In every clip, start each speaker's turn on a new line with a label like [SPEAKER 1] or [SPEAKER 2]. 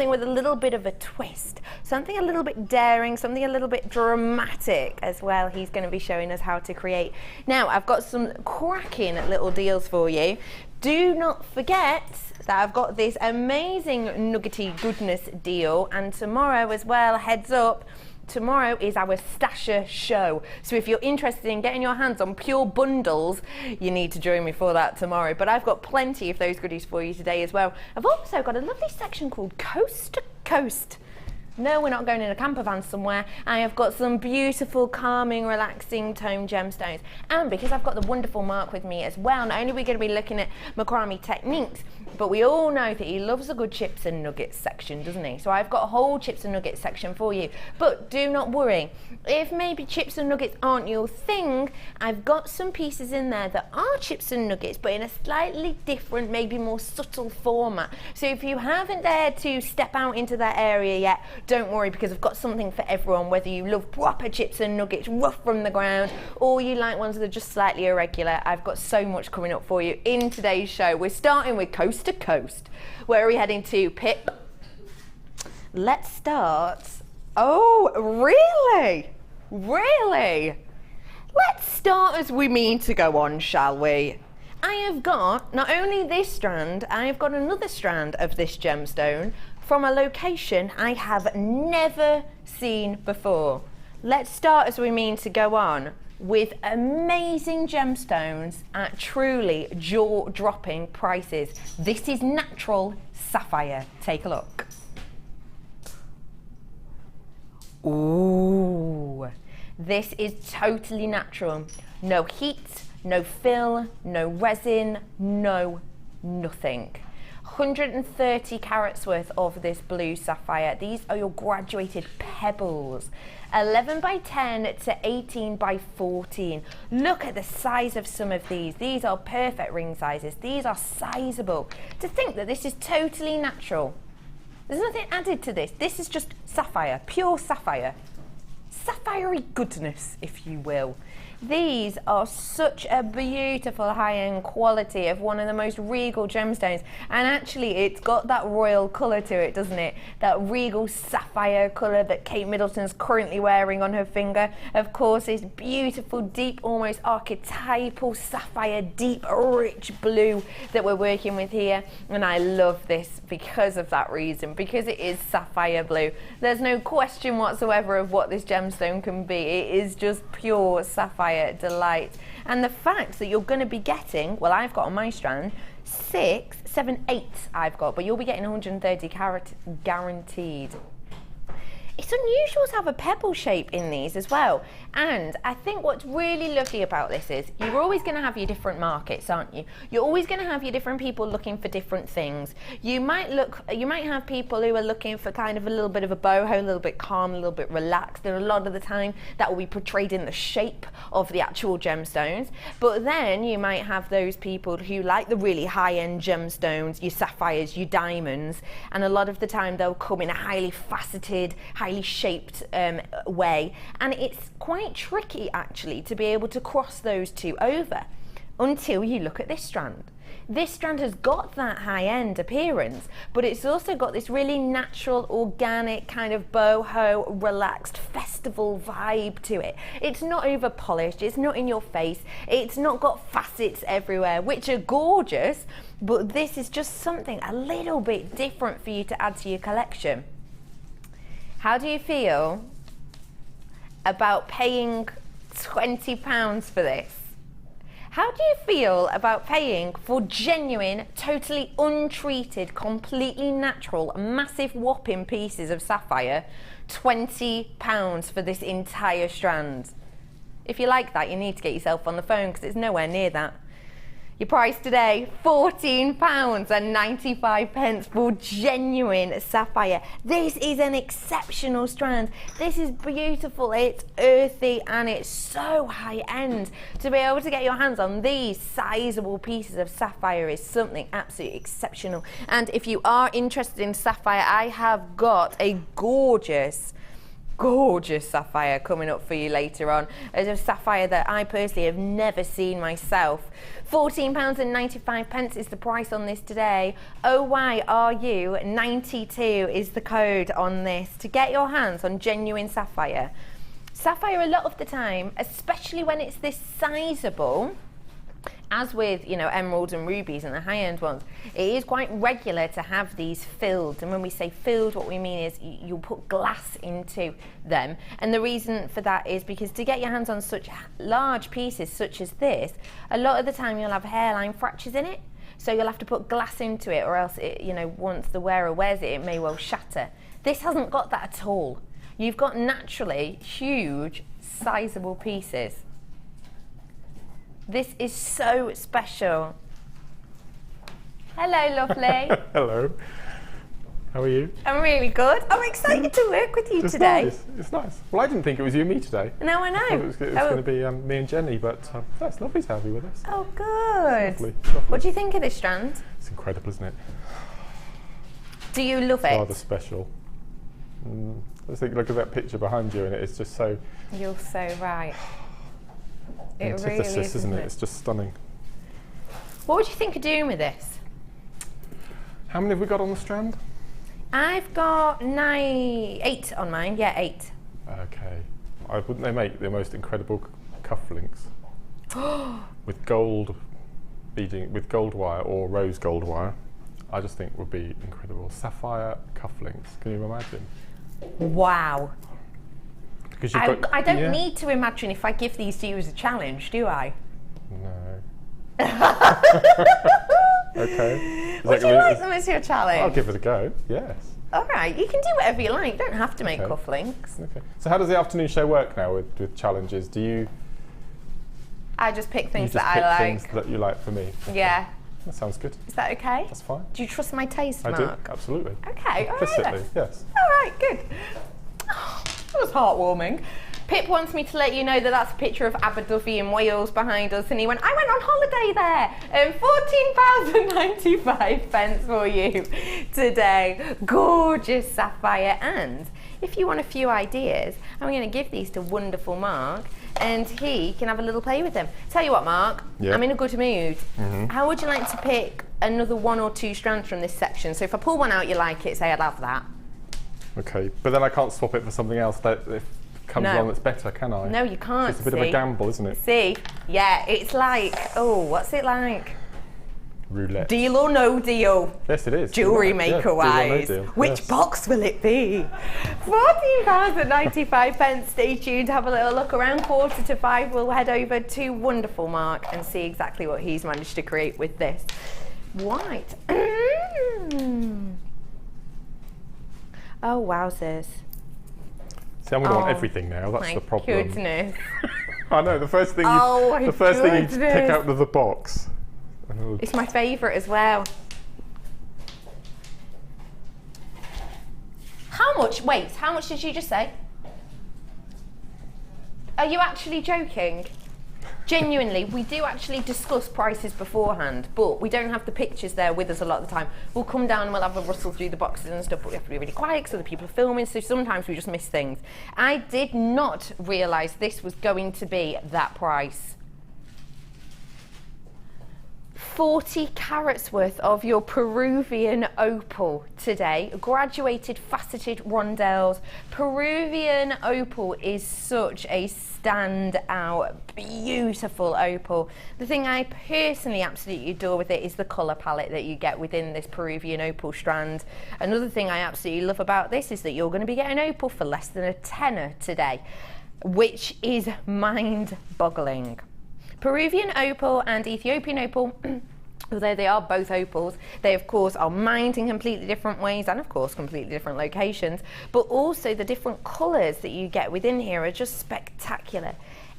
[SPEAKER 1] something with a little bit of a twist, something a little bit daring, something a little bit dramatic as well. He's going to be showing us how to create. Now, I've got some cracking little deals for you. Do not forget that I've got this amazing nuggety goodness deal, and tomorrow as well, heads up, tomorrow is our stasher show. So if you're interested in getting your hands on pure bundles, you need to join me for that tomorrow. But I've got plenty of those goodies for you today as well. I've also got a lovely section called Coast to Coast. No, we're not going in a camper van somewhere. I have got some beautiful, calming, relaxing tone gemstones. And because I've got the wonderful Mark with me as well, not only are we going to be looking at macrame techniques, but we all know that he loves a good chips and nuggets section, doesn't he? So I've got a whole chips and nuggets section for you. But do not worry, if maybe chips and nuggets aren't your thing, I've got some pieces in there that are chips and nuggets, but in a slightly different, maybe more subtle format. So if you haven't dared to step out into that area yet, don't worry, because I've got something for everyone, whether you love proper chips and nuggets, rough from the ground, or you like ones that are just slightly irregular. I've got so much coming up for you in today's show. We're starting with Coast to Coast. Where are we heading to, Pip? Let's start. Oh, really? Really? Let's start as we mean to go on, shall we? I have got not only this strand, I have got another strand of this gemstone from a location I have never seen before. Let's start as we mean to go on with amazing gemstones at truly jaw-dropping prices. This is natural sapphire. Take a look. Ooh, this is totally natural. No heat, no fill, no resin, no nothing. 130 carats worth of this blue sapphire. These are your graduated pebbles. 11 by 10 to 18 by 14. Look at the size of some of these. These are perfect ring sizes. These are sizable. To think that this is totally natural. There's nothing added to this. This is just sapphire, pure sapphire. Sapphire-y goodness, if you will. These are such a beautiful high-end quality of one of the most regal gemstones, and actually it's got that royal colour to it, doesn't it? That regal sapphire colour that Kate Middleton's currently wearing on her finger. Of course, this beautiful, deep, almost archetypal sapphire, deep, rich blue that we're working with here, and I love this because of that reason, because it is sapphire blue. There's no question whatsoever of what this gemstone can be. It is just pure sapphire delight. And the fact that you're going to be getting, well, I've got on my strand 6, 7, 8 I've got, but you'll be getting 130 carat guaranteed. It's unusual to have a pebble shape in these as well. And I think what's really lovely about this is you're always going to have your different markets, aren't you? You're always going to have your different people looking for different things. You might have people who are looking for kind of a little bit of a boho, a little bit calm, a little bit relaxed, and a lot of the time that will be portrayed in the shape of the actual gemstones. But then you might have those people who like the really high-end gemstones, your sapphires, your diamonds, and a lot of the time they'll come in a highly faceted, highly shaped way, and it's quite tricky actually to be able to cross those two over until you look at this strand. This strand has got that high-end appearance, but it's also got this really natural, organic, kind of boho, relaxed, festival vibe to it. It's not over-polished, it's not in your face, it's not got facets everywhere, which are gorgeous, but this is just something a little bit different for you to add to your collection. How do you feel about paying £20 for this? How do you feel about paying for genuine, totally untreated, completely natural, massive whopping pieces of sapphire, £20 for this entire strand? If you like that, you need to get yourself on the phone because it's nowhere near that. Your price today, £14.95 for genuine sapphire. This is an exceptional strand. This is beautiful, it's earthy, and it's so high end. To be able to get your hands on these sizable pieces of sapphire is something absolutely exceptional. And if you are interested in sapphire, I have got a gorgeous gorgeous sapphire coming up for you later on. There's a sapphire that I personally have never seen myself. £14.95 is the price on this today. OYRU92 is the code on this to get your hands on genuine sapphire. Sapphire, a lot of the time, especially when it's this sizable, as with, you know, emeralds and rubies and the high-end ones, it is quite regular to have these filled. And when we say filled, what we mean is you'll put glass into them. And the reason for that is because to get your hands on such large pieces such as this, a lot of the time you'll have hairline fractures in it. So you'll have to put glass into it, or else, it, you know, once the wearer wears it, it may well shatter. This hasn't got that at all. You've got naturally huge, sizable pieces. This is so special. Hello, lovely.
[SPEAKER 2] Hello. How are you?
[SPEAKER 1] I'm really good. I'm excited to work with you today.
[SPEAKER 2] Nice. It's nice. Well, I didn't think it was you and me today.
[SPEAKER 1] No, I know.
[SPEAKER 2] I thought it was going to be me and Jenny, but it's lovely to have you with us.
[SPEAKER 1] Oh, good.
[SPEAKER 2] It's lovely. It's lovely.
[SPEAKER 1] What do you think of this strand?
[SPEAKER 2] It's incredible, isn't it?
[SPEAKER 1] Do you love
[SPEAKER 2] It's
[SPEAKER 1] it?
[SPEAKER 2] rather special. I think, look at that picture behind you, and it's just so...
[SPEAKER 1] You're so right. It really is,
[SPEAKER 2] isn't it? It's just stunning.
[SPEAKER 1] What would you think of doing with this?
[SPEAKER 2] How many have we got on the strand?
[SPEAKER 1] I've got 8 on mine. Yeah, 8.
[SPEAKER 2] Okay. Wouldn't they make the most incredible cufflinks with gold beading, with gold wire or rose gold wire? I just think would be incredible. Sapphire cufflinks. Can you imagine?
[SPEAKER 1] Wow.
[SPEAKER 2] Because
[SPEAKER 1] I don't need to imagine if I give these to you as a challenge, do I?
[SPEAKER 2] No. Okay.
[SPEAKER 1] Would you like them as your challenge?
[SPEAKER 2] I'll give it a go. Yes.
[SPEAKER 1] All right, you can do whatever you like. You don't have to make
[SPEAKER 2] Okay.
[SPEAKER 1] cufflinks.
[SPEAKER 2] Okay. So how does the afternoon show work now with challenges? Do you?
[SPEAKER 1] I just pick
[SPEAKER 2] You
[SPEAKER 1] things
[SPEAKER 2] just
[SPEAKER 1] that
[SPEAKER 2] pick
[SPEAKER 1] I
[SPEAKER 2] things
[SPEAKER 1] like.
[SPEAKER 2] that you like for me.
[SPEAKER 1] Yeah.
[SPEAKER 2] That sounds good.
[SPEAKER 1] Is that okay?
[SPEAKER 2] That's fine.
[SPEAKER 1] Do you trust my taste,
[SPEAKER 2] I
[SPEAKER 1] Mark?
[SPEAKER 2] do. Absolutely.
[SPEAKER 1] Okay, all right.
[SPEAKER 2] Implicitly,
[SPEAKER 1] then.
[SPEAKER 2] yes.
[SPEAKER 1] All right, good. Oh, that was heartwarming. Pip wants me to let you know that that's a picture of Aberdyfi in Wales behind us, and he went, I went on holiday there. £14.95 for you today. Gorgeous sapphire. And if you want a few ideas, I'm going to give these to wonderful Mark, and he can have a little play with them. Tell you what, Mark,
[SPEAKER 2] Yeah.
[SPEAKER 1] I'm in a good mood.
[SPEAKER 2] Mm-hmm.
[SPEAKER 1] How would you like to pick another 1 or 2 strands from this section? So if I pull one out you like it, say I'd have that.
[SPEAKER 2] Okay, but then I can't swap it for something else that if comes
[SPEAKER 1] No.
[SPEAKER 2] along that's better, can I?
[SPEAKER 1] No, you can't.
[SPEAKER 2] It's a bit of a gamble, isn't it?
[SPEAKER 1] See? Yeah, it's like, oh, what's it like?
[SPEAKER 2] Roulette.
[SPEAKER 1] Deal or no deal?
[SPEAKER 2] Yes, it is.
[SPEAKER 1] Jewellery
[SPEAKER 2] Yeah,
[SPEAKER 1] maker
[SPEAKER 2] deal or no
[SPEAKER 1] wise.
[SPEAKER 2] deal.
[SPEAKER 1] Which
[SPEAKER 2] Yes.
[SPEAKER 1] box will it be? £14.95. Stay tuned, have a little look around. 4:45, we'll head over to wonderful Mark and see exactly what he's managed to create with this. White. Oh, wowzers.
[SPEAKER 2] See, I'm going to want
[SPEAKER 1] Oh,
[SPEAKER 2] everything now. That's
[SPEAKER 1] My
[SPEAKER 2] the problem.
[SPEAKER 1] goodness.
[SPEAKER 2] I know. The first thing you,
[SPEAKER 1] Oh, my
[SPEAKER 2] the first thing you pick
[SPEAKER 1] goodness.
[SPEAKER 2] out of the box. Oh,
[SPEAKER 1] It's my favourite as well. How much? Wait, how much did you just say? Are you actually joking? Genuinely, we do actually discuss prices beforehand, but we don't have the pictures there with us a lot of the time. We'll come down and we'll have a rustle through the boxes and stuff, but we have to be really quiet because other people are filming, so sometimes we just miss things. I did not realise this was going to be that price. 40 carats worth of your Peruvian opal today. Graduated faceted rondelles. Peruvian opal is such a standout, beautiful opal. The thing I personally absolutely adore with it is the colour palette that you get within this Peruvian opal strand. Another thing I absolutely love about this is that you're going to be getting opal for less than a tenner today, which is mind-boggling. Peruvian opal and Ethiopian opal, although they are both opals, they of course are mined in completely different ways and of course completely different locations, but also the different colours that you get within here are just spectacular.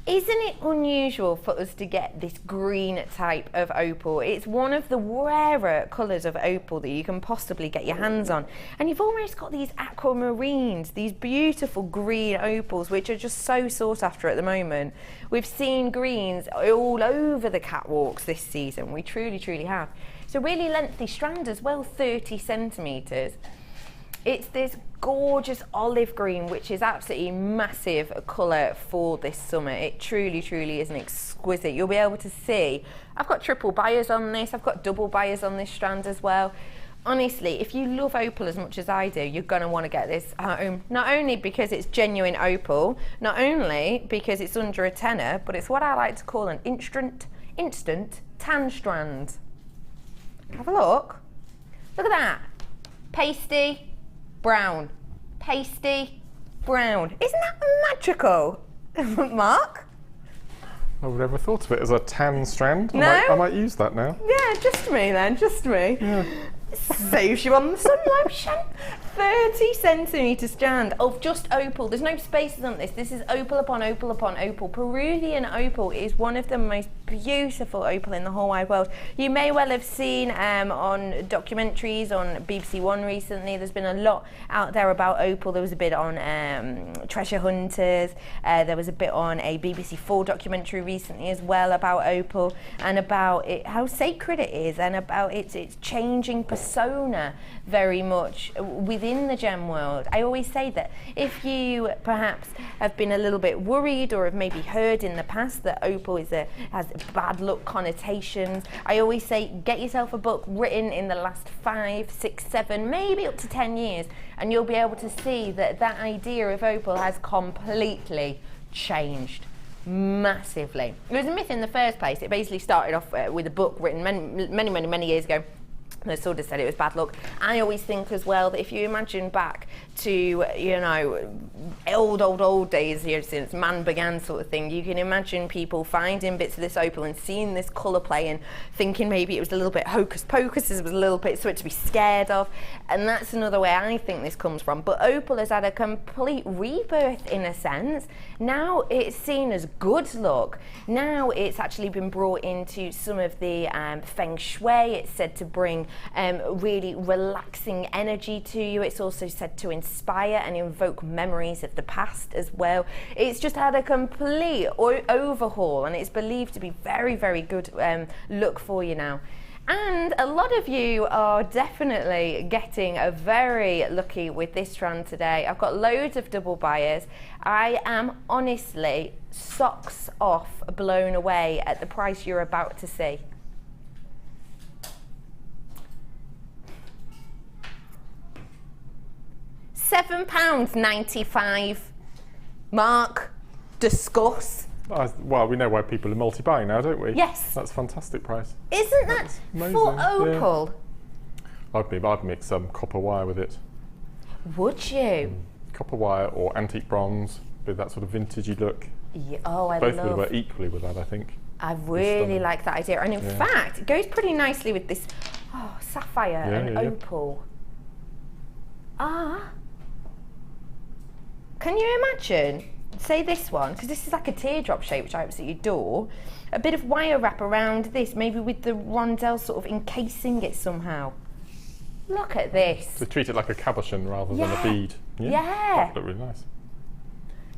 [SPEAKER 1] Isn't it unusual for us to get this green type of opal? It's one of the rarer colours of opal that you can possibly get your hands on. And you've almost got these aquamarines, these beautiful green opals, which are just so sought after at the moment. We've seen greens all over the catwalks this season. We truly, truly have. It's a really lengthy strand as well, 30 centimetres. It's this gorgeous olive green, which is absolutely massive colour for this summer. It truly, truly is an exquisite. You'll be able to see, I've got triple buyers on this, I've got double buyers on this strand as well. Honestly, if you love opal as much as I do, you're going to want to get this home. Not only because it's genuine opal, not only because it's under a tenner, but it's what I like to call an instant tan strand. Have a look. Look at that. Pasty, brown. Pasty, brown. Isn't that magical? Mark?
[SPEAKER 2] I would never thought of it as a tan strand.
[SPEAKER 1] No?
[SPEAKER 2] I might use that now.
[SPEAKER 1] Yeah, just me then, just me.
[SPEAKER 2] Yeah.
[SPEAKER 1] Saves you on the sun lotion. 30 centimetre strand of just opal. There's no spaces on this. This is opal upon opal upon opal. Peruvian opal is one of the most beautiful opal in the whole wide world. You may well have seen on documentaries on BBC One recently. There's been a lot out there about opal. There was a bit on Treasure Hunters. There was a bit on a BBC 4 documentary recently as well about opal and about it, how sacred it is, and about its changing persona very much within the gem world. I always say that if you perhaps have been a little bit worried or have maybe heard in the past that opal has bad luck connotations, I always say get yourself a book written in the last 5, 6, 7, maybe up to 10 years, and you'll be able to see that that idea of opal has completely changed massively. It was a myth in the first place. It basically started off with a book written many years ago. They sort of said it was bad luck. I always think as well that if you imagine back to, you know, old days, you know, since man began sort of thing, you can imagine people finding bits of this opal and seeing this colour play and thinking maybe it was a little bit hocus pocus, it was a little bit something to be scared of, and that's another way I think this comes from. But opal has had a complete rebirth in a sense. Now it's seen as good luck. Now it's actually been brought into some of the feng shui. It's said to bring really relaxing energy to you. It's also said to inspire and invoke memories of the past as well. It's just had a complete overhaul, and it's believed to be very good look for you now. And a lot of you are definitely getting very lucky with this strand today. I've got loads of double buyers. I am honestly socks off blown away at the price you're about to see. £7.95. Mark, discuss.
[SPEAKER 2] Well, we know why people are multi-buying now, don't we?
[SPEAKER 1] Yes.
[SPEAKER 2] That's a fantastic price.
[SPEAKER 1] Isn't that for opal?
[SPEAKER 2] Yeah. I'd mix some copper wire with it.
[SPEAKER 1] Would you?
[SPEAKER 2] Copper wire or antique bronze with that sort of vintagey look.
[SPEAKER 1] Yeah, oh, I
[SPEAKER 2] Both
[SPEAKER 1] love.
[SPEAKER 2] would work equally with that, I think.
[SPEAKER 1] I really like that idea, and in fact, it goes pretty nicely with this sapphire and opal. Can you imagine, say this one, because this is like a teardrop shape, which I absolutely adore, a bit of wire wrap around this, maybe with the rondelle sort of encasing it somehow. Look at this.
[SPEAKER 2] So treat it like a cabochon rather than a bead.
[SPEAKER 1] Yeah.
[SPEAKER 2] That would look really nice.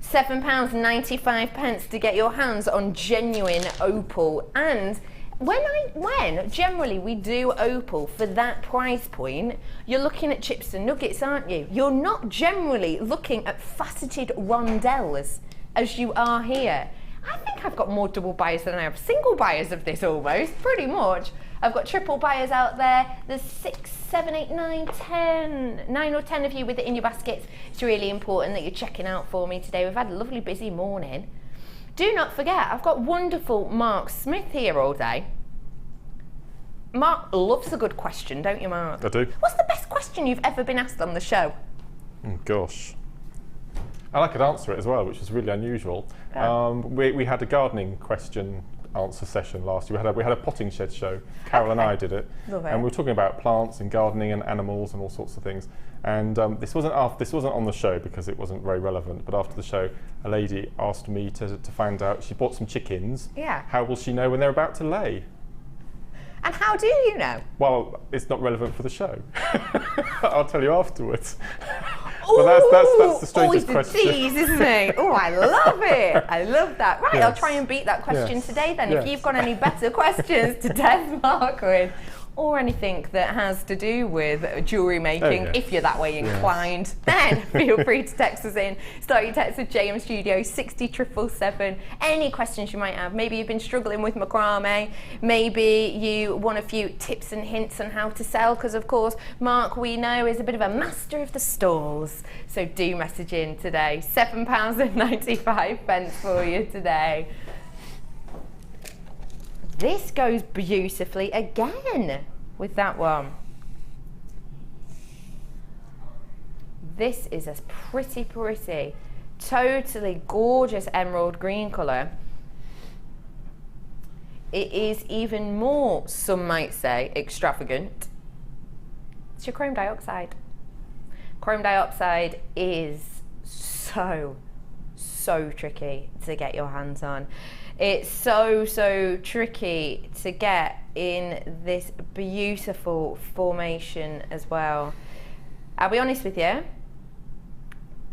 [SPEAKER 1] £7.95 to get your hands on genuine opal. And when generally we do opal for that price point, you're looking at chips and nuggets, aren't you? You're not generally looking at faceted rondelles as you are here. I think I've got more double buyers than I have single buyers of this almost, pretty much. I've got triple buyers out there. There's 6, 7, 8, 9, 10. 9 or 10 of you with it in your baskets. It's really important that you're checking out for me today. We've had a lovely busy morning. Do not forget, I've got wonderful Mark Smith here all day. Mark loves a good question, don't you, Mark?
[SPEAKER 2] I do.
[SPEAKER 1] What's the best question you've ever been asked on the show?
[SPEAKER 2] Oh, gosh. And I could answer it as well, which is really unusual.
[SPEAKER 1] Oh.
[SPEAKER 2] We had a gardening question answer session last year. We had a potting shed show. Carol and I did it.
[SPEAKER 1] Love it.
[SPEAKER 2] And we were talking about plants and gardening and animals and all sorts of things. And this wasn't on the show because it wasn't very relevant. But after the show, a lady asked me to find out. She bought some chickens.
[SPEAKER 1] Yeah.
[SPEAKER 2] How will she know when they're about to lay?
[SPEAKER 1] And how do you know?
[SPEAKER 2] Well, it's not relevant for the show. I'll tell you afterwards.
[SPEAKER 1] Ooh,
[SPEAKER 2] But that's the strangest
[SPEAKER 1] always
[SPEAKER 2] question.
[SPEAKER 1] the tease, isn't it? Oh, I love it. I love that. Right, I'll
[SPEAKER 2] Yes.
[SPEAKER 1] try and beat that question
[SPEAKER 2] Yes.
[SPEAKER 1] today then.
[SPEAKER 2] Yes.
[SPEAKER 1] If you've got any better questions to test Mark with. or anything that has to do with jewellery making, if you're that way inclined, then feel free to text us in. Start your text with JM Studio 60777. Any questions you might have. Maybe you've been struggling with macrame, maybe you want a few tips and hints on how to sell, because of course Mark, we know, is a bit of a master of the stalls. So do message in today. £7.95 for you today. This goes beautifully again with that one. This is a pretty, totally gorgeous emerald green colour. It is even more, some might say, extravagant. It's your chrome diopside. Chrome diopside is so tricky to get your hands on. It's so tricky to get in this beautiful formation as well. I'll be honest with you,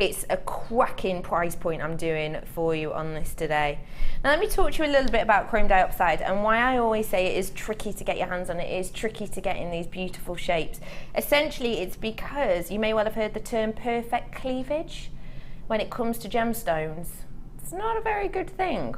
[SPEAKER 1] it's a cracking price point I'm doing for you on this today. Now let me talk to you a little bit about chrome diopside and why I always say it is tricky to get your hands on. It is tricky to get in these beautiful shapes. Essentially, it's because you may well have heard the term perfect cleavage. When it comes to gemstones, it's not a very good thing.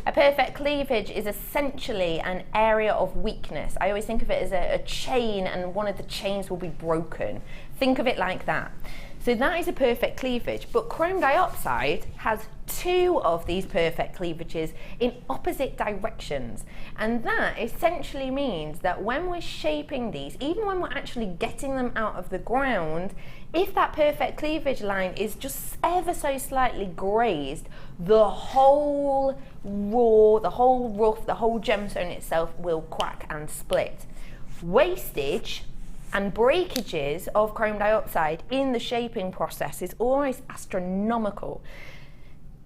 [SPEAKER 1] A perfect cleavage is essentially an area of weakness. I always think of it as a chain, and one of the chains will be broken. Think of it like that. So that is a perfect cleavage, but chrome diopside has two of these perfect cleavages in opposite directions. And that essentially means that when we're shaping these, even when we're actually getting them out of the ground, if that perfect cleavage line is just ever so slightly grazed, the whole raw, the whole rough, the whole gemstone itself will crack and split. Wastage and breakages of chrome diopside in the shaping process is almost astronomical.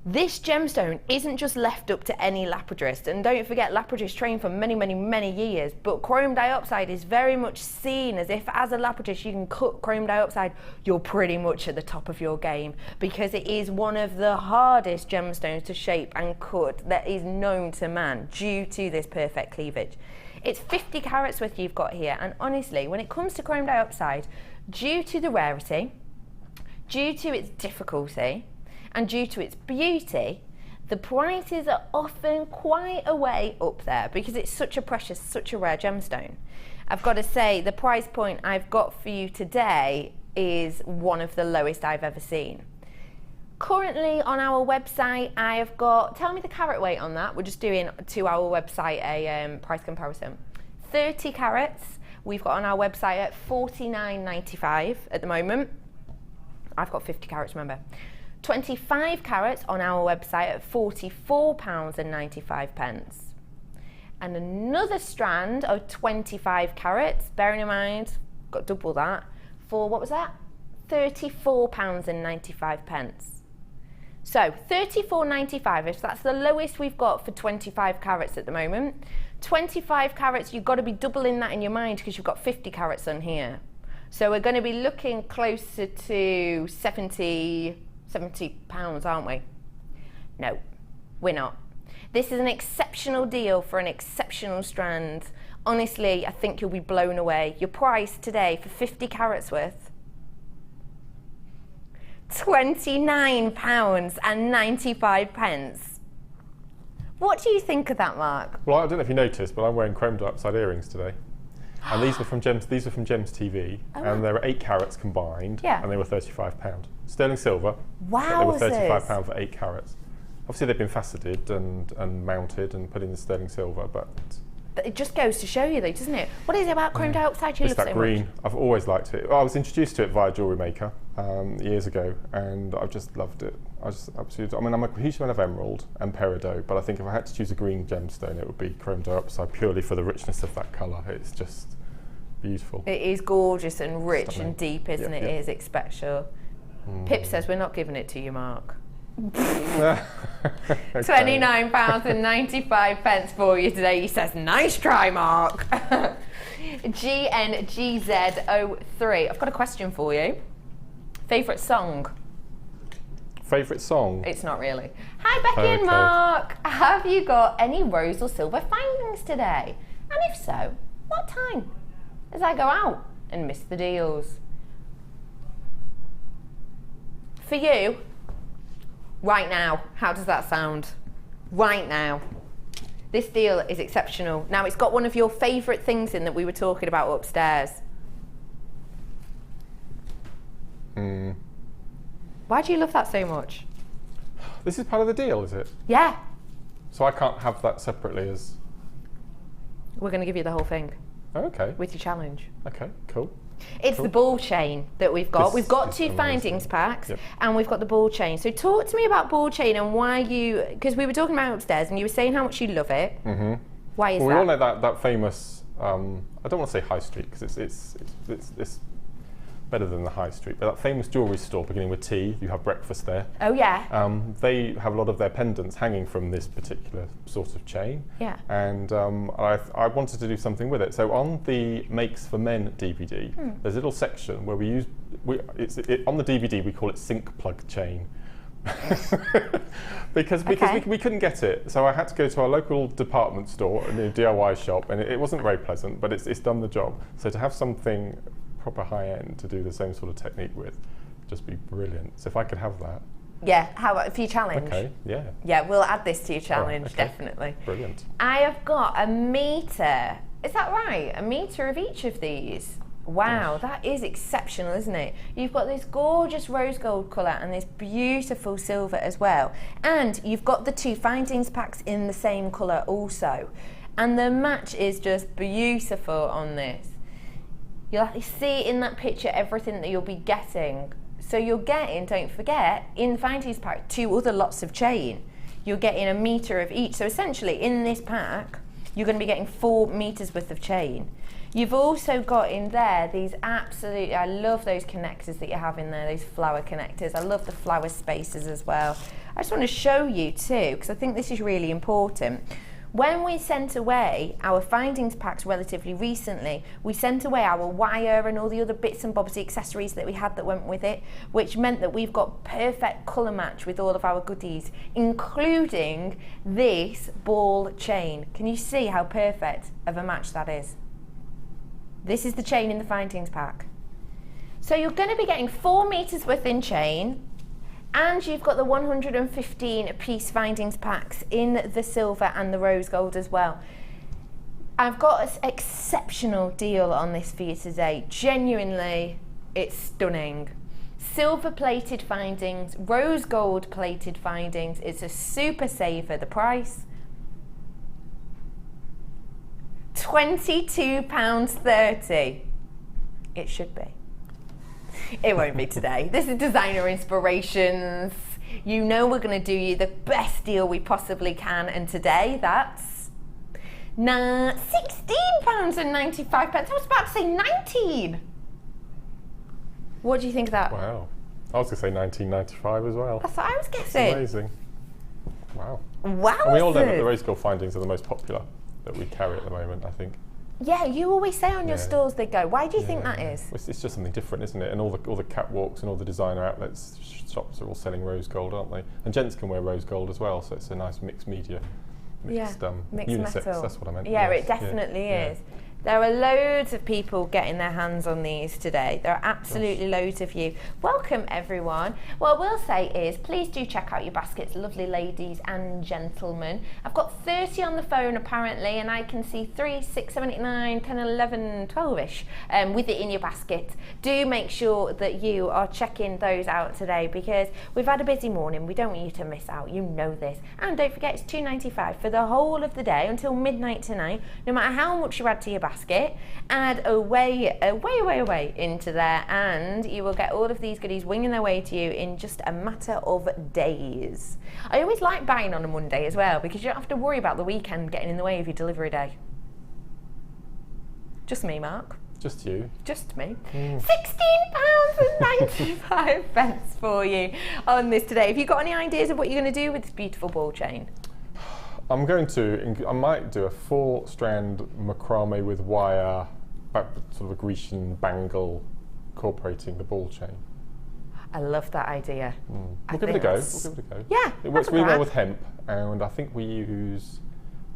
[SPEAKER 1] This gemstone isn't just left up to any lapidrist, and don't forget lapidrist trained for many years, but chrome diopside is very much seen as if as a lapidrist you can cut chrome diopside, you're pretty much at the top of your game, because it is one of the hardest gemstones to shape and cut that is known to man due to this perfect cleavage. It's 50 carats worth you've got here, and honestly, when it comes to chrome diopside, due to the rarity, due to its difficulty, and due to its beauty, the prices are often quite a way up there because it's such a precious, such a rare gemstone. I've got to say, the price point I've got for you today is one of the lowest I've ever seen. Currently on our website, I have got, tell me the carat weight on that. We're just doing to our website a price comparison. 30 carats, we've got on our website at $49.95 at the moment. I've got 50 carats, remember. 25 carats on our website at £44.95. And another strand of 25 carats, bearing in mind, got double that, for what was that? £34.95. So £34.95, if that's the lowest we've got for 25 carats at the moment. 25 carats, you've got to be doubling that in your mind because you've got 50 carats on here. So we're going to be looking closer to 70 pounds, aren't we? No, we're not. This is an exceptional deal for an exceptional strand. Honestly, I think you'll be blown away. Your price today for 50 carats worth, £29.95. What do you think of that, Mark?
[SPEAKER 2] Well, I don't know if you noticed, but I'm wearing chrome diopside earrings today. And these were from Gems. These were from Gems TV, and they were 8 carats combined, and they were £35. Sterling silver.
[SPEAKER 1] Wow!
[SPEAKER 2] They were £35 for 8 carats. Obviously, they've been faceted and mounted and put in the sterling silver, but
[SPEAKER 1] it just goes to show you, though, doesn't it? What is it about chrome diopside you love so much?
[SPEAKER 2] It's that green. I've always liked it. I was introduced to it via Jewellery Maker years ago, and I've just loved it. I just absolutely. I mean, I'm a huge fan of emerald and peridot, but I think if I had to choose a green gemstone, it would be chrome diopside purely for the richness of that colour. It's just beautiful.
[SPEAKER 1] It is gorgeous and rich
[SPEAKER 2] Stunning.
[SPEAKER 1] and deep, isn't it? It is special. Pip says we're not giving it to you, Mark. £29.95 for you today. He says, nice try, Mark. GNGZ03. I've got a question for you. Favourite song?
[SPEAKER 2] Favourite song?
[SPEAKER 1] It's not really. Hi, Becky and Mark. Have you got any rose or silver findings today? And if so, what time? as I go out and miss the deals. For you, right now, how does that sound? Right now. This deal is exceptional. Now, it's got one of your favourite things in that we were talking about upstairs. Why do you love that so much?
[SPEAKER 2] This is part of the deal, is it?
[SPEAKER 1] Yeah.
[SPEAKER 2] So I can't have that separately as...
[SPEAKER 1] We're going to give you the whole thing.
[SPEAKER 2] Oh, okay.
[SPEAKER 1] With your challenge.
[SPEAKER 2] Okay, cool.
[SPEAKER 1] It's
[SPEAKER 2] cool.
[SPEAKER 1] the ball chain that we've got. We've got 2
[SPEAKER 2] amazing.
[SPEAKER 1] findings packs,
[SPEAKER 2] Yep.
[SPEAKER 1] and we've got the ball chain. So talk to me about ball chain and why you, because we were talking about upstairs and you were saying how much you love it.
[SPEAKER 2] Mm-hmm.
[SPEAKER 1] Why is
[SPEAKER 2] well,
[SPEAKER 1] that?
[SPEAKER 2] we all know that famous, I don't want to say high street because it's better than the high street, but that famous jewellery store beginning with T, you have breakfast there.
[SPEAKER 1] Oh yeah.
[SPEAKER 2] They have a lot of their pendants hanging from this particular sort of chain.
[SPEAKER 1] Yeah.
[SPEAKER 2] And I wanted to do something with it. So on the Makes for Men DVD, there's a little section where on the DVD we call it sync plug chain. because we couldn't get it, so I had to go to our local department store, a new DIY shop, and it wasn't very pleasant, but it's done the job. So to have something proper high end to do the same sort of technique with, just be brilliant. So if I could have that.
[SPEAKER 1] Yeah, how about for your challenge?
[SPEAKER 2] Okay, yeah.
[SPEAKER 1] Yeah, we'll add this to your challenge,
[SPEAKER 2] okay.
[SPEAKER 1] definitely.
[SPEAKER 2] Brilliant.
[SPEAKER 1] I have got a metre, is that right? A metre of each of these. Wow, that is exceptional, isn't it? You've got this gorgeous rose gold colour and this beautiful silver as well. And you've got the 2 findings packs in the same colour also. And the match is just beautiful on this. You'll actually see in that picture everything that you'll be getting. So you're getting, don't forget, in the findings pack 2 other lots of chain. You're getting a metre of each. So essentially in this pack, you're going to be getting 4 metres worth of chain. You've also got in there these absolutely, I love those connectors that you have in there, those flower connectors. I love the flower spacers as well. I just want to show you too, because I think this is really important. When we sent away our findings packs relatively recently, we sent away our wire and all the other bits and bobs, the accessories that we had that went with it, which meant that we've got perfect colour match with all of our goodies, including this ball chain. Can you see how perfect of a match that is? This is the chain in the findings pack. So you're going to be getting 4 metres worth in chain, and you've got the 115 piece findings packs in the silver and the rose gold as well. I've got an exceptional deal on this for you today. Genuinely, it's stunning. Silver plated findings, rose gold plated findings. It's a super saver. The price? £22.30. It should be. It won't be today. This is Designer Inspirations. You know we're going to do you the best deal we possibly can, and today that's £16.95. I was about to say 19. What do you think of that?
[SPEAKER 2] Wow. I was going to say 1995 as well.
[SPEAKER 1] That's what I was
[SPEAKER 2] That's
[SPEAKER 1] guessing.
[SPEAKER 2] amazing. Wow.
[SPEAKER 1] Wow.
[SPEAKER 2] And we all know that the rose gold findings are the most popular that we carry at the moment, I think.
[SPEAKER 1] Yeah, you always say on your
[SPEAKER 2] Yeah.
[SPEAKER 1] stores they go. Why do you think that is?
[SPEAKER 2] It's just something different, isn't it? And all the catwalks and all the designer outlets, shops are all selling rose gold, aren't they? And gents can wear rose gold as well, so it's a nice mixed media, mixed unisex.
[SPEAKER 1] metal.
[SPEAKER 2] That's what I meant.
[SPEAKER 1] Yeah,
[SPEAKER 2] yes.
[SPEAKER 1] it definitely is. There are loads of people getting their hands on these today. There are absolutely loads of you. Welcome everyone. What I will say is please do check out your baskets, lovely ladies and gentlemen. I've got 30 on the phone apparently, and I can see 3, 6, 7, 8, 9, 10, 11, 12ish with it in your basket. Do make sure that you are checking those out today because we've had a busy morning. We don't want you to miss out. You know this. And don't forget it's £2.95 for the whole of the day until midnight tonight. No matter how much you add to your basket, add away into there, and you will get all of these goodies winging their way to you in just a matter of days. I always like buying on a Monday as well because you don't have to worry about the weekend getting in the way of your delivery day. Just me, Mark.
[SPEAKER 2] Just you.
[SPEAKER 1] Just me. £16.95 for you on this today. Have you got any ideas of what you're going to do with this beautiful ball chain?
[SPEAKER 2] I might do a 4-strand macrame with wire, sort of a Grecian bangle incorporating the ball chain.
[SPEAKER 1] I love that idea.
[SPEAKER 2] We'll give it a go.
[SPEAKER 1] Yeah,
[SPEAKER 2] it works really well with hemp, and I think we use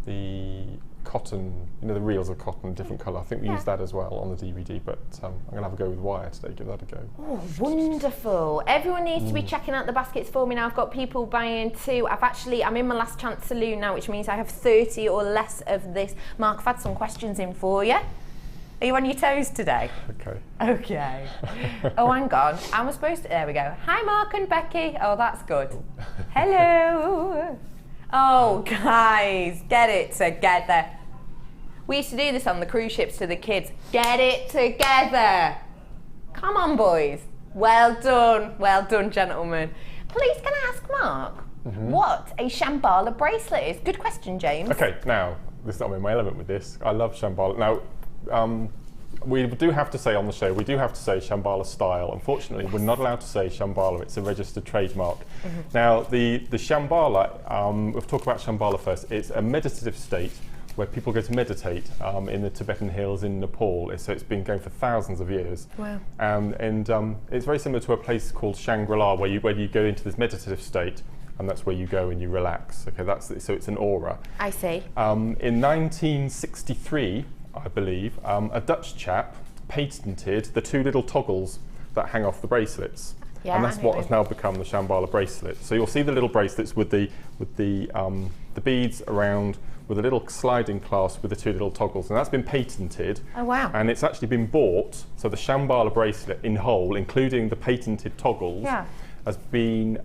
[SPEAKER 2] the cotton, you know, the reels of cotton, different colour. I think we use that as well on the DVD, but I'm going to have a go with wire today, give that a go.
[SPEAKER 1] Oh, wonderful. Everyone needs to be checking out the baskets for me now. I've got people buying 2. I'm in my last chance saloon now, which means I have 30 or less of this. Mark, I've had some questions in for you. Are you on your toes today?
[SPEAKER 2] Okay.
[SPEAKER 1] Okay. Oh, hang on. Am I supposed to? There we go. Hi, Mark and Becky. Oh, that's good. Hello. Oh, guys, get it together. We used to do this on the cruise ships to the kids. Get it together. Come on, boys. Well done, gentlemen. Please, can I ask Mark what a Shambala bracelet is? Good question, James.
[SPEAKER 2] Okay, now, I'm in my element with this. I love Shambala. Now, we do have to say on the show, we do have to say Shambala style. Unfortunately, we're not allowed to say Shambala. It's a registered trademark. Now, the Shambala, we'll talk about Shambala first. It's a meditative state where people go to meditate in the Tibetan hills in Nepal. So it's been going for thousands of years.
[SPEAKER 1] Wow.
[SPEAKER 2] And it's very similar to a place called Shangri-La, where you go into this meditative state, and that's where you go and you relax. Okay, so it's an aura.
[SPEAKER 1] I see.
[SPEAKER 2] In 1963, I believe, a Dutch chap patented the 2 little toggles that hang off the bracelets.
[SPEAKER 1] Yeah,
[SPEAKER 2] and that's what has now become the Shambala bracelet. So you'll see the little bracelets with the beads around, with a little sliding clasp with the 2 little toggles, and that's been patented.
[SPEAKER 1] Oh, wow.
[SPEAKER 2] And it's actually been bought, so the Shambala bracelet in whole, including the patented toggles, has been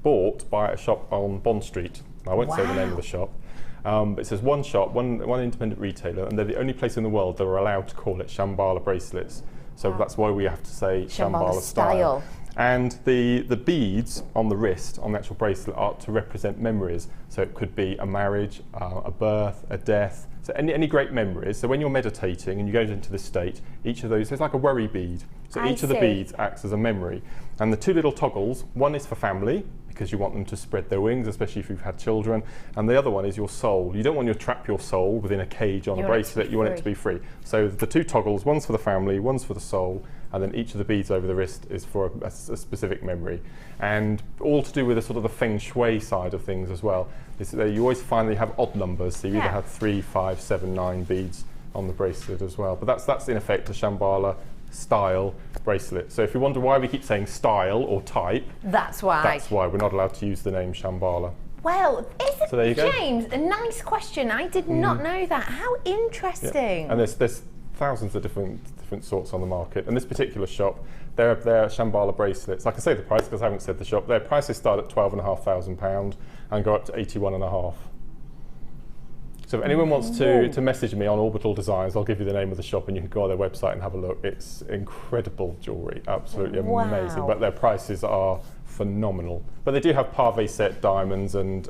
[SPEAKER 2] bought by a shop on Bond Street. I won't say the name of the shop, but it says one shop, one independent retailer, and they're the only place in the world that are allowed to call it Shambala bracelets. So that's why we have to say Shambala style. And the beads on the wrist, on the actual bracelet, are to represent memories. So it could be a marriage, a birth, a death, so any great memories. So when you're meditating and you go into this state, each of those, it's like a worry bead. So each of the beads acts as a memory. And the 2 little toggles, one is for family, because you want them to spread their wings, especially if you've had children. And the other one is your soul. You don't want to trap your soul within a cage on a bracelet. You want it to be free. So the 2 toggles, one's for the family, one's for the soul, and then each of the beads over the wrist is for a specific memory. And all to do with the sort of the feng shui side of things as well. You always find that you have odd numbers, so you either have 3, 5, 7, 9 beads on the bracelet as well. But that's in effect a Shambala style bracelet. So if you wonder why we keep saying style or type,
[SPEAKER 1] that's why
[SPEAKER 2] we're not allowed to use the name Shambala.
[SPEAKER 1] Well,
[SPEAKER 2] so there you go.
[SPEAKER 1] James, a nice question. I did not know that. How interesting.
[SPEAKER 2] Yeah. And there's thousands of different sorts on the market. And this particular shop, their Shambala bracelets, I can say the price because I haven't said the shop, their prices start at £12,500 and go up to £81,500. So if anyone wants to message me on Orbital Designs, I'll give you the name of the shop and you can go on their website and have a look. It's incredible jewellery, absolutely amazing. But their prices are phenomenal. But they do have pave set diamonds and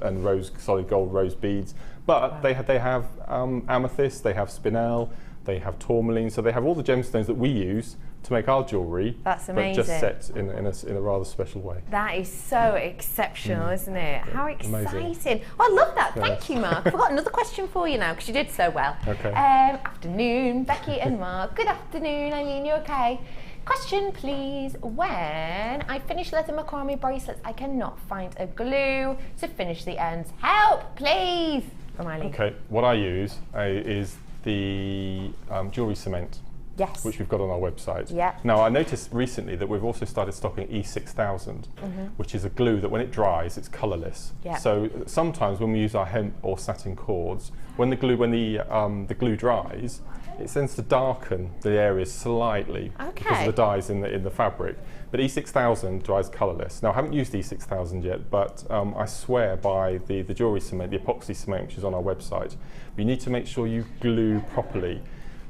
[SPEAKER 2] solid gold rose beads. But they have amethyst, they have spinel, they have tourmaline. So they have all the gemstones that we use to make our jewellery.
[SPEAKER 1] That's amazing.
[SPEAKER 2] But just set in a rather special way.
[SPEAKER 1] That is so exceptional, isn't it?
[SPEAKER 2] Yeah,
[SPEAKER 1] how exciting.
[SPEAKER 2] amazing.
[SPEAKER 1] Well, I love that. Thank you, Mark. I've got another question for you now because you did so well.
[SPEAKER 2] Okay.
[SPEAKER 1] Afternoon, Becky and Mark. Good afternoon, Eileen. You okay? Question, please. When I finish leather macrame bracelets, I cannot find a glue to finish the ends. Help, please. From Eileen.
[SPEAKER 2] Okay. What I use is the jewellery cement.
[SPEAKER 1] Yes.
[SPEAKER 2] Which we've got on our website.
[SPEAKER 1] Yeah.
[SPEAKER 2] Now, I noticed recently that we've also started stocking E6000, which is a glue that when it dries, it's colourless.
[SPEAKER 1] Yeah.
[SPEAKER 2] So sometimes when we use our hemp or satin cords, when the glue dries, it tends to darken the areas slightly because of the dyes in the fabric. But E6000 dries colourless. Now, I haven't used E6000 yet, but I swear by the jewellery cement, the epoxy cement, which is on our website. But you need to make sure you glue properly.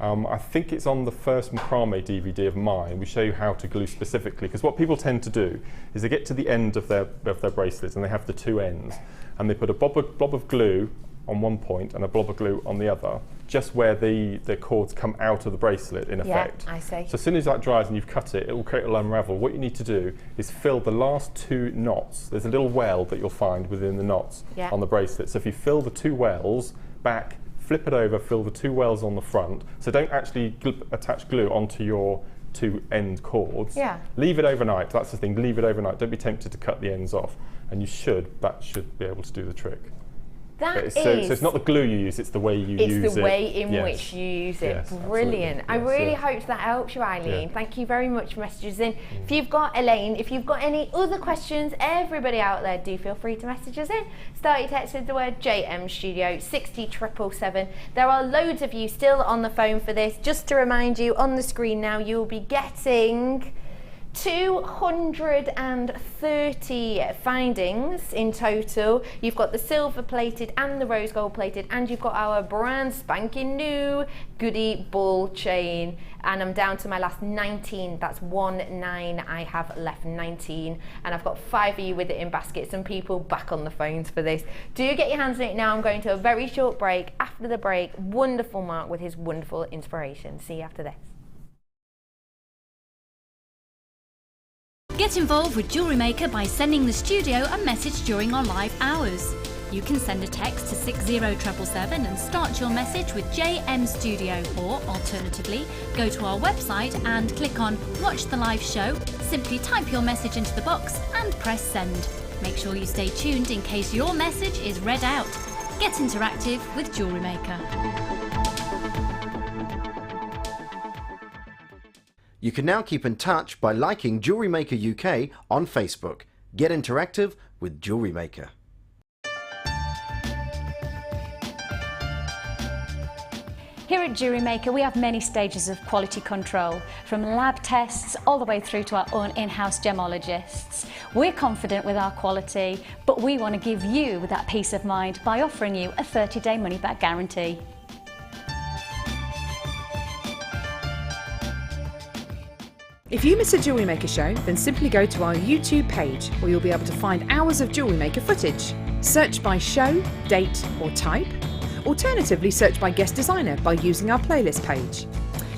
[SPEAKER 2] I think it's on the first Macrame DVD of mine. We show you how to glue specifically, because what people tend to do is they get to the end of their bracelets and they have the 2 ends, and they put a blob of glue on one point and a blob of glue on the other, just where the cords come out of the bracelet in effect.
[SPEAKER 1] Yeah, I see.
[SPEAKER 2] So as soon as that dries and you've cut it, it'll unravel. What you need to do is fill the last 2 knots. There's a little well that you'll find within the knots on the bracelet. So if you fill the 2 wells back, flip it over, fill the 2 wells on the front. So don't actually attach glue onto your 2 end cords.
[SPEAKER 1] Yeah.
[SPEAKER 2] Leave it overnight. That's the thing. Leave it overnight. Don't be tempted to cut the ends off. And that should be able to do the trick. So it's not the glue you use, it's the way you use it.
[SPEAKER 1] It's the way in which you use it.
[SPEAKER 2] Yes,
[SPEAKER 1] brilliant. I really hope that helps you, Eileen. Thank you very much for messages in. If you've got, Elaine, if you've got any other questions, everybody out there, do feel free to message us in. Start your text with the word JM Studio 60777. There are loads of you still on the phone for this. Just to remind you, on the screen now, you will be getting 230 findings in total. You've got the silver plated and the rose gold plated, and you've got our brand spanking new goodie ball chain. And I'm down to my last 19. That's 19. I have left 19, and I've got 5 of you with it in baskets and people back on the phones for this. Do get your hands on it now. I'm going to a very short break. After the break, wonderful Mark with his wonderful inspiration. See you after this.
[SPEAKER 3] Get involved with Jewellery Maker by sending the studio a message during our live hours. You can send a text to 60777 and start your message with JM Studio, or alternatively, go to our website and click on Watch the Live Show, simply type your message into the box and press send. Make sure you stay tuned in case your message is read out. Get interactive with Jewellery Maker.
[SPEAKER 4] You can now keep in touch by liking Jewellery Maker UK on Facebook. Get interactive with Jewellery Maker.
[SPEAKER 5] Here at Jewellery Maker, we have many stages of quality control, from lab tests all the way through to our own in-house gemologists. We're confident with our quality, but we want to give you that peace of mind by offering you a 30-day money-back guarantee.
[SPEAKER 6] If you miss a Jewellery Maker show, then simply go to our YouTube page, where you'll be able to find hours of Jewellery Maker footage. Search by show, date or type. Alternatively, search by guest designer by using our playlist page.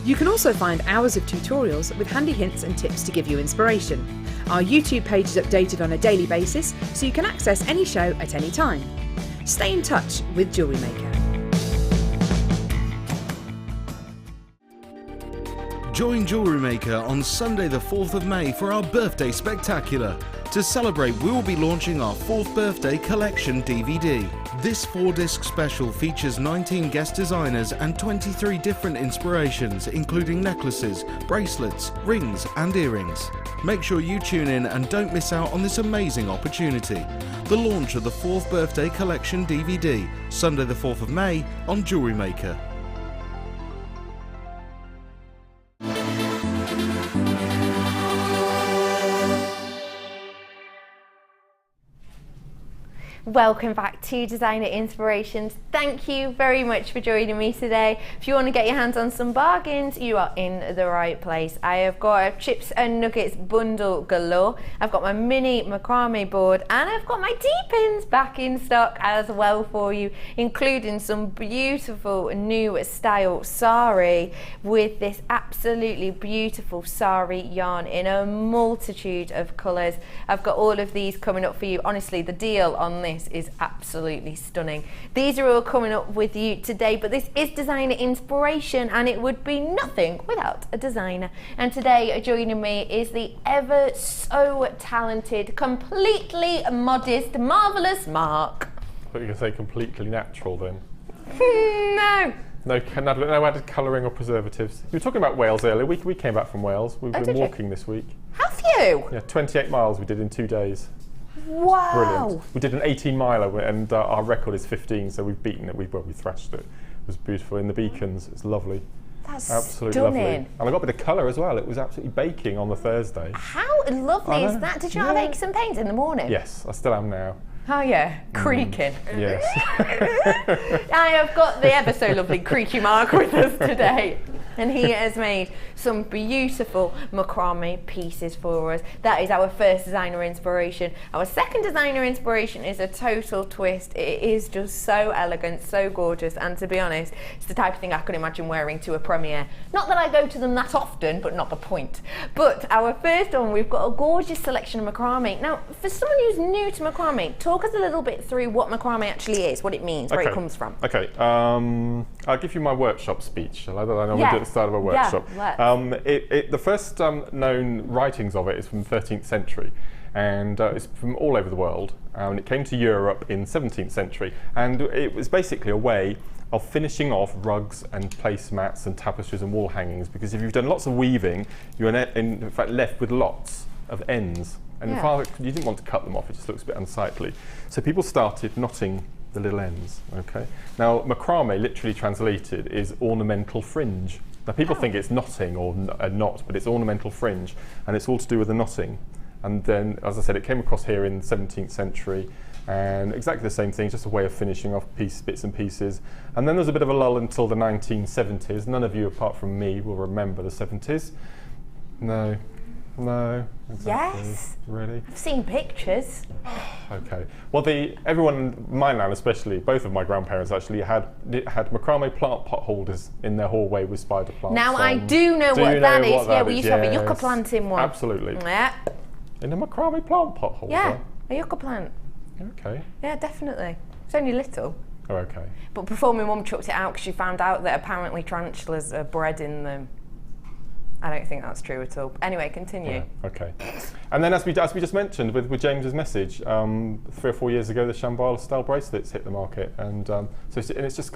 [SPEAKER 6] You can also find hours of tutorials with handy hints and tips to give you inspiration. Our YouTube page is updated on a daily basis, so you can access any show at any time. Stay in touch with Jewellery Maker.
[SPEAKER 7] Join Jewellery Maker on Sunday the 4th of May for our birthday spectacular. To celebrate, we will be launching our 4th birthday collection DVD. This 4-disc special features 19 guest designers and 23 different inspirations, including necklaces, bracelets, rings and earrings. Make sure you tune in and don't miss out on this amazing opportunity. The launch of the 4th birthday collection DVD, Sunday the 4th of May on Jewellery Maker.
[SPEAKER 1] Welcome back to Designer Inspirations. Thank you very much for joining me today. If you want to get your hands on some bargains, you are in the right place. I have got a chips and nuggets bundle galore. I've got my mini macrame board, and I've got my D-pins back in stock as well for you, including some beautiful new style sari with this absolutely beautiful sari yarn in a multitude of colours. I've got all of these coming up for you. Honestly, the deal on this is absolutely stunning. These are all coming up with you today, but this is Designer Inspiration, and it would be nothing without a designer. And today joining me is the ever so talented, completely modest, marvellous Mark.
[SPEAKER 2] I thought you were going to say completely natural then.
[SPEAKER 1] No.
[SPEAKER 2] No added colouring or preservatives. We were talking about Wales earlier. We came back from Wales. We've been walking this week.
[SPEAKER 1] Have you?
[SPEAKER 2] Yeah, 28 miles we did in 2 days.
[SPEAKER 1] Wow.
[SPEAKER 2] Brilliant. We did an 18-miler, and our record is 15, so we've beaten it. We thrashed it. It was beautiful. In the beacons, it's lovely.
[SPEAKER 1] That's
[SPEAKER 2] absolutely
[SPEAKER 1] stunning.
[SPEAKER 2] Lovely. And I got a bit of colour as well. It was absolutely baking on the Thursday.
[SPEAKER 1] How lovely is that? Did you have aches and pains in the morning?
[SPEAKER 2] Yes, I still am now.
[SPEAKER 1] Oh yeah, creaking.
[SPEAKER 2] Yes.
[SPEAKER 1] I have got the ever so lovely creaky Mark with us today, and he has made some beautiful macrame pieces for us. That is our first designer inspiration. Our second designer inspiration is a total twist. It is just so elegant, so gorgeous, and to be honest, it's the type of thing I could imagine wearing to a premiere. Not that I go to them that often, but not the point. But our first one, we've got a gorgeous selection of macrame. Now, for someone who's new to macrame, talk us a little bit through what macrame actually is, what it means, where it comes from.
[SPEAKER 2] Okay, I'll give you my workshop speech. Shall I? That I normally do at the start of a workshop.
[SPEAKER 1] Yeah,
[SPEAKER 2] the first known writings of it is from the 13th century, and it's from all over the world. And it came to Europe in 17th century, and it was basically a way of finishing off rugs and placemats and tapestries and wall hangings, because if you've done lots of weaving, you're in fact left with lots of ends. And in fact, you didn't want to cut them off, it just looks a bit unsightly. So people started knotting the little ends, okay? Now, macrame, literally translated, is ornamental fringe. Now, people think it's knotting or a knot, but it's ornamental fringe, and it's all to do with the knotting. And then, as I said, it came across here in the 17th century, and exactly the same thing, just a way of finishing off bits and pieces. And then there was a bit of a lull until the 1970s. None of you, apart from me, will remember the 70s. No. No, exactly.
[SPEAKER 1] Yes.
[SPEAKER 2] Really?
[SPEAKER 1] I've seen pictures.
[SPEAKER 2] Okay. Well, everyone, my nan especially, both of my grandparents actually had macrame plant pot holders in their hallway with spider plants.
[SPEAKER 1] Now I do know what that is. Yeah, we used to have a yucca plant in one.
[SPEAKER 2] Absolutely.
[SPEAKER 1] Yeah.
[SPEAKER 2] In a macrame plant pot holder?
[SPEAKER 1] Yeah, a yucca plant.
[SPEAKER 2] Okay.
[SPEAKER 1] Yeah, definitely. It's only little.
[SPEAKER 2] Oh, okay.
[SPEAKER 1] But before my mum chucked it out because she found out that apparently tarantulas are bred in them. I don't think that's true at all. Anyway, continue.
[SPEAKER 2] Yeah, okay. And then as we just mentioned with James's message, 3 or 4 years ago, the Shambala style bracelets hit the market, and it's just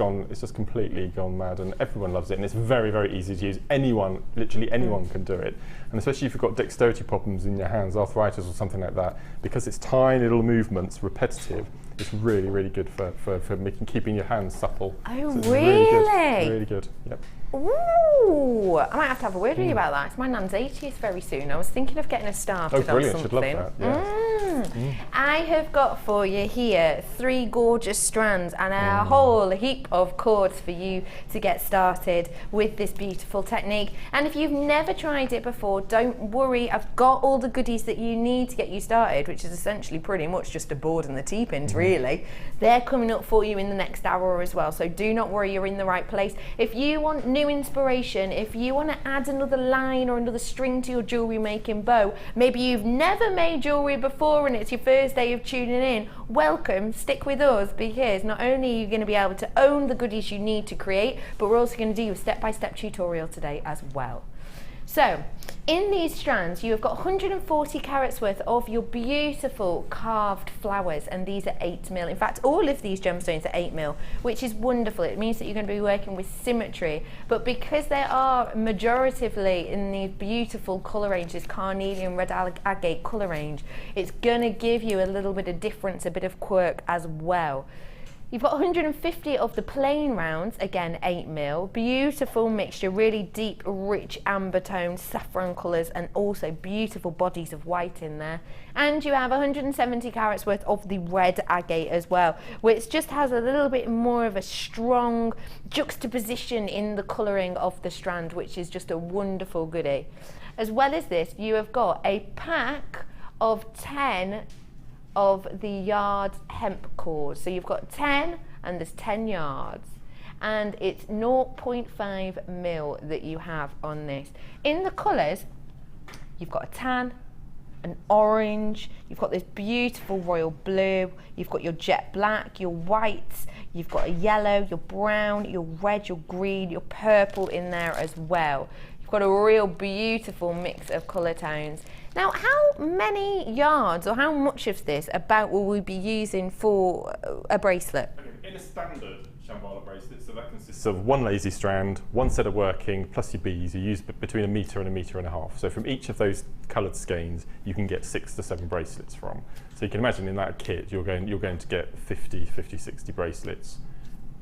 [SPEAKER 2] completely gone mad, and everyone loves it, and it's very, very easy to use. Literally anyone can do it, and especially if you've got dexterity problems in your hands, arthritis or something like that, because it's tiny little movements, repetitive. It's really, really good for keeping your hands supple.
[SPEAKER 1] Oh,
[SPEAKER 2] so
[SPEAKER 1] really?
[SPEAKER 2] Really good. Yep.
[SPEAKER 1] Ooh, I might have to have a word with you about that. It's my nan's 80th very soon. I was thinking of getting her started
[SPEAKER 2] Oh, brilliant.
[SPEAKER 1] on
[SPEAKER 2] Should
[SPEAKER 1] something.
[SPEAKER 2] love that. Yeah.
[SPEAKER 1] I have got for you here 3 gorgeous strands and a whole heap of cords for you to get started with this beautiful technique. And if you've never tried it before, don't worry. I've got all the goodies that you need to get you started, which is essentially pretty much just a board and the T-pins, really. They're coming up for you in the next hour as well, so do not worry, you're in the right place. If you want new inspiration, if you want to add another line or another string to your jewellery making bow, maybe you've never made jewellery before and it's your first day of tuning in, welcome, stick with us, because not only are you going to be able to own the goodies you need to create, but we're also going to do a step-by-step tutorial today as well. So, in these strands, you have got 140 carats worth of your beautiful carved flowers, and these are 8mm. In fact, all of these gemstones are 8mm, which is wonderful. It means that you're going to be working with symmetry, but because they are majoritively in these beautiful colour ranges, carnelian, red agate colour range, it's going to give you a little bit of difference, a bit of quirk as well. You've got 150 of the plain rounds, again 8mm, beautiful mixture, really deep, rich amber tones, saffron colours, and also beautiful bodies of white in there. And you have 170 carats worth of the red agate as well, which just has a little bit more of a strong juxtaposition in the colouring of the strand, which is just a wonderful goodie. As well as this, you have got a pack of 10 of the yard hemp cord. So you've got 10 and there's 10 yards, and it's 0.5mm that you have on this. In the colours, you've got a tan, an orange, you've got this beautiful royal blue, you've got your jet black, your whites, you've got a yellow, your brown, your red, your green, your purple in there as well. You've got a real beautiful mix of colour tones. Now, how many yards or how much of this about will we be using for a bracelet?
[SPEAKER 2] Okay, in a standard Shambala bracelet, so that consists of 1 lazy strand, 1 set of working, plus your beads. You use between 1 metre and 1.5 metres. So from each of those coloured skeins, you can get 6 to 7 bracelets from. So you can imagine in that kit, you're going to get 50, 60 bracelets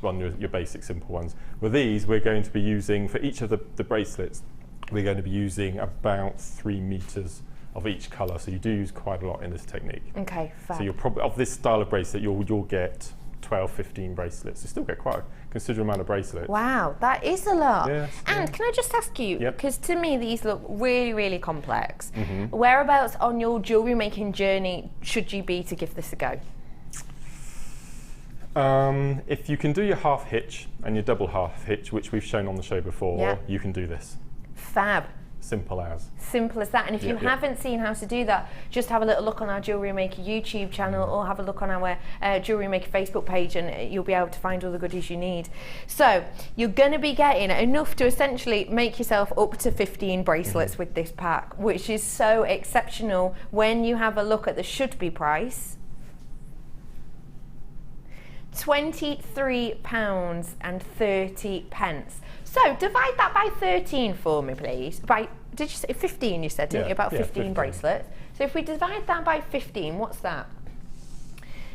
[SPEAKER 2] on your basic simple ones. With these, we're going to be using, for each of the bracelets, we're going to be using about 3 metres of each colour, so you do use quite a lot in this technique.
[SPEAKER 1] Okay, fab.
[SPEAKER 2] So you'll probably, of this style of bracelet, you'll get 12, 15 bracelets. You still get quite a considerable amount of bracelets.
[SPEAKER 1] Wow, that is a lot.
[SPEAKER 2] Yes,
[SPEAKER 1] and can I just ask you, because to me these look really, really complex,
[SPEAKER 2] Mm-hmm.
[SPEAKER 1] whereabouts on your jewellery making journey should you be to give this a go?
[SPEAKER 2] If you can do your half hitch and your double half hitch, which we've shown on the show before, you can do this.
[SPEAKER 1] Fab.
[SPEAKER 2] simple as.
[SPEAKER 1] Simple as that. And if you haven't seen how to do that, just have a little look on our Jewellery Maker YouTube channel or have a look on our Jewellery Maker Facebook page, and you'll be able to find all the goodies you need. So you're going to be getting enough to essentially make yourself up to 15 bracelets with this pack, which is so exceptional when you have a look at the should be price. £23.30. So divide that by 13 for me, please. Did you say 15? You said, didn't you? About 15 bracelets. So if we divide that by 15, what's that?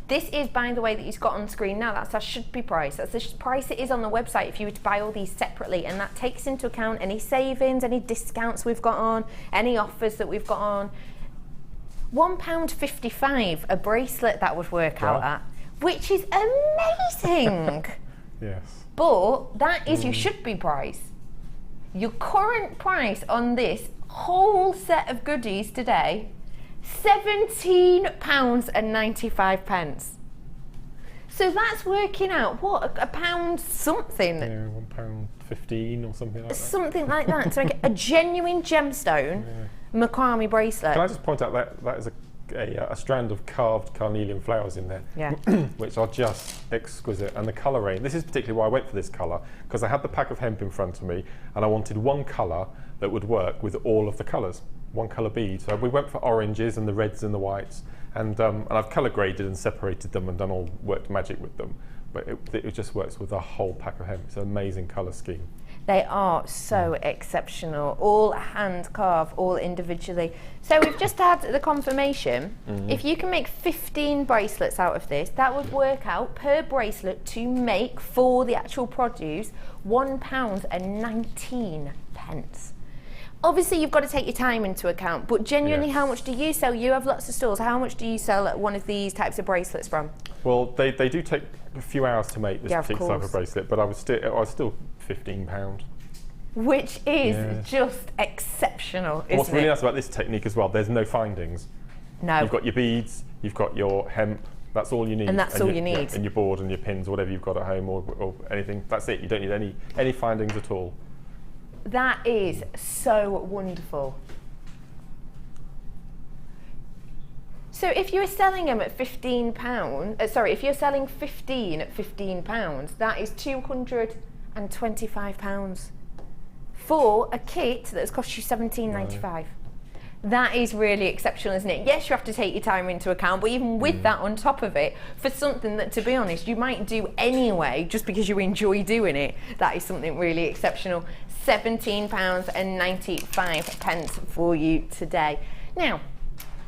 [SPEAKER 1] This is, by the way, that you've got on screen now. That's our should be price. That's the price it is on the website if you were to buy all these separately, and that takes into account any savings, any discounts we've got on, any offers that we've got on. £1.55 a bracelet that would work out at, which is amazing.
[SPEAKER 2] Yes.
[SPEAKER 1] But that is your should be price. Your current price on this whole set of goodies today, £17.95. So that's working out, what, a pound something?
[SPEAKER 2] Yeah, £1.15 or something like that.
[SPEAKER 1] Something like that. So a genuine gemstone Macrame bracelet.
[SPEAKER 2] Can I just point out that is a strand of carved carnelian flowers in there, which are just exquisite. And the colouring, this is particularly why I went for this colour, because I had the pack of hemp in front of me and I wanted one colour that would work with all of the colours, one colour bead. So we went for oranges and the reds and the whites, and I've colour graded and separated them and done all worked magic with them, but it just works with the whole pack of hemp. It's an amazing colour scheme.
[SPEAKER 1] They are so exceptional, all hand carved, all individually. So we've just had the confirmation. If you can make 15 bracelets out of this, that would work out per bracelet to make, for the actual produce, £1.19. Obviously you've got to take your time into account, but genuinely how much do you sell? You have lots of stores. How much do you sell at one of these types of bracelets from?
[SPEAKER 2] Well, they do take a few hours to make this particular type of bracelet, but I was still £15.
[SPEAKER 1] Which is just exceptional, isn't it?
[SPEAKER 2] What's really nice about this technique as well, there's no findings.
[SPEAKER 1] No.
[SPEAKER 2] You've got your beads, you've got your hemp, that's all you need.
[SPEAKER 1] And that's all you need.
[SPEAKER 2] And your board and your pins, whatever you've got at home or anything, that's it. You don't need any findings at all.
[SPEAKER 1] That is so wonderful. So if you were selling them at £15, if you're selling 15 at £15, that is £225 for a kit that's cost you £17.95. That is really exceptional, isn't it? Yes, you have to take your time into account, but even with that on top of it, for something that, to be honest, you might do anyway, just because you enjoy doing it, that is something really exceptional. £17.95 for you today. Now,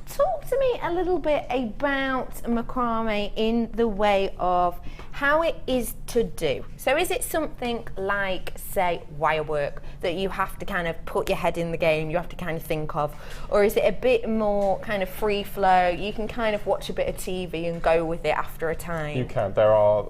[SPEAKER 1] talk to me a little bit about macrame in the way of how it is to do. So is it something like, say, wire work that you have to kind of put your head in the game, you have to kind of think of, or is it a bit more kind of free flow, you can kind of watch a bit of TV and go with it after a time?
[SPEAKER 2] You can. There are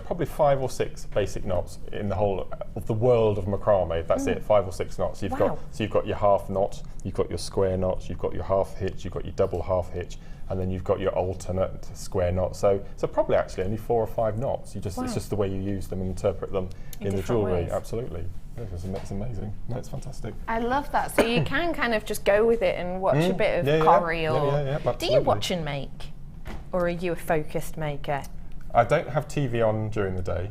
[SPEAKER 2] probably 5 or 6 basic knots in the whole of the world of macrame. That's it, 5 or 6 knots. You've got your half knot, you've got your square knots, you've got your half hitch, you've got your double half hitch, and then you've got your alternate square knot. So probably actually only 4 or 5 knots. It's just the way you use them and interpret them in the jewellery.
[SPEAKER 1] Ways. Absolutely.
[SPEAKER 2] It's amazing. No, it's fantastic.
[SPEAKER 1] I love that. So you can kind of just go with it and watch a bit of Corrie or... Do you watch and make? Or are you a focused maker?
[SPEAKER 2] I don't have TV on during the day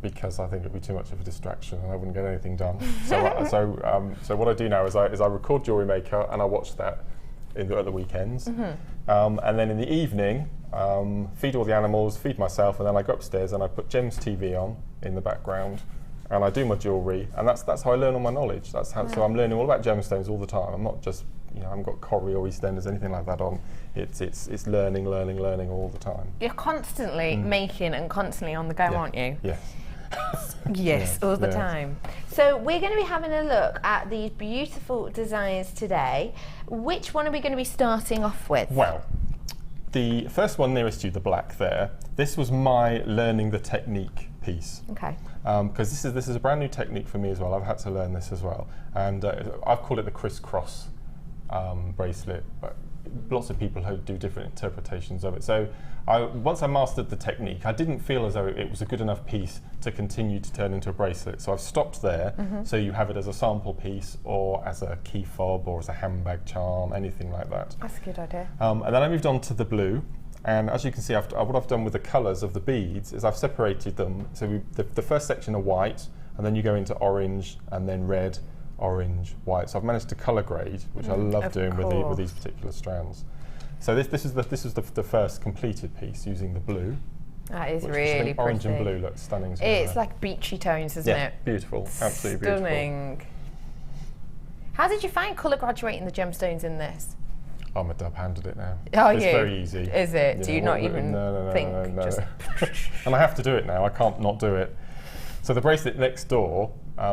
[SPEAKER 2] because I think it'd be too much of a distraction and I wouldn't get anything done. So what I do now is I record Jewellery Maker and I watch that at the weekends. And then in the evening, feed all the animals, feed myself, and then I go upstairs and I put Gems TV on in the background and I do my jewellery, and that's how I learn all my knowledge. So I'm learning all about gemstones all the time. I'm not just, I haven't got Corrie or EastEnders, anything like that on. It's learning all the time. You're
[SPEAKER 1] constantly making and constantly on the go, aren't you?
[SPEAKER 2] Yes.
[SPEAKER 1] Yes, all the time. So we're going to be having a look at these beautiful designs today. Which one are we going to be starting off with?
[SPEAKER 2] Well, the first one nearest to you, the black there, this was my learning the technique piece.
[SPEAKER 1] Okay.
[SPEAKER 2] Because this is a brand new technique for me as well. I've had to learn this as well. And I've called it the crisscross bracelet. But lots of people who do different interpretations of it. So once I mastered the technique, I didn't feel as though it was a good enough piece to continue to turn into a bracelet. So I've stopped there, so you have it as a sample piece or as a key fob or as a handbag charm, anything like that.
[SPEAKER 1] That's a good idea.
[SPEAKER 2] And then I moved on to the blue. And as you can see, what I've done with the colours of the beads is I've separated them. So the first section are white, and then you go into orange, and then red, orange, white. So I've managed to colour grade, which I love doing with these particular strands. So this is the first completed piece using the blue.
[SPEAKER 1] That is
[SPEAKER 2] which
[SPEAKER 1] really pretty.
[SPEAKER 2] Orange and blue looks stunning.
[SPEAKER 1] It's like beachy tones, isn't it?
[SPEAKER 2] Beautiful, absolutely
[SPEAKER 1] stunning.
[SPEAKER 2] beautiful.
[SPEAKER 1] How did you find colour graduating the gemstones in this?
[SPEAKER 2] I'm a dub-handed it now.
[SPEAKER 1] Oh,
[SPEAKER 2] it's very easy.
[SPEAKER 1] Is it?
[SPEAKER 2] Yeah,
[SPEAKER 1] do you not even think?
[SPEAKER 2] No.
[SPEAKER 1] Just
[SPEAKER 2] And I have to do it now. I can't not do it. So the bracelet next door,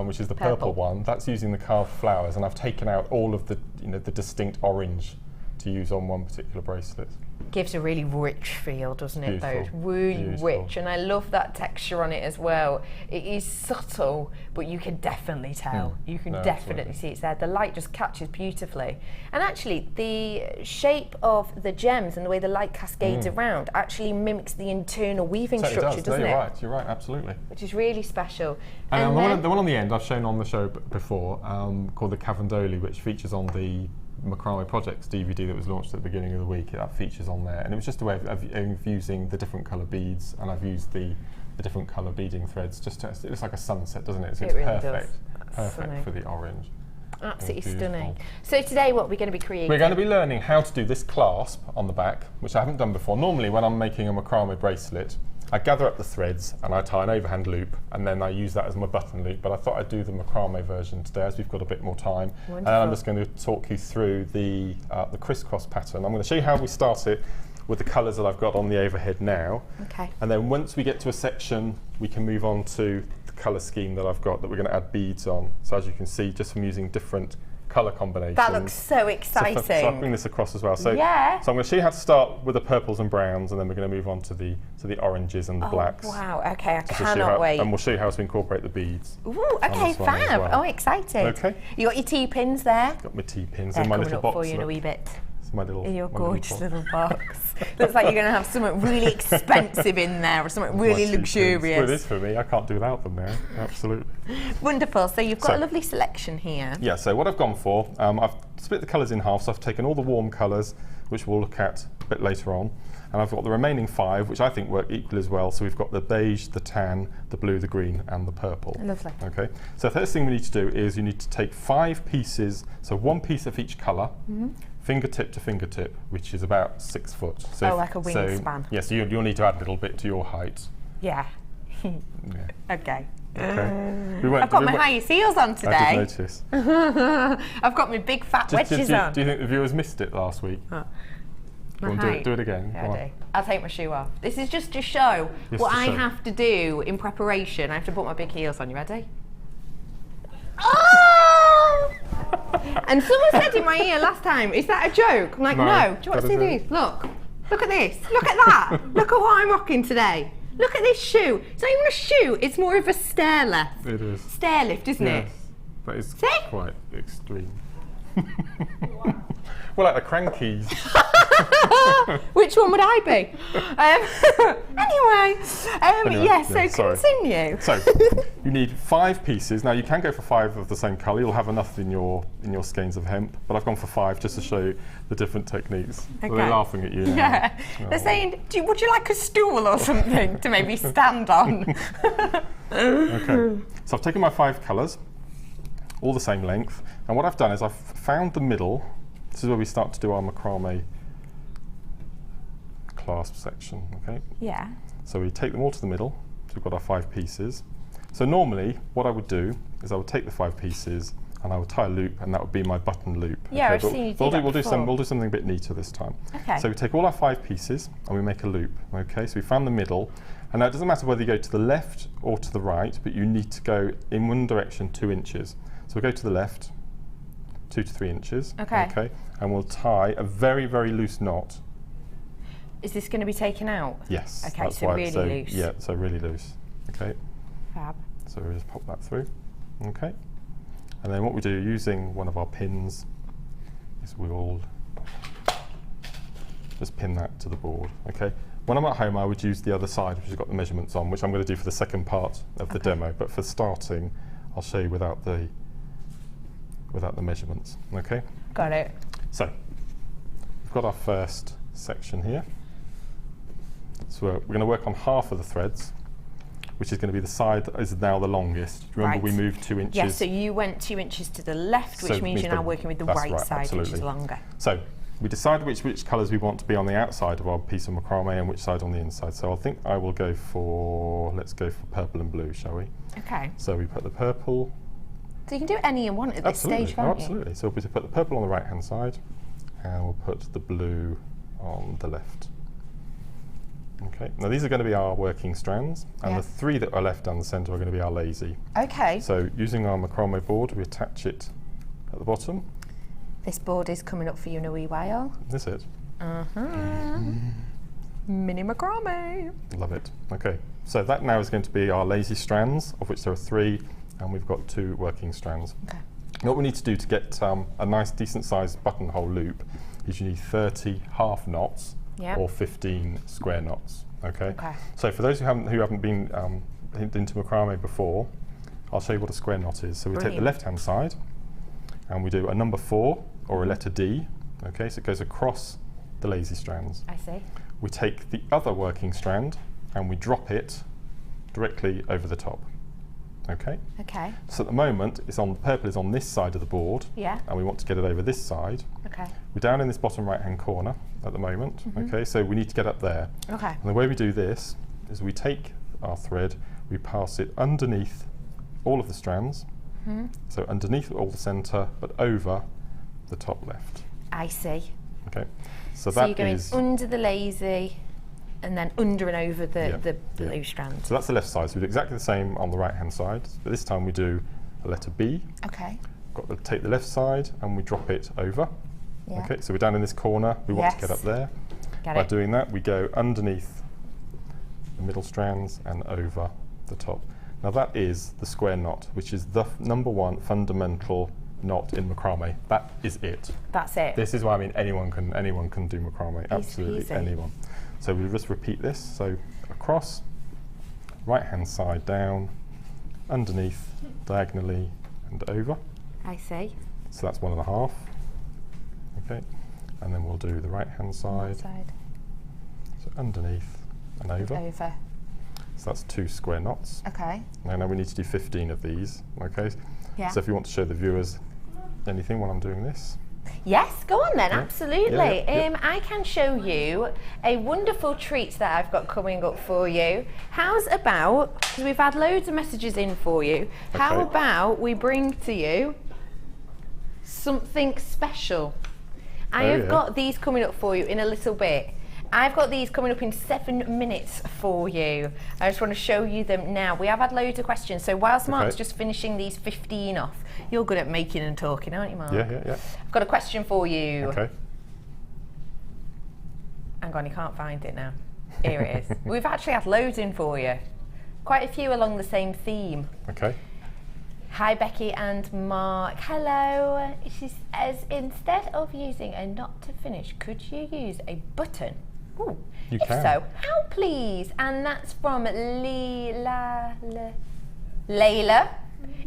[SPEAKER 2] which is the purple one, that's using the carved flowers, and I've taken out all of the the distinct orange to use on one particular bracelet.
[SPEAKER 1] Gives a really rich feel, doesn't it?
[SPEAKER 2] Beautiful.
[SPEAKER 1] Though it's really
[SPEAKER 2] Beautiful.
[SPEAKER 1] rich, and I love that texture on it as well. It is subtle, but you can definitely tell. You can definitely see it's there. The light just catches beautifully, and actually the shape of the gems and the way the light cascades around actually mimics the internal weaving structure, doesn't it?
[SPEAKER 2] You're right. You're right. Absolutely.
[SPEAKER 1] Which is really special.
[SPEAKER 2] And the one on the end I've shown on the show before, called the Cavandoli, which features on the Macrame Projects DVD that was launched at the beginning of the week. That features on there, and it was just a way of using the different colour beads, and I've used the different colour beading threads. It looks like a sunset, doesn't it? So it's
[SPEAKER 1] really
[SPEAKER 2] perfect,
[SPEAKER 1] does.
[SPEAKER 2] perfect for the orange.
[SPEAKER 1] Absolutely stunning. So today, what we're going to be creating?
[SPEAKER 2] We're going to be learning how to do this clasp on the back, which I haven't done before. Normally, when I'm making a macrame bracelet, I gather up the threads and I tie an overhand loop, and then I use that as my button loop. But I thought I'd do the macrame version today, as we've got a bit more time.
[SPEAKER 1] Wonderful.
[SPEAKER 2] And I'm just going to talk you through the crisscross pattern. I'm going to show you how we start it with the colours that I've got on the overhead now.
[SPEAKER 1] Okay.
[SPEAKER 2] And then once we get to a section, we can move on to the colour scheme that I've got that we're going to add beads on. So as you can see, just from using different colour combinations.
[SPEAKER 1] That looks so exciting.
[SPEAKER 2] So I'll bring this across as well. So,
[SPEAKER 1] yeah.
[SPEAKER 2] So I'm going to show you how to start with the purples and browns, and then we're going to move on to the oranges and the blacks.
[SPEAKER 1] Wow, okay, I
[SPEAKER 2] So
[SPEAKER 1] cannot wait.
[SPEAKER 2] And we'll show you how to incorporate the beads.
[SPEAKER 1] Ooh, okay,
[SPEAKER 2] this one as
[SPEAKER 1] fab.
[SPEAKER 2] well.
[SPEAKER 1] Oh, excited.
[SPEAKER 2] Okay.
[SPEAKER 1] You got your T-pins there?
[SPEAKER 2] Got my T-pins
[SPEAKER 1] They're
[SPEAKER 2] in my
[SPEAKER 1] coming
[SPEAKER 2] little
[SPEAKER 1] up
[SPEAKER 2] box.
[SPEAKER 1] for you in a
[SPEAKER 2] look.
[SPEAKER 1] wee bit.
[SPEAKER 2] It's my little.
[SPEAKER 1] In your
[SPEAKER 2] my
[SPEAKER 1] gorgeous
[SPEAKER 2] little
[SPEAKER 1] little box. Looks like you're going to have something really expensive in there, or something really
[SPEAKER 2] My T-pins.
[SPEAKER 1] luxurious.
[SPEAKER 2] Well, it is for me. I can't do without them now. Absolutely.
[SPEAKER 1] Wonderful. So you've got
[SPEAKER 2] So-
[SPEAKER 1] a lovely selection here.
[SPEAKER 2] Yeah, so what I've gone for, I've split the colours in half, so I've taken all the warm colours, which we'll look at a bit later on, and I've got the remaining 5, which I think work equally as well. So we've got the beige, the tan, the blue, the green, and the purple.
[SPEAKER 1] Lovely.
[SPEAKER 2] Okay, so the first thing we need to do is you need to take 5 pieces, so 1 piece of each colour, fingertip to fingertip, which is about 6 foot. So
[SPEAKER 1] Oh, like a wingspan.
[SPEAKER 2] Yes, so you'll need to add a little bit to your height.
[SPEAKER 1] Yeah.
[SPEAKER 2] Yeah.
[SPEAKER 1] Okay.
[SPEAKER 2] Okay.
[SPEAKER 1] I've got my highest heels on today.
[SPEAKER 2] I did notice.
[SPEAKER 1] I've got my big fat wedges on.
[SPEAKER 2] Do you think the viewers missed it last week?
[SPEAKER 1] My
[SPEAKER 2] Go on,
[SPEAKER 1] height.
[SPEAKER 2] do it again.
[SPEAKER 1] Yeah,
[SPEAKER 2] Go
[SPEAKER 1] I
[SPEAKER 2] on.
[SPEAKER 1] do. I'll take my shoe off. This is just to show
[SPEAKER 2] Just
[SPEAKER 1] what
[SPEAKER 2] to
[SPEAKER 1] I
[SPEAKER 2] show.
[SPEAKER 1] have to do in preparation. I have to put my big heels on. You ready? Oh! And someone said in my ear last time, is that a joke? I'm like,
[SPEAKER 2] No,
[SPEAKER 1] no. Do you want to
[SPEAKER 2] that
[SPEAKER 1] see
[SPEAKER 2] is
[SPEAKER 1] these? Look. Look at this. Look at that. Look at what I'm rocking today. Look at this shoe. It's not even a shoe. It's more of a stair lift.
[SPEAKER 2] It is.
[SPEAKER 1] Stair lift, isn't it?
[SPEAKER 2] Yes, that is
[SPEAKER 1] See?
[SPEAKER 2] quite extreme. Well, like the crankies.
[SPEAKER 1] Which one would I be? Anyway, yeah, so
[SPEAKER 2] sorry.
[SPEAKER 1] continue.
[SPEAKER 2] So you need 5 pieces. Now you can go for 5 of the same colour. You'll have enough in your skeins of hemp, but I've gone for 5 just to show you the different techniques. Well, they're
[SPEAKER 1] Okay.
[SPEAKER 2] laughing at you. now.
[SPEAKER 1] Yeah, they're saying, would you like a stool or something to maybe stand on?
[SPEAKER 2] Okay, so I've taken my 5 colours, all the same length, and what I've done is I've found the middle. This is where we start to do our macrame clasp section, okay?
[SPEAKER 1] Yeah.
[SPEAKER 2] So we take them all to the middle, so we've got our 5 pieces. So normally, what I would do is I would take the 5 pieces and I would tie a loop, and that would be my button loop.
[SPEAKER 1] Yeah,
[SPEAKER 2] okay?
[SPEAKER 1] I've
[SPEAKER 2] But
[SPEAKER 1] seen you do
[SPEAKER 2] we'll
[SPEAKER 1] that
[SPEAKER 2] we'll
[SPEAKER 1] before.
[SPEAKER 2] we'll do something a bit neater this time.
[SPEAKER 1] Okay.
[SPEAKER 2] So we take all our 5 pieces and we make a loop, okay? So we found the middle, and now it doesn't matter whether you go to the left or to the right, but you need to go in one direction 2 inches. So we go to the left, 2 to 3 inches.
[SPEAKER 1] Okay.
[SPEAKER 2] And we'll tie a very, very loose knot.
[SPEAKER 1] Is this going to be taken out?
[SPEAKER 2] Yes.
[SPEAKER 1] Okay,
[SPEAKER 2] that's
[SPEAKER 1] so
[SPEAKER 2] why-
[SPEAKER 1] really loose.
[SPEAKER 2] Yeah, so really loose. Okay.
[SPEAKER 1] Fab.
[SPEAKER 2] So we just pop that through. Okay. And then what we do using one of our pins is we will just pin that to the board. Okay. When I'm at home, I would use the other side, which has got the measurements on, which I'm going to do for the second part of the demo. But for starting, I'll show you without the measurements. Okay.
[SPEAKER 1] Got it.
[SPEAKER 2] So we've got our first section here. So we're going to work on half of the threads, which is going to be the side that is now the longest. Remember, we moved 2 inches.
[SPEAKER 1] Yes, so you went 2 inches to the left, which means you're now working with the right side, which is longer.
[SPEAKER 2] So we decide which colours we want to be on the outside of our piece of macrame and which side on the inside. So I think I will go for, let's go for purple and blue, shall we?
[SPEAKER 1] Okay.
[SPEAKER 2] So we put the purple.
[SPEAKER 1] So you can do any you want at this stage, can't you?
[SPEAKER 2] Absolutely. So we put the purple on the right hand side and we'll put the blue on the left. Okay, now these are going to be our working strands, and the 3 that are left down the centre are going to be our lazy.
[SPEAKER 1] Okay.
[SPEAKER 2] So using our macrame board, we attach it at the bottom.
[SPEAKER 1] This board is coming up for you in a wee while.
[SPEAKER 2] This is it.
[SPEAKER 1] Mini macrame.
[SPEAKER 2] Love it. Okay, so that now is going to be our lazy strands, of which there are 3, and we've got 2 working strands.
[SPEAKER 1] Okay.
[SPEAKER 2] What we need to do to get a nice decent sized buttonhole loop is you need 30 half knots. Or 15 square knots. Okay. So for those who haven't been into macrame before, I'll show you what a square knot is. So we take the left-hand side, and we do a number 4 or a letter D. Okay. So it goes across the lazy strands.
[SPEAKER 1] I see.
[SPEAKER 2] We take the other working strand, and we drop it directly over the top. Okay.
[SPEAKER 1] Okay.
[SPEAKER 2] So at the moment, the purple is on this side of the board.
[SPEAKER 1] Yeah.
[SPEAKER 2] And we want to get it over this side.
[SPEAKER 1] Okay.
[SPEAKER 2] We're down in this bottom right-hand corner at the moment. Okay, so we need to get up there.
[SPEAKER 1] Okay.
[SPEAKER 2] And the way we do this is we take our thread, we pass it underneath all of the strands. So underneath all the centre, but over the top left.
[SPEAKER 1] I see.
[SPEAKER 2] Okay. So
[SPEAKER 1] you're going under the lazy, and then under and over the blue strand.
[SPEAKER 2] So that's the left side. So we do exactly the same on the right-hand side, but this time we do a letter B.
[SPEAKER 1] Okay.
[SPEAKER 2] Got to take the left side and we drop it over. Yeah. Okay, so we're down in this corner. We want to get up there. By doing that, we go underneath the middle strands and over the top. Now that is the square knot, which is the number 1 fundamental knot in macrame. That is it.
[SPEAKER 1] That's it.
[SPEAKER 2] This is why I mean anyone can do macrame. Absolutely
[SPEAKER 1] easy.
[SPEAKER 2] Anyone. So we just repeat this. So across, right hand side down, underneath, diagonally, and over.
[SPEAKER 1] I see.
[SPEAKER 2] So that's 1.5. Okay, and then we'll do the right hand side. So underneath and over. So that's 2 square knots.
[SPEAKER 1] Okay.
[SPEAKER 2] Now we need to do 15 of these. Okay.
[SPEAKER 1] Yeah.
[SPEAKER 2] So if you want to show the viewers anything while I'm doing this.
[SPEAKER 1] Yes, go on then, absolutely. I can show you a wonderful treat that I've got coming up for you. How's about, because we've had loads of messages in for you, how about we bring to you something special? I have got these coming up for you in a little bit. I've got these coming up in 7 minutes for you. I just want to show you them now. We have had loads of questions, so whilst Mark's just finishing these 15 off, you're good at making and talking, aren't you, Mark?
[SPEAKER 2] Yeah.
[SPEAKER 1] I've got a question for you.
[SPEAKER 2] Okay.
[SPEAKER 1] Hang on, you can't find it now. Here it is. We've actually had loads in for you. Quite a few along the same theme.
[SPEAKER 2] Okay.
[SPEAKER 1] Hi Becky and Mark. Hello. She says, instead of using a knot to finish, could you use a button? Ooh. If so, how please? And that's from Layla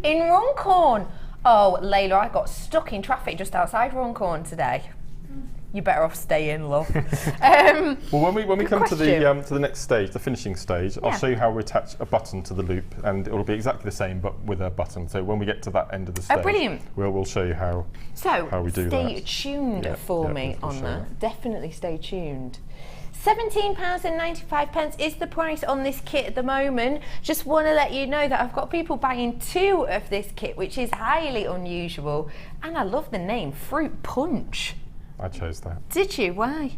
[SPEAKER 1] in Runcorn. Oh, Layla, I got stuck in traffic just outside Runcorn today. You're better off staying, love.
[SPEAKER 2] Well, when we come to the next stage, the finishing stage, I'll show you how we attach a button to the loop, and it'll be exactly the same, but with a button. So when we get to that end of the stage,
[SPEAKER 1] brilliant.
[SPEAKER 2] We'll show you how we do that.
[SPEAKER 1] Stay tuned for me on that. Definitely stay tuned. £17.95 is the price on this kit at the moment. Just want to let you know that I've got people buying 2 of this kit, which is highly unusual. And I love the name, Fruit Punch.
[SPEAKER 2] I chose that.
[SPEAKER 1] Did you? Why?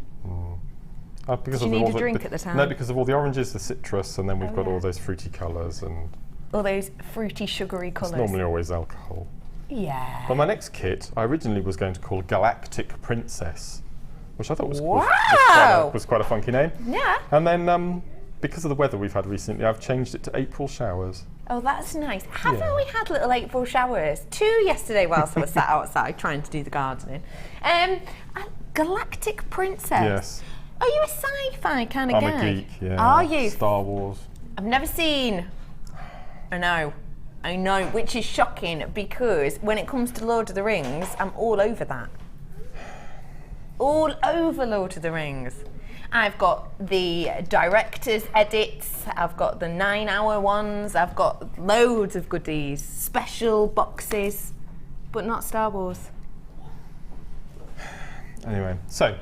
[SPEAKER 2] Because
[SPEAKER 1] Did you need a drink at the time?
[SPEAKER 2] No, because of all the oranges, the citrus, and then we've got all those fruity colours and
[SPEAKER 1] all those fruity, sugary colours.
[SPEAKER 2] It's normally always alcohol.
[SPEAKER 1] Yeah.
[SPEAKER 2] But my next kit, I originally was going to call Galactic Princess, which I thought was quite a funky name. Yeah. And then because of the weather we've had recently, I've changed it to April Showers.
[SPEAKER 1] Oh, that's nice. Haven't we had little April showers? 2 yesterday whilst I was sat outside trying to do the gardening. Galactic Princess.
[SPEAKER 2] Yes.
[SPEAKER 1] Are you a sci-fi kind of guy?
[SPEAKER 2] I'm a geek, yeah.
[SPEAKER 1] Are you?
[SPEAKER 2] Star Wars.
[SPEAKER 1] I've never seen. I know, which is shocking because when it comes to Lord of the Rings, I'm all over that. All over Lord of the Rings. I've got the director's edits, I've got the 9-hour ones, I've got loads of goodies, special boxes, but not Star Wars.
[SPEAKER 2] Anyway, so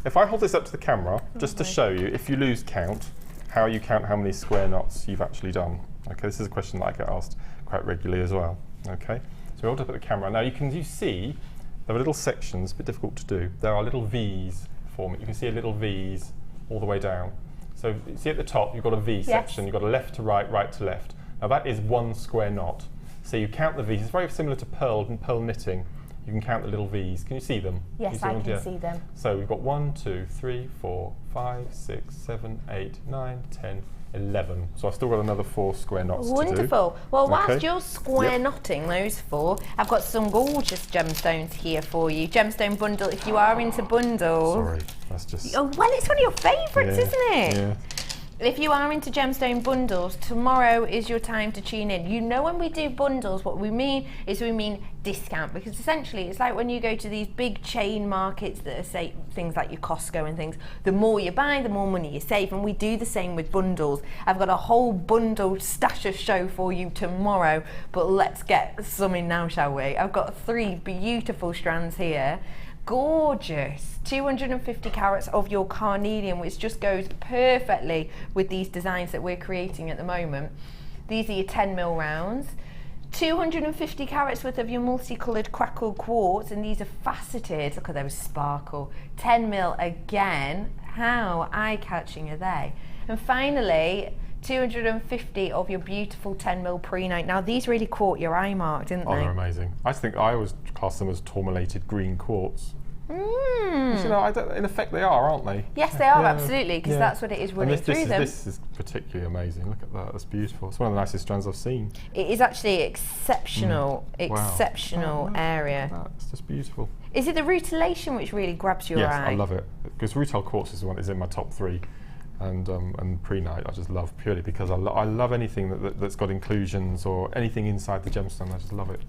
[SPEAKER 2] if I hold this up to the camera, just to show you, if you lose count, how you count how many square knots you've actually done. Okay, this is a question that I get asked quite regularly as well. Okay, so we hold up at the camera. Now you see there are little sections, a bit difficult to do. There are little V's forming. You can see a little V's all the way down. So you see at the top, you've got a V section. You've got a left to right, right to left. Now that is 1 square knot. So you count the V's. It's very similar to pearl and pearl knitting. You can count the little V's. Can you see them?
[SPEAKER 1] Yes, I can see them.
[SPEAKER 2] So we've got 1, 2, 3, 4, 5, 6, 7, 8, 9, 10, 11. So I've still got another 4 square knots to do.
[SPEAKER 1] Wonderful. Well, whilst you're square knotting those 4, I've got some gorgeous gemstones here for you. Gemstone bundle, if you are into bundles.
[SPEAKER 2] Sorry, that's just...
[SPEAKER 1] Oh, well, it's one of your favourites, isn't it?
[SPEAKER 2] Yeah.
[SPEAKER 1] If you are into gemstone bundles, tomorrow is your time to tune in. You know, when we do bundles, what we mean is we mean discount, because essentially it's like when you go to these big chain markets that are, say, things like your Costco and things, the more you buy, the more money you save, and we do the same with bundles. I've got a whole bundle stash of show for you tomorrow, but let's get some in now, shall we? I've got 3 beautiful strands here. Gorgeous 250 carats of your carnelian, which just goes perfectly with these designs that we're creating at the moment. These are your 10mm rounds. 250 carats worth of your multicolored crackled quartz, and these are faceted. Look at those sparkle. 10mm again. How eye-catching are they? And finally, 250 of your beautiful 10mm prehnite. Now these really caught your eye mark, didn't they?
[SPEAKER 2] Oh, they're amazing. I think I always class them as tourmalated green quartz.
[SPEAKER 1] Mm.
[SPEAKER 2] You know, in effect they are, aren't they?
[SPEAKER 1] Yes, they are, absolutely, because that's what it is running through them.
[SPEAKER 2] This is particularly amazing. Look at that, that's beautiful. It's one of the nicest strands I've seen.
[SPEAKER 1] It is actually exceptional, exceptional area.
[SPEAKER 2] Look at that. It's just beautiful.
[SPEAKER 1] Is it the rutilation which really grabs your eye?
[SPEAKER 2] Yes, I love it. Because rutile quartz is the one that is in my top 3. And prehnite I just love purely because I love anything that's got inclusions or anything inside the gemstone. I just love it.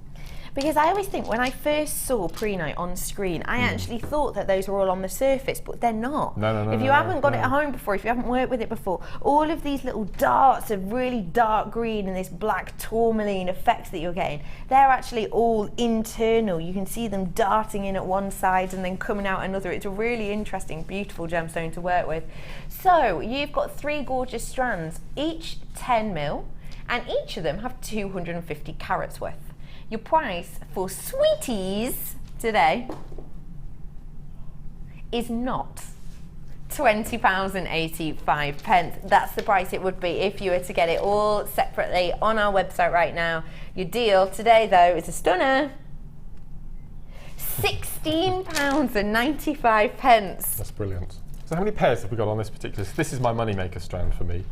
[SPEAKER 1] Because I always think when I first saw prehnite on screen, I actually thought that those were all on the surface, but they're not.
[SPEAKER 2] No.
[SPEAKER 1] If you haven't got it at home before, if you haven't worked with it before, all of these little darts of really dark green and this black tourmaline effect that you're getting, they're actually all internal. You can see them darting in at one side and then coming out another. It's a really interesting, beautiful gemstone to work with. So you've got 3 gorgeous strands, each 10mm, and each of them have 250 carats worth. Your price for sweeties today is not £20.85. That's the price it would be if you were to get it all separately on our website right now. Your deal today, though, is a stunner. £16.95.
[SPEAKER 2] That's brilliant. So how many pairs have we got on this particular? This is my moneymaker strand for me.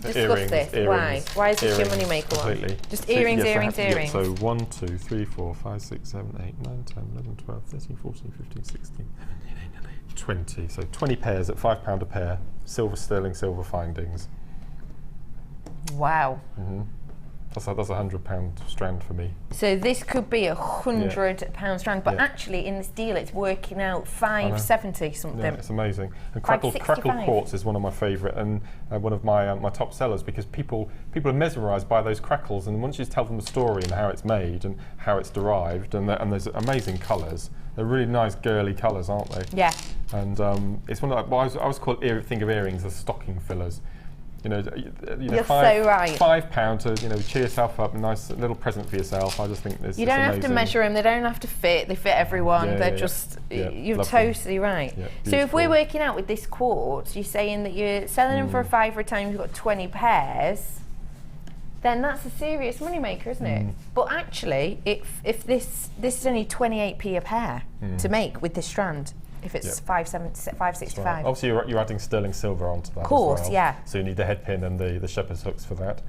[SPEAKER 1] Discuss this. Why? Why is this your money maker one?
[SPEAKER 2] Completely.
[SPEAKER 1] Just earrings, earrings, earrings.
[SPEAKER 2] So 1, 2, 3, 4, 5, 6, 7, 8, 9, 10, 11, 12, 13, 14, 15, 16, 20. So 20 pairs at £5 a pair. Silver sterling, silver findings.
[SPEAKER 1] Wow.
[SPEAKER 2] That's a £100 strand for me.
[SPEAKER 1] So this could be a £100 strand, but actually in this deal it's working out £570 something.
[SPEAKER 2] Yeah, it's amazing. And crackled quartz is one of my favourite and one of my my top sellers, because people are mesmerised by those crackles, and once you tell them the story and how it's made and how it's derived, and there's amazing colours. They're really nice girly colours, aren't they?
[SPEAKER 1] Yeah.
[SPEAKER 2] And it's one of I always think of earrings as stocking fillers. You know,
[SPEAKER 1] You're so right.
[SPEAKER 2] £5 to cheer yourself up, a nice little present for yourself. I just think this.
[SPEAKER 1] You don't have to measure them; they don't have to fit. They fit everyone. They're just. You're totally right.
[SPEAKER 2] Yeah,
[SPEAKER 1] so if we're working out with this quartz, you're saying that you're selling them for a £5 a time. You've got 20 pairs. Then that's a serious moneymaker, isn't it? But actually, if this is only 28p a pair to make with this strand. If it's 565.
[SPEAKER 2] Right. Obviously, you're adding sterling silver onto that.
[SPEAKER 1] Of course,
[SPEAKER 2] as well.
[SPEAKER 1] yeah.
[SPEAKER 2] So you need the head pin and the shepherd's hooks for that.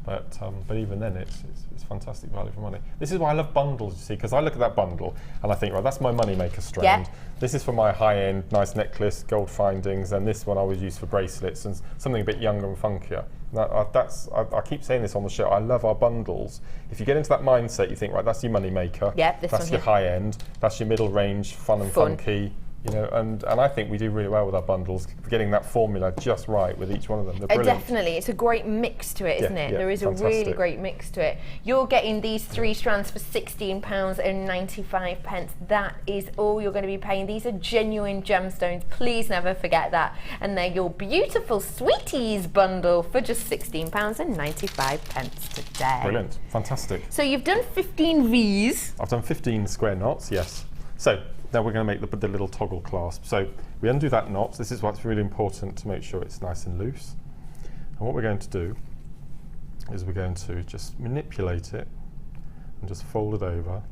[SPEAKER 2] But even then, it's fantastic value for money. This is why I love bundles, you see, because I look at that bundle and I think, right, that's my moneymaker strand.
[SPEAKER 1] Yeah.
[SPEAKER 2] This is for my high-end, nice necklace, gold findings, and this one I always use for bracelets and something a bit younger and funkier. I keep saying this on the show. I love our bundles. If you get into that mindset, you think, right, that's your moneymaker.
[SPEAKER 1] Yeah, this
[SPEAKER 2] that's
[SPEAKER 1] one
[SPEAKER 2] your
[SPEAKER 1] here.
[SPEAKER 2] high end. That's your middle range, fun and funky. You know, and I think we do really well with our bundles, getting that formula just right with each one of them. They're brilliant.
[SPEAKER 1] Definitely, it's a great mix to it, isn't it?
[SPEAKER 2] Yeah,
[SPEAKER 1] There is
[SPEAKER 2] fantastic.
[SPEAKER 1] a really great mix to it. You're getting these 3 strands for £16.95. That is all you're going to be paying. These are genuine gemstones. Please never forget that. And they're your beautiful Sweeties bundle for just £16.95 today.
[SPEAKER 2] Brilliant, fantastic.
[SPEAKER 1] So you've done 15 V's.
[SPEAKER 2] I've done 15 square knots, yes. So now we're going to make the little toggle clasp. So we undo that knot. This is what's really important to make sure it's nice and loose. And what we're going to do is we're going to just manipulate it and just fold it over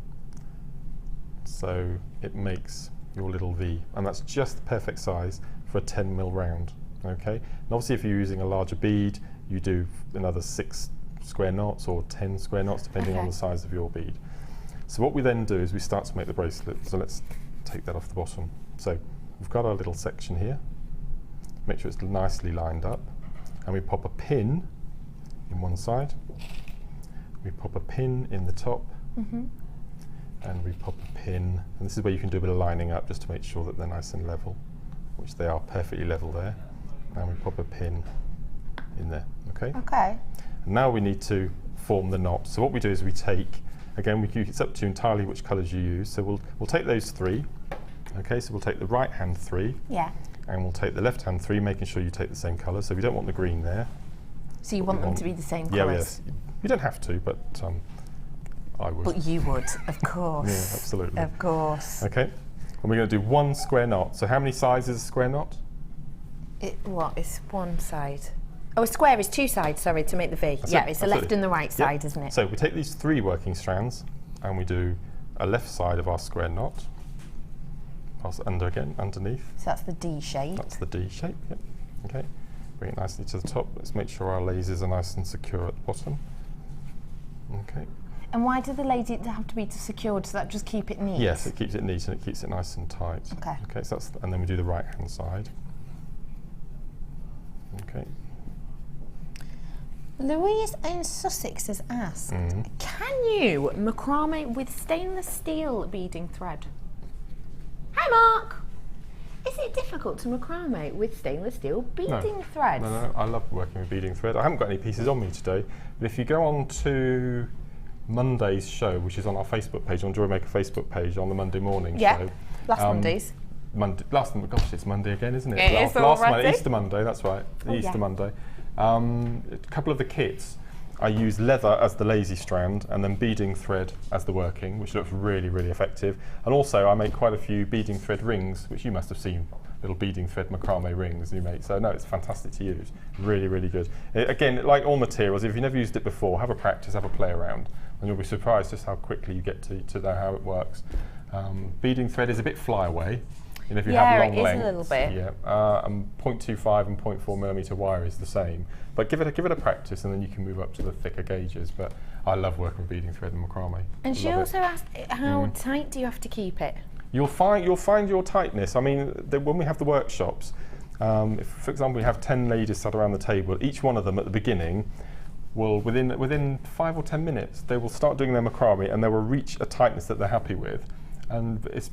[SPEAKER 2] so it makes your little V. And that's just the perfect size for a 10mm round. Okay. And obviously if you're using a larger bead, you do another 6 square knots or 10 square knots depending on the size of your bead. So what we then do is we start to make the bracelet. So let's take that off the bottom. So we've got our little section here. Make sure it's nicely lined up. And we pop a pin in one side. We pop a pin in the top. And we pop a pin. And this is where you can do a bit of lining up just to make sure that they're nice and level, which they are perfectly level there. And we pop a pin in there. Okay?
[SPEAKER 1] Okay.
[SPEAKER 2] And now we need to form the knot. So what we do is we take, again, it's up to you entirely which colours you use. So we'll take those 3. Okay, so we'll take the right hand 3.
[SPEAKER 1] Yeah.
[SPEAKER 2] And we'll take the left hand 3, making sure you take the same colour. So we don't want the green there.
[SPEAKER 1] So you want them to be the same
[SPEAKER 2] Yeah,
[SPEAKER 1] colours?
[SPEAKER 2] yes. You don't have to, but I would.
[SPEAKER 1] But you would, of course.
[SPEAKER 2] Yeah, absolutely.
[SPEAKER 1] Of course.
[SPEAKER 2] Okay, and we're going to do 1 square knot. So how many sides is a square knot?
[SPEAKER 1] It's one side. Oh, a square is 2 sides, sorry, to make the V.
[SPEAKER 2] That's
[SPEAKER 1] yeah,
[SPEAKER 2] it,
[SPEAKER 1] it's the left and the right side, isn't it?
[SPEAKER 2] So we take these 3 working strands and we do a left side of our square knot. Pass it under again, underneath.
[SPEAKER 1] So that's the D shape.
[SPEAKER 2] That's the D shape, yep. Okay, bring it nicely to the top. Let's make sure our lasers are nice and secure at the bottom. Okay.
[SPEAKER 1] And why do the lasers have to be secured? Does that just keep it neat?
[SPEAKER 2] Yes, it keeps it neat and it keeps it nice and tight.
[SPEAKER 1] Okay.
[SPEAKER 2] Okay, so that's, and then we do the right hand side. Okay.
[SPEAKER 1] Louise in Sussex has asked, can you macrame with stainless steel beading thread? Hi Mark! Is it difficult to macrame with stainless steel beading threads?
[SPEAKER 2] No, I love working with beading thread. I haven't got any pieces on me today, but if you go on to Monday's show, which is on our Facebook page, on Jewellery Maker Facebook page, on the Monday morning show.
[SPEAKER 1] Last Mondays.
[SPEAKER 2] Gosh, it's Monday again, isn't it?
[SPEAKER 1] It is
[SPEAKER 2] last
[SPEAKER 1] already.
[SPEAKER 2] Monday, Easter Monday, that's right, Easter Monday. A couple of the kits, I use leather as the lazy strand and then beading thread as the working, which looks really, really effective. And also I make quite a few beading thread rings, which you must have seen, little beading thread macrame rings you make. So no, it's fantastic to use, really, really good. Again, like all materials, if you've never used it before, have a practice, have a play around, and you'll be surprised just how quickly you get to know how it works. Beading thread is a bit flyaway. You know, if you have long lengths,
[SPEAKER 1] a little bit.
[SPEAKER 2] Yeah, and 0.25 and 0.4mm wire is the same. But give it a practice, and then you can move up to the thicker gauges. But I love working with beading thread and macrame.
[SPEAKER 1] And she also asked, how tight do you have to keep it?
[SPEAKER 2] You'll find your tightness. I mean, when we have the workshops, if, for example, we have 10 ladies sat around the table, each one of them at the beginning will, within 5 or 10 minutes, they will start doing their macrame, and they will reach a tightness that they're happy with. And it's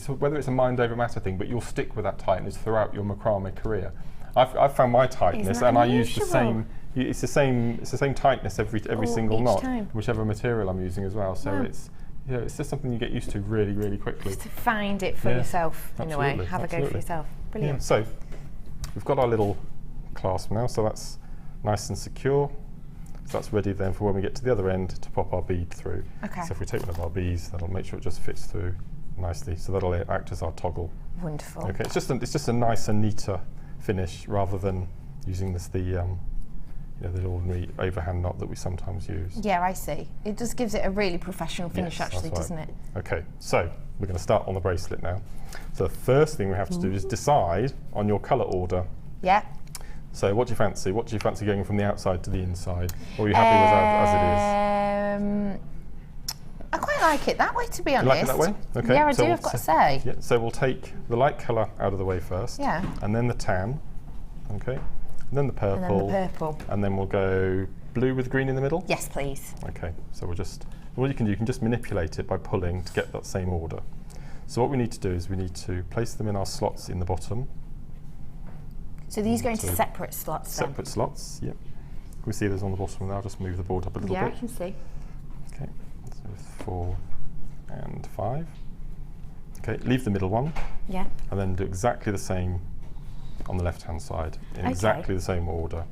[SPEAKER 2] whether it's a mind over matter thing, but you'll stick with that tightness throughout your macrame career. I've found my tightness, and I use the same. It's the same tightness every single knot, whichever material I'm using as well. So it's just something you get used to really, really quickly.
[SPEAKER 1] Just to find it for yourself in a way, have a go for yourself. Brilliant.
[SPEAKER 2] Yeah, so we've got our little clasp now, so that's nice and secure. So that's ready then for when we get to the other end to pop our bead through. Okay. So if we take one of our beads, that'll make sure it just fits through nicely. So that'll act as our toggle. Wonderful. Okay, it's just a nicer, neater finish rather than using the ordinary overhand knot that we sometimes use.
[SPEAKER 1] Yeah, I see. It just gives it a really professional finish, actually, doesn't it?
[SPEAKER 2] Okay, so we're going to start on the bracelet now. So the first thing we have to do is decide on your colour order.
[SPEAKER 1] Yeah.
[SPEAKER 2] So what do you fancy? What do you fancy going from the outside to the inside? Or are you happy with as it is?
[SPEAKER 1] I quite like it that way, to be honest.
[SPEAKER 2] You like it that way? Okay.
[SPEAKER 1] Yeah, I
[SPEAKER 2] so
[SPEAKER 1] do, I've got to say.
[SPEAKER 2] Yeah, so we'll take the light colour out of the way first.
[SPEAKER 1] Yeah.
[SPEAKER 2] And then the tan. Okay. And then the purple.
[SPEAKER 1] And then the purple.
[SPEAKER 2] And then we'll go blue with green in the middle?
[SPEAKER 1] Yes, please.
[SPEAKER 2] Okay. So we'll just, what you can just manipulate it by pulling to get that same order. So what we need to do is we need to place them in our slots in the bottom.
[SPEAKER 1] So these go into separate slots then?
[SPEAKER 2] Separate slots, yep. Can we see those on the bottom now? I'll just move the board up a little bit.
[SPEAKER 1] Yeah, I can see.
[SPEAKER 2] Okay, so 4 and 5. Okay, leave the middle one.
[SPEAKER 1] Yeah.
[SPEAKER 2] And then do exactly the same on the left-hand side in exactly the same order.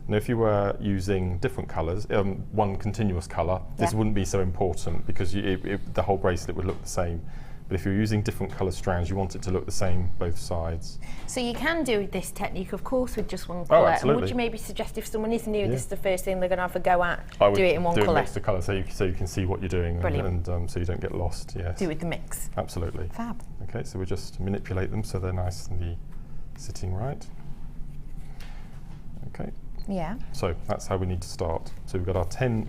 [SPEAKER 2] Now, if you were using different colours, one continuous colour, this wouldn't be so important because the whole bracelet would look the same. But if you're using different colour strands, you want it to look the same both sides.
[SPEAKER 1] So you can do this technique, of course, with just one colour.
[SPEAKER 2] absolutely.
[SPEAKER 1] And would you maybe suggest if someone is new, this is the first thing they're going to have a go at, do it in one colour?
[SPEAKER 2] Do a mix of colours so you can see what you're doing and so you don't get lost. Yes.
[SPEAKER 1] Do with the mix.
[SPEAKER 2] Absolutely.
[SPEAKER 1] Fab.
[SPEAKER 2] Okay, so we just manipulate them so they're nice and sitting right. Okay.
[SPEAKER 1] Yeah.
[SPEAKER 2] So that's how we need to start. So we've got our 10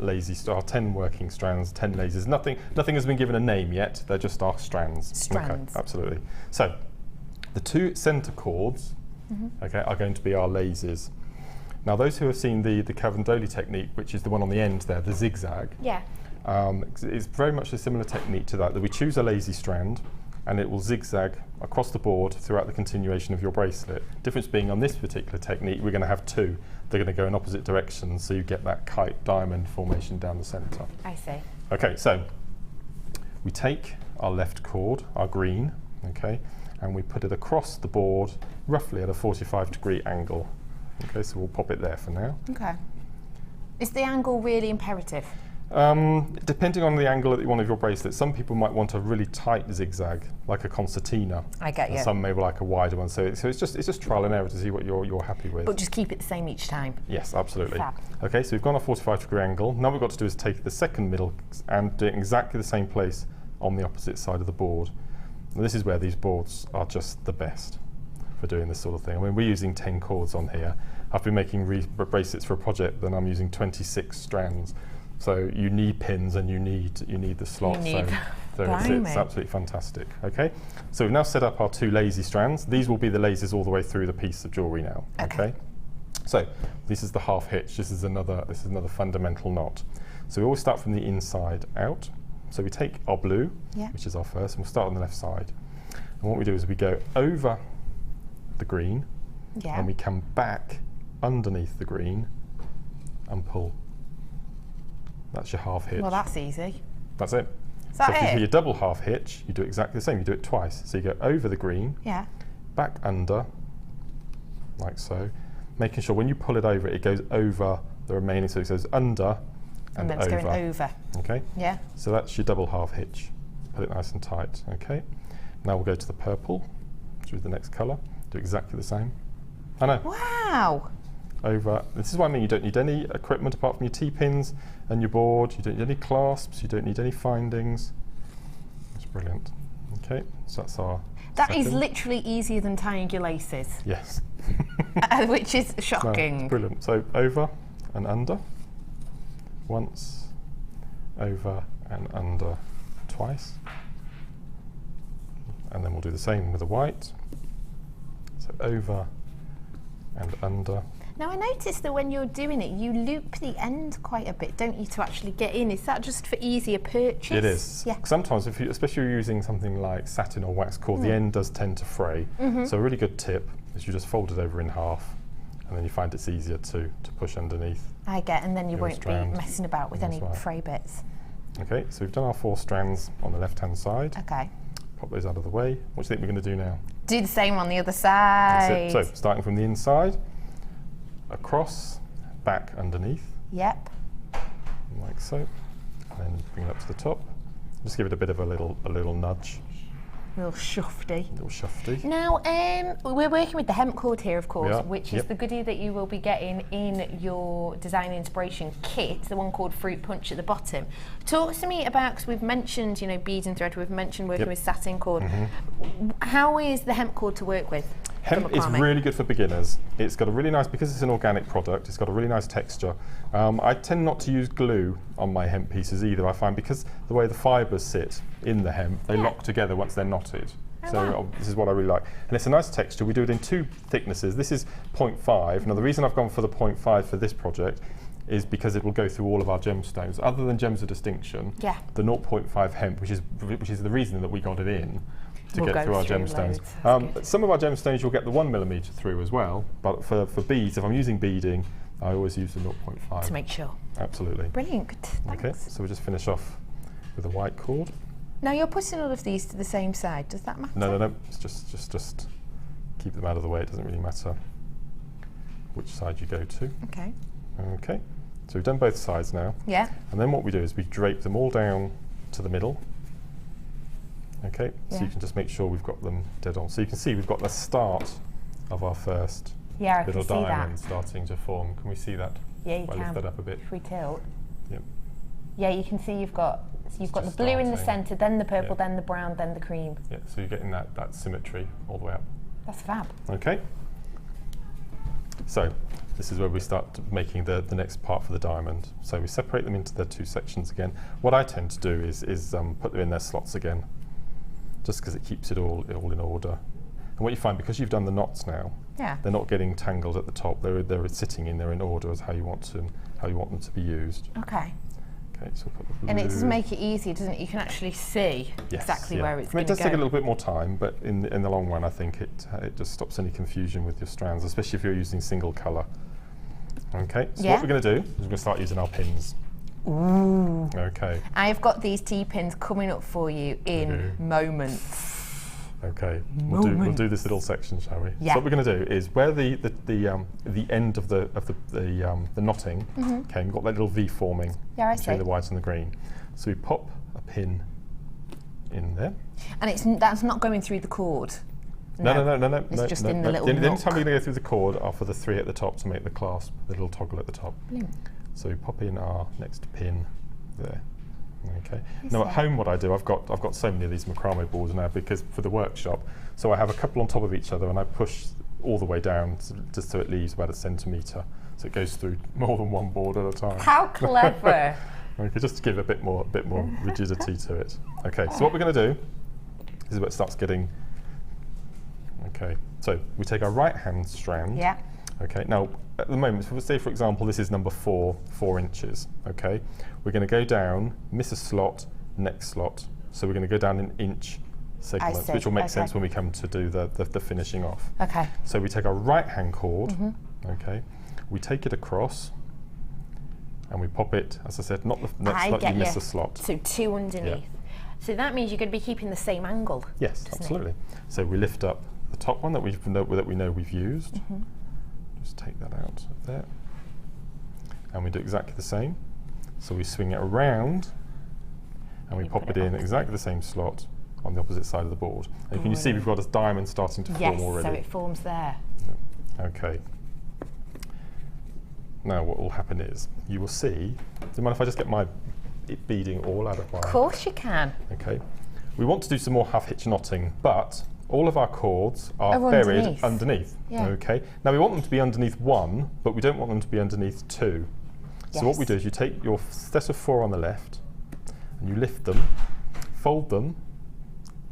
[SPEAKER 2] working strands, 10 lasers. Nothing has been given a name yet. They're just our strands.
[SPEAKER 1] Strands.
[SPEAKER 2] Okay, absolutely. So the 2 centre cords, okay, are going to be our lasers. Now those who have seen the Cavandoli technique, which is the one on the end there, the zigzag, it's very much a similar technique to that we choose a lazy strand and it will zigzag across the board throughout the continuation of your bracelet. Difference being on this particular technique, we're going to have 2. They're going to go in opposite directions, so you get that kite diamond formation down the centre.
[SPEAKER 1] I see.
[SPEAKER 2] Okay, so we take our left cord, our green, okay, and we put it across the board, roughly at a 45-degree angle. Okay, so we'll pop it there for now.
[SPEAKER 1] Okay. Is the angle really imperative?
[SPEAKER 2] Depending on the angle that you want of your bracelet, some people might want a really tight zigzag, like a concertina.
[SPEAKER 1] I get you.
[SPEAKER 2] And some may like a wider one. So it's just trial and error to see what you're happy with.
[SPEAKER 1] But just keep it the same each time.
[SPEAKER 2] Yes, absolutely.
[SPEAKER 1] Fab.
[SPEAKER 2] Okay, so we've gone a 45-degree angle. Now what we've got to do is take the second middle and do it in exactly the same place on the opposite side of the board. And this is where these boards are just the best for doing this sort of thing. I mean, we're using 10 cords on here. I've been making bracelets for a project, then I'm using 26 strands. So you need pins and you need the slots. So it's absolutely fantastic. Okay, so we've now set up our 2 lazy strands. These will be the lasers all the way through the piece of jewellery now. Okay. So this is the half hitch. This is another fundamental knot. So we always start from the inside out. So we take our blue, which is our first, and we'll start on the left side. And what we do is we go over the green, and we come back underneath the green and pull. That's your half hitch.
[SPEAKER 1] Well, that's easy.
[SPEAKER 2] That's it.
[SPEAKER 1] Is that
[SPEAKER 2] so if you
[SPEAKER 1] it?
[SPEAKER 2] do your double half hitch, you do exactly the same. You do it twice. So you go over the green, back under, like so, making sure when you pull it over, it goes over the remaining. So it goes under and
[SPEAKER 1] then it's
[SPEAKER 2] over.
[SPEAKER 1] going over.
[SPEAKER 2] Okay.
[SPEAKER 1] Yeah.
[SPEAKER 2] So that's your double half hitch. Put it nice and tight. Okay. Now we'll go to the purple, which is the next colour. Do exactly the same. I know.
[SPEAKER 1] Wow.
[SPEAKER 2] Over. This is what I mean. You don't need any equipment apart from your T-pins and your board. You don't need any clasps. You don't need any findings. It's brilliant. Okay, so that's our.
[SPEAKER 1] That is literally easier than tying your laces.
[SPEAKER 2] Yes.
[SPEAKER 1] Which is shocking.
[SPEAKER 2] No, brilliant. So over and under. Once. Over and under. Twice. And then we'll do the same with the white. So over and under.
[SPEAKER 1] Now I noticed that when you're doing it, you loop the end quite a bit, don't you, to actually get in? Is that just for easier purchase?
[SPEAKER 2] It is.
[SPEAKER 1] Yeah.
[SPEAKER 2] Sometimes, especially if you're using something like satin or wax cord, the end does tend to fray. So a really good tip is you just fold it over in half, and then you find it's easier to push underneath.
[SPEAKER 1] I get, and then you won't
[SPEAKER 2] strand.
[SPEAKER 1] be messing about with any fray bits.
[SPEAKER 2] Okay, so we've done our 4 strands on the left-hand side.
[SPEAKER 1] Okay.
[SPEAKER 2] Pop those out of the way. What do you think we're going to do now?
[SPEAKER 1] Do the same on the other side.
[SPEAKER 2] That's it. So starting from the inside, across, back underneath.
[SPEAKER 1] Yep.
[SPEAKER 2] Like so. And then bring it up to the top. Just give it a bit of a little nudge.
[SPEAKER 1] Little shufty.
[SPEAKER 2] Little shufty.
[SPEAKER 1] Now, we're working with the hemp cord here, of course,
[SPEAKER 2] which
[SPEAKER 1] is the goodie that you will be getting in your design inspiration kit, the one called Fruit Punch at the bottom. Talk to me about, because we've mentioned, beads and thread, we've mentioned working with satin cord. How is the hemp cord to work with?
[SPEAKER 2] Hemp is
[SPEAKER 1] macrame?
[SPEAKER 2] really good for beginners. It's got a really nice, because it's an organic product, it's got a really nice texture. I tend not to use glue on my hemp pieces either. I find because the way the fibres sit in the hemp, they lock together once they're knotted. This is what I really like. And it's a nice texture. We do it in 2 thicknesses. This is 0.5. Now the reason I've gone for the 0.5 for this project is because it will go through all of our gemstones. Other than gems of distinction, the 0.5 hemp, which is the reason that we got it in, to get through our gemstones. Some of our gemstones you'll get the 1mm through as well, but for beads, if I'm using beading, I always use the 0.5.
[SPEAKER 1] To make sure.
[SPEAKER 2] Absolutely.
[SPEAKER 1] Brilliant, good, thanks.
[SPEAKER 2] Okay, so we'll just finish off with a white cord.
[SPEAKER 1] Now you're putting all of these to the same side, does that matter?
[SPEAKER 2] No, it's just keep them out of the way. It doesn't really matter which side you go to.
[SPEAKER 1] Okay.
[SPEAKER 2] Okay, so we've done both sides now.
[SPEAKER 1] Yeah.
[SPEAKER 2] And then what we do is we drape them all down to the middle. Okay, so you can just make sure we've got them dead on. So you can see we've got the start of our first little diamond starting to form. Can we see that?
[SPEAKER 1] Yeah, you
[SPEAKER 2] can. Lift that up a bit.
[SPEAKER 1] If we tilt.
[SPEAKER 2] Yep.
[SPEAKER 1] Yeah, you can see you've got the blue in the centre, then the purple, then the brown, then the cream.
[SPEAKER 2] Yeah, so you're getting that symmetry all the way up.
[SPEAKER 1] That's fab.
[SPEAKER 2] Okay. So this is where we start making the next part for the diamond. So we separate them into their 2 sections again. What I tend to do is put them in their slots again, just because it keeps it all in order. And what you find, because you've done the knots now, they're not getting tangled at the top. They're sitting in there in order as how you want them to be used.
[SPEAKER 1] Okay.
[SPEAKER 2] Okay, so put the blue.
[SPEAKER 1] And it does make it easier, doesn't it? You can actually see exactly where it's going to go.
[SPEAKER 2] It does take a little bit more time, but in the long run, I think it just stops any confusion with your strands, especially if you're using single colour. Okay, so what we're going to do is we're going to start using our pins.
[SPEAKER 1] Ooh.
[SPEAKER 2] Okay.
[SPEAKER 1] I've got these T-pins coming up for you in moments.
[SPEAKER 2] Okay, we'll do this little section, shall we?
[SPEAKER 1] Yeah.
[SPEAKER 2] So what we're going to do is where the end of the knotting okay, we've got that little V forming between the white and the green. So we pop a pin in there.
[SPEAKER 1] And that's not going through the cord.
[SPEAKER 2] No.
[SPEAKER 1] It's just in the little
[SPEAKER 2] The only
[SPEAKER 1] nook.
[SPEAKER 2] time we're going to go through the cord are for the 3 at the top to make the clasp, the little toggle at the top.
[SPEAKER 1] Brilliant.
[SPEAKER 2] So we pop in our next pin there. Okay. Now at home, what I do, I've got so many of these macrame balls now because for the workshop, so I have a couple on top of each other and I push all the way down just so it leaves about 1 centimetre, so it goes through more than one board at a time.
[SPEAKER 1] How clever!
[SPEAKER 2] Okay, just to give a bit more rigidity to it. Okay, so what we're going to do is where it starts getting. Okay, so we take our right hand strand.
[SPEAKER 1] Yeah.
[SPEAKER 2] Okay, now at the moment, say for example, this is number 4 inches. Okay, we're going to go down, miss a slot, next slot. So we're going to go down in inch segments, which will make sense when we come to do the finishing off.
[SPEAKER 1] Okay.
[SPEAKER 2] So we take our right hand cord. Okay, we take it across, and we pop it. As I said, not the next slot. You miss a slot.
[SPEAKER 1] So 2 underneath.
[SPEAKER 2] Yeah.
[SPEAKER 1] So that means you're going to be keeping the same angle.
[SPEAKER 2] Yes, absolutely. So we lift up the top one that we know we've used. Just take that out of there, and we do exactly the same. So we swing it around, and we pop it in exactly the same slot on the opposite side of the board. And can you see we've got a diamond starting to form already?
[SPEAKER 1] Yes, so it forms there.
[SPEAKER 2] Okay. Now what will happen is you will see. Do you mind if I just get my beading all out of my?
[SPEAKER 1] Of course you can.
[SPEAKER 2] Okay. We want to do some more half hitch knotting, but all of our cords are buried underneath.
[SPEAKER 1] Yeah.
[SPEAKER 2] Okay. Now we want them to be underneath 1, but we don't want them to be underneath 2. So what we do is you take your set of 4 on the left, and you lift them, fold them,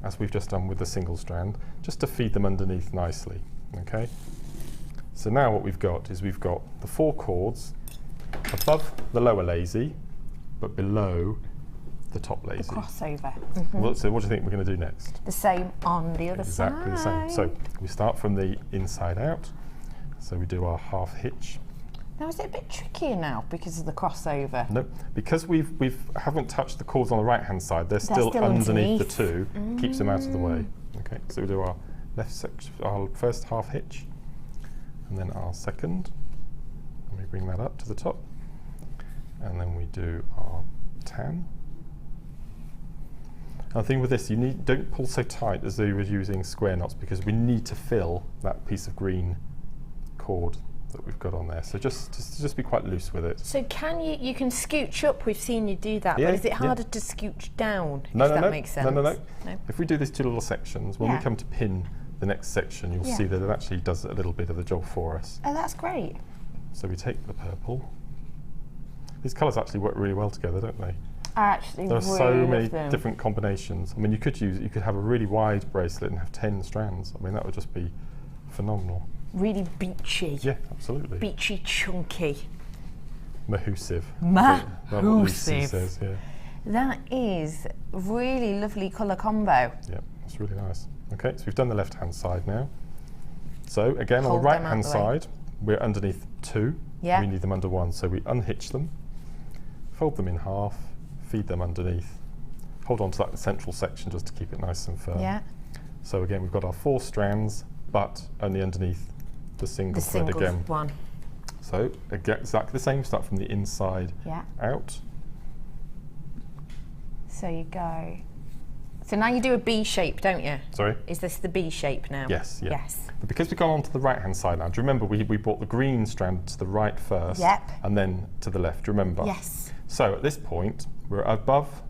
[SPEAKER 2] as we've just done with the single strand, just to feed them underneath nicely. Okay. So now what we've got is we've got the 4 cords above the lower lazy, but below the top lazy.
[SPEAKER 1] The crossover.
[SPEAKER 2] So what do you think we're going to do next?
[SPEAKER 1] The same on the other side.
[SPEAKER 2] Exactly the same. So we start from the inside out. So we do our half hitch.
[SPEAKER 1] Now is it a bit trickier now because of the crossover?
[SPEAKER 2] No, because we haven't touched the cords on the right hand side. They're still underneath the 2. Keeps them out of the way. Okay. So we do our left section, our first half hitch, and then our second. And we bring that up to the top, and then we do our tan. Now the thing with this, don't pull so tight as though you were using square knots, because we need to fill that piece of green cord that we've got on there. So just be quite loose with it.
[SPEAKER 1] So can you can scooch up, we've seen you do that, but is it harder to scooch down, if that makes sense?
[SPEAKER 2] No. If we do these 2 little sections, when we come to pin the next section, you'll see that it actually does a little bit of the job for us.
[SPEAKER 1] Oh, that's great.
[SPEAKER 2] So we take the purple. These colours actually work really well together, don't they?
[SPEAKER 1] I actually
[SPEAKER 2] There are
[SPEAKER 1] really
[SPEAKER 2] so
[SPEAKER 1] love
[SPEAKER 2] many
[SPEAKER 1] them.
[SPEAKER 2] different combinations. I mean, you could have a really wide bracelet and have 10 strands. I mean, that would just be phenomenal.
[SPEAKER 1] Really beachy.
[SPEAKER 2] Yeah, absolutely.
[SPEAKER 1] Beachy, chunky.
[SPEAKER 2] Mahoosive.
[SPEAKER 1] Mahoosive.
[SPEAKER 2] That's what Lucy says, yeah.
[SPEAKER 1] That is a really lovely colour combo.
[SPEAKER 2] Yeah, it's really nice. Okay, so we've done the left-hand side now. So again, on
[SPEAKER 1] Hold
[SPEAKER 2] the
[SPEAKER 1] them out
[SPEAKER 2] right-hand
[SPEAKER 1] the way.
[SPEAKER 2] side, we're underneath 2.
[SPEAKER 1] Yeah.
[SPEAKER 2] We need them under 1, so we unhitch them, fold them in half, feed them underneath, hold on to that central section just to keep it nice and firm.
[SPEAKER 1] Yeah.
[SPEAKER 2] So again, we've got our 4 strands, but only underneath the single
[SPEAKER 1] The
[SPEAKER 2] thread
[SPEAKER 1] single
[SPEAKER 2] again.
[SPEAKER 1] one.
[SPEAKER 2] So again, exactly the same, start from the inside out.
[SPEAKER 1] So you go. So now you do a B shape, don't you?
[SPEAKER 2] Sorry?
[SPEAKER 1] Is this the B shape now?
[SPEAKER 2] Yes, yeah.
[SPEAKER 1] Yes.
[SPEAKER 2] But because we've gone on to the right-hand side now, do you remember we brought the green strand to the right first?
[SPEAKER 1] Yep.
[SPEAKER 2] And then to the left, do you remember?
[SPEAKER 1] Yes.
[SPEAKER 2] So at this point, we're above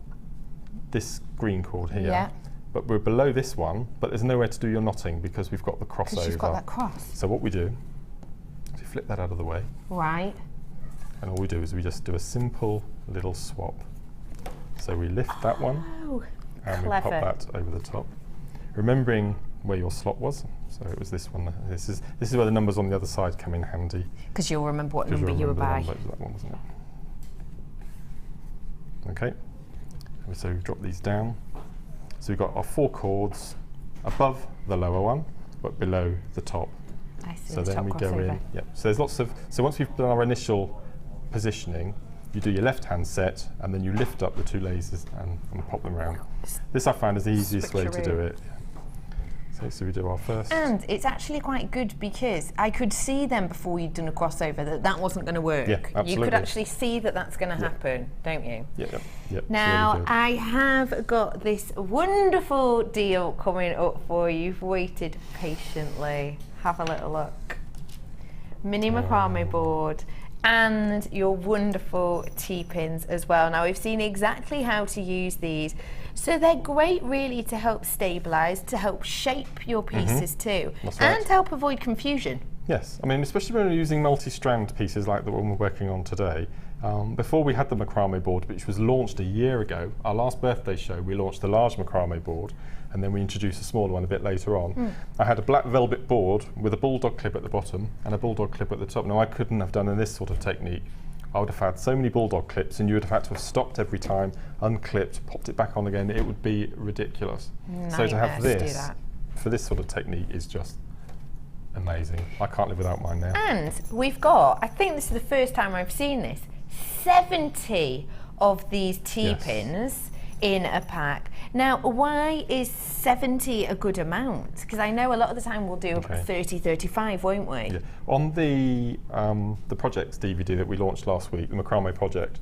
[SPEAKER 2] this green cord here.
[SPEAKER 1] Yeah.
[SPEAKER 2] But we're below this one, but there's nowhere to do your knotting because we've got the crossover.
[SPEAKER 1] Because you've got that cross.
[SPEAKER 2] So what we do is we flip that out of the way,
[SPEAKER 1] Right.
[SPEAKER 2] and all we do is we just do a simple little swap. So we lift that one,
[SPEAKER 1] Oh,
[SPEAKER 2] and we
[SPEAKER 1] clever.
[SPEAKER 2] pop that over the top. Remembering where your slot was, so it was this one. This is where the numbers on the other side come in handy.
[SPEAKER 1] Because you'll remember what
[SPEAKER 2] 'Cause
[SPEAKER 1] number
[SPEAKER 2] you'll
[SPEAKER 1] you were
[SPEAKER 2] remember
[SPEAKER 1] by.
[SPEAKER 2] the number, it was that one, wasn't it? Okay, so we've dropped these down. So we've got our 4 cords above the lower one, but below the top.
[SPEAKER 1] I see.
[SPEAKER 2] So
[SPEAKER 1] the
[SPEAKER 2] then
[SPEAKER 1] top
[SPEAKER 2] we go
[SPEAKER 1] crossover.
[SPEAKER 2] in. Yep. So there's lots of. So once we've done our initial positioning, you do your left-hand set, and then you lift up the 2 lasers and pop them around. This I found is the easiest way to do
[SPEAKER 1] Switcheroo.
[SPEAKER 2] it. So we do our first.
[SPEAKER 1] And it's actually quite good because I could see then before you'd done a crossover that wasn't going to work.
[SPEAKER 2] Yeah,
[SPEAKER 1] You
[SPEAKER 2] absolutely.
[SPEAKER 1] could actually see that that's going to happen, don't you?
[SPEAKER 2] Yep. It's
[SPEAKER 1] Now,
[SPEAKER 2] really good.
[SPEAKER 1] I have got this wonderful deal coming up for you. You've waited patiently. Have a little look. Mini macrame board and your wonderful T-pins as well. Now, we've seen exactly how to use these. So they're great really to help stabilise, to help shape your pieces too,
[SPEAKER 2] That's right.
[SPEAKER 1] and help avoid confusion.
[SPEAKER 2] Yes, I mean, especially when we're using multi-strand pieces like the one we're working on today. Before we had the macrame board, which was launched a year ago, our last birthday show, we launched the large macrame board, and then we introduced a smaller one a bit later on. I had a black velvet board with a bulldog clip at the bottom and a bulldog clip at the top. Now, I couldn't have done this sort of technique. I would have had so many bulldog clips, and you would have had to have stopped every time, unclipped, popped it back on again. It would be ridiculous. So to have
[SPEAKER 1] Nightmare to do
[SPEAKER 2] this,
[SPEAKER 1] that.
[SPEAKER 2] for this sort of technique, is just amazing. I can't live without mine now.
[SPEAKER 1] And we've got, I think this is the first time I've seen this, 70 of these T-pins in a pack. Now, why is 70 a good amount? Because I know a lot of the time we'll do 30, 35, won't we?
[SPEAKER 2] Yeah. On the projects DVD that we launched last week, the Macrame project,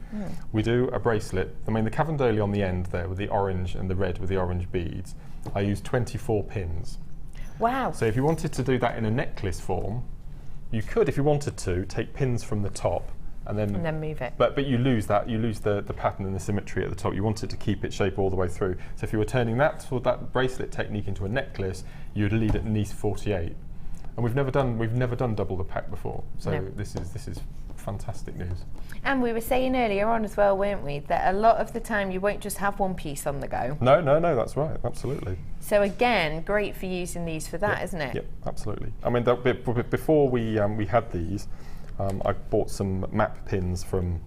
[SPEAKER 2] we do a bracelet. I mean, the Cavendoli on the end there with the orange and the red with the orange beads, I used 24 pins.
[SPEAKER 1] Wow.
[SPEAKER 2] So if you wanted to do that in a necklace form, you could, if you wanted to, take pins from the top and then
[SPEAKER 1] move it.
[SPEAKER 2] But you lose that. You lose the pattern and the symmetry at the top. You want it to keep its shape all the way through. So if you were turning that bracelet technique into a necklace, you'd lead at least 48. And we've never done double the pack before. So
[SPEAKER 1] No.
[SPEAKER 2] this is fantastic news.
[SPEAKER 1] And we were saying earlier on as well, weren't we, that a lot of the time you won't just have one piece on the go.
[SPEAKER 2] No, that's right. Absolutely.
[SPEAKER 1] So again, great for using these for that, isn't it?
[SPEAKER 2] Yep, absolutely. I mean, before we had these, I bought some map pins from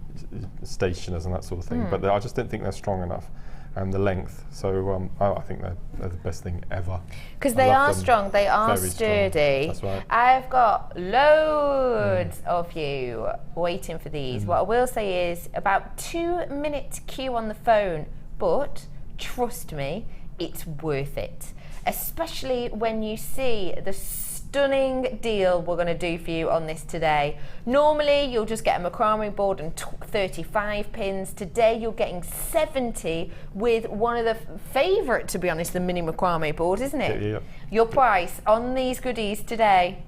[SPEAKER 2] stationers and that sort of thing, but I just didn't think they're strong enough, and the length. So I think they're the best thing ever.
[SPEAKER 1] Because
[SPEAKER 2] I
[SPEAKER 1] they
[SPEAKER 2] love
[SPEAKER 1] are
[SPEAKER 2] them.
[SPEAKER 1] strong, they are
[SPEAKER 2] Very strong.
[SPEAKER 1] sturdy.
[SPEAKER 2] That's right.
[SPEAKER 1] I've got loads of you waiting for these. What I will say is about 2-minute queue on the phone, but trust me, it's worth it. Especially when you see the stunning deal we're going to do for you on this today. Normally you'll just get a macrame board and 35 pins. Today you're getting 70 with one of the favourite, to be honest, the mini macrame board, isn't it?
[SPEAKER 2] Yeah.
[SPEAKER 1] Your price on these goodies today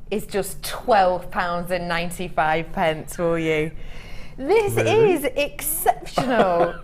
[SPEAKER 1] is just £12.95 for you. This
[SPEAKER 2] Really?
[SPEAKER 1] is exceptional.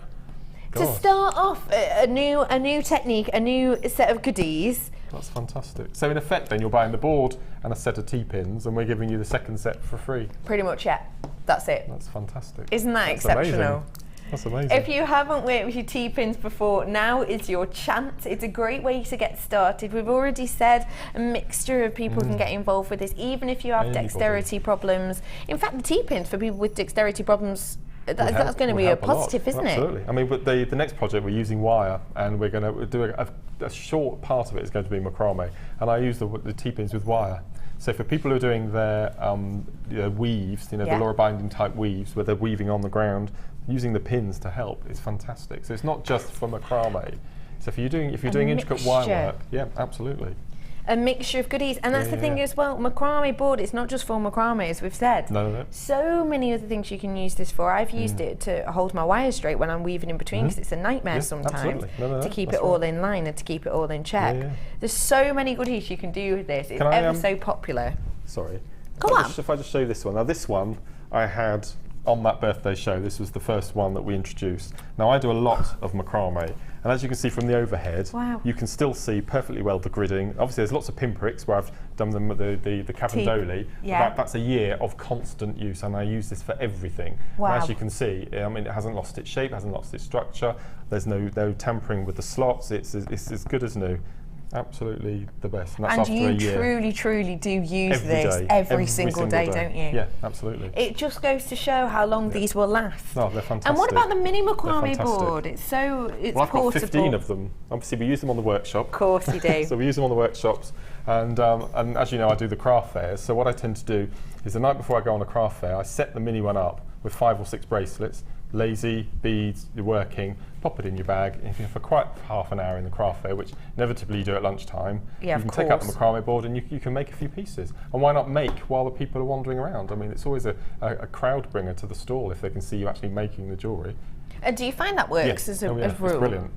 [SPEAKER 1] To start off a new technique, a new set of goodies
[SPEAKER 2] That's fantastic. So in effect then you're buying the board and a set of T-pins and we're giving you the second set for free.
[SPEAKER 1] Pretty much, yeah. That's it.
[SPEAKER 2] That's fantastic.
[SPEAKER 1] Isn't that exceptional?
[SPEAKER 2] Amazing. That's amazing.
[SPEAKER 1] If you haven't worked with your T-pins before, now is your chance. It's a great way to get started. We've already said a mixture of people can get involved with this, even if you have dexterity problems. In fact, the T-pins for people with dexterity problems, that's going to be a positive, isn't it?
[SPEAKER 2] Absolutely. I mean, but the next project we're using wire, and we're going to do a short part of it is going to be macrame, and I use the T-pins with wire. So for people who are doing their weaves, the Laura binding type weaves, where they're weaving on the ground, using the pins to help is fantastic. So it's not just for macrame. So if you're doing intricate wire work, yeah, absolutely.
[SPEAKER 1] A mixture of goodies, and that's the thing as well. Macrame board, it's not just for macrame, as we've said.
[SPEAKER 2] No.
[SPEAKER 1] So many other things you can use this for. I've used it to hold my wires straight when I'm weaving in between, because it's a nightmare sometimes to keep it all in line and to keep it all in check. There's so many goodies you can do with this. It's ever so popular.
[SPEAKER 2] Sorry.
[SPEAKER 1] Go on.
[SPEAKER 2] If I just show you this one. Now this one I had on that birthday show. This was the first one that we introduced. Now I do a lot of macrame, and as you can see from the overhead, you can still see perfectly well the gridding. Obviously there's lots of pinpricks where I've done them with the Cavandoli. That's a year of constant use, and I use this for everything. And as you can see, I mean, it hasn't lost its shape, hasn't lost its structure. There's no tampering with the slots. It's as good as new. Absolutely the best. And that's after a year. You truly do use this every single day, don't you? Yeah, absolutely.
[SPEAKER 1] It just goes to show how long these will last.
[SPEAKER 2] No, they're fantastic.
[SPEAKER 1] And what about the mini macrame board? It's portable.
[SPEAKER 2] I've got 15 of them. Obviously, we use them on the workshop.
[SPEAKER 1] Of course you do.
[SPEAKER 2] So we use them on the workshops, and as you know, I do the craft fairs. So what I tend to do is the night before I go on a craft fair, I set the mini one up with 5 or 6 bracelets, lazy beads, you're working, pop it in your bag. If you're for quite half an hour in the craft fair, which inevitably you do at lunchtime, you can take out the macrame board and you can make a few pieces. And why not make while the people are wandering around? I mean, it's always a crowd bringer to the stall if they can see you actually making the jewellery.
[SPEAKER 1] Do you find that works as a rule?
[SPEAKER 2] It's brilliant.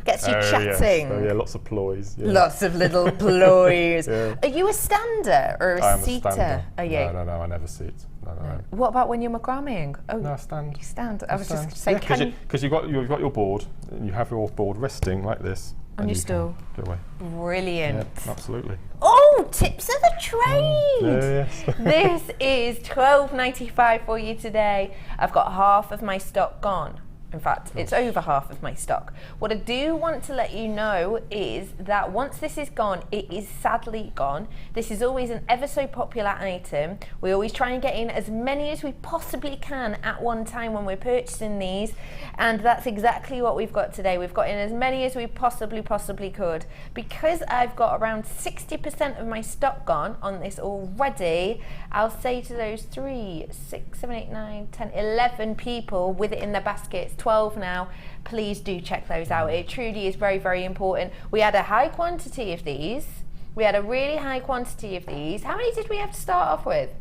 [SPEAKER 1] Gets you chatting.
[SPEAKER 2] Oh yeah, lots of ploys. Yeah.
[SPEAKER 1] Lots of little ploys. Are you a stander or a seater?
[SPEAKER 2] Stander.
[SPEAKER 1] Are you?
[SPEAKER 2] No, I never seat. No.
[SPEAKER 1] What about when you're macrameing? Oh,
[SPEAKER 2] no, I stand.
[SPEAKER 1] You stand. I was just going to say,
[SPEAKER 2] because you've got your board, and you have your board resting like this.
[SPEAKER 1] On your stool.
[SPEAKER 2] Go away.
[SPEAKER 1] Brilliant.
[SPEAKER 2] Yeah, absolutely.
[SPEAKER 1] Oh, tips of the trade.
[SPEAKER 2] Yes.
[SPEAKER 1] This is $12.95 for you today. I've got half of my stock gone. In fact, it's over half of my stock. What I do want to let you know is that once this is gone, it is sadly gone. This is always an ever so popular item. We always try and get in as many as we possibly can at one time when we're purchasing these, and that's exactly what we've got today. We've got in as many as we possibly could. Because I've got around 60% of my stock gone on this already, I'll say to those 3, 6, 7, 8, 9, 10, 11 people with it in their baskets, 12 now, please do check those out. It truly is very, very important. We had a high quantity of these. We had a really high quantity of these. How many did we have to start off with?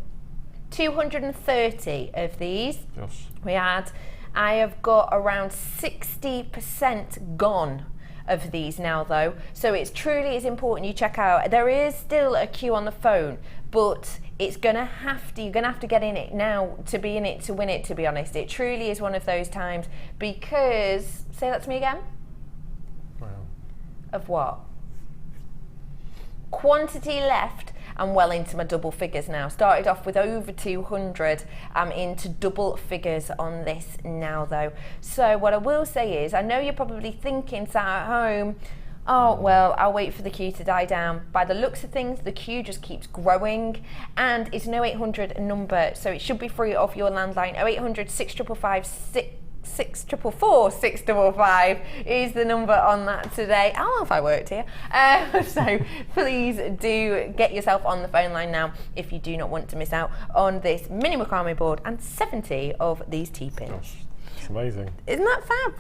[SPEAKER 1] 230 of these. Yes. I have got around 60% gone of these now though, so it's truly is important you check out. There is still a queue on the phone, but you're gonna have to get in it now to be in it to win it, to be honest. It truly is one of those times, because, say that to me again.
[SPEAKER 2] Wow.
[SPEAKER 1] Of what? Quantity left. I'm well into my double figures now. Started off with over 200. I'm into double figures on this now though. So what I will say is, I know you're probably thinking, sat at home, oh, well, I'll wait for the queue to die down. By the looks of things, the queue just keeps growing, and it's an 0800 number, so it should be free off your landline. 0800 655 644 655 is the number on that today. I don't know if I worked here. So please do get yourself on the phone line now if you do not want to miss out on this mini macrame board and 70 of these T-pins.
[SPEAKER 2] Gosh, it's amazing.
[SPEAKER 1] Isn't that fab?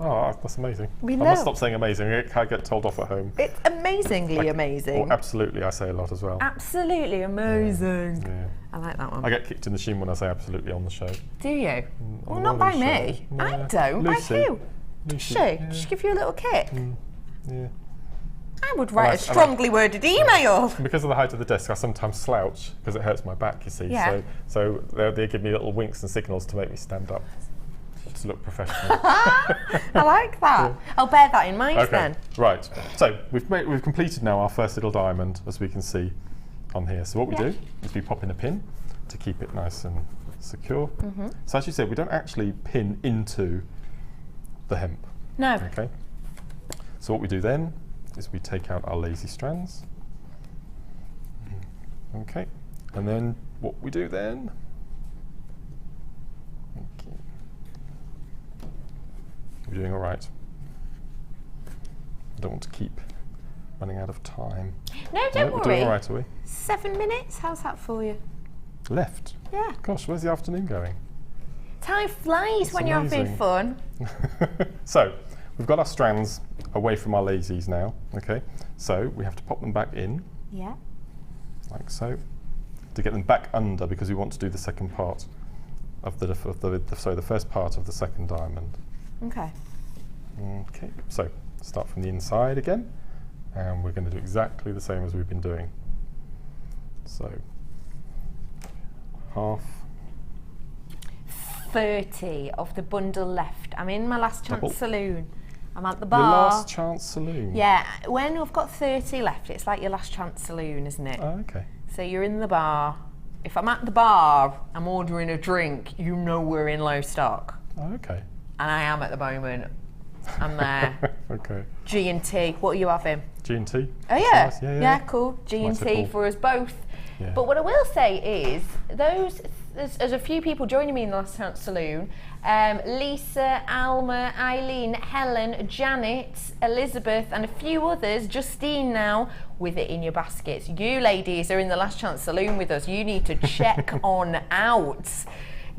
[SPEAKER 2] Oh, that's amazing.
[SPEAKER 1] I
[SPEAKER 2] must stop saying amazing. I get told off at home.
[SPEAKER 1] It's amazingly amazing.
[SPEAKER 2] Or absolutely, I say a lot as well.
[SPEAKER 1] Absolutely amazing.
[SPEAKER 2] Yeah.
[SPEAKER 1] I like that one.
[SPEAKER 2] I get kicked in the shin when I say absolutely on the show.
[SPEAKER 1] Do you? Well, not by me.
[SPEAKER 2] No.
[SPEAKER 1] I don't.
[SPEAKER 2] Lucy.
[SPEAKER 1] By who? Does she? Does she give you a little kick?
[SPEAKER 2] Yeah.
[SPEAKER 1] I would write a strongly worded email.
[SPEAKER 2] Because of the height of the desk, I sometimes slouch because it hurts my back, you see.
[SPEAKER 1] Yeah.
[SPEAKER 2] So they give me little winks and signals to make me stand up. to look professional.
[SPEAKER 1] I like that. I'll bear that in mind
[SPEAKER 2] Okay,
[SPEAKER 1] then.
[SPEAKER 2] right. So we've completed now our first little diamond, as we can see on here. So what we do is we pop in a pin to keep it nice and secure. So as you said, we don't actually pin into the hemp.
[SPEAKER 1] No.
[SPEAKER 2] Okay. So what we do then is we take out our lazy strands. Okay. And then what we do then. Okay. We're doing all right. I don't want to keep running out of time.
[SPEAKER 1] No, don't
[SPEAKER 2] We're
[SPEAKER 1] worry.
[SPEAKER 2] doing all right, are we?
[SPEAKER 1] 7 minutes? How's that for you?
[SPEAKER 2] Left.
[SPEAKER 1] Yeah.
[SPEAKER 2] Gosh, where's the afternoon going?
[SPEAKER 1] Time flies
[SPEAKER 2] That's
[SPEAKER 1] when you're having
[SPEAKER 2] amazing.
[SPEAKER 1] fun.
[SPEAKER 2] So we've got our strands away from our lazies now. Okay. So we have to pop them back in,
[SPEAKER 1] Yeah.
[SPEAKER 2] like so, to get them back under, because we want to do the second part of the first part of the second diamond.
[SPEAKER 1] Okay.
[SPEAKER 2] Okay. So start from the inside again, and we're going to do exactly the same as we've been doing. So half.
[SPEAKER 1] 30 of the bundle left. I'm in my last chance
[SPEAKER 2] Double.
[SPEAKER 1] saloon. I'm at the
[SPEAKER 2] Your
[SPEAKER 1] bar.
[SPEAKER 2] last chance saloon.
[SPEAKER 1] Yeah, when we've got 30 left, it's like your last chance saloon, isn't it?
[SPEAKER 2] Oh, okay.
[SPEAKER 1] So you're in the bar. If I'm at the bar, I'm ordering a drink, you know we're in low stock.
[SPEAKER 2] Oh, okay.
[SPEAKER 1] And I am at the moment. I'm there.
[SPEAKER 2] Okay.
[SPEAKER 1] G&T, what are you having?
[SPEAKER 2] G&T.
[SPEAKER 1] Oh yeah.
[SPEAKER 2] Nice. Yeah,
[SPEAKER 1] Yeah, cool.
[SPEAKER 2] Nice
[SPEAKER 1] G&T
[SPEAKER 2] little-
[SPEAKER 1] for us both.
[SPEAKER 2] Yeah.
[SPEAKER 1] But what I will say is, there's a few people joining me in the Last Chance Saloon. Lisa, Alma, Eileen, Helen, Janet, Elizabeth, and a few others, Justine now, with it in your baskets. You ladies are in the Last Chance Saloon with us. You need to check on out.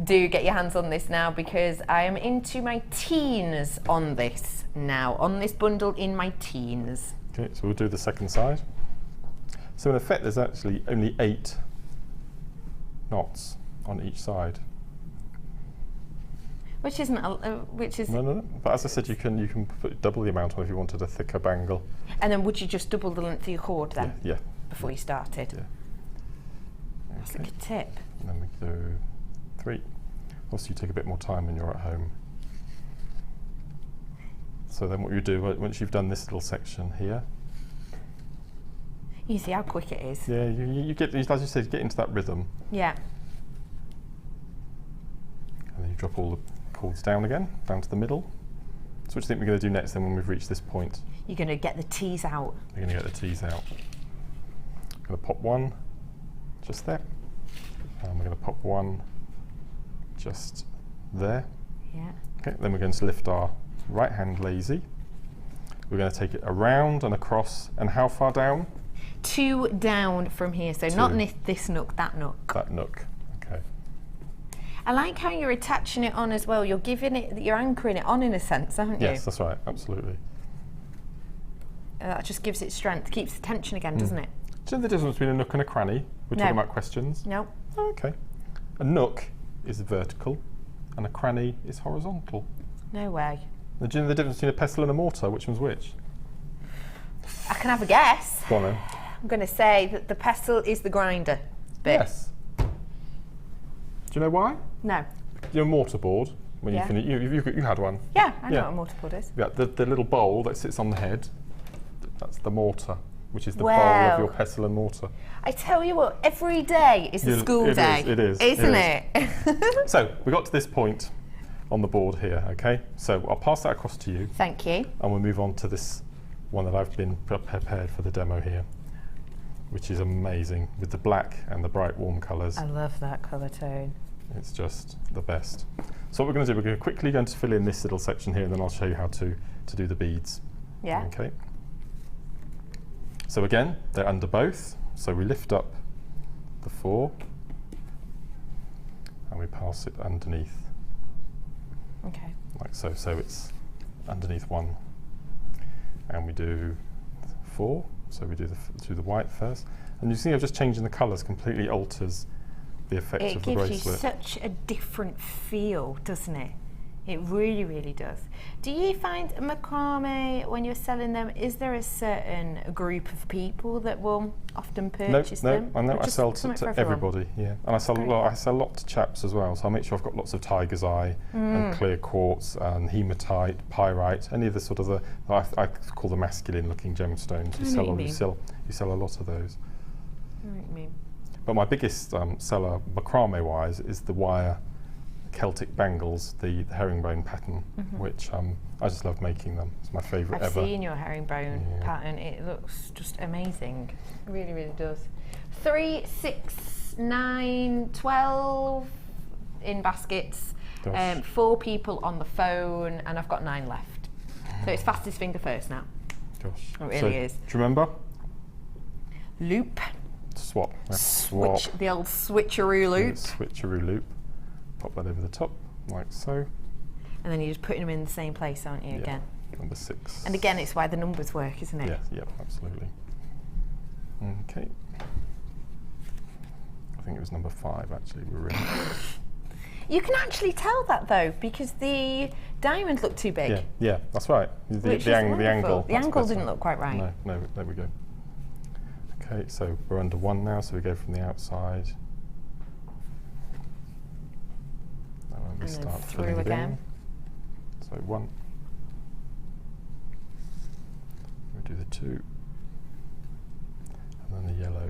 [SPEAKER 1] Do get your hands on this now, because I am into my teens on this now, on this bundle in my teens.
[SPEAKER 2] Okay, so we'll do the second side. So in effect, there's actually only 8 knots on each side.
[SPEAKER 1] Which isn't, which is,
[SPEAKER 2] No. But as I said, you can put double the amount on if you wanted a thicker bangle.
[SPEAKER 1] and then would you just double the length of your cord then,
[SPEAKER 2] Yeah.
[SPEAKER 1] before you started?
[SPEAKER 2] Yeah.
[SPEAKER 1] That's a
[SPEAKER 2] Okay.
[SPEAKER 1] good tip.
[SPEAKER 2] And then we do 3. Also, you take a bit more time when you're at home. So then what you do, once you've done this little section here,
[SPEAKER 1] You see how quick it is.
[SPEAKER 2] yeah, you get, as you said, get into that rhythm.
[SPEAKER 1] Yeah.
[SPEAKER 2] And then you drop all the cords down again, down to the middle. So what do you think we're going to do next then when we've reached this point?
[SPEAKER 1] You're going to get the teas out.
[SPEAKER 2] We're going to get the teas out. I'm going to pop one just there. And we're going to pop one just there.
[SPEAKER 1] Yeah.
[SPEAKER 2] Okay, then we're going to lift our right hand lazy. We're going to take it around and across. And how far down?
[SPEAKER 1] 2 down from here. So not
[SPEAKER 2] 2.
[SPEAKER 1] this nook, that nook.
[SPEAKER 2] That nook. Okay.
[SPEAKER 1] I like how you're attaching it on as well. You're giving it, you're anchoring it on in a sense, haven't you?
[SPEAKER 2] Yes, that's right. Absolutely.
[SPEAKER 1] That just gives it strength, keeps the tension again, doesn't it?
[SPEAKER 2] Do you know the difference between a nook and a cranny? We're
[SPEAKER 1] No.
[SPEAKER 2] talking about questions.
[SPEAKER 1] No.
[SPEAKER 2] Oh, okay. A nook is vertical and a cranny is horizontal.
[SPEAKER 1] No way.
[SPEAKER 2] Now, do you know the difference between a pestle and a mortar? Which one's which?
[SPEAKER 1] I can have a guess.
[SPEAKER 2] Go on then.
[SPEAKER 1] I'm going to say that the pestle is the grinder bit.
[SPEAKER 2] Yes. Do you know why?
[SPEAKER 1] No.
[SPEAKER 2] Your mortar board, when
[SPEAKER 1] Yeah.
[SPEAKER 2] you finish, you had one.
[SPEAKER 1] Yeah, I know
[SPEAKER 2] Yeah.
[SPEAKER 1] what a mortar board is.
[SPEAKER 2] Yeah, the little bowl that sits on the head, that's the mortar, which is the bowl
[SPEAKER 1] Wow.
[SPEAKER 2] of your pestle and mortar.
[SPEAKER 1] I tell you what, every day is a
[SPEAKER 2] Yeah,
[SPEAKER 1] school
[SPEAKER 2] it
[SPEAKER 1] day.
[SPEAKER 2] is, it is,
[SPEAKER 1] Isn't
[SPEAKER 2] it
[SPEAKER 1] it?
[SPEAKER 2] So we got to this point on the board here, okay? So I'll pass that across to you,
[SPEAKER 1] Thank you.
[SPEAKER 2] and we'll move on to this one that I've been prepared for the demo here, which is amazing with the black and the bright warm colours.
[SPEAKER 1] I love that colour tone.
[SPEAKER 2] It's just the best. So what we're going to do, we're quickly going to fill in this little section here, and then I'll show you how to do the beads.
[SPEAKER 1] Yeah.
[SPEAKER 2] Okay. So again, they're under both. So we lift up the 4 and we pass it underneath,
[SPEAKER 1] Okay.
[SPEAKER 2] like so. So it's underneath 1, and we do 4. So we do the white first, and you see I've just changing the colours completely alters the effect
[SPEAKER 1] It
[SPEAKER 2] of the
[SPEAKER 1] gives you
[SPEAKER 2] bracelet.
[SPEAKER 1] such a different feel, doesn't it? It really, really does. Do you find macrame, when you're selling them, is there a certain group of people that will often purchase them?
[SPEAKER 2] No, I sell to everybody, yeah. And I sell I sell a lot to chaps as well, so I make sure I've got lots of tiger's eye and clear quartz and hematite, pyrite, any of the sort of the, I call the masculine looking gemstones. You sell a lot of those.
[SPEAKER 1] I know what you mean.
[SPEAKER 2] But my biggest seller, macrame wise, is the wire Celtic bangles, the herringbone pattern, which I just love making them. It's my favourite ever.
[SPEAKER 1] I've seen your herringbone pattern. It looks just amazing. It really, really does. 3, 6, 9, 12 in baskets. 4 people on the phone, and I've got 9 left. So it's fastest finger first now.
[SPEAKER 2] Gosh.
[SPEAKER 1] It really is.
[SPEAKER 2] Do you remember?
[SPEAKER 1] Loop.
[SPEAKER 2] Swap.
[SPEAKER 1] Switch, the old switcheroo loop.
[SPEAKER 2] Switcheroo loop. Pop that over the top, like so.
[SPEAKER 1] And then you're just putting them in the same place, aren't you, again?
[SPEAKER 2] Number 6.
[SPEAKER 1] And again, it's why the numbers work, isn't it?
[SPEAKER 2] Yeah, absolutely. Okay. I think it was number 5, actually, we were in.
[SPEAKER 1] You can actually tell that, though, because the diamond looked too big.
[SPEAKER 2] Yeah, that's right. The angle.
[SPEAKER 1] The angle didn't look quite right.
[SPEAKER 2] No, there we go. Okay, so we're under 1 now, so we go from the outside. And we start filling it in. So 1. We do the 2. And then the yellow.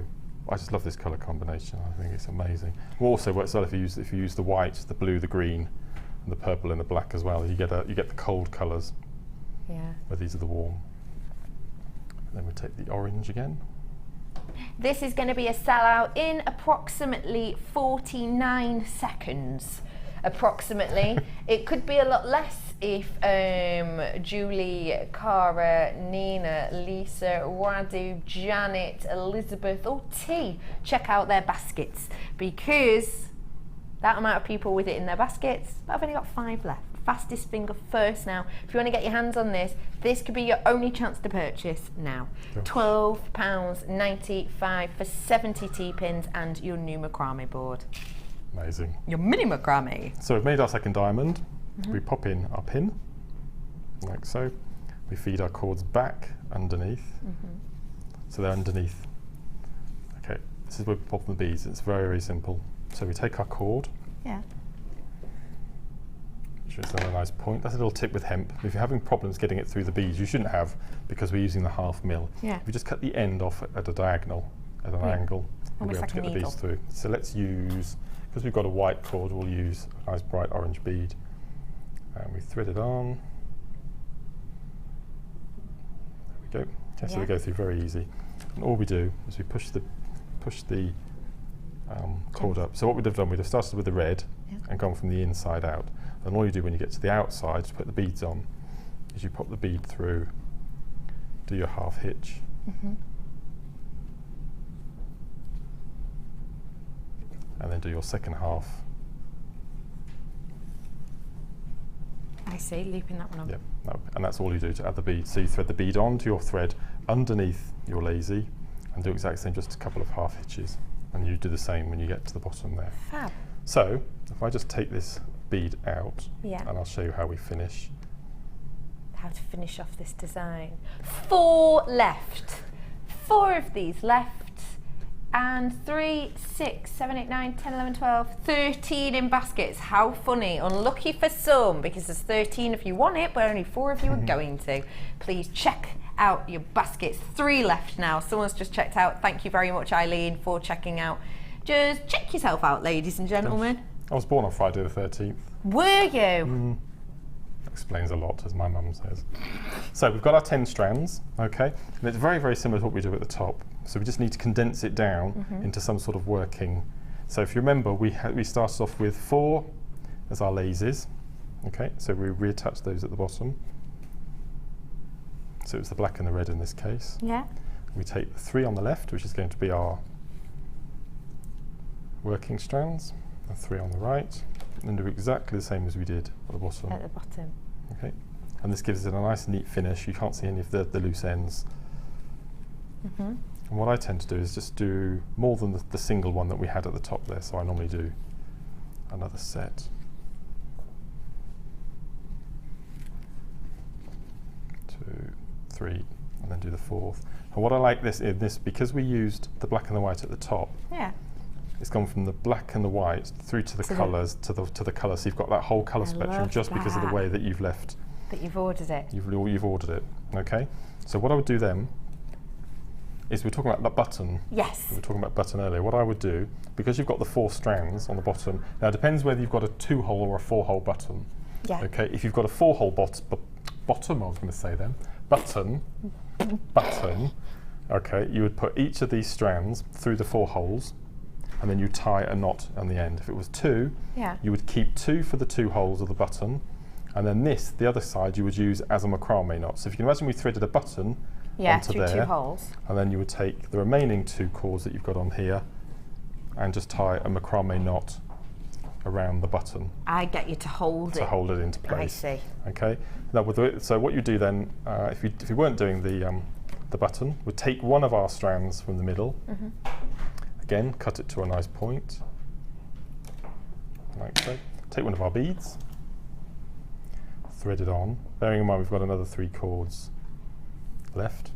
[SPEAKER 2] I just love this colour combination. I think it's amazing. Well, also works well if you use the white, the blue, the green, and the purple and the black as well. You get the cold colours.
[SPEAKER 1] Yeah.
[SPEAKER 2] Where these are the warm. And then we take the orange again.
[SPEAKER 1] This is going to be a sellout in approximately 49 seconds. Approximately. It could be a lot less if Julie, Cara, Nina, Lisa, Radu, Janet, Elizabeth or T check out their baskets, because that amount of people with it in their baskets, I've only got 5 left. Fastest finger first now. If you want to get your hands on this, this could be your only chance to purchase now. £12.95 for 70 T-pins and your new macrame board.
[SPEAKER 2] Amazing.
[SPEAKER 1] Your mini macrame.
[SPEAKER 2] So we've made our second diamond. We pop in our pin, like so. We feed our cords back underneath. So they're underneath. Okay, this is where we pop the beads. It's very, very simple. So we take our cord.
[SPEAKER 1] Yeah.
[SPEAKER 2] Which is a nice point. That's a little tip with hemp. If you're having problems getting it through the beads, you shouldn't have, because we're using the 1/2 mil.
[SPEAKER 1] Yeah.
[SPEAKER 2] If you just cut the end off at a diagonal, at an angle, you'll be able
[SPEAKER 1] like
[SPEAKER 2] to get
[SPEAKER 1] a
[SPEAKER 2] the beads through. So let's use, because we've got a white cord, we'll use a nice bright orange bead. And we thread it on. There we go. Okay, so they go through very easy. And all we do is we push the cord up. So what we'd have done, we'd have started with the red and gone from the inside out. And all you do when you get to the outside to put the beads on is you pop the bead through, do your 1/2 hitch, and then do your second 1/2.
[SPEAKER 1] I see, looping that one on.
[SPEAKER 2] Yep, and that's all you do to add the bead. So you thread the bead onto your thread underneath your lazy and do exactly the same, just a couple of 1/2 hitches. And you do the same when you get to the bottom there.
[SPEAKER 1] Fab.
[SPEAKER 2] So if I just take this bead out, and I'll show you how we finish.
[SPEAKER 1] How to finish off this design. 4 left. 4 of these left. And 3, 6, 7, 8, 9, 10, 11, 12, 13 in baskets. How funny. Unlucky for some, because there's 13 if you want it, but only 4 if you are going to. Please check out your baskets. 3 left now. Someone's just checked out. Thank you very much, Eileen, for checking out. Just check yourself out, ladies and gentlemen.
[SPEAKER 2] I was born on Friday the 13th.
[SPEAKER 1] Were you?
[SPEAKER 2] Explains a lot, as my mum says. So we've got our 10 strands, okay? And it's very, very similar to what we do at the top. So we just need to condense it down into some sort of working. So if you remember, we started off with 4 as our laces, okay? So we reattach those at the bottom. So it's the black and the red in this case.
[SPEAKER 1] Yeah.
[SPEAKER 2] We take the 3 on the left, which is going to be our working strands, and 3 on the right, and do exactly the same as we did at the bottom.
[SPEAKER 1] At the bottom.
[SPEAKER 2] Okay, and this gives it a nice neat finish. You can't see any of the loose ends. And what I tend to do is just do more than the single one that we had at the top there, so I normally do another set. 3 and then do the 4th. And what I like this because we used the black and the white at the top.
[SPEAKER 1] Yeah.
[SPEAKER 2] It's gone from the black and the white through to the colours to the colours. So you've got that whole colour spectrum just because of the way that you've left.
[SPEAKER 1] That you've ordered it.
[SPEAKER 2] You've ordered it. Okay. So what I would do then is we're talking about that button.
[SPEAKER 1] Yes.
[SPEAKER 2] We were talking about button earlier. What I would do, because you've got the 4 strands on the bottom. Now it depends whether you've got a 2-hole or a 4-hole button.
[SPEAKER 1] Yeah.
[SPEAKER 2] Okay. If you've got a 4-hole bottom, I was going to say then button. Okay. You would put each of these strands through the 4 holes. And then you tie a knot on the end. If it was 2, you would keep 2 for the 2 holes of the button, and then the other side, you would use as a macrame knot. So if you can imagine we threaded a button onto
[SPEAKER 1] through
[SPEAKER 2] there,
[SPEAKER 1] 2 holes.
[SPEAKER 2] And then you would take the remaining 2 cords that you've got on here, and just tie a macrame knot around the button.
[SPEAKER 1] I get you to hold it.
[SPEAKER 2] To hold it into place.
[SPEAKER 1] I see.
[SPEAKER 2] Okay. Now, so what you do then, if you weren't doing the button, would take one of our strands from the middle. Again, cut it to a nice point, like so. Take one of our beads, thread it on, bearing in mind we've got another 3 cords left.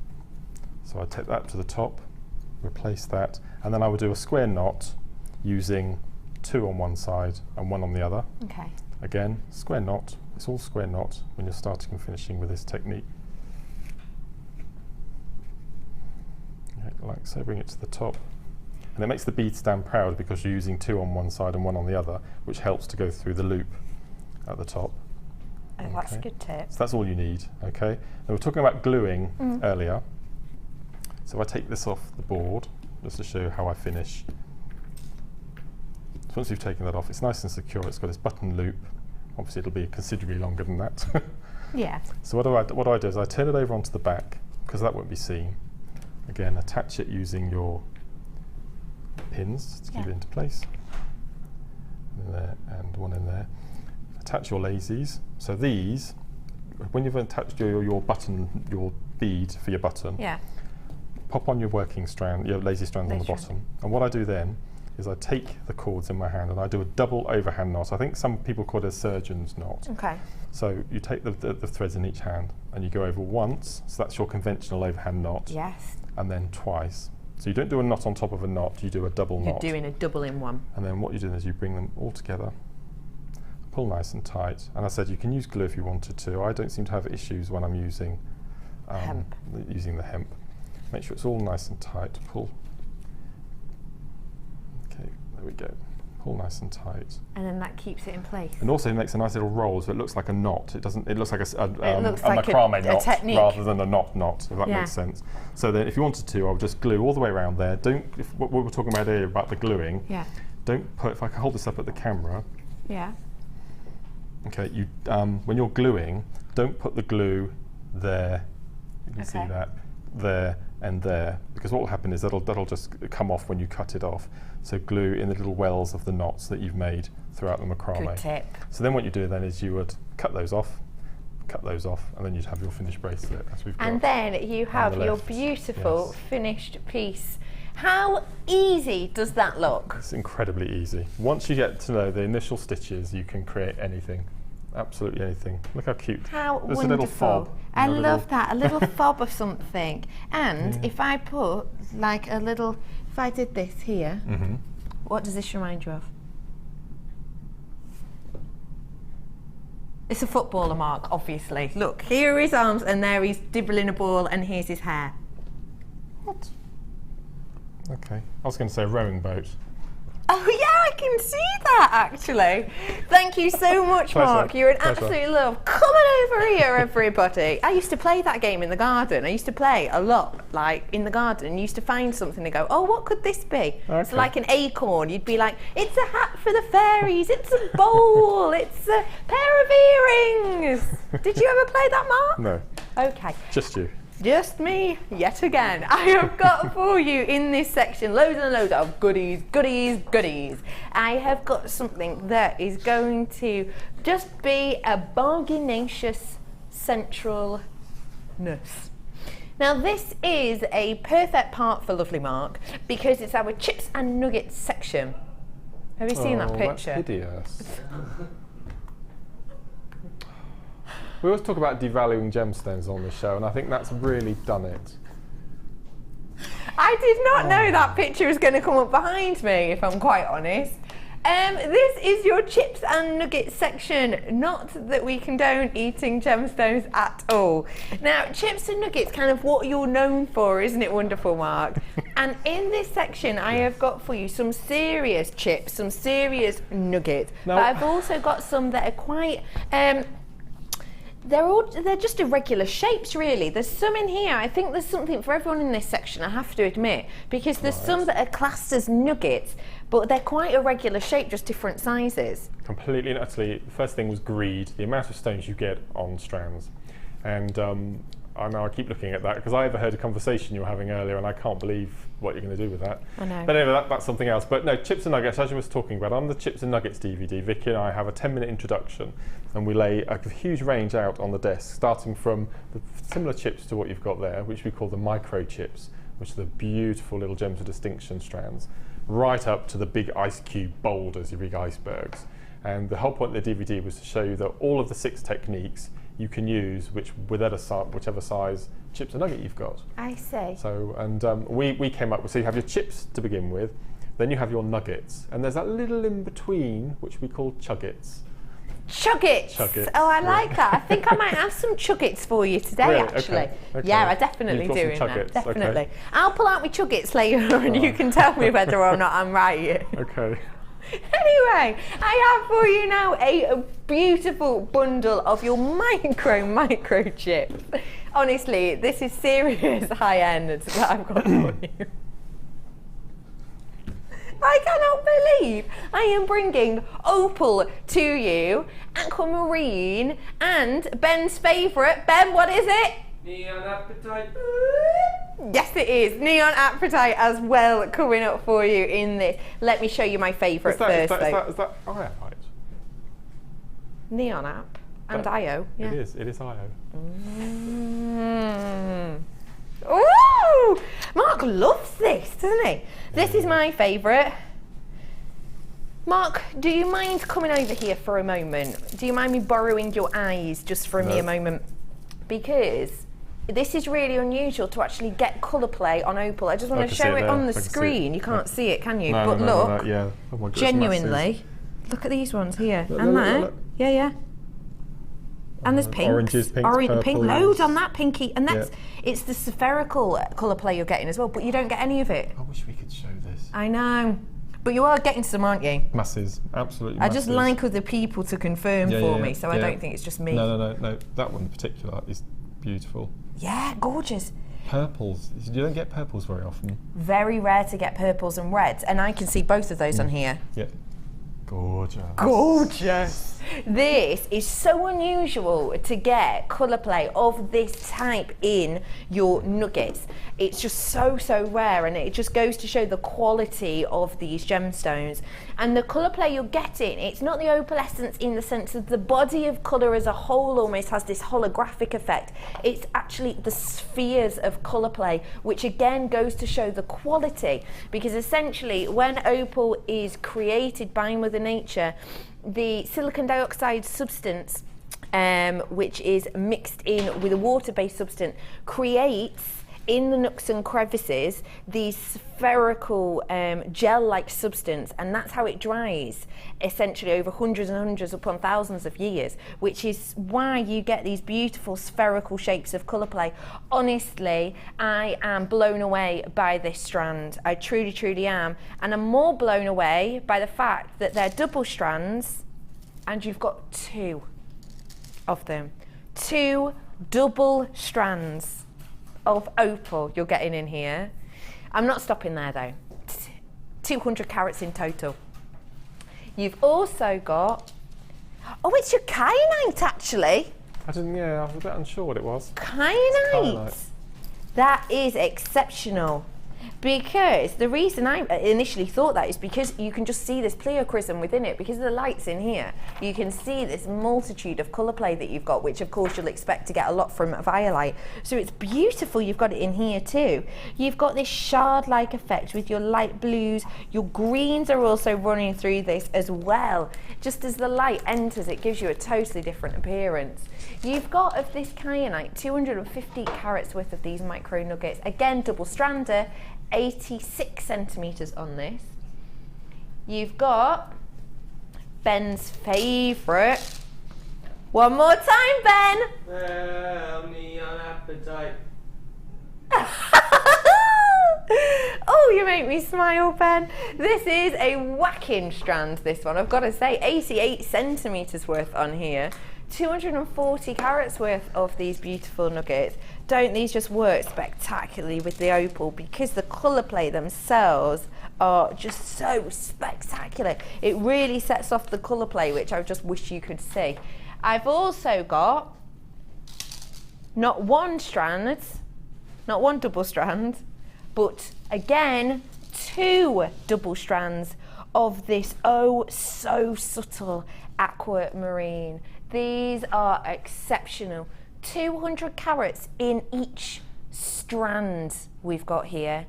[SPEAKER 2] So I take that to the top, replace that, and then I would do a square knot using 2 on one side and 1 on the other.
[SPEAKER 1] Okay.
[SPEAKER 2] Again, square knot. It's all square knot when you're starting and finishing with this technique. Okay, like so, bring it to the top. And it makes the bead stand proud because you're using 2 on one side and 1 on the other, which helps to go through the loop at the top.
[SPEAKER 1] Oh, that's a good tip.
[SPEAKER 2] So that's all you need, okay? Now we were talking about gluing earlier. So if I take this off the board, just to show you how I finish. So once you've taken that off, it's nice and secure. It's got this button loop. Obviously it'll be considerably longer than that.
[SPEAKER 1] Yeah.
[SPEAKER 2] So what I do is I turn it over onto the back, because that won't be seen. Again, attach it using your pins to keep it into place. In there, and 1 in there. Attach your lazies. So these, when you've attached your button, your bead for your button, pop on your working strand, your lazy strands on the bottom. And what I do then is I take the cords in my hand and I do a double overhand knot. I think some people call it a surgeon's knot. Okay. So you take the threads in each hand and you go over once, so that's your conventional overhand knot.
[SPEAKER 1] Yes.
[SPEAKER 2] And then twice. So you don't do a knot on top of a knot, you do a double knot.
[SPEAKER 1] You're doing a double in one.
[SPEAKER 2] And then what you do is you bring them all together, pull nice and tight. And I said you can use glue if you wanted to. I don't seem to have issues when I'm using
[SPEAKER 1] hemp.
[SPEAKER 2] Using the hemp. Make sure it's all nice and tight. Pull. Okay, there we go. Pull nice and tight.
[SPEAKER 1] And then that keeps it in place.
[SPEAKER 2] And also it makes a nice little roll, so it looks like a knot. It doesn't. It looks like a
[SPEAKER 1] like
[SPEAKER 2] macrame knot
[SPEAKER 1] technique.
[SPEAKER 2] rather than a knot, if that makes sense. So then, if you wanted to, I would just glue all the way around there. Don't. What we were talking about earlier about the gluing.
[SPEAKER 1] Yeah.
[SPEAKER 2] Don't put. If I can hold this up at the camera.
[SPEAKER 1] Yeah.
[SPEAKER 2] Okay. You. When you're gluing, don't put the glue there. You can see that there and there, because what will happen is that'll just come off when you cut it off. So glue in the little wells of the knots that you've made throughout the macrame.
[SPEAKER 1] Good tip.
[SPEAKER 2] So then what you do then is you would cut those off, and then you'd have your finished bracelet, as we've got.
[SPEAKER 1] And then you have your beautiful finished piece. How easy does that look?
[SPEAKER 2] It's incredibly easy. Once you get to know the initial stitches, you can create anything. Absolutely anything. Look how cute.
[SPEAKER 1] How
[SPEAKER 2] There's
[SPEAKER 1] wonderful.
[SPEAKER 2] a little fob.
[SPEAKER 1] I love that, a little fob of something. And if I put like a little, if I did this here, what does this remind you of? It's a footballer, Mark, obviously. Look, here are his arms and there he's dribbling a ball and here's his hair.
[SPEAKER 2] What? Okay. I was going to say a rowing boat.
[SPEAKER 1] Oh yeah, I can see that actually. Thank you so much, Mark. You're an absolute love. Come on over here, everybody. I used to play that game in the garden. I used to play a lot, like in the garden. You used to find something and go, oh, what could this be?
[SPEAKER 2] Okay.
[SPEAKER 1] It's like an acorn. You'd be like, it's a hat for the fairies. It's a bowl. It's a pair of earrings. Did you ever play that, Mark?
[SPEAKER 2] No.
[SPEAKER 1] Okay.
[SPEAKER 2] Just you.
[SPEAKER 1] Just me, yet again. I have got for you in this section loads and loads of goodies, goodies, goodies. I have got something that is going to just be a bargainacious centralness. Now this is a perfect part for Lovely Mark because it's our chips and nuggets section. Have you seen that picture?
[SPEAKER 2] That's hideous. We always talk about devaluing gemstones on this show, and I think that's really done it.
[SPEAKER 1] I did not know that picture was going to come up behind me, if I'm quite honest. This is your chips and nuggets section. Not that we condone eating gemstones at all. Now, chips and nuggets, kind of what you're known for, isn't it wonderful, Mark? And in this section, I have got for you some serious chips, some serious nuggets.
[SPEAKER 2] No.
[SPEAKER 1] But I've also got some that are quite... They're just irregular shapes, really. There's some in here. I think there's something for everyone in this section, I have to admit, because there's some that are classed as nuggets, but they're quite irregular shape, just different sizes.
[SPEAKER 2] Completely and utterly. The first thing was greed, the amount of stones you get on strands. And I know I keep looking at that because I overheard a conversation you were having earlier, and I can't believe what you're going to do with that.
[SPEAKER 1] I know.
[SPEAKER 2] But anyway, that's something else. But no, chips and nuggets, as you was talking about, on the Chips and Nuggets DVD, Vicky and I have a 10-minute introduction, and we lay a huge range out on the desk, starting from the similar chips to what you've got there, which we call the micro chips, which are the beautiful little gems of distinction strands, right up to the big ice cube boulders, your big icebergs. And the whole point of the DVD was to show you that all of the 6 techniques you can use whichever size chips and nugget you've got.
[SPEAKER 1] I see.
[SPEAKER 2] So, and we came up with, so you have your chips to begin with, then you have your nuggets, and there's that little in between which we call chuggets.
[SPEAKER 1] Chuggets.
[SPEAKER 2] Chuggets,
[SPEAKER 1] Oh, I
[SPEAKER 2] yeah.
[SPEAKER 1] like that. I think I might have some chuggets for you today,
[SPEAKER 2] Really?
[SPEAKER 1] actually.
[SPEAKER 2] Okay.
[SPEAKER 1] Yeah, I definitely
[SPEAKER 2] You've got
[SPEAKER 1] do
[SPEAKER 2] some
[SPEAKER 1] in that.
[SPEAKER 2] chuggets,
[SPEAKER 1] Definitely.
[SPEAKER 2] okay.
[SPEAKER 1] I'll pull out my chuggets later and you can tell me whether or not I'm right.
[SPEAKER 2] Okay.
[SPEAKER 1] Anyway, I have for you now a beautiful bundle of your micro chips. Honestly, this is serious high end that I've got for you. I cannot believe I am bringing Opal to you, aquamarine, and Ben's favourite. Ben, what is it?
[SPEAKER 8] Neon Appetite.
[SPEAKER 1] Yes, it is. Neon Appetite as well coming up for you in this. Let me show you my favourite first, though.
[SPEAKER 2] Is that iodite?
[SPEAKER 1] Neon App and IO. Yeah.
[SPEAKER 2] It is IO.
[SPEAKER 1] Ooh! Mark loves this, doesn't he? This is my favourite. Mark, do you mind coming over here for a moment? Do you mind me borrowing your eyes just for a mere moment? Because this is really unusual to actually get colour play on Opal. I just want to show it on the screen. You can't see it, can you?
[SPEAKER 2] No,
[SPEAKER 1] but
[SPEAKER 2] no,
[SPEAKER 1] look,
[SPEAKER 2] no, no, yeah. Oh my God,
[SPEAKER 1] genuinely, look at these ones here.
[SPEAKER 2] Look,
[SPEAKER 1] and
[SPEAKER 2] look,
[SPEAKER 1] there.
[SPEAKER 2] look.
[SPEAKER 1] Yeah. And there's pinks.
[SPEAKER 2] Oranges, pinks,
[SPEAKER 1] pink,
[SPEAKER 2] purples.
[SPEAKER 1] loads on that pinky. And that's it's the spherical colour play you're getting as well, but you don't get any of it.
[SPEAKER 2] I wish we could show this.
[SPEAKER 1] I know. But you are getting some, aren't you?
[SPEAKER 2] Masses, absolutely
[SPEAKER 1] I
[SPEAKER 2] masses.
[SPEAKER 1] just like other people to confirm for me, so I don't think it's just me.
[SPEAKER 2] No. That one in particular is beautiful.
[SPEAKER 1] Yeah, gorgeous.
[SPEAKER 2] Purples. You don't get purples very often.
[SPEAKER 1] Very rare to get purples and reds, and I can see both of those on here.
[SPEAKER 2] Yeah. Gorgeous.
[SPEAKER 1] Gorgeous. This is so unusual to get colour play of this type in your nuggets. It's just so rare, and it just goes to show the quality of these gemstones. And the colour play you're getting, it's not the opalescence in the sense of the body of colour as a whole almost has this holographic effect. It's actually the spheres of colour play, which again goes to show the quality, because essentially when opal is created by Mother Nature, the silicon dioxide substance, which is mixed in with a water-based substance, creates in the nooks and crevices these spherical gel-like substance, and that's how it dries essentially over hundreds and hundreds upon thousands of years, which is why you get these beautiful spherical shapes of colour play. Honestly, I am blown away by this strand. I truly am, and I'm more blown away by the fact that they're double strands and you've got 2 of them. 2 double strands of opal you're getting in here. I'm not stopping there though. 200 carats in total. You've also got, oh, it's your kyanite actually.
[SPEAKER 2] I was a bit unsure what it was.
[SPEAKER 1] Kyanite. That is exceptional. Because the reason I initially thought that is because you can just see this pleochrysm within it. Because of the lights in here, you can see this multitude of colour play that you've got, which of course you'll expect to get a lot from Violite. So it's beautiful you've got it in here too. You've got this shard-like effect with your light blues. Your greens are also running through this as well. Just as the light enters, it gives you a totally different appearance. You've got of this kyanite 250 carats worth of these micro nuggets. Again, double strander, 86 centimetres on this. You've got Ben's favourite. One more time, Ben.
[SPEAKER 8] Neon appetite.
[SPEAKER 1] Oh, you make me smile, Ben. This is a whacking strand, this one. I've got to say, 88 centimetres worth on here. 240 carats worth of these beautiful nuggets. Don't these just work spectacularly with the opal, because the colour play themselves are just so spectacular. It really sets off the colour play, which I just wish you could see. I've also got not one strand, not one double strand, but again 2 double strands of this oh so subtle aquamarine. These are exceptional. 200 carats in each strand we've got here.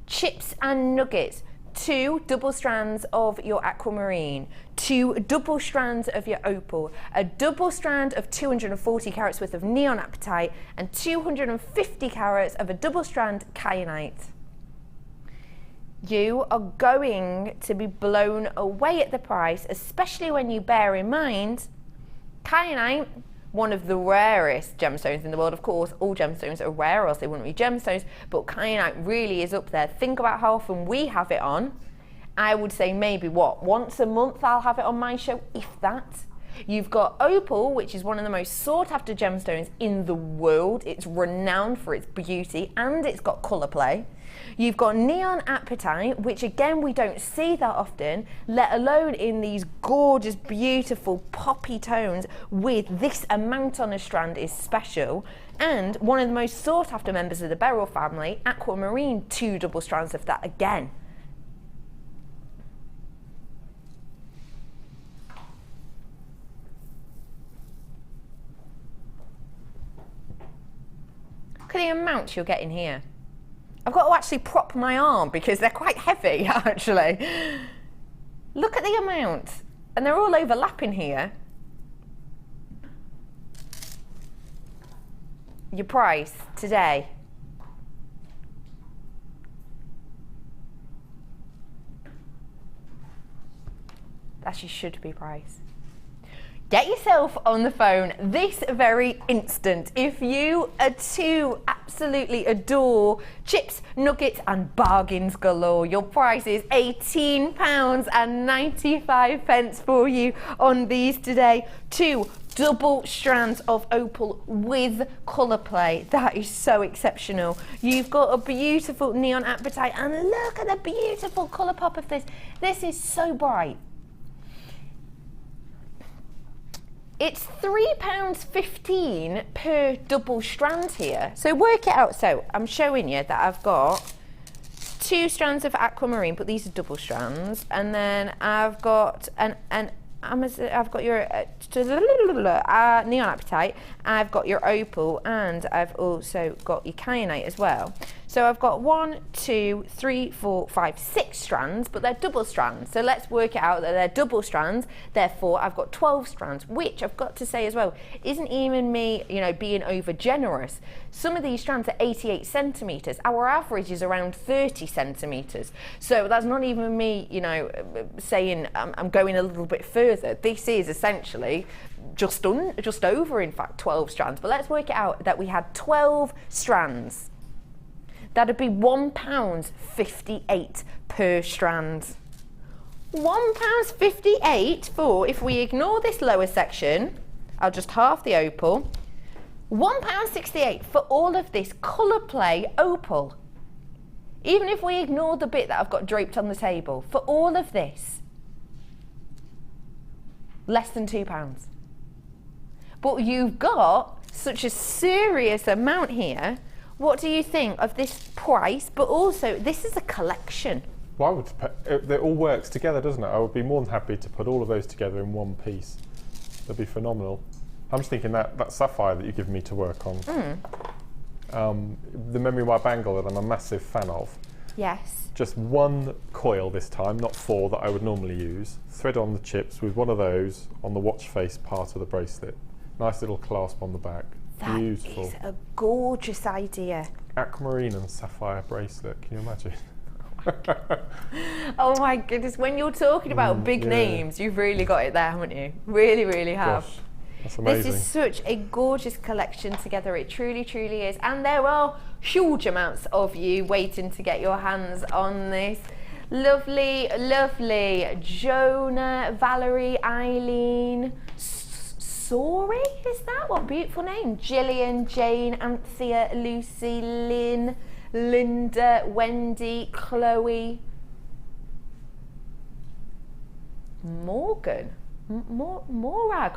[SPEAKER 1] Chips and nuggets, 2 double strands of your aquamarine, 2 double strands of your opal, a double strand of 240 carats worth of neon apatite, and 250 carats of a double strand kyanite. You are going to be blown away at the price, especially when you bear in mind kyanite, one of the rarest gemstones in the world. Of course, all gemstones are rare, or else they wouldn't be gemstones, but kyanite really is up there. Think about how often we have it on. I would say maybe, what, once a month I'll have it on my show, if that. You've got opal, which is one of the most sought after gemstones in the world. It's renowned for its beauty, and it's got colour play. You've got neon apatite, which again we don't see that often, let alone in these gorgeous, beautiful poppy tones. With this amount on a strand is special. And one of the most sought after members of the beryl family, aquamarine, 2 double strands of that again. Look at the amount you're getting here. I've got to actually prop my arm because they're quite heavy, actually. Look at the amount. And they're all overlapping here. Your price today. That's your should be price. Get yourself on the phone this very instant if you are to absolutely adore chips, nuggets and bargains galore. Your price is £18.95 for you on these today. 2 double strands of opal with colour play. That is so exceptional. You've got a beautiful neon apatite, and look at the beautiful colour pop of this. This is so bright. It's £3.15 per double strand here. So work it out. So I'm showing you that I've got 2 strands of aquamarine, but these are double strands, and then I've got I've got your neon apatite, I've got your opal, and I've also got your kyanite as well. So I've got 1, 2, 3, 4, 5, 6 strands, but they're double strands. So let's work it out that they're double strands. Therefore, I've got 12 strands, which I've got to say as well, isn't even me, being over generous. Some of these strands are 88 centimetres. Our average is around 30 centimetres. So that's not even me, saying I'm going a little bit further. This is essentially just over, in fact, 12 strands. But let's work it out that we had 12 strands. That'd be £1.58 per strand. £1.58 for, if we ignore this lower section, I'll just half the opal, £1.68 for all of this colour play opal. Even if we ignore the bit that I've got draped on the table, for all of this, less than £2. But you've got such a serious amount here. What do you think of this price? But also, this is a collection.
[SPEAKER 2] Well, it all works together, doesn't it? I would be more than happy to put all of those together in one piece. That'd be phenomenal. I'm just thinking that sapphire that you've given me to work on. The memory wire bangle that I'm a massive fan of.
[SPEAKER 1] Yes.
[SPEAKER 2] Just 1 coil this time, not 4 that I would normally use. Thread on the chips with one of those on the watch face part of the bracelet. Nice little clasp on the back. Beautiful.
[SPEAKER 1] That is a gorgeous idea.
[SPEAKER 2] Aquamarine and sapphire bracelet. Can you imagine?
[SPEAKER 1] Oh my goodness, when you're talking about big names, you've really got it there, haven't you? Really, really have.
[SPEAKER 2] Gosh, that's amazing.
[SPEAKER 1] This is such a gorgeous collection together. It truly, truly is. And there are huge amounts of you waiting to get your hands on this. Lovely, lovely. Jonah, Valerie, Eileen, Sari, is that? What a beautiful name. Gillian, Jane, Anthea, Lucy, Lynn, Linda, Wendy, Chloe, Morgan, Morag.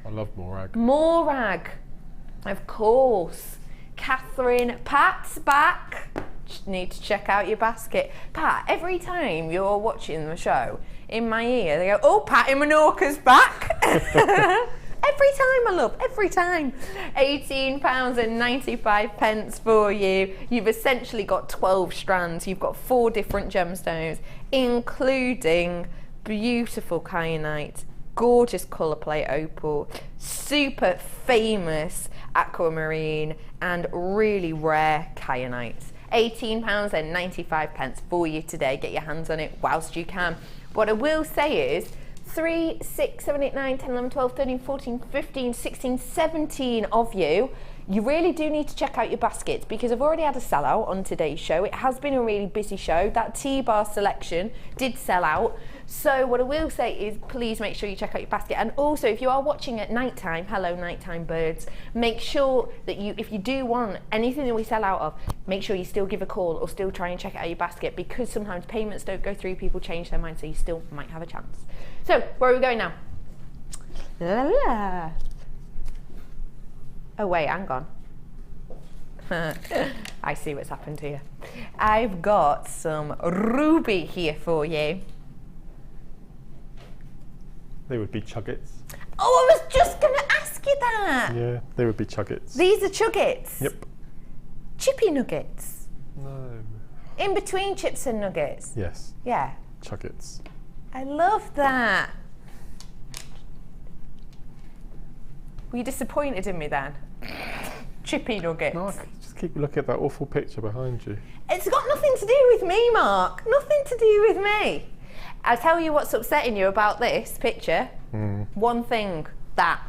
[SPEAKER 2] I love Morag.
[SPEAKER 1] Morag, of course. Catherine, Pat's back. Need to check out your basket. Pat, every time you're watching the show, in my ear they go, oh, Patty Menorca's back. Every time, my love, every time. £18.95 for you. You've essentially got 12 strands. You've got 4 different gemstones, including beautiful kyanite, gorgeous colour plate opal, super famous aquamarine, and really rare kyanites. £18.95 for you today. Get your hands on it whilst you can. What I will say is 3, 6, 7, 8, 9, 10, 11, 12, 13, 14, 15, 16, 17 of you, you really do need to check out your baskets, because I've already had a sellout on today's show. It has been a really busy show. That T-bar selection did sell out. So what I will say is please make sure you check out your basket. And also, if you are watching at night time, hello nighttime birds, make sure that if you do want anything that we sell out of, make sure you still give a call or still try and check out your basket, because sometimes payments don't go through, people change their mind, so you still might have a chance. So where are we going now? La, la, la. Oh wait, hang on. I see what's happened here. I've got some ruby here for you.
[SPEAKER 2] They would be chuggets.
[SPEAKER 1] Oh, I was just going to ask you that.
[SPEAKER 2] Yeah, they would be chuggets.
[SPEAKER 1] These are chuggets?
[SPEAKER 2] Yep.
[SPEAKER 1] Chippy nuggets?
[SPEAKER 2] No.
[SPEAKER 1] In between chips and nuggets?
[SPEAKER 2] Yes.
[SPEAKER 1] Yeah.
[SPEAKER 2] Chuggets.
[SPEAKER 1] I love that. Were you disappointed in me then? Chippy nuggets.
[SPEAKER 2] No, I just keep looking at that awful picture behind you.
[SPEAKER 1] It's got nothing to do with me, Mark. Nothing to do with me. I'll tell you what's upsetting you about this picture. One thing, that.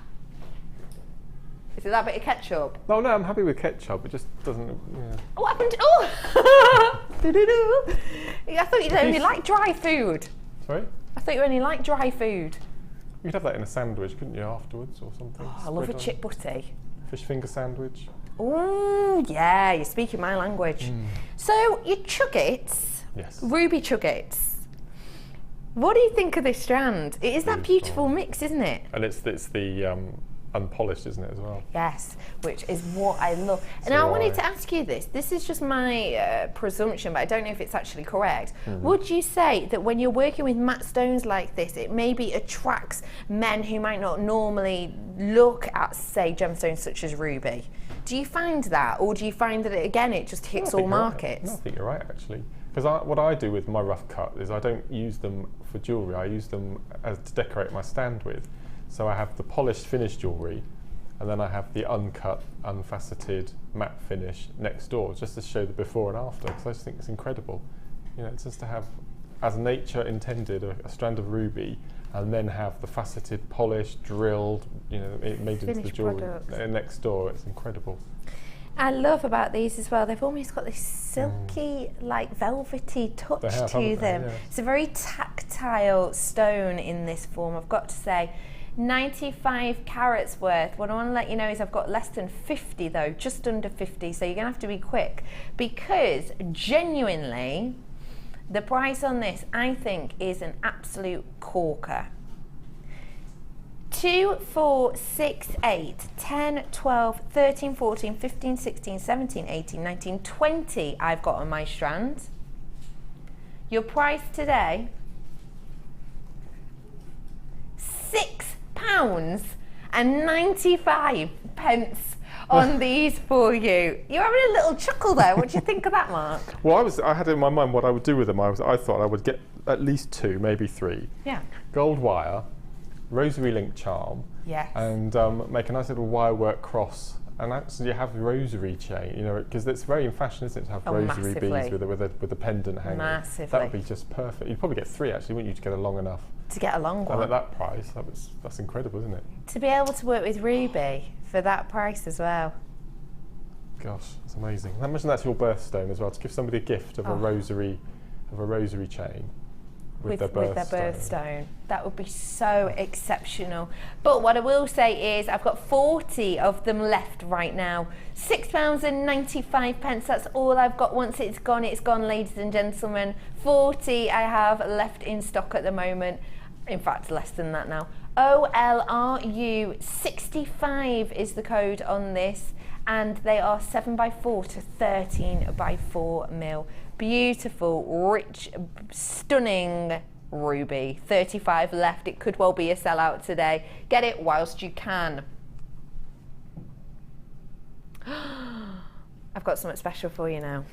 [SPEAKER 1] Is it that bit of ketchup?
[SPEAKER 2] Oh no, I'm happy with ketchup. It just doesn't. Yeah.
[SPEAKER 1] What happened to, I thought you'd only like dry food.
[SPEAKER 2] Sorry?
[SPEAKER 1] I thought you only like dry food.
[SPEAKER 2] You could have that in a sandwich, couldn't you, afterwards or something?
[SPEAKER 1] Oh, I love a chip butty.
[SPEAKER 2] Fish finger sandwich.
[SPEAKER 1] Oh, yeah, you're speaking my language. So, your chuggets,
[SPEAKER 2] Yes.
[SPEAKER 1] ruby chuggets. What do you think of this strand? It is that beautiful mix, isn't it?
[SPEAKER 2] And it's the unpolished, isn't it, as well?
[SPEAKER 1] Yes, which is what I love.
[SPEAKER 2] So
[SPEAKER 1] And I wanted to ask you this. This is just my presumption, but I don't know if it's actually correct. Would you say that when you're working with matte stones like this, it maybe attracts men who might not normally look at, say, gemstones such as ruby? Do you find that, or do you find that, again, it just hits all markets?
[SPEAKER 2] No, I think you're right, actually. Because what I do with my rough cut is I don't use them for jewellery, I use them to decorate my stand with. So I have the polished finished jewellery, and then I have the uncut, unfaceted matte finish next door, just to show the before and after, because I just think it's incredible. You know, it's just to have, as nature intended, a strand of ruby, and then have the faceted, polished, drilled, you know, it made into the jewellery next door. It's incredible.
[SPEAKER 1] I love about these as well, they've almost got this silky, like velvety touch to them.
[SPEAKER 2] Yeah.
[SPEAKER 1] It's a very tactile stone in this form, I've got to say. 95 carats worth. What I want to let you know is I've got less than 50 though, just under 50, so you're going to have to be quick, because genuinely the price on this, I think, is an absolute corker. 2, 4, 6, 8, 10, 12, 13, 14, 15, 16, 17, 18, 19, 20 I've got on my strand. Your price today, £6.95 on these for you. You're having a little chuckle there. What do you think of that, Mark?
[SPEAKER 2] Well, I had in my mind what I would do with them. I thought I would get at least 2, maybe 3.
[SPEAKER 1] Yeah.
[SPEAKER 2] Gold wire, rosary link charm.
[SPEAKER 1] Yes.
[SPEAKER 2] And make a nice little wire work cross. And actually have rosary chain, you know, because it's very in fashion, isn't it, to have rosary beads with a pendant hanging.
[SPEAKER 1] Massively.
[SPEAKER 2] That would be just perfect. You'd probably get 3 actually, wouldn't you, to get a long enough.
[SPEAKER 1] To get a long one.
[SPEAKER 2] And at that price, that's incredible, isn't it?
[SPEAKER 1] To be able to work with ruby for that price as well.
[SPEAKER 2] Gosh, that's amazing. Imagine that's your birthstone as well, to give somebody a gift of a rosary chain. With their birthstone. That would be so exceptional. But what I will say is I've got 40 of them left right now. £6.95. That's all I've got. Once it's gone, ladies and gentlemen. 40 I have left in stock at the moment. In fact, less than that now. OLRU65 is the code on this, and they are 7x4 to 13x4 mil. Beautiful, rich, stunning ruby. 35 left. It could well be a sellout today. Get it whilst you can. I've got something special for you now.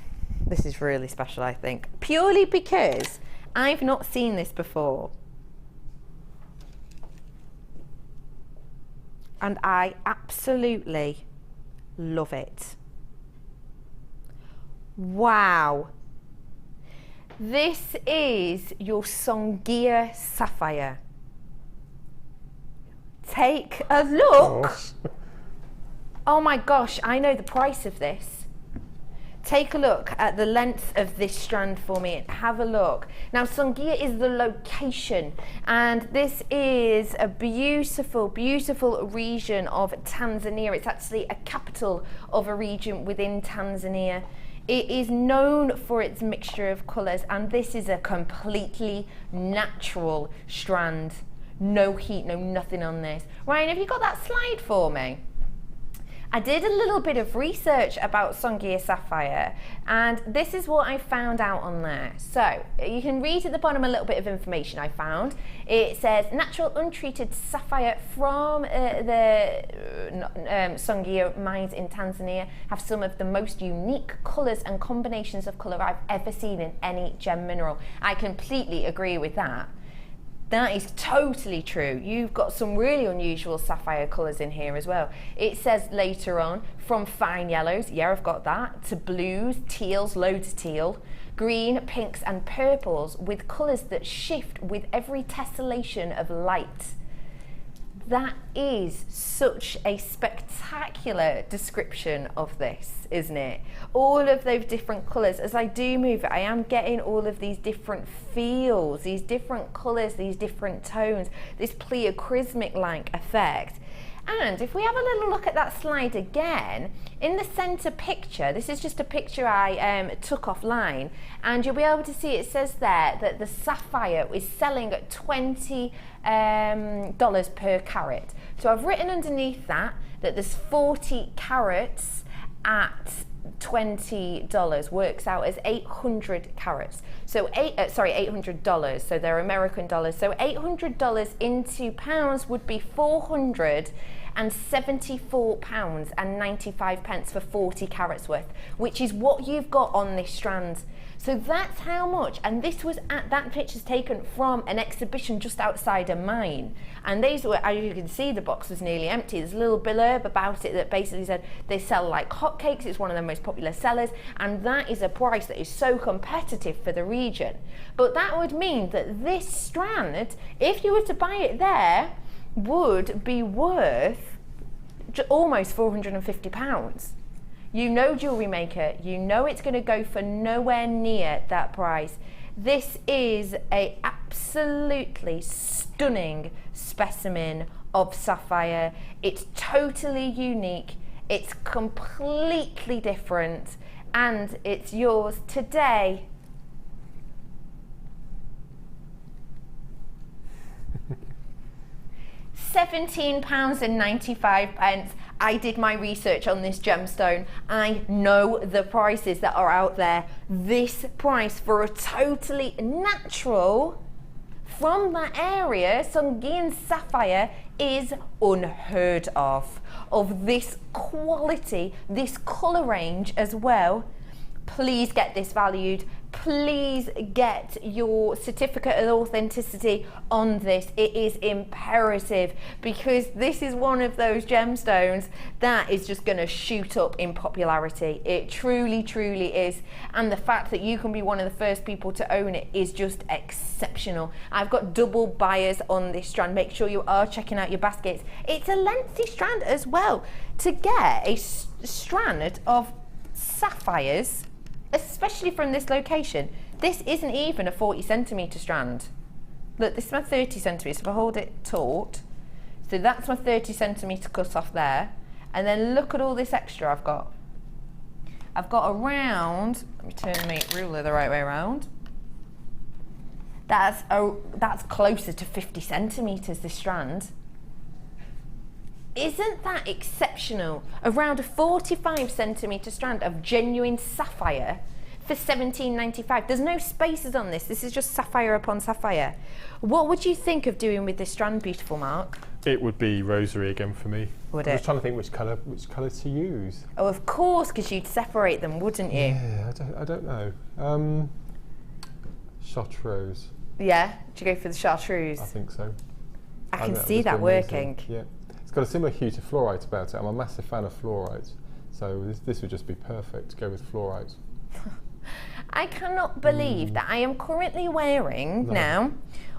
[SPEAKER 2] This is really special, I think. Purely because I've not seen this before. And I absolutely love it. Wow. This is your Songia Sapphire. Take a look. Oh my gosh, I know the price of this. Take a look at the length of this strand for me. Have a look. Now, Songia is the location, and this is a beautiful, beautiful region of Tanzania. It's actually a capital of a region within Tanzania. It is known for its mixture of colours, and this is a completely natural strand. No heat, no nothing on this. Ryan, have you got that slide for me? I did a little bit of research about Songia Sapphire, and this is what I found out on there. So you can read at the bottom a little bit of information I found. It says natural untreated sapphire from the Songia mines in Tanzania have some of the most unique colours and combinations of colour I've ever seen in any gem mineral. I completely agree with that. That is totally true. You've got some really unusual sapphire colours in here as well. It says later on, from fine yellows, yeah, I've got that, to blues, teals, loads of teal, green, pinks and purples with colours that shift with every tessellation of light. That is such a spectacular description of this, isn't it? All of those different colours. As I do move it, I am getting all of these different feels, these different colours, these different tones, this pleochrismic-like effect. And if we have a little look at that slide again, in the centre picture, this is just a picture I took offline, and you'll be able to see it says there that the sapphire is selling at $20 per carat. So I've written underneath that there's 40 carats at $20 works out as 800 carats. So $800. So they're American dollars. So $800 into pounds would be £474.95 for 40 carats worth, which is what you've got on this strand. So that's how much, and this was that picture's taken from an exhibition just outside a mine, and these were, as you can see, the box was nearly empty. There's a little blurb about it that basically said they sell like hotcakes. It's one of the most popular sellers, and that is a price that is so competitive for the region. But that would mean that this strand, if you were to buy it there, would be worth almost £450. You know, jewellery maker, you know it's going to go for nowhere near that price. This is a absolutely stunning specimen of sapphire. It's totally unique, it's completely different, and it's yours today. £17.95. I did my research on this gemstone. I know the prices that are out there. This price for a totally natural, from that area, Songian sapphire, is unheard of this quality, this colour range as well. Please get this valued.
[SPEAKER 1] please get your certificate of authenticity on this. It is imperative, because this is one of those gemstones that is just going to shoot up in popularity. It truly, truly is. And the fact that you can be one of the first people to own it is just exceptional. I've got double buyers on this strand. Make sure you are checking out your baskets. It's a lengthy strand as well. To get a strand of sapphires, especially from this location, this isn't even a 40 centimetre strand. Look, this is my 30 centimetres. If I hold it taut, so that's my 30 centimetre cut off there. And then look at all this extra I've got. I've got around, let me turn my ruler the right way around. That's closer to 50 centimetres, this strand. Isn't that exceptional? Around a 45 centimetre strand of genuine sapphire for £17.95. There's no spaces on this. This is just sapphire upon sapphire. What would you think of doing with this strand, beautiful Mark?
[SPEAKER 2] It would be rosary again for me.
[SPEAKER 1] Would
[SPEAKER 2] I
[SPEAKER 1] it?
[SPEAKER 2] was trying to think which colour to use.
[SPEAKER 1] Oh, of course, because you'd separate them, wouldn't you?
[SPEAKER 2] Yeah, I don't know. Chartreuse.
[SPEAKER 1] Yeah? Do you go for the chartreuse?
[SPEAKER 2] I think so.
[SPEAKER 1] I can
[SPEAKER 2] think
[SPEAKER 1] see
[SPEAKER 2] would
[SPEAKER 1] that
[SPEAKER 2] be amazing.
[SPEAKER 1] working.
[SPEAKER 2] Yeah. It's got a similar hue to fluorite about it. I'm a massive fan of fluorite, so this would just be perfect to go with fluorite.
[SPEAKER 1] I cannot believe that I am currently wearing now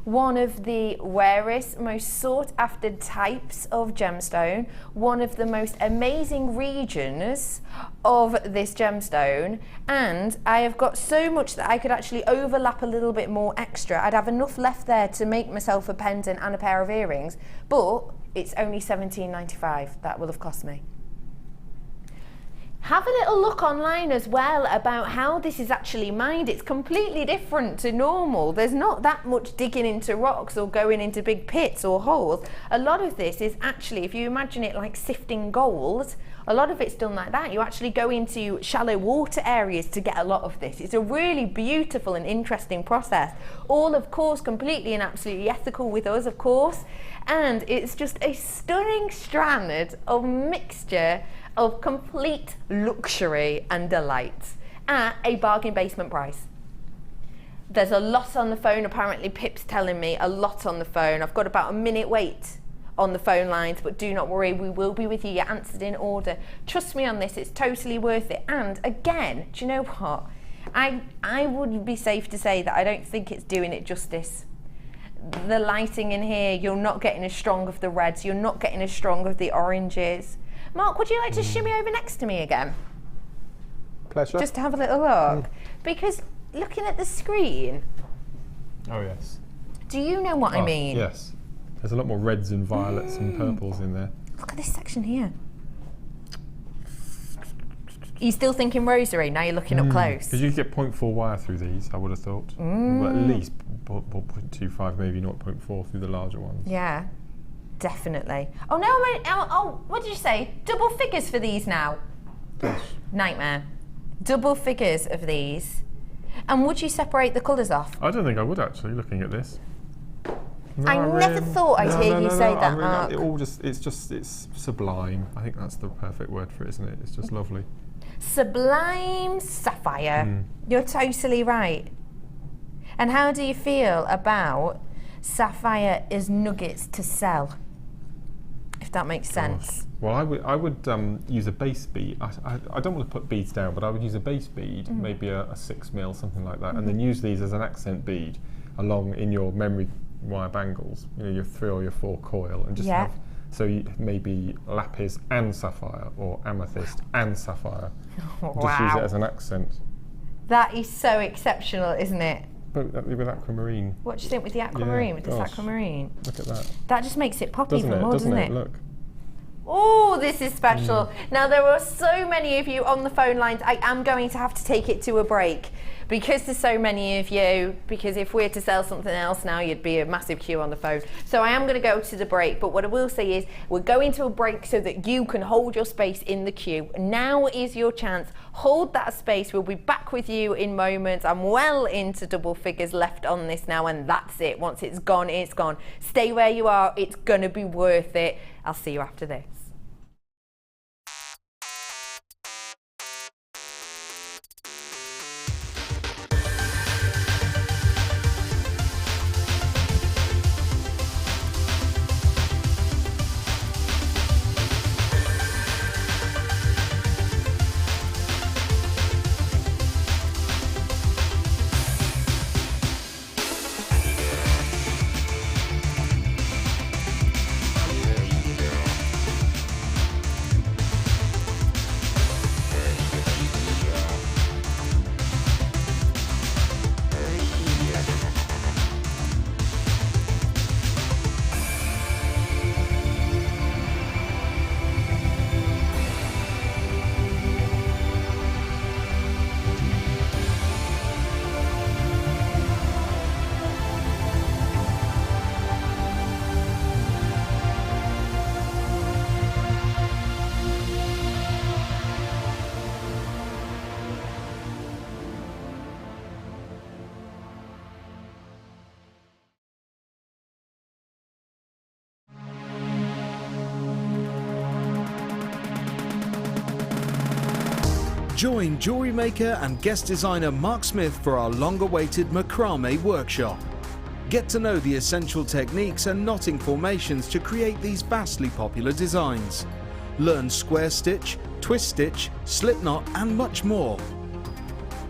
[SPEAKER 1] one of the rarest, most sought after types of gemstone, one of the most amazing regions of this gemstone, and I have got so much that I could actually overlap a little bit more extra. I'd have enough left there to make myself a pendant and a pair of earrings, but it's only £17.95. That will have cost me. Have a little look online as well about how this is actually mined. It's completely different to normal. There's not that much digging into rocks or going into big pits or holes. A lot of this is actually, if you imagine it like sifting gold, a lot of it's done like that. You actually go into shallow water areas to get a lot of this. It's a really beautiful and interesting process. All, of course, completely and absolutely ethical with us, of course. And it's just a stunning strand of mixture of complete luxury and delight at a bargain basement price. There's a lot on the phone, apparently. Pip's telling me a lot on the phone. I've got about a minute wait on the phone lines, but do not worry, we will be with you. You're answered in order. Trust me on this, it's totally worth it. And again, do you know what? I would be safe to say that I don't think it's doing it justice. The lighting in here, you're not getting as strong of the reds, you're not getting as strong of the oranges. Mark, would you like to shimmy over next to me again?
[SPEAKER 2] Pleasure.
[SPEAKER 1] Just to have a little look. Because looking at the screen,
[SPEAKER 2] Oh yes.
[SPEAKER 1] do you know what I mean?
[SPEAKER 2] Yes. There's a lot more reds and violets and purples in there.
[SPEAKER 1] Look at this section here. Are you still thinking rosary? Now you're looking up close.
[SPEAKER 2] Because you get 0.4 wire through these, I would have thought. Well, at least 0.25, maybe 0.4 through the larger ones.
[SPEAKER 1] Yeah, definitely. Oh no, what did you say? Double figures for these now?
[SPEAKER 2] Gosh.
[SPEAKER 1] Nightmare. Double figures of these. And would you separate the colours off?
[SPEAKER 2] I don't think I would actually, looking at this.
[SPEAKER 1] I never thought I'd hear you say that, Mark.
[SPEAKER 2] It's sublime. I think that's the perfect word for it, isn't it? It's just lovely.
[SPEAKER 1] Sublime sapphire. You're totally right. And how do you feel about sapphire as nuggets to sell? If that makes sense.
[SPEAKER 2] Well, I would use a base bead. I don't want to put beads down, but I would use a base bead, maybe a 6mm, something like that, and then use these as an accent bead along in your memory wire bangles, you know, your 3 or your 4 coil, and just have, so maybe lapis and sapphire, or amethyst and sapphire. Just use it as an accent.
[SPEAKER 1] That is so exceptional, isn't it?
[SPEAKER 2] But with aquamarine.
[SPEAKER 1] What do you think with the aquamarine,
[SPEAKER 2] Yeah,
[SPEAKER 1] with this
[SPEAKER 2] gosh.
[SPEAKER 1] aquamarine?
[SPEAKER 2] Look at that.
[SPEAKER 1] That just makes it pop
[SPEAKER 2] Doesn't
[SPEAKER 1] even
[SPEAKER 2] it?
[SPEAKER 1] more, doesn't it?
[SPEAKER 2] Look.
[SPEAKER 1] Oh, this is special. Now, there are so many of you on the phone lines. I am going to have to take it to a break because there's so many of you, because if we're to sell something else now, you'd be a massive queue on the phone. So I am going to go to the break, but what I will say is we're going to a break so that you can hold your space in the queue. Now is your chance. Hold that space. We'll be back with you in moments. I'm well into double figures left on this now, and that's it. Once it's gone, it's gone. Stay where you are. It's going to be worth it. I'll see you after this.
[SPEAKER 7] Join jewellery maker and guest designer Mark Smith for our long-awaited Macrame workshop. Get to know the essential techniques and knotting formations to create these vastly popular designs. Learn square stitch, twist stitch, slip knot and much more.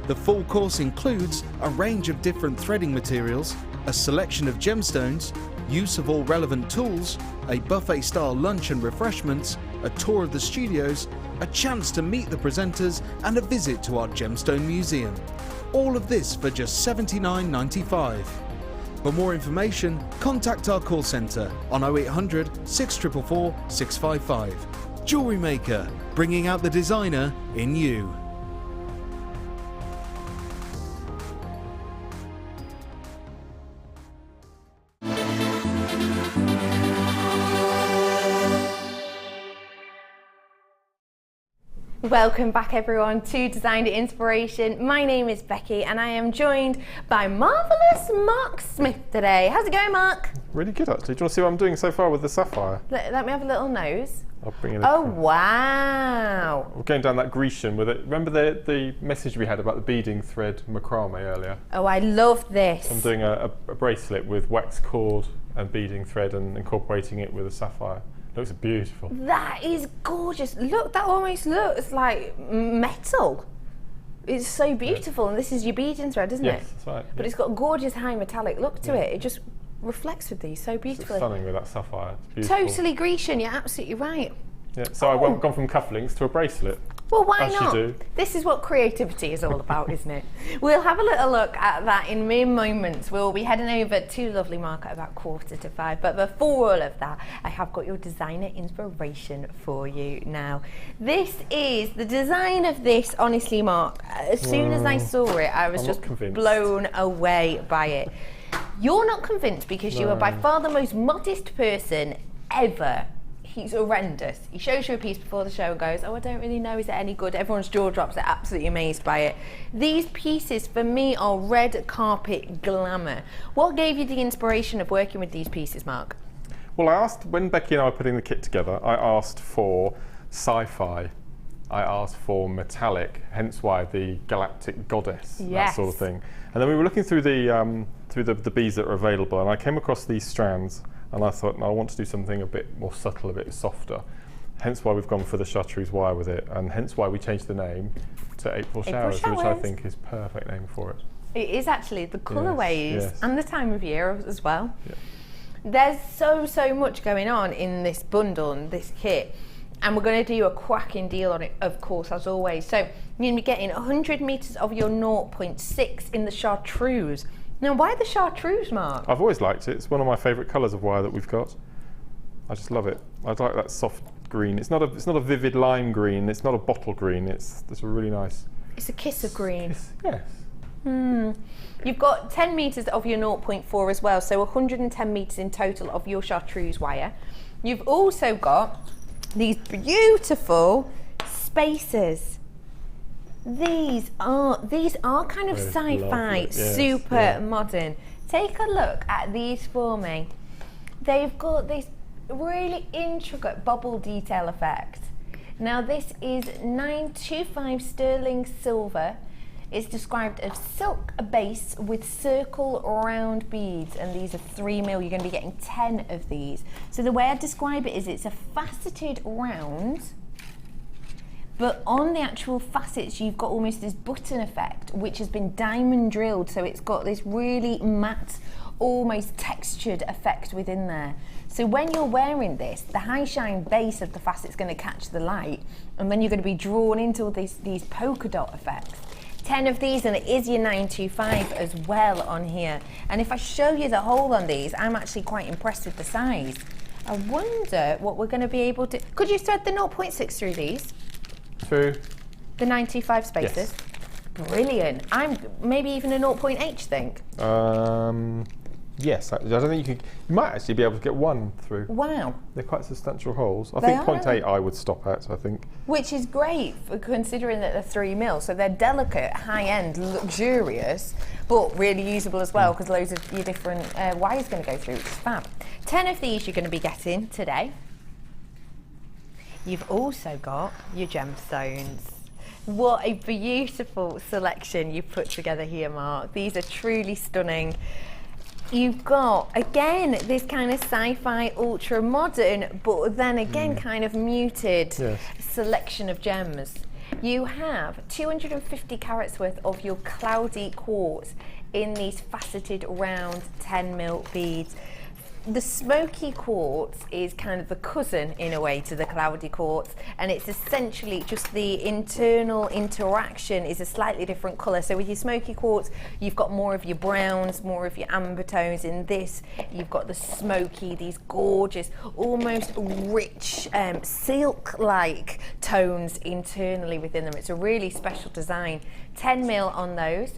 [SPEAKER 7] The full course includes a range of different threading materials, a selection of gemstones, use of all relevant tools, a buffet-style lunch and refreshments, a tour of the studios, a chance to meet the presenters and a visit to our Gemstone Museum. All of this for just $79.95. For more information, contact our call centre on 0800 644 655. Jewellery Maker, bringing out the designer in you.
[SPEAKER 1] Welcome back everyone to Design to Inspiration. My name is Becky and I am joined by marvellous Mark Smith today. How's it going, Mark?
[SPEAKER 2] Really good actually. Do you want to see what I'm doing so far with the Sapphire?
[SPEAKER 1] Let me have a little nose.
[SPEAKER 2] I'll bring it
[SPEAKER 1] Oh wow!
[SPEAKER 2] We're going down that Grecian with it. Remember the message we had about the beading thread macrame earlier?
[SPEAKER 1] Oh, I love this.
[SPEAKER 2] I'm doing a bracelet with wax cord and beading thread and incorporating it with a sapphire. Looks beautiful.
[SPEAKER 1] That is gorgeous. Look, that almost looks like metal. It's so beautiful, and this is your beading thread, isn't it?
[SPEAKER 2] Yes, that's right.
[SPEAKER 1] But it's got a gorgeous high metallic look to it. It just reflects with these so
[SPEAKER 2] It's
[SPEAKER 1] beautifully.
[SPEAKER 2] stunning with that sapphire. It's beautiful.
[SPEAKER 1] Totally Grecian, you're absolutely right.
[SPEAKER 2] Yeah, so I've gone from cufflinks to a bracelet.
[SPEAKER 1] Well, why
[SPEAKER 2] As you
[SPEAKER 1] not?
[SPEAKER 2] do.
[SPEAKER 1] This is what creativity is all about, isn't it? We'll have a little look at that in mere moments. We'll be heading over to lovely Mark at about 4:45. But before all of that, I have got your designer inspiration for you now. This is the design of this, honestly, Mark. As soon as I saw it, I was
[SPEAKER 2] I'm
[SPEAKER 1] just
[SPEAKER 2] not convinced.
[SPEAKER 1] blown away by it. You're not convinced because you are by far the most modest person ever. He's horrendous. He shows you a piece before the show and goes, oh, I don't really know, is it any good? Everyone's jaw drops, they're absolutely amazed by it. These pieces, for me, are red carpet glamour. What gave you the inspiration of working with these pieces, Mark?
[SPEAKER 2] Well, I asked, when Becky and I were putting the kit together, I asked for sci-fi. I asked for metallic, hence why the galactic goddess, that sort of thing. And then we were looking through the beads that are available, and I came across these strands. And I thought, no, I want to do something a bit more subtle, a bit softer. Hence why we've gone for the chartreuse wire with it, and hence why we changed the name to April Showers, which I think is perfect name for it.
[SPEAKER 1] It is actually the colourways and the time of year as well.
[SPEAKER 2] Yeah.
[SPEAKER 1] There's so much going on in this bundle and this kit. And we're going to do a cracking deal on it, of course, as always. So you're going to be getting 100 metres of your 0.6 in the chartreuse. Now, why the chartreuse, Mark?
[SPEAKER 2] I've always liked it. It's one of my favourite colours of wire that we've got. I just love it. I like that soft green. It's not a vivid lime green. It's not a bottle green. It's a really nice.
[SPEAKER 1] It's a kiss of green.
[SPEAKER 2] Yes.
[SPEAKER 1] You've got 10 metres of your 0.4 as well, so 110 metres in total of your chartreuse wire. You've also got these beautiful spacers. These are kind of sci-fi, super modern. Take a look at these for me. They've got this really intricate bubble detail effect. Now this is 925 sterling silver. It's described as silk base with circle round beads, and these are 3 mil. You're going to be getting 10 of these. So the way I describe it is it's a faceted round, but on the actual facets, you've got almost this button effect, which has been diamond drilled. So it's got this really matte, almost textured effect within there. So when you're wearing this, the high shine base of the facet's going to catch the light, and then you're going to be drawn into these polka dot effects. 10 of these, and it is your 925 as well on here. And if I show you the hole on these, I'm actually quite impressed with the size. I wonder what we're going to be able to... Could you thread the 0.6 through these?
[SPEAKER 2] Through?
[SPEAKER 1] The 925 spaces?
[SPEAKER 2] Yes.
[SPEAKER 1] Brilliant. I'm maybe even a 0.8, think?
[SPEAKER 2] Yes, I don't think you might actually be able to get one through.
[SPEAKER 1] Wow.
[SPEAKER 2] They're quite substantial holes. I
[SPEAKER 1] They
[SPEAKER 2] think
[SPEAKER 1] are.
[SPEAKER 2] 0.8 I would stop at, I think.
[SPEAKER 1] Which is great for considering that they're 3 mil, so they're delicate, high-end, luxurious, but really usable as well, because loads of your different wires going to go through, which is fab. 10 of these you're going to be getting today. You've also got your gemstones. What a beautiful selection you've put together here, Mark. These are truly stunning. You've got, again, this kind of sci-fi ultra modern, but then again kind of muted selection of gems. You have 250 carats worth of your cloudy quartz in these faceted round 10mm beads. The smoky quartz is kind of the cousin in a way to the cloudy quartz, and it's essentially just the internal interaction is a slightly different colour. So with your smoky quartz, you've got more of your browns, more of your amber tones. In this, you've got the smoky, these gorgeous, almost rich silk-like tones internally within them. It's a really special design. 10mm on those.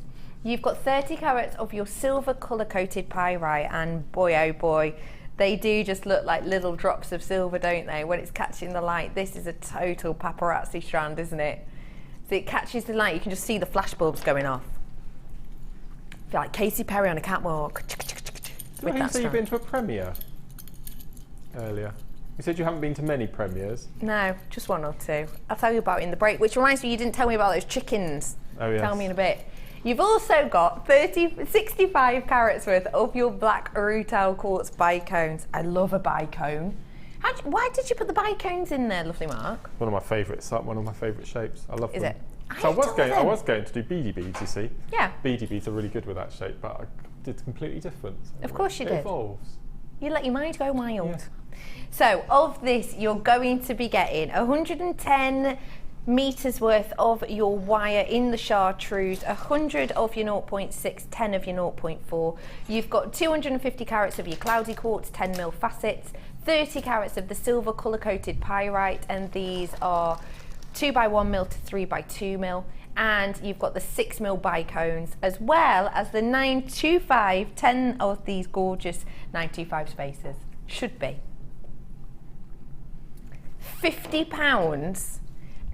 [SPEAKER 1] You've got 30 carats of your silver colour-coated pyrite, and boy oh boy, they do just look like little drops of silver, don't they, when it's catching the light. This is a total paparazzi strand, isn't it? So it catches the light, you can just see the flash bulbs going off. I feel like Katy Perry on a catwalk.
[SPEAKER 2] Did you say you've been to a premiere earlier? You said you haven't been to many premieres.
[SPEAKER 1] No, just one or two. I'll tell you about it in the break, which reminds me you didn't tell me about those chickens.
[SPEAKER 2] Oh yes.
[SPEAKER 1] Tell me in a bit. You've also got 65 carats worth of your black rutile quartz bicones. I love a bicone. Why did you put the bicones in there, lovely Mark?
[SPEAKER 2] One of my favourites, one of my favourite shapes. I love them.
[SPEAKER 1] Is it?
[SPEAKER 2] So I was going to do beady beads, you see.
[SPEAKER 1] Yeah.
[SPEAKER 2] Beady beads are really good with that shape, but I did completely different. So
[SPEAKER 1] of course you did.
[SPEAKER 2] It evolves.
[SPEAKER 1] You let your mind go wild.
[SPEAKER 2] Yeah.
[SPEAKER 1] So of this, you're going to be getting 110 meters worth of your wire in the chartreuse, 100 of your 0.6, 10 of your 0.4. You've got 250 carats of your cloudy quartz, 10mm facets, 30 carats of the silver colour-coated pyrite, and these are 2x1mm to 3x2mm. And you've got the 6mm bicones, as well as the 925, 10 of these gorgeous 925 spacers. Should be £50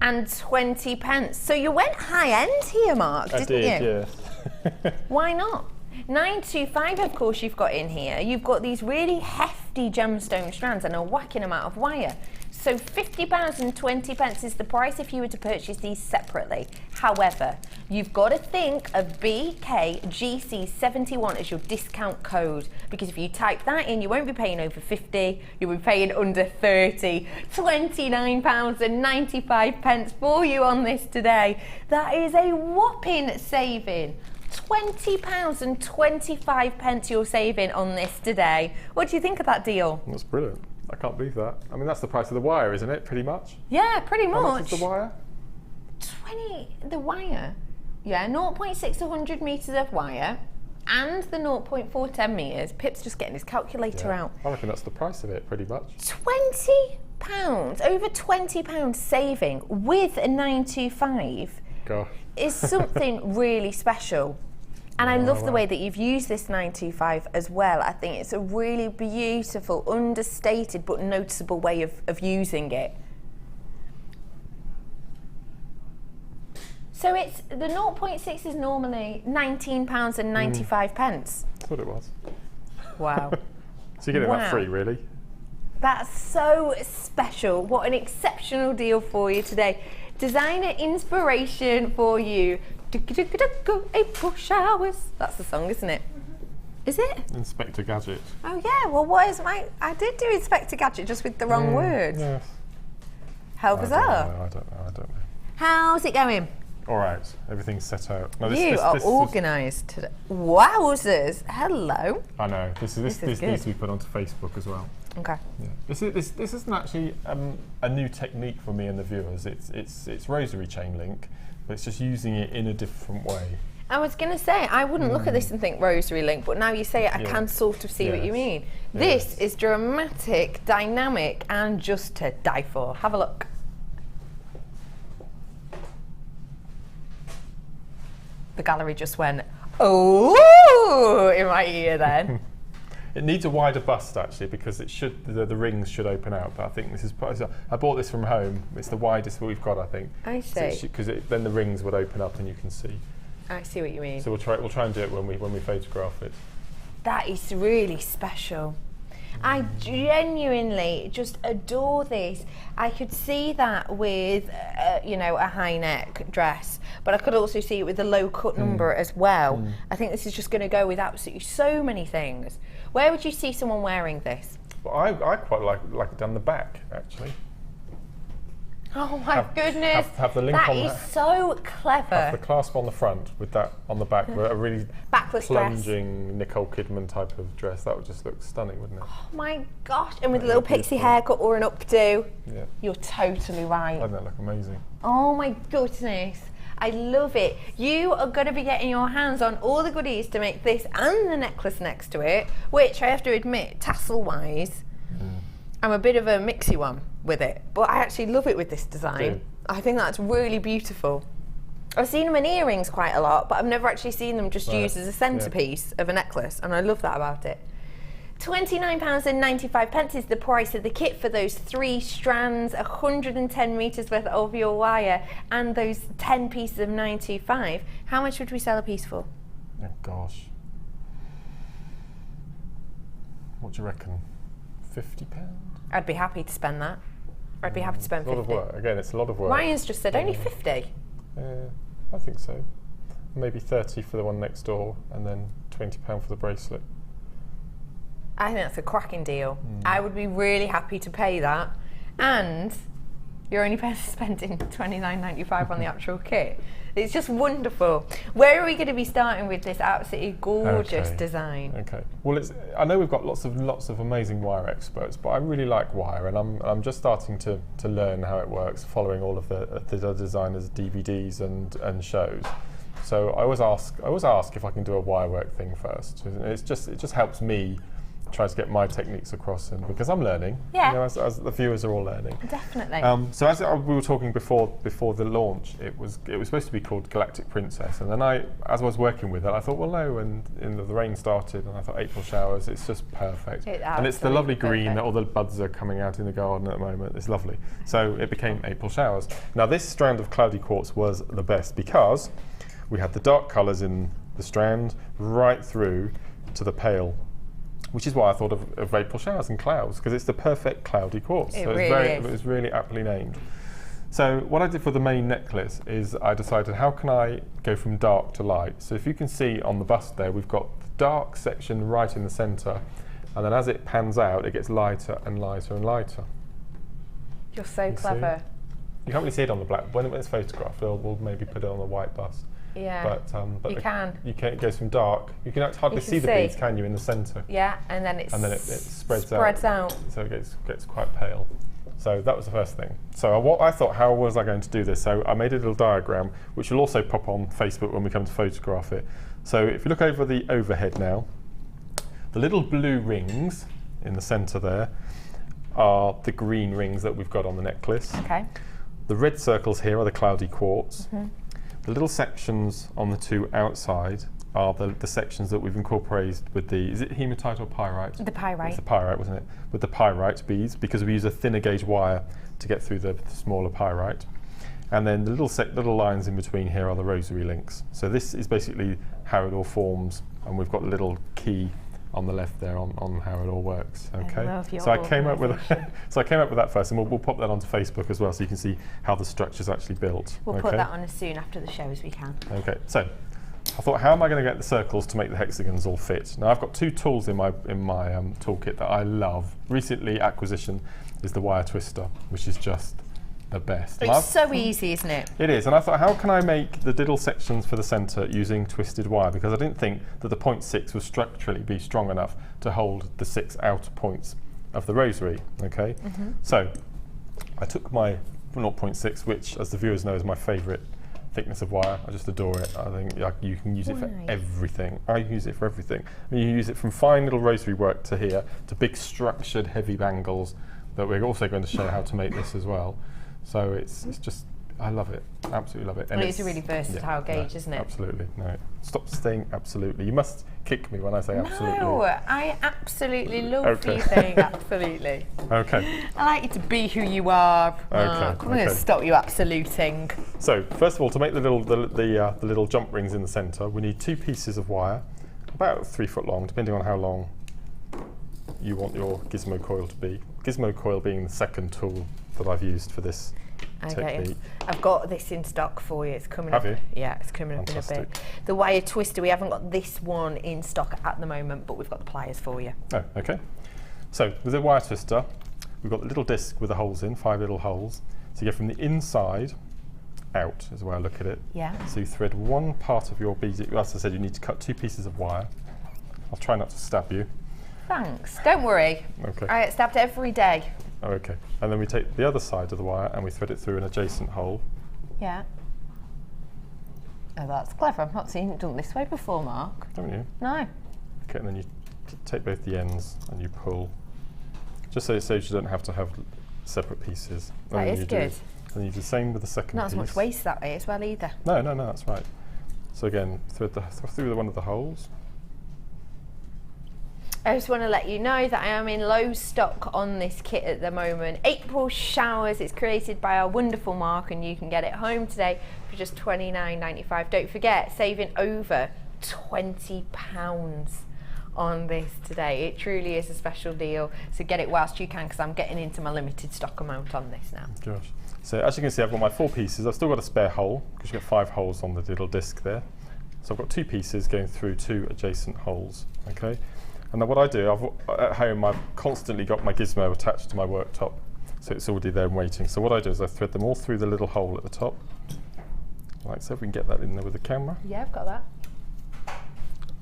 [SPEAKER 1] and 20 pence. So you went high end here, Mark, didn't you?
[SPEAKER 2] Yeah.
[SPEAKER 1] Why not? 925, of course, you've got in here. You've got these really hefty gemstone strands and a whacking amount of wire. So £50 and 20 pence is the price if you were to purchase these separately. However, you've got to think of BKGC71 as your discount code, because if you type that in, you won't be paying over 50, you'll be paying under 30. £29 and 95 pence for you on this today. That is a whopping saving. £20 and 25 pence you're saving on this today. What do you think of that deal?
[SPEAKER 2] That's brilliant. I can't believe that. I mean, that's the price of the wire, isn't it? Pretty much.
[SPEAKER 1] Yeah, pretty much.
[SPEAKER 2] How much is the wire?
[SPEAKER 1] The wire? Yeah, 0.6 to 100 metres of wire and the 0.4 10 metres. Pip's just getting his calculator out.
[SPEAKER 2] I reckon that's the price of it, pretty much.
[SPEAKER 1] £20, over £20 saving with a 925
[SPEAKER 2] Gosh.
[SPEAKER 1] is something really special. And I love the way that you've used this 925 as well. I think it's a really beautiful, understated but noticeable way of using it. So it's the 0.6 is normally £19 and 95 pence.
[SPEAKER 2] That's what it was.
[SPEAKER 1] Wow.
[SPEAKER 2] So you're getting that free, really?
[SPEAKER 1] That's so special. What an exceptional deal for you today. Designer inspiration for you. April showers. That's the song, isn't it? Is it?
[SPEAKER 2] Inspector Gadget.
[SPEAKER 1] Oh yeah, well what is I did do Inspector Gadget just with the wrong words.
[SPEAKER 2] Yes.
[SPEAKER 1] How bizarre.
[SPEAKER 2] I don't know.
[SPEAKER 1] How's it going?
[SPEAKER 2] All right, everything's set out. No,
[SPEAKER 1] You are organised today. Wowzers. Hello.
[SPEAKER 2] I know. This needs to be put onto Facebook as well.
[SPEAKER 1] Okay.
[SPEAKER 2] Yeah. This isn't actually a new technique for me and the viewers. It's rosary chain link, but it's just using it in a different way.
[SPEAKER 1] I was going to say, I wouldn't look at this and think rosary link, but now you say it, I can sort of see what you mean. This is dramatic, dynamic, and just to die for. Have a look. The gallery just went, oh, in my ear then.
[SPEAKER 2] It needs a wider bust actually, because the rings should open out. But I think this is. I bought this from home. It's the widest we've got, I think.
[SPEAKER 1] I see.
[SPEAKER 2] Because then the rings would open up and you can see.
[SPEAKER 1] I see what you mean.
[SPEAKER 2] So we'll try and do it when we photograph it.
[SPEAKER 1] That is really special. I genuinely just adore this. I could see that with, you know, a high neck dress, but I could also see it with a low cut number as well. I think this is just going to go with absolutely so many things. Where would you see someone wearing this?
[SPEAKER 2] Well, I quite like it down the back, actually.
[SPEAKER 1] Oh my goodness,
[SPEAKER 2] have the link
[SPEAKER 1] that
[SPEAKER 2] on
[SPEAKER 1] is
[SPEAKER 2] that.
[SPEAKER 1] so clever.
[SPEAKER 2] Have the clasp on the front with that on the back, a really
[SPEAKER 1] Backless
[SPEAKER 2] plunging Nicole Kidman type of dress. That would just look stunning, wouldn't it?
[SPEAKER 1] Oh my gosh, and with a little pixie haircut or an updo.
[SPEAKER 2] Yeah.
[SPEAKER 1] You're totally right.
[SPEAKER 2] Doesn't that look amazing?
[SPEAKER 1] Oh my goodness, I love it. You are going to be getting your hands on all the goodies to make this and the necklace next to it, which I have to admit, tassel-wise, I'm a bit of a mixy one with it, but I actually love it with this design. I think that's really beautiful. I've seen them in earrings quite a lot, but I've never actually seen them just used as a centerpiece of a necklace, and I love that about it. £29.95 is the price of the kit for those 3 strands, 110 metres worth of your wire, and those 10 pieces of 925. How much would we sell a piece for?
[SPEAKER 2] Oh gosh. What do you reckon? £50?
[SPEAKER 1] I'd be happy to spend that. I'd be happy to spend 50.
[SPEAKER 2] A lot of work. Again, it's a lot of work.
[SPEAKER 1] Ryan's just said only 50.
[SPEAKER 2] I think so. Maybe 30 for the one next door, and then £20 for the bracelet.
[SPEAKER 1] I think that's a cracking deal. I would be really happy to pay that, and you're only spending £29.95 on the actual kit. It's just wonderful. Where are we going to be starting with this absolutely gorgeous design?
[SPEAKER 2] Okay. Well, I know we've got lots of amazing wire experts, but I really like wire, and I'm just starting to learn how it works, following all of the designers' DVDs and shows. So I always ask if I can do a wire work thing first. It just helps me try to get my techniques across, and because I'm learning, you know, as the viewers are all learning.
[SPEAKER 1] Definitely.
[SPEAKER 2] So as we were talking before the launch, it was supposed to be called Galactic Princess, and then as I was working with it, I thought, well, no, and the rain started, and I thought April showers, it's just perfect. And it's the lovely green that all the buds are coming out in the garden at the moment. It's lovely. So it became April showers. Now this strand of cloudy quartz was the best because we had the dark colours in the strand right through to the pale, which is why I thought of April showers and clouds, because it's the perfect cloudy quartz.
[SPEAKER 1] It was
[SPEAKER 2] really aptly named. So what I did for the main necklace is I decided, how can I go from dark to light? So if you can see on the bust there, we've got the dark section right in the centre, and then as it pans out, it gets lighter and lighter and lighter.
[SPEAKER 1] You're so clever.
[SPEAKER 2] You can't really see it on the black. When it's photographed, we'll maybe put it on the white bust.
[SPEAKER 1] Yeah,
[SPEAKER 2] but
[SPEAKER 1] you can.
[SPEAKER 2] It goes from dark. You can hardly see the beads, can you, in the centre?
[SPEAKER 1] Yeah, and then it
[SPEAKER 2] spreads out. So it gets quite pale. So that was the first thing. So what I thought, how was I going to do this? So I made a little diagram, which will also pop on Facebook when we come to photograph it. So if you look over the overhead now, the little blue rings in the centre there are the green rings that we've got on the necklace.
[SPEAKER 1] Okay.
[SPEAKER 2] The red circles here are the cloudy quartz. The little sections on the 2 outside are the sections that we've incorporated with the, is it hematite or pyrite?
[SPEAKER 1] The pyrite.
[SPEAKER 2] It's the pyrite, wasn't it? With the pyrite beads, because we use a thinner gauge wire to get through the smaller pyrite. And then the little lines in between here are the rosary links. So this is basically how it all forms, and we've got a little key on the left there on how it all works. Okay. So I came up with that first, and we'll pop that onto Facebook as well, so you can see how the structure's actually built.
[SPEAKER 1] We'll put that on as soon after the show as we can.
[SPEAKER 2] Okay. So I thought, how am I going to get the circles to make the hexagons all fit? Now I've got 2 tools in my toolkit that I love. Recently acquisition is the wire twister, which is just the best.
[SPEAKER 1] It's so easy, isn't it?
[SPEAKER 2] It is, and I thought, how can I make the little sections for the centre using twisted wire? Because I didn't think that the 0.6 would structurally be strong enough to hold the 6 outer points of the rosary. Okay, so I took my 0.6, which, as the viewers know, is my favourite thickness of wire. I just adore it. I think you can use it for everything. I use it for everything. I mean, you use it from fine little rosary work to here to big structured heavy bangles that we're also going to show how to make this as well. So it's just, I love it, absolutely love it.
[SPEAKER 1] And it's a really versatile gauge, isn't it?
[SPEAKER 2] Absolutely. No, stop saying absolutely. You must kick me when I say absolutely.
[SPEAKER 1] No, I absolutely love you saying absolutely.
[SPEAKER 2] Okay.
[SPEAKER 1] I like you to be who you are. I'm going to stop you absoluting.
[SPEAKER 2] So first of all, to make the little jump rings in the centre, we need 2 pieces of wire, about 3 foot long, depending on how long you want your Gizmo coil to be. Gizmo coil being the second tool that I've used for this technique.
[SPEAKER 1] I've got this in stock for you. It's coming
[SPEAKER 2] Have
[SPEAKER 1] up.
[SPEAKER 2] you?
[SPEAKER 1] Yeah, it's coming
[SPEAKER 2] Fantastic.
[SPEAKER 1] up in a bit. The wire twister, we haven't got this one in stock at the moment, but we've got the pliers for you.
[SPEAKER 2] Oh, okay. So with the wire twister, we've got the little disc with the holes in, 5 little holes. So you go from the inside out is the way I look at it.
[SPEAKER 1] Yeah.
[SPEAKER 2] So you thread one part of your beading. As I said, you need to cut 2 pieces of wire. I'll try not to stab you.
[SPEAKER 1] Thanks. Don't worry.
[SPEAKER 2] Okay.
[SPEAKER 1] I get stabbed every day.
[SPEAKER 2] Oh, okay. And then we take the other side of the wire and we thread it through an adjacent hole.
[SPEAKER 1] Yeah. Oh, that's clever. I've not seen it done this way before, Mark.
[SPEAKER 2] Haven't you?
[SPEAKER 1] No.
[SPEAKER 2] Okay, and then you take both the ends and you pull. Just so you don't have to have separate pieces.
[SPEAKER 1] That is good.
[SPEAKER 2] And you do the same with the second
[SPEAKER 1] Not
[SPEAKER 2] piece.
[SPEAKER 1] as much waste that way as well either.
[SPEAKER 2] No, that's right. So again, thread through one of the holes.
[SPEAKER 1] I just want to let you know that I am in low stock on this kit at the moment. April Showers, it's created by our wonderful Mark, and you can get it home today for just £29.95. Don't forget, saving over £20 on this today. It truly is a special deal, so get it whilst you can, because I'm getting into my limited stock amount on this now.
[SPEAKER 2] Gosh. So as you can see, I've got my 4 pieces. I've still got a spare hole, because you've got 5 holes on the little disc there. So I've got 2 pieces going through 2 adjacent holes, okay? And then what I do, at home I've constantly got my Gizmo attached to my worktop, so it's already there and waiting. So what I do is I thread them all through the little hole at the top, like so. If we can get that in there with the camera.
[SPEAKER 1] Yeah, I've got that.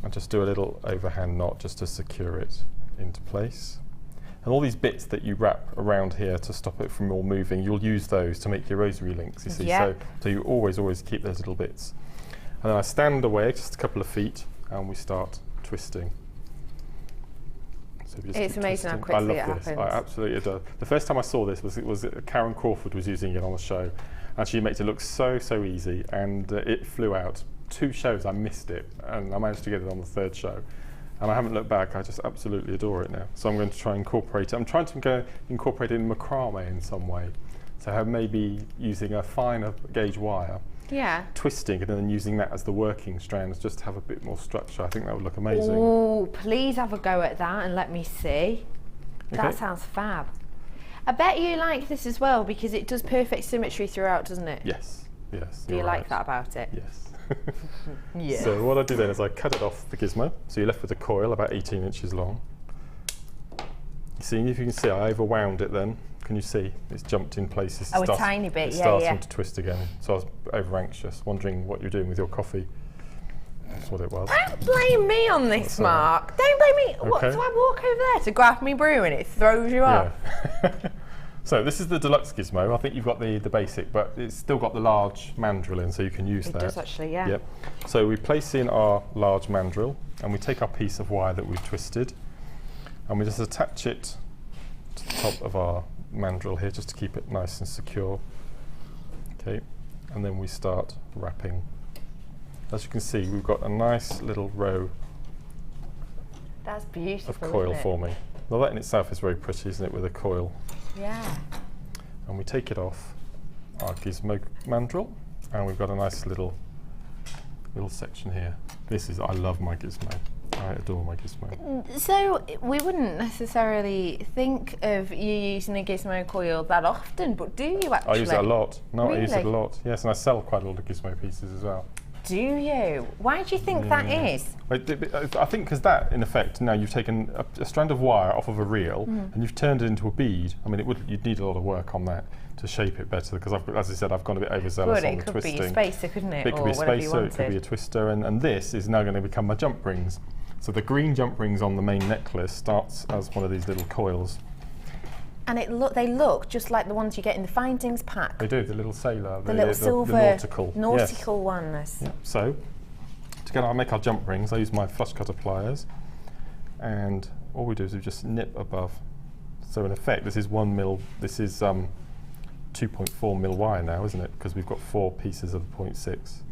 [SPEAKER 2] And just do a little overhand knot just to secure it into place. And all these bits that you wrap around here to stop it from all moving, you'll use those to make your rosary links, you see.
[SPEAKER 1] Yeah.
[SPEAKER 2] So you always keep those little bits. And then I stand away just a couple of feet and we start twisting. So
[SPEAKER 1] it's amazing how quickly it happens.
[SPEAKER 2] I absolutely adore. The first time I saw this was Karen Crawford was using it on the show, and she makes it look so easy, and it flew out. 2 shows I missed it, and I managed to get it on the 3rd show, and I haven't looked back. I just absolutely adore it now. So I'm going to try and incorporate it. I'm trying to incorporate it in macrame in some way. So maybe using a finer gauge wire.
[SPEAKER 1] Yeah.
[SPEAKER 2] Twisting and then using that as the working strands just to have a bit more structure. I think that would look amazing.
[SPEAKER 1] Oh, please have a go at that and let me see. That
[SPEAKER 2] Okay.
[SPEAKER 1] sounds fab. I bet you like this as well because it does perfect symmetry throughout, doesn't it?
[SPEAKER 2] Yes.
[SPEAKER 1] Do you like
[SPEAKER 2] right.
[SPEAKER 1] that about it?
[SPEAKER 2] Yes.
[SPEAKER 1] Yeah.
[SPEAKER 2] So what I do then is I cut it off the Gizmo. So you're left with a coil about 18 inches long. You see, if you can see, I overwound it then. Can you see? It's jumped in places.
[SPEAKER 1] Oh, a tiny bit,
[SPEAKER 2] it's
[SPEAKER 1] yeah,
[SPEAKER 2] starting to twist again. So I was over anxious, wondering what you're doing with your coffee. That's what it was.
[SPEAKER 1] Don't blame me on this,
[SPEAKER 2] That's
[SPEAKER 1] Mark. Don't blame me. What,
[SPEAKER 2] Okay.
[SPEAKER 1] do I walk over there to grab me brew and it throws you off?
[SPEAKER 2] Yeah. So this is the deluxe Gizmo. I think you've got the basic, but it's still got the large mandrel in, so you can use
[SPEAKER 1] It
[SPEAKER 2] that.
[SPEAKER 1] does actually, yeah.
[SPEAKER 2] Yep. So we place in our large mandrel, and we take our piece of wire that we've twisted, and we just attach it to the top of our mandrel here, just to keep it nice and secure. Okay, and then we start wrapping. As you can see, we've got a nice little row
[SPEAKER 1] That's beautiful.
[SPEAKER 2] of coil
[SPEAKER 1] isn't it?
[SPEAKER 2] forming. Well, that in itself is very pretty, isn't it, with a coil?
[SPEAKER 1] Yeah.
[SPEAKER 2] And we take it off our Gizmo mandrel, and we've got a nice little section here. I love my Gizmo. I adore my Gizmo.
[SPEAKER 1] So we wouldn't necessarily think of you using a Gizmo coil that often, but do you actually?
[SPEAKER 2] I use it a lot. No, I use it a
[SPEAKER 1] Really?
[SPEAKER 2] lot. Yes, and I sell quite a lot of Gizmo pieces as well.
[SPEAKER 1] Do you? Why do you think that is?
[SPEAKER 2] I think because that, in effect, now you've taken a strand of wire off of a reel and you've turned it into a bead. I mean, you'd need a lot of work on that to shape it better, because as I said, I've gone a bit overzealous on the
[SPEAKER 1] It could
[SPEAKER 2] twisting.
[SPEAKER 1] be a spacer, couldn't it?
[SPEAKER 2] It could
[SPEAKER 1] or
[SPEAKER 2] be a
[SPEAKER 1] whatever you
[SPEAKER 2] spacer, it could be a
[SPEAKER 1] wanted.
[SPEAKER 2] twister, and this is now going to become my jump rings. So the green jump rings on the main necklace starts as one of these little coils.
[SPEAKER 1] And they look just like the ones you get in the findings pack.
[SPEAKER 2] They do, the little sailor,
[SPEAKER 1] The little silver
[SPEAKER 2] the nautical. Yes.
[SPEAKER 1] ones.
[SPEAKER 2] Yeah. So, to make our jump rings, I use my flush cutter pliers, and all we do is we just nip above. So in effect, this is 1 mil, this is 2.4 mil wire now, isn't it? Because we've got 4 pieces of 0.6.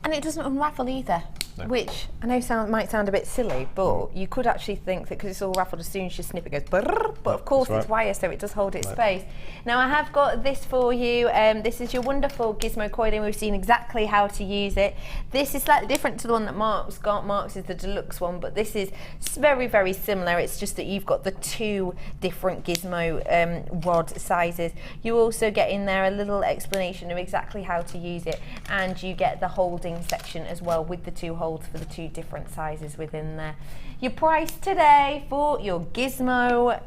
[SPEAKER 1] And it doesn't unravel either.
[SPEAKER 2] No.
[SPEAKER 1] Which I know might sound a bit silly, but you could actually think that because it's all raffled, as soon as you snip it goes brrr, but of course it's wire, so it does hold its space. Now I have got this for you. This is your wonderful Gizmo coiling. We've seen exactly how to use it. This is slightly different to the one that Mark's got. Mark's is the deluxe one, but this is very, very similar. It's just that you've got the 2 different Gizmo rod sizes. You also get in there a little explanation of exactly how to use it, and you get the holding section as well with the 2 holds for the 2 different sizes within there. Your price today for your Gizmo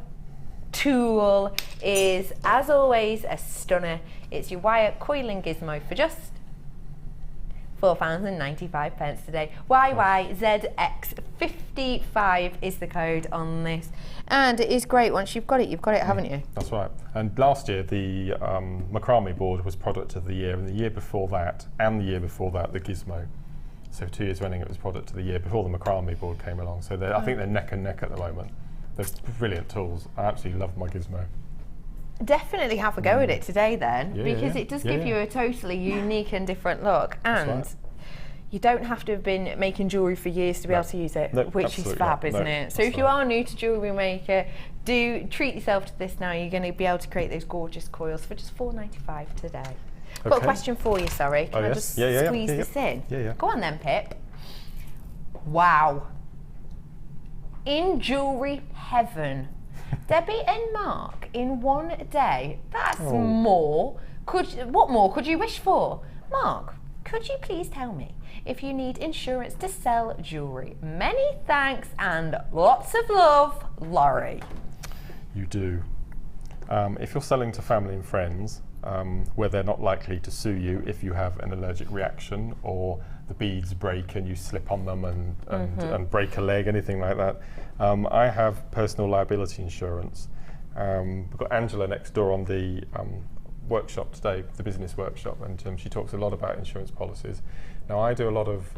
[SPEAKER 1] tool is, as always, a stunner. It's your wire coiling Gizmo for just £4.95 today. YYZX55 is the code on this, and it is great. Once you've got it, haven't you?
[SPEAKER 2] That's right. And last year the Macrame board was product of the year, and the year before that and the year before that the Gizmo. So 2 years running it was product of the year before the Macrame board came along. So I think they're neck and neck at the moment. They're brilliant tools. I absolutely love my Gizmo.
[SPEAKER 1] Definitely have a go at it today then, because it does give you a totally unique and different look, and you don't have to have been making jewellery for years to be able to use it, which is fab, isn't it? So if you are new to Jewellery Maker, do treat yourself to this now. You're going to be able to create those gorgeous coils for just £4.95 today. I've got a question for you, Sari. Can I just squeeze this in? Go on then, Pip. Wow. In jewellery heaven, Debbie and Mark in one day. That's more. What more could you wish for? Mark, could you please tell me if you need insurance to sell jewellery? Many thanks and lots of love, Laurie.
[SPEAKER 2] You do. If you're selling to family and friends, where they're not likely to sue you if you have an allergic reaction or the beads break and you slip on them and break a leg, anything like that. I have personal liability insurance. We've got Angela next door on the workshop today, the business workshop, and she talks a lot about insurance policies. Now I do a lot of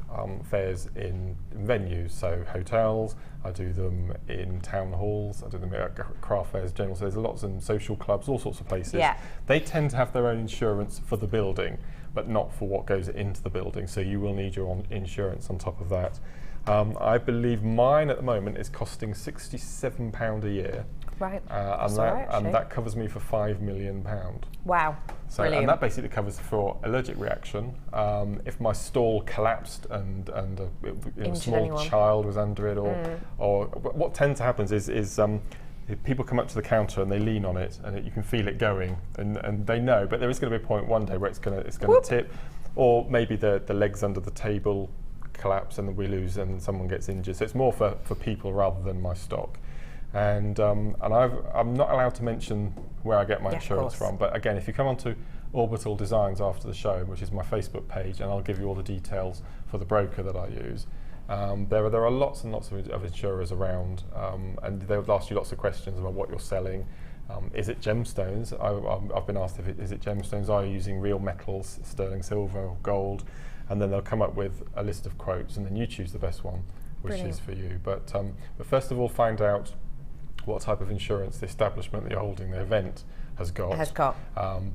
[SPEAKER 2] fairs in venues, so hotels, I do them in town halls, I do them at craft fairs, general, so there's lots in social clubs, all sorts of places.
[SPEAKER 1] Yeah.
[SPEAKER 2] They tend to have their own insurance for the building, but not for what goes into the building, so you will need your own insurance on top of that. I believe mine at the moment is costing £67 a year.
[SPEAKER 1] Right.
[SPEAKER 2] And that covers me for £5 million.
[SPEAKER 1] Wow.
[SPEAKER 2] So, and that basically covers for allergic reaction. If my stall collapsed and a small child was under it, or what tends to happen is if people come up to the counter and they lean on it and you can feel it going, and they know, but there is going to be a point one day where it's going to tip, or maybe the legs under the table collapse and we lose and someone gets injured. So it's more for people rather than my stock. And I'm not allowed to mention where I get my insurance from, but again, if you come onto Orbital Designs after the show, which is my Facebook page, and I'll give you all the details for the broker that I use. There are lots and lots of insurers around, and they'll ask you lots of questions about what you're selling. Is it gemstones? I've been asked is it gemstones? Are you using real metals, sterling silver or gold? And then they'll come up with a list of quotes, and then you choose the best one, which is for you. But first of all, find out what type of insurance the establishment that you're holding the event has got.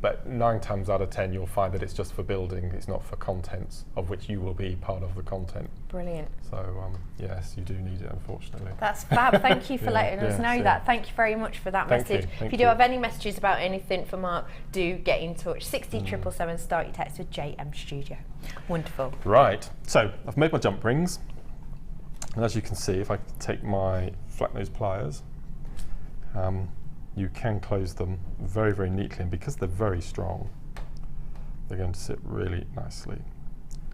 [SPEAKER 2] But 9 times out of 10 you'll find that it's just for building, it's not for contents, of which you will be part of the content.
[SPEAKER 1] Brilliant.
[SPEAKER 2] So yes, you do need it, unfortunately.
[SPEAKER 1] That's fab. Thank you for letting us know that. Thank you very much for that message. If you do have any messages about anything for Mark, do get in touch. 60777, start your text with JM Studio. Wonderful.
[SPEAKER 2] Right, so I've made my jump rings, and as you can see, if I take my flat nose pliers, you can close them very, very neatly, and because they're very strong, they're going to sit really nicely.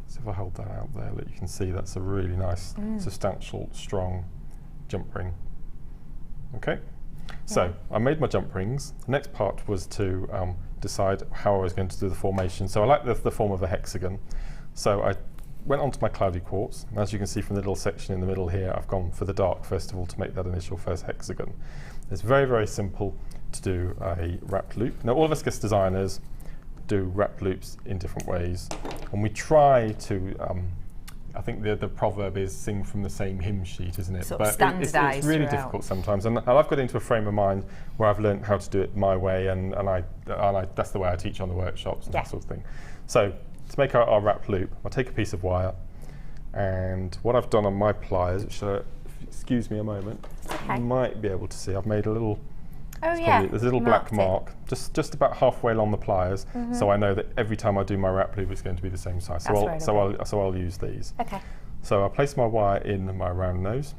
[SPEAKER 2] So if I hold that out there, you can see that's a really nice, substantial, strong jump ring. Okay, so I made my jump rings. The next part was to decide how I was going to do the formation. So I like the form of a hexagon. So I went onto my cloudy quartz, and as you can see from the little section in the middle here, I've gone for the dark first of all to make that initial first hexagon. It's very, very simple to do a wrapped loop. Now all of us as designers do wrapped loops in different ways, and we try to, I think the proverb is sing from the same hymn sheet, isn't it?
[SPEAKER 1] Sort of standardised
[SPEAKER 2] it's really
[SPEAKER 1] throughout.
[SPEAKER 2] difficult sometimes, and I've got into a frame of mind where I've learned how to do it my way, and that's the way I teach on the workshops and that sort of thing. So to make our wrapped loop, I'll take a piece of wire, And what I've done on my pliers, which excuse me a moment,
[SPEAKER 1] Okay.
[SPEAKER 2] you might be able to see, I've made a little,
[SPEAKER 1] Oh yeah.
[SPEAKER 2] there's a little black
[SPEAKER 1] Marked it.
[SPEAKER 2] mark, just about halfway along the pliers, so I know that every time I do my wrap loop, it's going to be the same size. So I'll use these.
[SPEAKER 1] Okay.
[SPEAKER 2] So I place my wire in my round nose,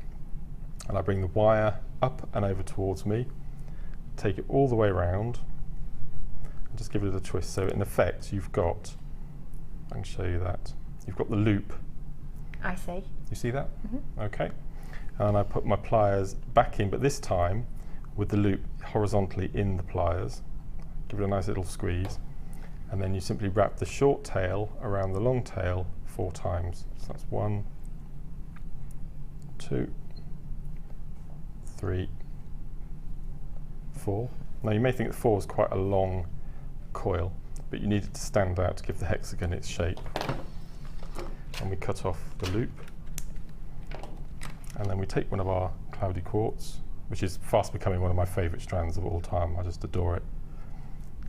[SPEAKER 2] and I bring the wire up and over towards me, take it all the way around, and just give it a twist. So in effect, you've got, I can show you that, you've got the loop.
[SPEAKER 1] I see.
[SPEAKER 2] You see that? Okay. And I put my pliers back in, but this time with the loop horizontally in the pliers. Give it a nice little squeeze. And then you simply wrap the short tail around the long tail 4 times. So that's 1, 2, 3, 4. Now you may think that 4 is quite a long coil, but you need it to stand out to give the hexagon its shape. And we cut off the loop, and then we take one of our cloudy quartz, which is fast becoming one of my favourite strands of all time. I just adore it,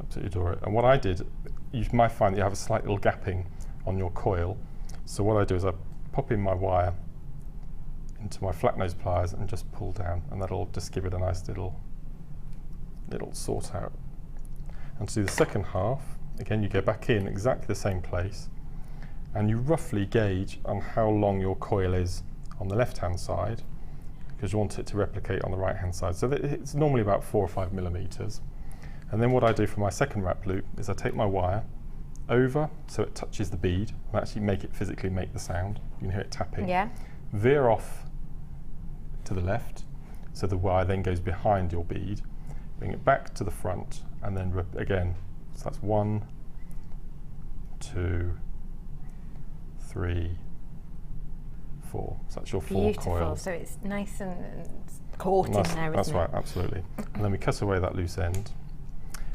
[SPEAKER 2] absolutely adore it. And what I did, you might find that you have a slight little gapping on your coil, so what I do is I pop in my wire into my flat nose pliers and just pull down, and that'll just give it a nice little sort out. And to do the second half, again you go back in exactly the same place, and you roughly gauge on how long your coil is on the left hand side, because you want it to replicate on the right hand side. So it's normally about 4 or 5 millimeters. And then what I do for my second wrap loop is I take my wire over so it touches the bead and actually physically make the sound. You can hear it tapping.
[SPEAKER 1] Yeah.
[SPEAKER 2] Veer off to the left so the wire then goes behind your bead. Bring it back to the front, and then again, so that's 1, 2, 3, 4. So that's your 4
[SPEAKER 1] Beautiful.
[SPEAKER 2] coils.
[SPEAKER 1] So it's nice and caught in there, isn't it?
[SPEAKER 2] That's right, absolutely. And then we cut away that loose end.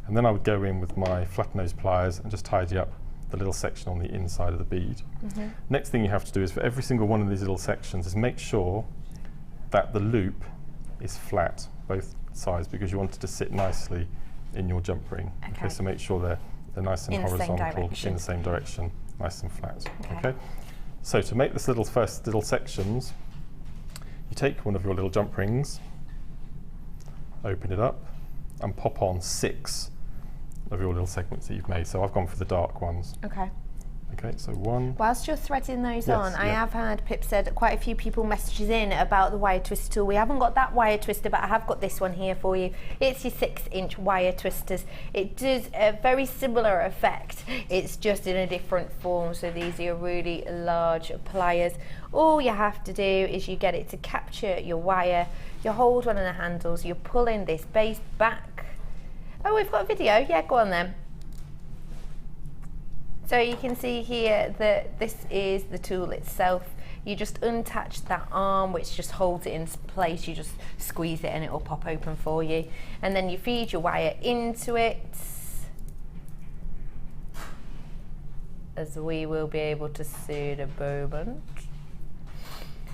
[SPEAKER 2] And then I would go in with my flat nose pliers and just tidy up the little section on the inside of the bead. Next thing you have to do is for every single one of these little sections is make sure that the loop is flat, both sides, because you want it to sit nicely in your jump ring. Okay, so make sure they're nice and horizontal, in the same direction, nice and flat. Okay. So to make this first little sections, you take one of your little jump rings, open it up, and pop on 6 of your little segments that you've made. So I've gone for the dark ones.
[SPEAKER 1] Okay.
[SPEAKER 2] Okay, so 1.
[SPEAKER 1] Whilst you're threading those on, I have had, Pip said, quite a few people messages in about the wire twister tool. We haven't got that wire twister, but I have got this one here for you. It's your 6-inch wire twisters. It does a very similar effect. It's just in a different form. So these are your really large pliers. All you have to do is you get it to capture your wire. You hold one of the handles, you're pulling this base back. Oh, we've got a video. Yeah, go on then. So you can see here that this is the tool itself. You just unattach that arm, which just holds it in place. You just squeeze it and it will pop open for you. And then you feed your wire into it, as we will be able to see in a moment.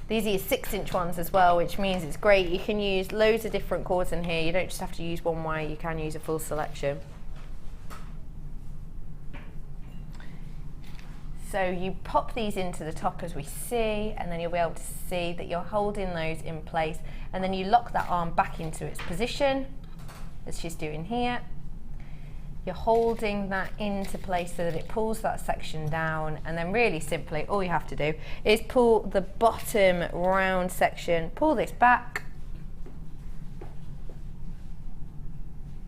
[SPEAKER 1] These are your 6-inch ones as well, which means it's great. You can use loads of different cords in here. You don't just have to use one wire, you can use a full selection. So you pop these into the top as we see, and then you'll be able to see that you're holding those in place, and then you lock that arm back into its position, as she's doing here. You're holding that into place so that it pulls that section down, and then really simply all you have to do is pull the bottom round section, pull this back.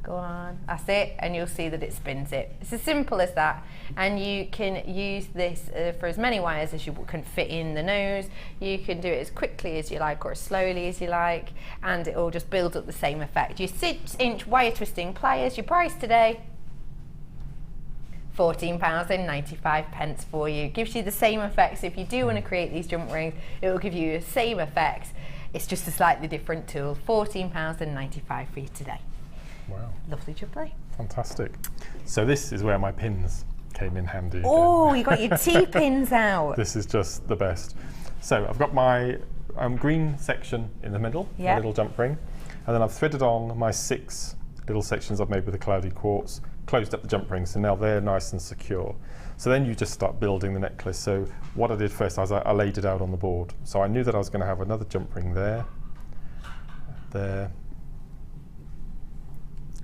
[SPEAKER 1] Go on, that's it, and you'll see that it spins it. It's as simple as that, and you can use this for as many wires as you can fit in the nose. You can do it as quickly as you like or as slowly as you like, and it all just builds up the same effect. Your 6-inch wire twisting pliers, your price today, £14.95 for you. Gives you the same effects. If you do want to create these jump rings, it will give you the same effects. It's just a slightly different tool. £14.95 for you today.
[SPEAKER 2] Wow.
[SPEAKER 1] Lovely jubbly.
[SPEAKER 2] Fantastic. So this is where my pins came in handy.
[SPEAKER 1] Oh, you got your T-pins out.
[SPEAKER 2] This is just the best. So I've got my green section in the middle, my little jump ring, and then I've threaded on my 6 little sections I've made with the cloudy quartz closed up the jump rings, so now they're nice and secure. So then you just start building the necklace. So what I did first is I laid it out on the board. So I knew that I was going to have another jump ring there.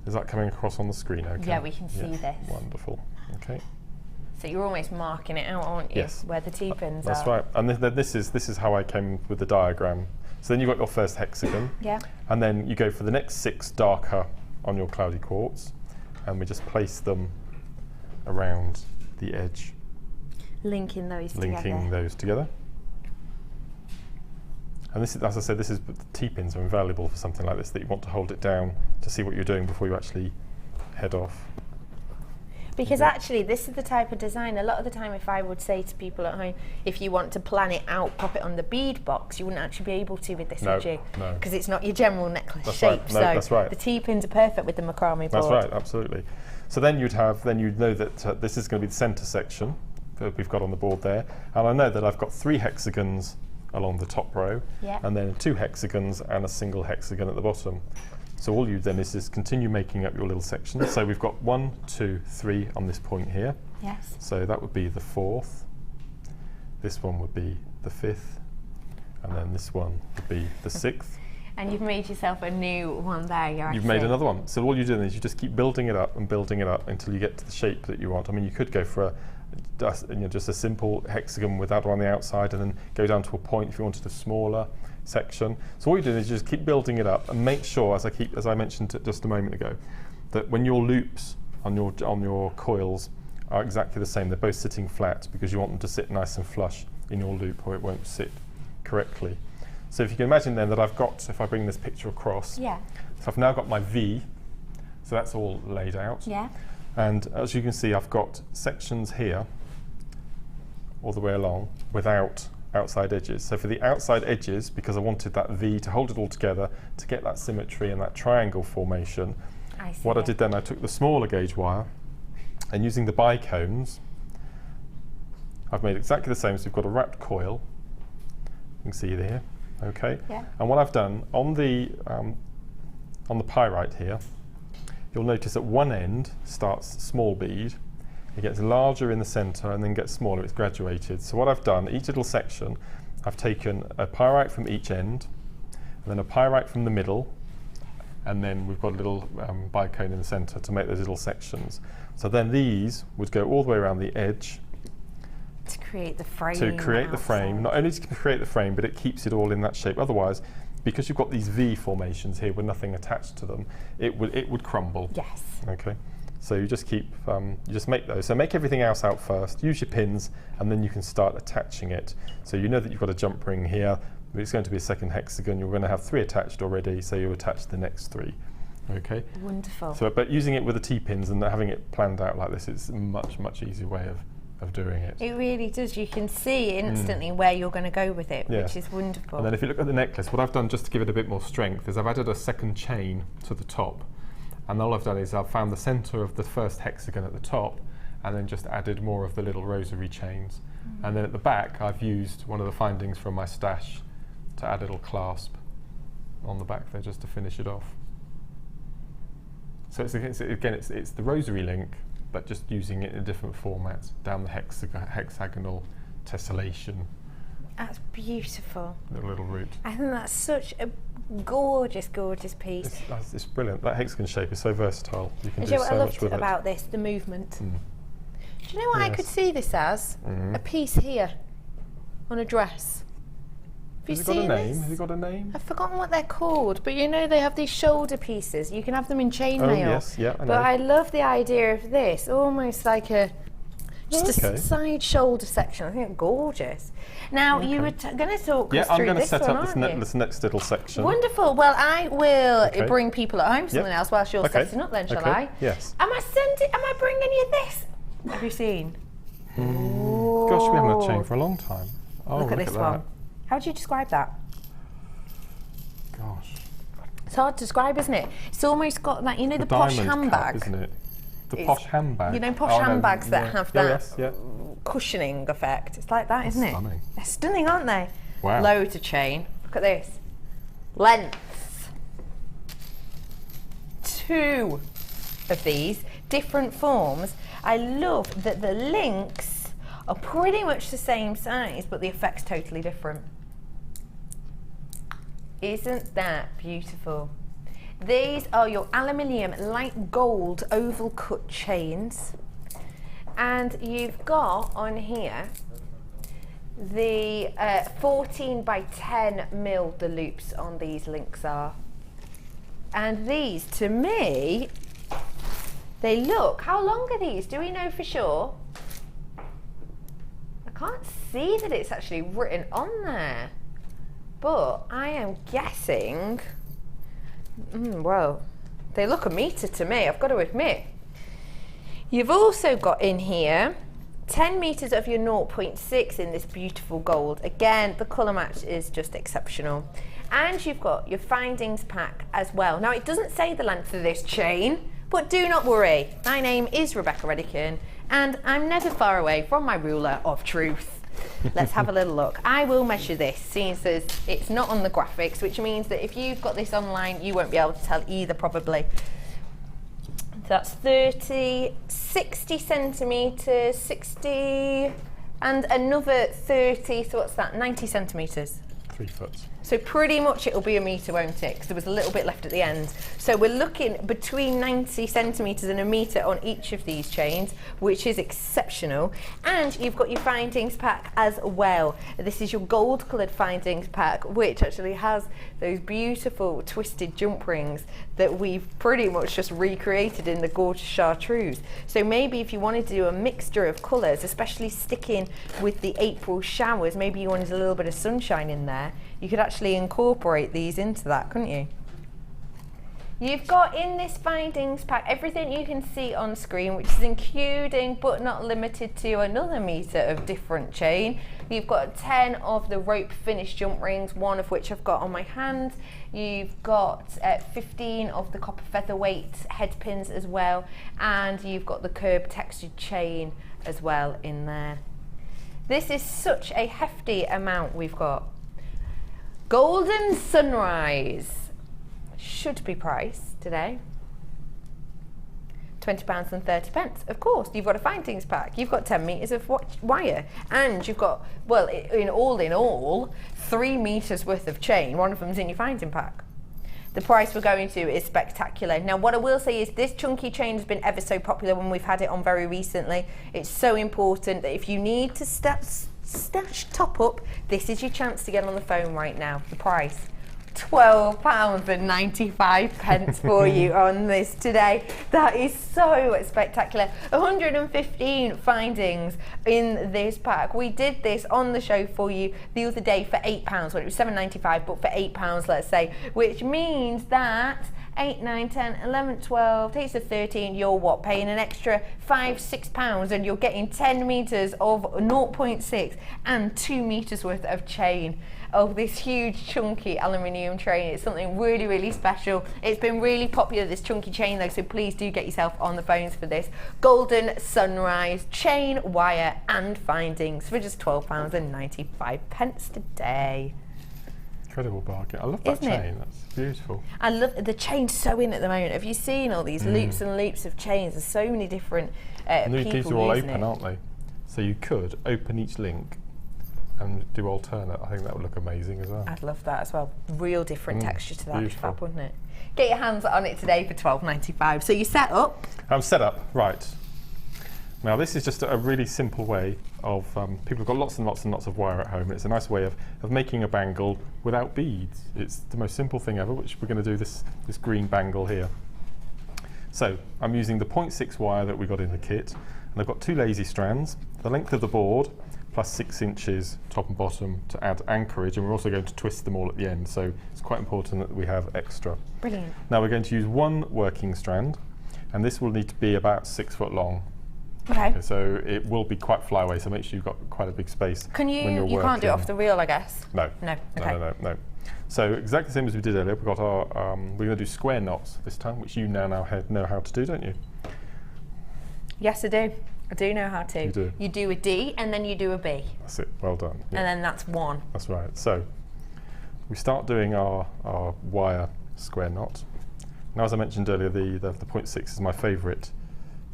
[SPEAKER 2] Is that coming across on the screen? Okay.
[SPEAKER 1] Yeah, we can see this.
[SPEAKER 2] Wonderful. Okay.
[SPEAKER 1] So you're almost marking it out, aren't you?
[SPEAKER 2] Yes.
[SPEAKER 1] Where the T-pins
[SPEAKER 2] That's
[SPEAKER 1] are.
[SPEAKER 2] right. And this is how I came with the diagram. So then you've got your first hexagon.
[SPEAKER 1] Yeah.
[SPEAKER 2] And then you go for the next 6 darker on your cloudy quartz, and we just place them around the edge.
[SPEAKER 1] Linking those
[SPEAKER 2] together. And this is, as I said, the T-pins are invaluable for something like this, that you want to hold it down to see what you're doing before you actually head off.
[SPEAKER 1] Because actually, this is the type of design, a lot of the time if I would say to people at home, if you want to plan it out, pop it on the bead box, you wouldn't actually be able to with this, would you?
[SPEAKER 2] No.
[SPEAKER 1] Because it's not your general necklace
[SPEAKER 2] That's
[SPEAKER 1] shape.
[SPEAKER 2] right. No,
[SPEAKER 1] so
[SPEAKER 2] that's right.
[SPEAKER 1] the T-pins are perfect with the macrame board.
[SPEAKER 2] That's right, absolutely. So then you'd know that this is going to be the centre section that we've got on the board there. And I know that I've got 3 hexagons along the top row, and then 2 hexagons and a single hexagon at the bottom. So all you then is just continue making up your little sections. So we've got 1, 2, 3 on this point here.
[SPEAKER 1] Yes.
[SPEAKER 2] So that would be the 4th. This one would be the 5th, and then this one would be the 6th.
[SPEAKER 1] And you've made yourself a new one there.
[SPEAKER 2] You've made another one. So all you're doing is you just keep building it up and building it up until you get to the shape that you want. I mean, you could go for just a simple hexagon without one on the outside, and then go down to a point if you wanted a smaller section. So all you're doing is you just keep building it up and make sure, as I mentioned just a moment ago, that when your loops on your coils are exactly the same, they're both sitting flat, because you want them to sit nice and flush in your loop, or it won't sit correctly. So if you can imagine then that I've got, if I bring this picture across, so I've now got my V, so that's all laid out.
[SPEAKER 1] Yeah.
[SPEAKER 2] And as you can see, I've got sections here all the way along without outside edges. So for the outside edges, because I wanted that V to hold it all together, to get that symmetry and that triangle formation, what I did then, I took the smaller gauge wire, and using the bicones, I've made exactly the same. So we've got a wrapped coil, you can see there, okay?
[SPEAKER 1] Yeah.
[SPEAKER 2] And what I've done, on the pyrite here, you'll notice at one end starts small bead, it gets larger in the centre and then gets smaller, it's graduated. So what I've done, each little section, I've taken a pyrite from each end, and then a pyrite from the middle, and then we've got a little bicone in the centre to make those little sections. So then these would go all the way around the edge,
[SPEAKER 1] to create the frame.
[SPEAKER 2] Not only to create the frame, but it keeps it all in that shape. Otherwise, because you've got these V formations here with nothing attached to them, it would crumble.
[SPEAKER 1] Yes.
[SPEAKER 2] Okay. So you just keep, you just make those. So make everything else out first, use your pins, and then you can start attaching it. So you know that you've got a jump ring here, it's going to be a second hexagon, you're going to have 3 attached already, so you attach the next 3. Okay.
[SPEAKER 1] Wonderful.
[SPEAKER 2] So, but using it with the T-pins and having it planned out like this, it's a much, much easier way of doing it.
[SPEAKER 1] It really does. You can see instantly where you're going to go with it, which is wonderful.
[SPEAKER 2] And then if you look at the necklace, what I've done just to give it a bit more strength is I've added a second chain to the top. And all I've done is I've found the centre of the first hexagon at the top, and then just added more of the little rosary chains. And then at the back, I've used one of the findings from my stash to add a little clasp on the back there just to finish it off. So it's the rosary link, but just using it in a different format down the hexagonal tessellation.
[SPEAKER 1] That's beautiful.
[SPEAKER 2] The little route.
[SPEAKER 1] I think that's such a gorgeous, gorgeous piece.
[SPEAKER 2] It's brilliant. That hexagon shape is so versatile. You can
[SPEAKER 1] Do
[SPEAKER 2] do
[SPEAKER 1] you know what
[SPEAKER 2] so
[SPEAKER 1] I
[SPEAKER 2] much
[SPEAKER 1] loved
[SPEAKER 2] with
[SPEAKER 1] about this? The movement.
[SPEAKER 2] Mm.
[SPEAKER 1] Do you know what I could see this as? A piece here on a dress. Have you seen this?
[SPEAKER 2] Have you got a name?
[SPEAKER 1] I've forgotten what they're called, but you know they have these shoulder pieces. You can have them in chainmail.
[SPEAKER 2] Oh yes, yeah, I know.
[SPEAKER 1] But I love the idea of this, almost like a side shoulder section. I think it's gorgeous. Now you were going to talk us through this one, aren't you?
[SPEAKER 2] this next little section.
[SPEAKER 1] Wonderful. Well, I will bring people at home something else whilst you're
[SPEAKER 2] Okay.
[SPEAKER 1] setting up. Then shall I?
[SPEAKER 2] Yes.
[SPEAKER 1] Am I bringing you this? Have you seen?
[SPEAKER 2] Gosh, we haven't had a chain for a long time. Oh,
[SPEAKER 1] Look at this one. How would you describe that?
[SPEAKER 2] Gosh.
[SPEAKER 1] It's hard to describe, isn't it? It's almost got that, you know, the posh
[SPEAKER 2] diamond
[SPEAKER 1] handbag.
[SPEAKER 2] Cup, isn't it? The posh handbag.
[SPEAKER 1] You know, posh handbags that have that
[SPEAKER 2] Yeah.
[SPEAKER 1] cushioning effect. It's like that, isn't it?
[SPEAKER 2] Stunning.
[SPEAKER 1] They're stunning, aren't they?
[SPEAKER 2] Wow.
[SPEAKER 1] Loads of chain. Look at this. Length. 2 of these. different forms. I love that the links are pretty much the same size, but the effect's totally different. Isn't that beautiful? These are your aluminium light gold oval cut chains, and you've got on here the 14 by 10 mil the loops on these links are. And these, to me, they look, how long are these? Do we know for sure? I can't see that it's actually written on there, but I am guessing, well, they look a metre to me, I've got to admit. You've also got in here 10 metres of your 0.6 in this beautiful gold. Again, the colour match is just exceptional. And you've got your findings pack as well. Now, it doesn't say the length of this chain, but do not worry. My name is Rebecca Redican, and I'm never far away from my ruler of truth. Let's have a little look. I will measure this, seeing as it's not on the graphics, which means that if you've got this online, you won't be able to tell either, probably. That's 30, 60 centimetres, 60, and another 30, so what's that, 90 centimetres?
[SPEAKER 2] 3 foot.
[SPEAKER 1] So pretty much it'll be a metre, won't it? Because there was a little bit left at the end. So we're looking between 90 centimetres and a metre on each of these chains, which is exceptional. And you've got your findings pack as well. This is your gold coloured findings pack, which actually has those beautiful twisted jump rings that we've pretty much just recreated in the gorgeous chartreuse. So maybe if you wanted to do a mixture of colours, especially sticking with the April showers, maybe you wanted a little bit of sunshine in there, you could actually incorporate these into that, couldn't you? You've got in this findings pack everything you can see on screen, which is including but not limited to another metre of different chain. You've got 10 of the rope finish jump rings, one of which I've got on my hand. You've got 15 of the copper featherweight head pins as well, and you've got the curb textured chain as well in there. This is such a hefty amount we've got. Golden Sunrise should be priced today £20.30. Of course, you've got a findings pack, you've got 10 metres of wire, and you've got, well, in all, 3 metres worth of chain. One of them's in your finding pack. The price we're going to is spectacular. Now, what I will say is this chunky chain has been ever so popular when we've had it on very recently. It's so important that if you need to stash top up, this is your chance to get on the phone right now. The price, £12.95 for you on this today. That is so spectacular. 115 findings in this pack. We did this on the show for you the other day for £8, when it was £7.95, but for £8, let's say, which means that 8, 9, 10, 11, 12, takes to 13, you're what, paying an extra £5, £6, and you're getting 10 metres of 0.6 and 2 metres worth of chain of this huge chunky aluminium chain. It's something really, really special. It's been really popular, this chunky chain though, so please do get yourself on the phones for this. Golden Sunrise chain, wire and findings for just £12.95 today.
[SPEAKER 2] Incredible bargain. I love that
[SPEAKER 1] Isn't
[SPEAKER 2] chain.
[SPEAKER 1] it?
[SPEAKER 2] That's beautiful.
[SPEAKER 1] I love the chain sewing at the moment. Have you seen all these loops and loops of chains? There's so many different
[SPEAKER 2] And
[SPEAKER 1] people
[SPEAKER 2] these are all
[SPEAKER 1] using
[SPEAKER 2] open,
[SPEAKER 1] it.
[SPEAKER 2] aren't they? So you could open each link and do alternate. I think that would look amazing as well.
[SPEAKER 1] I'd love that as well. Real different texture to that.
[SPEAKER 2] Beautiful.
[SPEAKER 1] Fab, wouldn't it? Get your hands on it today for £12.95. So you set up.
[SPEAKER 2] I'm set up, right. Now this is just a really simple way of, people have got lots and lots and lots of wire at home, and it's a nice way of making a bangle without beads. It's the most simple thing ever, which we're going to do this green bangle here. So I'm using the 0.6 wire that we got in the kit, and I've got 2 lazy strands, the length of the board, plus 6 inches top and bottom to add anchorage, and we're also going to twist them all at the end, so it's quite important that we have extra.
[SPEAKER 1] Brilliant.
[SPEAKER 2] Now we're going to use 1 working strand, and this will need to be about 6 foot long.
[SPEAKER 1] Okay.
[SPEAKER 2] So it will be quite flyaway, so make sure you've got quite a big space.
[SPEAKER 1] Can you,
[SPEAKER 2] when you're
[SPEAKER 1] you can't do it
[SPEAKER 2] working.
[SPEAKER 1] off the reel, I guess?
[SPEAKER 2] No.
[SPEAKER 1] No, okay.
[SPEAKER 2] No. So exactly the same as we did earlier, we've got our, we're going to do square knots this time, which you know how to do, don't you?
[SPEAKER 1] Yes, I do. I do know how to.
[SPEAKER 2] You do?
[SPEAKER 1] You do a D and then you do a B.
[SPEAKER 2] That's it, well done. Yeah.
[SPEAKER 1] And then that's 1.
[SPEAKER 2] That's right. So we start doing our wire square knot. Now, as I mentioned earlier, the 0.6 is my favourite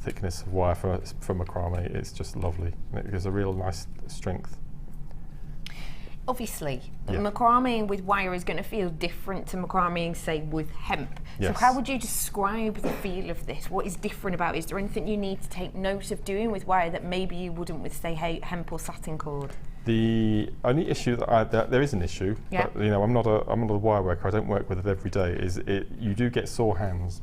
[SPEAKER 2] thickness of wire for macrame. It's just lovely. And it gives a real nice strength.
[SPEAKER 1] Obviously,
[SPEAKER 2] Yeah.
[SPEAKER 1] macrame with wire is going to feel different to macrame, say, with hemp.
[SPEAKER 2] Yes.
[SPEAKER 1] So how would you describe the feel of this? What is different about it? Is there anything you need to take note of doing with wire that maybe you wouldn't with, say, hemp or satin cord?
[SPEAKER 2] The only issue that there is an issue,
[SPEAKER 1] Yeah.
[SPEAKER 2] but you know, I'm not a wire worker. I don't work with it every day. You do get sore hands.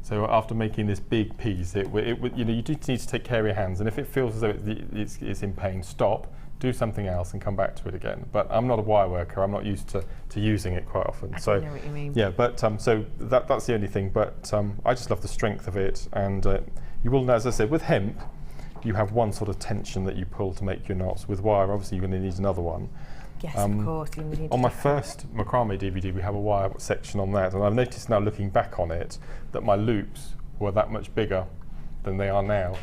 [SPEAKER 2] So after making this big piece, you know, you do need to take care of your hands. And if it feels as though it's in pain, stop, do something else, and come back to it again. But I'm not a wire worker. I'm not used to using it quite often.
[SPEAKER 1] I
[SPEAKER 2] So
[SPEAKER 1] know what you mean.
[SPEAKER 2] yeah, but so that's the only thing. But I just love the strength of it. And you will, as I said, with hemp, you have one sort of tension that you pull to make your knots. With wire, obviously, you're going to need another one.
[SPEAKER 1] Yes, of course. You need
[SPEAKER 2] On
[SPEAKER 1] to
[SPEAKER 2] my
[SPEAKER 1] do that.
[SPEAKER 2] first macrame DVD, we have a wire section on that, and I've noticed now, looking back on it, that my loops were that much bigger than they are now.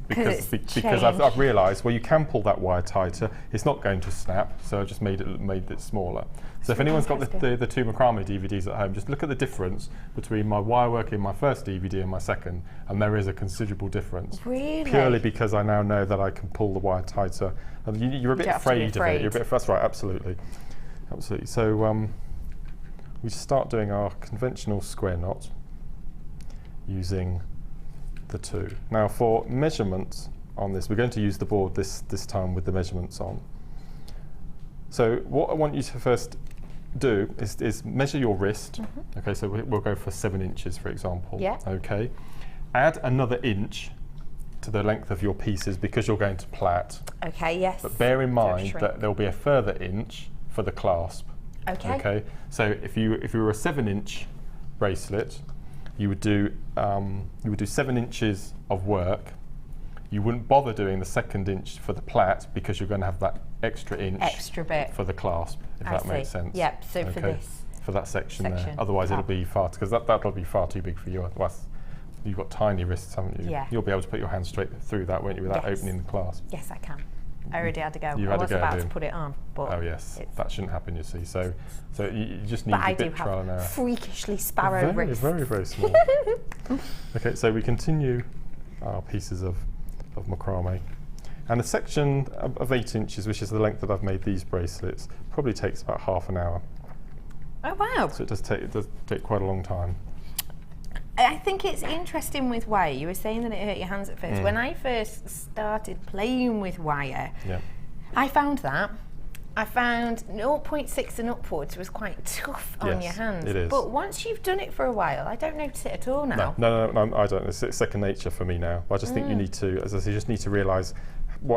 [SPEAKER 2] Because I've realised, well, you can pull that wire tighter. It's not going to snap, so I just made it smaller. So if anyone's got the two macrame DVDs at home, just look at the difference between my wire work in my first DVD and my second, and there is a considerable difference.
[SPEAKER 1] Really?
[SPEAKER 2] Purely because I now know that I can pull the wire tighter. And you're a bit afraid of it. You're a bit. That's right. Absolutely, absolutely. So we start doing our conventional square knot using the two. Now for measurements on this, we're going to use the board this time with the measurements on. So what I want you to first do is measure your wrist. Okay, so we'll go for 7 inches, for example.
[SPEAKER 1] Yeah.
[SPEAKER 2] Okay. Add another inch to the length of your pieces because you're going to plait.
[SPEAKER 1] Okay, yes.
[SPEAKER 2] But bear in mind
[SPEAKER 1] shrink.
[SPEAKER 2] that there'll be a further inch for the clasp.
[SPEAKER 1] Okay.
[SPEAKER 2] Okay. So if you were a 7-inch bracelet, you would do 7 inches of work. You wouldn't bother doing the 2nd inch for the plait because you're going to have that extra inch
[SPEAKER 1] bit
[SPEAKER 2] for the clasp, if that makes sense.
[SPEAKER 1] Yep, so for this.
[SPEAKER 2] For that section there.
[SPEAKER 1] section.
[SPEAKER 2] Otherwise
[SPEAKER 1] Fab.
[SPEAKER 2] it'll be far, because that'll be far too big for you. Otherwise, you've got tiny wrists, haven't you?
[SPEAKER 1] Yeah.
[SPEAKER 2] You'll be able to put your hand straight through that, won't you, without
[SPEAKER 1] Yes.
[SPEAKER 2] opening the clasp.
[SPEAKER 1] Yes, I can. I already had to go.
[SPEAKER 2] You've
[SPEAKER 1] I
[SPEAKER 2] had to
[SPEAKER 1] was
[SPEAKER 2] go,
[SPEAKER 1] about
[SPEAKER 2] have
[SPEAKER 1] to
[SPEAKER 2] you?
[SPEAKER 1] put it on, but
[SPEAKER 2] Oh yes,
[SPEAKER 1] it's-
[SPEAKER 2] that shouldn't happen, you see. So you just need
[SPEAKER 1] but
[SPEAKER 2] a
[SPEAKER 1] I do
[SPEAKER 2] bit trial and
[SPEAKER 1] have
[SPEAKER 2] error.
[SPEAKER 1] freakishly sparrow
[SPEAKER 2] Very,
[SPEAKER 1] wrists.
[SPEAKER 2] very, very small. Okay, so we continue our pieces of macrame. And a section of 8 inches, which is the length that I've made these bracelets, probably takes about half an hour.
[SPEAKER 1] Oh wow!
[SPEAKER 2] So it does take quite a long time.
[SPEAKER 1] I think it's interesting with wire. You were saying that it hurt your hands at first.
[SPEAKER 2] Mm.
[SPEAKER 1] When I first started playing with wire,
[SPEAKER 2] Yeah.
[SPEAKER 1] I found 0.6 and upwards was quite tough on
[SPEAKER 2] Yes,
[SPEAKER 1] your hands.
[SPEAKER 2] it is.
[SPEAKER 1] But once you've done it for a while, I don't notice it at all now.
[SPEAKER 2] No, I don't. It's second nature for me now. I just think you need to, as I say, you just need to realise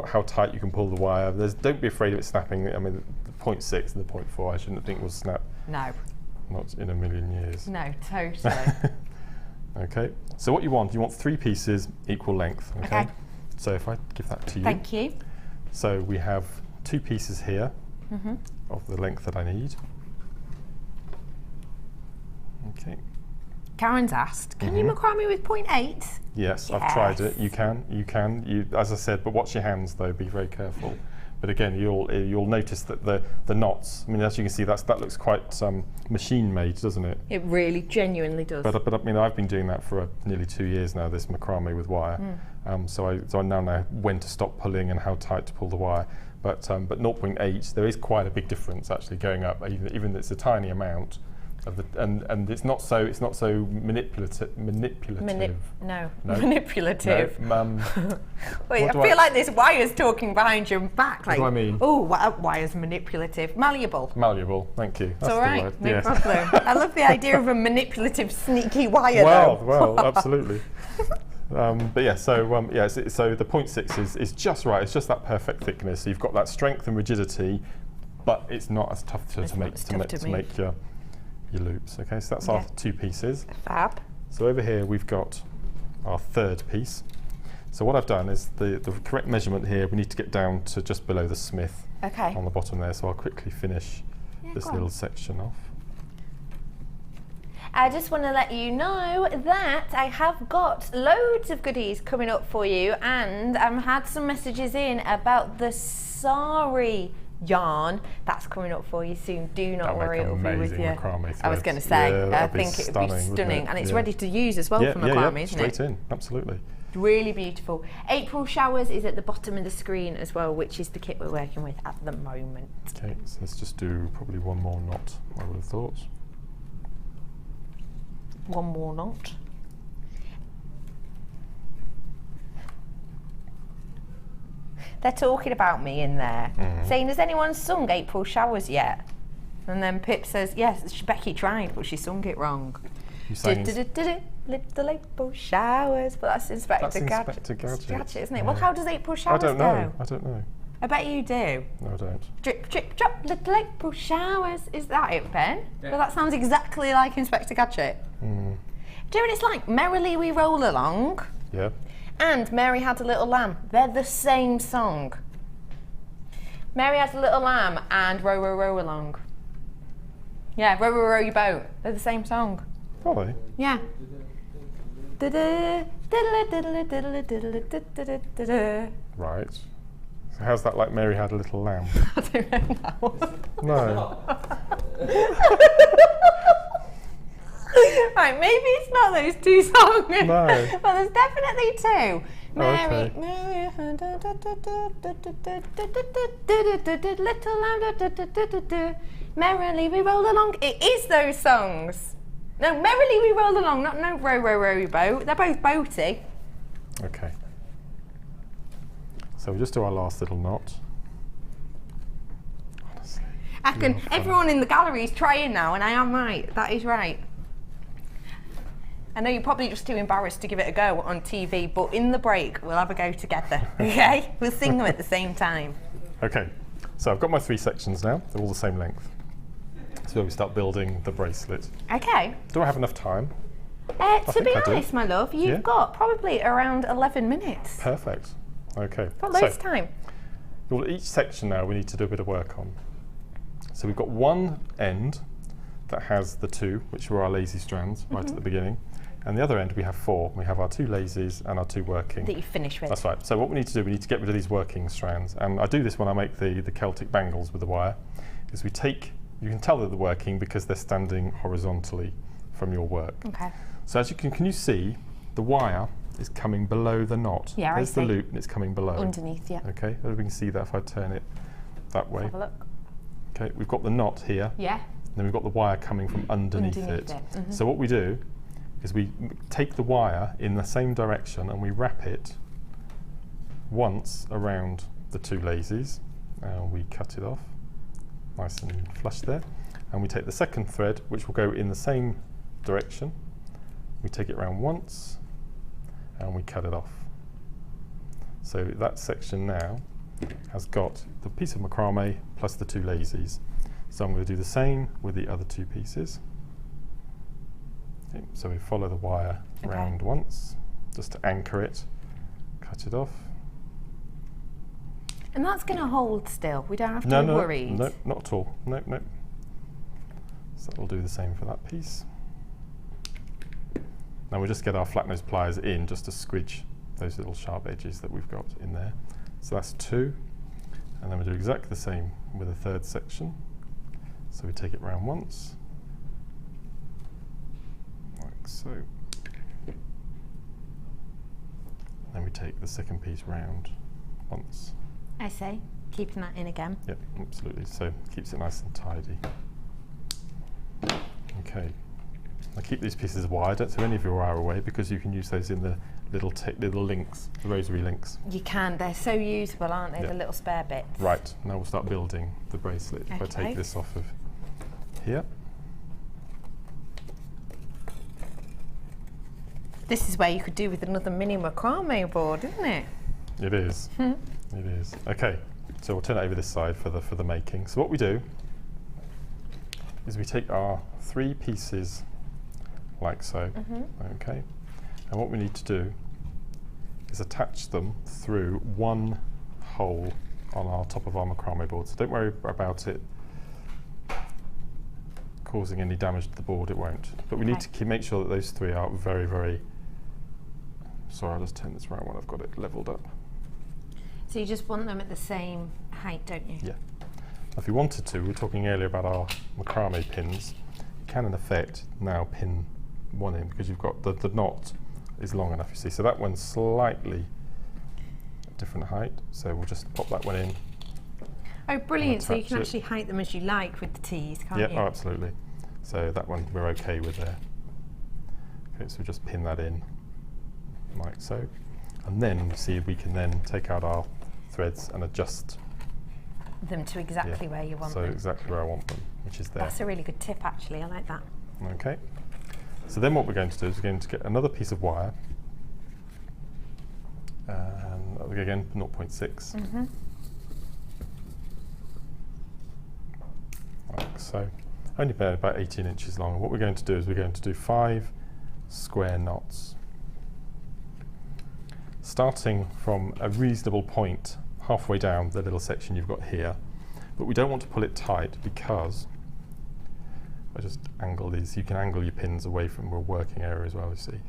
[SPEAKER 2] how tight you can pull the wire. Don't be afraid of it snapping. I mean, the 0.6 and the 0.4, I shouldn't think will snap.
[SPEAKER 1] No.
[SPEAKER 2] Not in a million years.
[SPEAKER 1] No, totally.
[SPEAKER 2] Okay. So what you want 3 pieces equal length.
[SPEAKER 1] Okay.
[SPEAKER 2] So if I give that to you.
[SPEAKER 1] Thank you.
[SPEAKER 2] So we have 2 pieces here of the length that I need. Okay.
[SPEAKER 1] Karen's asked, can you macrame with 0.8?
[SPEAKER 2] Yes, I've tried it.
[SPEAKER 1] Yes.
[SPEAKER 2] You can. As I said, but watch your hands though. Be very careful. But again, you'll notice that the knots. I mean, as you can see, that looks quite machine made, doesn't it?
[SPEAKER 1] It really genuinely does.
[SPEAKER 2] But I mean, I've been doing that for nearly 2 years now. This macrame with wire. So I now know when to stop pulling and how tight to pull the wire. But 0.8, there is quite a big difference actually going up. Even it's a tiny amount. And it's not so manipulative.
[SPEAKER 1] Manipulative.
[SPEAKER 2] No?
[SPEAKER 1] Manipulative.
[SPEAKER 2] No,
[SPEAKER 1] Wait,
[SPEAKER 2] what
[SPEAKER 1] I
[SPEAKER 2] do
[SPEAKER 1] feel
[SPEAKER 2] I-
[SPEAKER 1] like this wire's talking behind your back. Like,
[SPEAKER 2] do I mean?
[SPEAKER 1] Oh, wire's manipulative. Malleable.
[SPEAKER 2] Malleable. Thank you.
[SPEAKER 1] It's
[SPEAKER 2] That's
[SPEAKER 1] all
[SPEAKER 2] the
[SPEAKER 1] right,
[SPEAKER 2] word.
[SPEAKER 1] no
[SPEAKER 2] Yes.
[SPEAKER 1] problem. I love the idea of a manipulative, sneaky wire, though.
[SPEAKER 2] Well, absolutely. But yeah, so the 0.6 is just right. It's just that perfect thickness. So you've got that strength and rigidity, but it's not as tough to make your loops. Okay, so that's our 2 pieces.
[SPEAKER 1] Fab.
[SPEAKER 2] So over here we've got our 3rd piece. So what I've done is the correct measurement here. We need to get down to just below the smith
[SPEAKER 1] Okay.
[SPEAKER 2] on the bottom there. So I'll quickly finish this
[SPEAKER 1] go on.
[SPEAKER 2] little section off.
[SPEAKER 1] I just want to let you know that I have got loads of goodies coming up for you, and I've had some messages in about the Sari yarn that's coming up for you soon. Do not
[SPEAKER 2] That'll
[SPEAKER 1] worry,
[SPEAKER 2] make
[SPEAKER 1] it'll be with
[SPEAKER 2] amazing
[SPEAKER 1] you.
[SPEAKER 2] macrame
[SPEAKER 1] I was
[SPEAKER 2] threads.
[SPEAKER 1] going to say,
[SPEAKER 2] Yeah,
[SPEAKER 1] I
[SPEAKER 2] that'd be
[SPEAKER 1] think it would be
[SPEAKER 2] stunning, wouldn't
[SPEAKER 1] stunning,
[SPEAKER 2] it?
[SPEAKER 1] and it's
[SPEAKER 2] Yeah.
[SPEAKER 1] ready to use as well for macrame, isn't
[SPEAKER 2] straight
[SPEAKER 1] it?
[SPEAKER 2] in, absolutely.
[SPEAKER 1] Really beautiful. April Showers is at the bottom of the screen as well, which is the kit we're working with at the moment.
[SPEAKER 2] Okay, so let's just do probably one more knot, I would have thought.
[SPEAKER 1] One more knot. They're talking about me in there, saying, has anyone sung April Showers yet? And then Pip says, yes, Becky tried, but she sung it wrong.
[SPEAKER 2] You sang
[SPEAKER 1] Little April Showers, but that's Inspector Gadget.
[SPEAKER 2] Gadget,
[SPEAKER 1] Isn't it? Well, how does April Showers
[SPEAKER 2] I don't know.
[SPEAKER 1] go?
[SPEAKER 2] I don't know.
[SPEAKER 1] I bet you do.
[SPEAKER 2] No, I don't.
[SPEAKER 1] Drip, drip, drop, little April showers. Is that it, Ben?
[SPEAKER 8] Yeah.
[SPEAKER 1] Well, that sounds exactly like Inspector Gadget. Do you know what it's like? Merrily We Roll Along
[SPEAKER 2] Yeah.
[SPEAKER 1] and Mary Had a Little Lamb. They're the same song. Mary Had a Little Lamb and Row, Row, Row Along. Yeah, Row, Row, Row Your Boat. They're the same song.
[SPEAKER 2] Probably.
[SPEAKER 1] Yeah.
[SPEAKER 2] Right. So how's that like Mary Had a Little Lamb?
[SPEAKER 1] I don't know now.
[SPEAKER 2] No.
[SPEAKER 1] Right, maybe it's not those two songs.
[SPEAKER 2] No.
[SPEAKER 1] Well, there's definitely two. Mary, little lamb, merrily we roll along. It is those songs. No, merrily we roll along, not no row, row, row your boat. They're both boaty.
[SPEAKER 2] Okay. So we just do our last little knot. Honestly.
[SPEAKER 1] I can. Everyone in the gallery is trying now, and I am right. That is right. I know you're probably just too embarrassed to give it a go on TV, but in the break we'll have a go together. Okay? We'll sing them at the same time.
[SPEAKER 2] Okay. So I've got my 3 sections now. They're all the same length. So we start building the bracelet.
[SPEAKER 1] Okay.
[SPEAKER 2] Do I have enough time?
[SPEAKER 1] To be
[SPEAKER 2] I do.
[SPEAKER 1] honest, my love, you've got probably around 11 minutes.
[SPEAKER 2] Perfect. Okay.
[SPEAKER 1] Got loads of time.
[SPEAKER 2] Well, each section now we need to do a bit of work on. So we've got one end that has the 2, which were our lazy strands right at the beginning. And the other end we have 4. We have our 2 lazies and our 2 working.
[SPEAKER 1] That you finish with.
[SPEAKER 2] That's right. So what we need to do, we need to get rid of these working strands. And I do this when I make the Celtic bangles with the wire, is we take, you can tell that they're working because they're standing horizontally from your work.
[SPEAKER 1] Okay.
[SPEAKER 2] So as you can you see the wire is coming below the knot.
[SPEAKER 1] Yeah,
[SPEAKER 2] There's
[SPEAKER 1] I see.
[SPEAKER 2] the loop and it's coming below.
[SPEAKER 1] Underneath, yeah.
[SPEAKER 2] Okay, we can see that if I turn it that way.
[SPEAKER 1] Have a look.
[SPEAKER 2] Okay, we've got the knot here.
[SPEAKER 1] Yeah.
[SPEAKER 2] And then we've got the wire coming from underneath it. So what we do is we take the wire in the same direction and we wrap it once around the 2 lazies. We cut it off, nice and flush there. And we take the second thread, which will go in the same direction. We take it around once and we cut it off. So that section now has got the piece of macrame plus the 2 lazies. So I'm going to do the same with the other 2 pieces. Okay, so we follow the wire round once, just to anchor it, cut it off.
[SPEAKER 1] And that's going to hold still. We don't have to be worried.
[SPEAKER 2] No, not at all. No. So that'll do the same for that piece. Now we'll just get our flat nose pliers in just to squidge those little sharp edges that we've got in there. So that's 2. And then we'll do exactly the same with the 3rd section. So we take it round once, like so. Then we take the second piece round once.
[SPEAKER 1] I see. Keeping that in again.
[SPEAKER 2] Yep, absolutely. So keeps it nice and tidy. Okay. Now keep these pieces of wire. Don't throw any of your wire away because you can use those in the little links, the rosary links.
[SPEAKER 1] You can. They're so usable, aren't they?
[SPEAKER 2] Yep.
[SPEAKER 1] The little spare bits.
[SPEAKER 2] Right. Now we'll start building the bracelet. If I take this off of here.
[SPEAKER 1] This is where you could do with another mini macrame board, isn't it?
[SPEAKER 2] It is. It is. Okay. So we'll turn it over this side for the making. So what we do is we take our 3 pieces like so. Okay. And what we need to do is attach them through one hole on our top of our macrame board. So don't worry about it causing any damage to the board, it won't. But we need to make sure that those 3 are very, very... Sorry, I'll just turn this around when I've got it levelled up.
[SPEAKER 1] So you just want them at the same height, don't you?
[SPEAKER 2] Yeah. If you wanted to, we were talking earlier about our macrame pins, you can in effect now pin one in because you've got the knot is long enough, you see. So that one's slightly a different height, so we'll just pop that one in.
[SPEAKER 1] Oh, brilliant. So you can
[SPEAKER 2] it.
[SPEAKER 1] actually height them as you like with the tees, can't you?
[SPEAKER 2] Yeah, oh, absolutely. So that one we're okay with there. Okay, so just pin that in like so. And then, see, we can then take out our threads and adjust
[SPEAKER 1] them to exactly where you want them.
[SPEAKER 2] So exactly where I want them, which is there.
[SPEAKER 1] That's a really good tip, actually. I like that.
[SPEAKER 2] Okay. So then what we're going to do is we're going to get another piece of wire. Again, 0.6. Like so. Only about 18 inches long. And what we're going to do is we're going to do 5 square knots. Starting from a reasonable point halfway down the little section you've got here. But we don't want to pull it tight because I just angle these. You can angle your pins away from your working area as well, you see.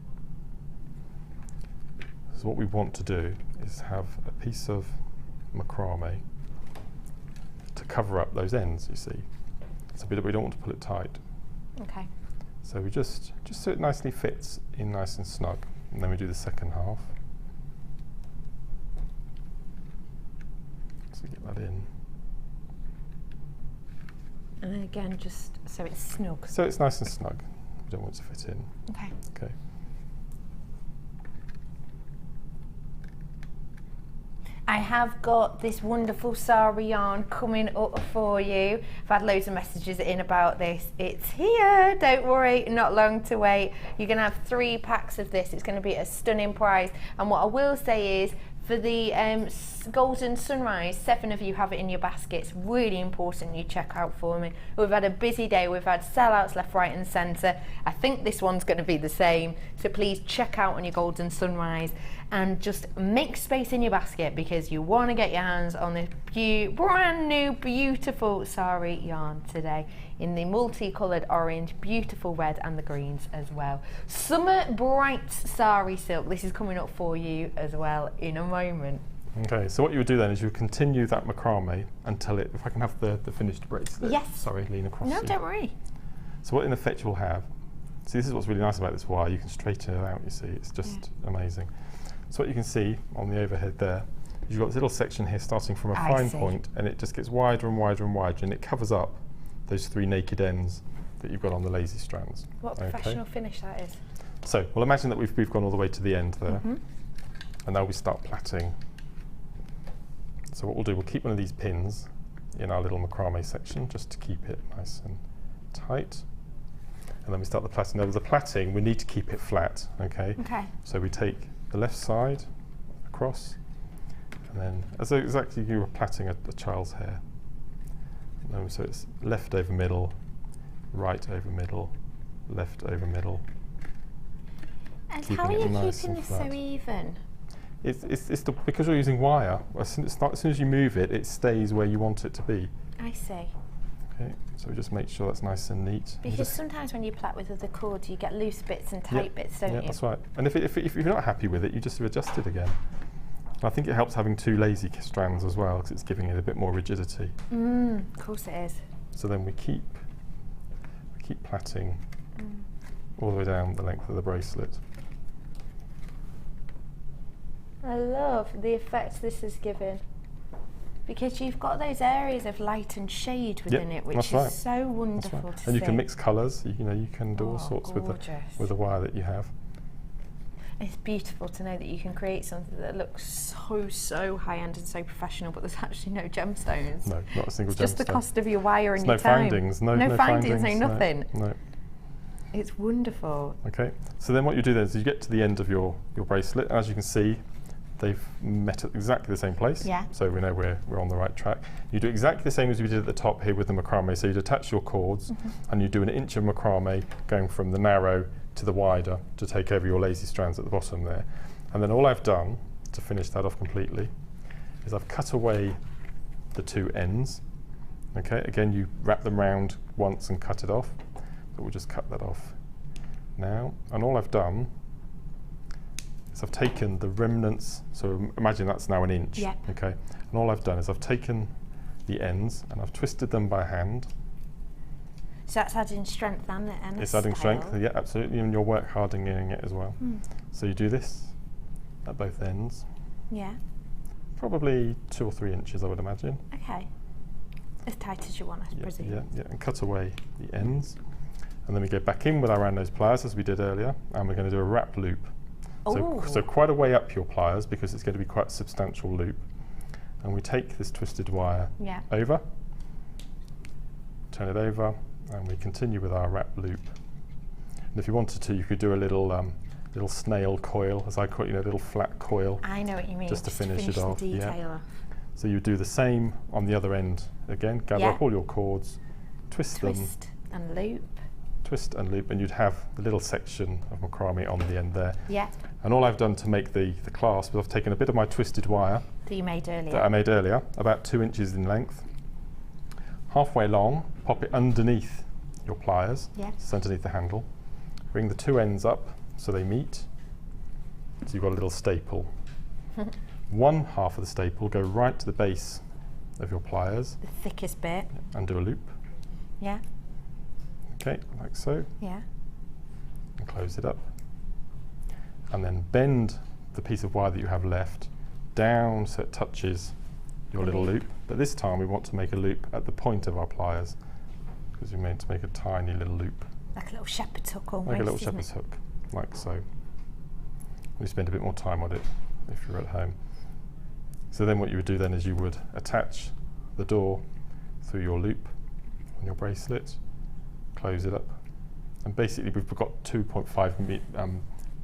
[SPEAKER 2] So what we want to do is have a piece of macrame to cover up those ends, you see. So we don't want to pull it tight.
[SPEAKER 1] Okay.
[SPEAKER 2] So we just so it nicely fits in nice and snug. And then we do the second half. So get that in.
[SPEAKER 1] And then again, just so it's snug.
[SPEAKER 2] So it's nice and snug. We don't want it to fit in.
[SPEAKER 1] Okay.
[SPEAKER 2] Okay.
[SPEAKER 1] I have got this wonderful Sari yarn coming up for you. I've had loads of messages in about this. It's here, don't worry, not long to wait. You're gonna have 3 packs of this. It's gonna be a stunning price. And what I will say is, for the Golden Sunrise, 7 of you have it in your baskets. Really important you check out for me. We've had a busy day. We've had sellouts left, right and centre. I think this one's going to be the same. So please check out on your Golden Sunrise and just make space in your basket because you want to get your hands on this brand new, beautiful Sari yarn today in the multicoloured orange, beautiful red and the greens as well. Summer Bright Sari Silk. This is coming up for you as well in a moment.
[SPEAKER 2] Okay, so what you would do then is you would continue that macrame until it, if I can have the finished bracelet.
[SPEAKER 1] Yes.
[SPEAKER 2] Sorry, lean across.
[SPEAKER 1] No,
[SPEAKER 2] you.
[SPEAKER 1] don't worry.
[SPEAKER 2] So what in effect you'll have, see this is what's really nice about this wire, you can straighten it out, you see, it's just amazing. So what you can see on the overhead there, you've got this little section here starting from a fine point and it just gets wider and wider and wider and it covers up those 3 naked ends that you've got on the lazy strands.
[SPEAKER 1] What a professional finish that is.
[SPEAKER 2] So we'll imagine that we've gone all the way to the end there and now we start plaiting. So what we'll do, we'll keep one of these pins in our little macrame section just to keep it nice and tight. And then we start the plaiting. Now with the plaiting, we need to keep it flat, okay?
[SPEAKER 1] Okay.
[SPEAKER 2] So we take the left side across, and then as though exactly you were plaiting a child's hair. So it's left over middle, right over middle, left over middle.
[SPEAKER 1] And how are you
[SPEAKER 2] nice
[SPEAKER 1] keeping this so even?
[SPEAKER 2] It's because you're using wire. As soon as you move it, it stays where you want it to be.
[SPEAKER 1] I see.
[SPEAKER 2] Okay, so we just make sure that's nice and neat.
[SPEAKER 1] Because sometimes when you plait with other cords, you get loose bits and tight bits, don't you?
[SPEAKER 2] Yeah, that's right. And if you're not happy with it, you just adjust it again. And I think it helps having 2 lazy strands as well, because it's giving it a bit more rigidity.
[SPEAKER 1] Of course it is.
[SPEAKER 2] So then we keep plaiting all the way down the length of the bracelet.
[SPEAKER 1] I love the effect this is giving. Because you've got those areas of light and shade within it, which is so wonderful to see.
[SPEAKER 2] And you can mix colours. You know, you can do all sorts with the wire that you have.
[SPEAKER 1] It's beautiful to know that you can create something that looks so high-end and so professional, but there's actually no gemstones.
[SPEAKER 2] No, not a single gemstone.
[SPEAKER 1] It's just the cost of your wire and
[SPEAKER 2] your
[SPEAKER 1] time.
[SPEAKER 2] Findings. No
[SPEAKER 1] findings,
[SPEAKER 2] findings,
[SPEAKER 1] no nothing.
[SPEAKER 2] No.
[SPEAKER 1] It's wonderful.
[SPEAKER 2] Okay, so then what you do then is you get to the end of your bracelet, and as you can see, they've met at exactly the same place.
[SPEAKER 1] Yeah.
[SPEAKER 2] So we know we're on the right track. You do exactly the same as we did at the top here with the macrame. So you'd attach your cords and you do an inch of macrame going from the narrow to the wider to take over your lazy strands at the bottom there. And then all I've done to finish that off completely is I've cut away the 2 ends. Okay, again you wrap them round once and cut it off. But we'll just cut that off now. And all I've done is I've taken the remnants, so imagine that's now 1 inch.
[SPEAKER 1] Yep.
[SPEAKER 2] Okay, and all I've done is I've taken the ends and I've twisted them by hand.
[SPEAKER 1] So that's adding strength and
[SPEAKER 2] it's adding strength, yeah, absolutely, and you're work hardening it as well. So you do this at both ends.
[SPEAKER 1] Yeah.
[SPEAKER 2] Probably 2 or 3 inches, I would imagine.
[SPEAKER 1] Okay. As tight as you want, I presume.
[SPEAKER 2] Yeah, and cut away the ends. And then we go back in with our round nose pliers as we did earlier, and we're going to do a wrap loop. So quite a way up your pliers, because it's going to be quite a substantial loop. And we take this twisted wire over, turn it over, and we continue with our wrap loop. And if you wanted to, you could do a little snail coil, as I call it, little flat coil.
[SPEAKER 1] I know what you mean.
[SPEAKER 2] Just to finish it off.
[SPEAKER 1] The detail off.
[SPEAKER 2] So you do the same on the other end. Again, gather up all your cords, twist them.
[SPEAKER 1] And loop.
[SPEAKER 2] Twist and loop, and you'd have the little section of macrame on the end there.
[SPEAKER 1] Yeah.
[SPEAKER 2] And all I've done to make the clasp is I've taken a bit of my twisted wire
[SPEAKER 1] that you made earlier.
[SPEAKER 2] That I made earlier, about 2 inches in length, halfway long, pop it underneath your pliers, just underneath the handle. Bring the 2 ends up so they meet. So you've got a little staple. One half of the staple go right to the base of your pliers.
[SPEAKER 1] The thickest bit.
[SPEAKER 2] And do a loop.
[SPEAKER 1] Yeah.
[SPEAKER 2] Okay, like so.
[SPEAKER 1] Yeah.
[SPEAKER 2] And close it up. And then bend the piece of wire that you have left down so it touches your little loop. But this time we want to make a loop at the point of our pliers, because you're meant to make a tiny little loop.
[SPEAKER 1] Like a little shepherd's hook almost.
[SPEAKER 2] Like a little shepherd's hook, like so. You spend a bit more time on it if you're at home. So then what you would do then is you would attach the door through your loop on your bracelet, close it up, and basically we've got 2.5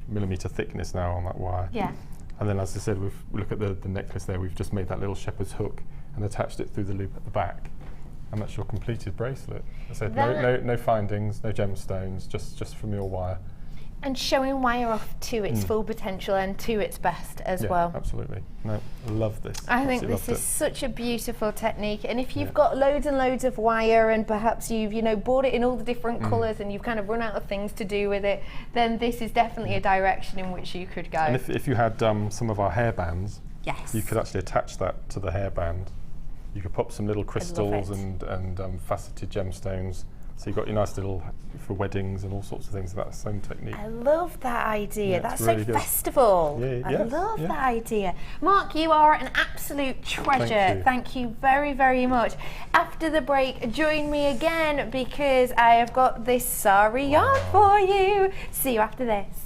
[SPEAKER 2] millimeter thickness now on that wire.
[SPEAKER 1] Yeah.
[SPEAKER 2] And then, as I said, look at the necklace there. We've just made that little shepherd's hook and attached it through the loop at the back, and that's your completed bracelet. I said no findings, no gemstones, just from your wire.
[SPEAKER 1] And showing wire off to its full potential and to its best as well.
[SPEAKER 2] Absolutely. No, I love this.
[SPEAKER 1] I think this is such a beautiful technique, and if you've got loads and loads of wire and perhaps you've bought it in all the different colours and you've kind of run out of things to do with it, then this is definitely a direction in which you could go.
[SPEAKER 2] And if you had some of our hairbands,
[SPEAKER 1] yes,
[SPEAKER 2] you could actually attach that to the hairband. You could pop some little crystals and faceted gemstones. So you've got your nice little, for weddings and all sorts of things, that same technique.
[SPEAKER 1] I love that idea.
[SPEAKER 2] Yeah,
[SPEAKER 1] that's
[SPEAKER 2] really
[SPEAKER 1] so
[SPEAKER 2] good.
[SPEAKER 1] festival. I love that idea. Mark, you are an absolute treasure. Thank you very, very much. After the break, join me again because I have got this Sari yarn for you. See you after this.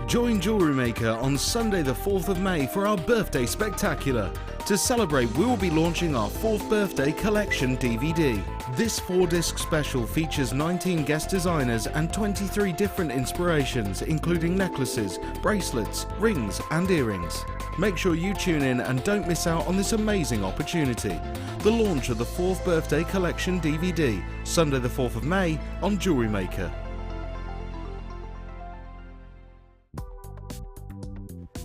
[SPEAKER 7] Join Jewellery Maker on Sunday the 4th of May for our birthday spectacular. To celebrate, we will be launching our 4th birthday collection DVD. This 4-disc special features 19 guest designers and 23 different inspirations, including necklaces, bracelets, rings and earrings. Make sure you tune in and don't miss out on this amazing opportunity. The launch of the 4th birthday collection DVD, Sunday the 4th of May on Jewellery Maker.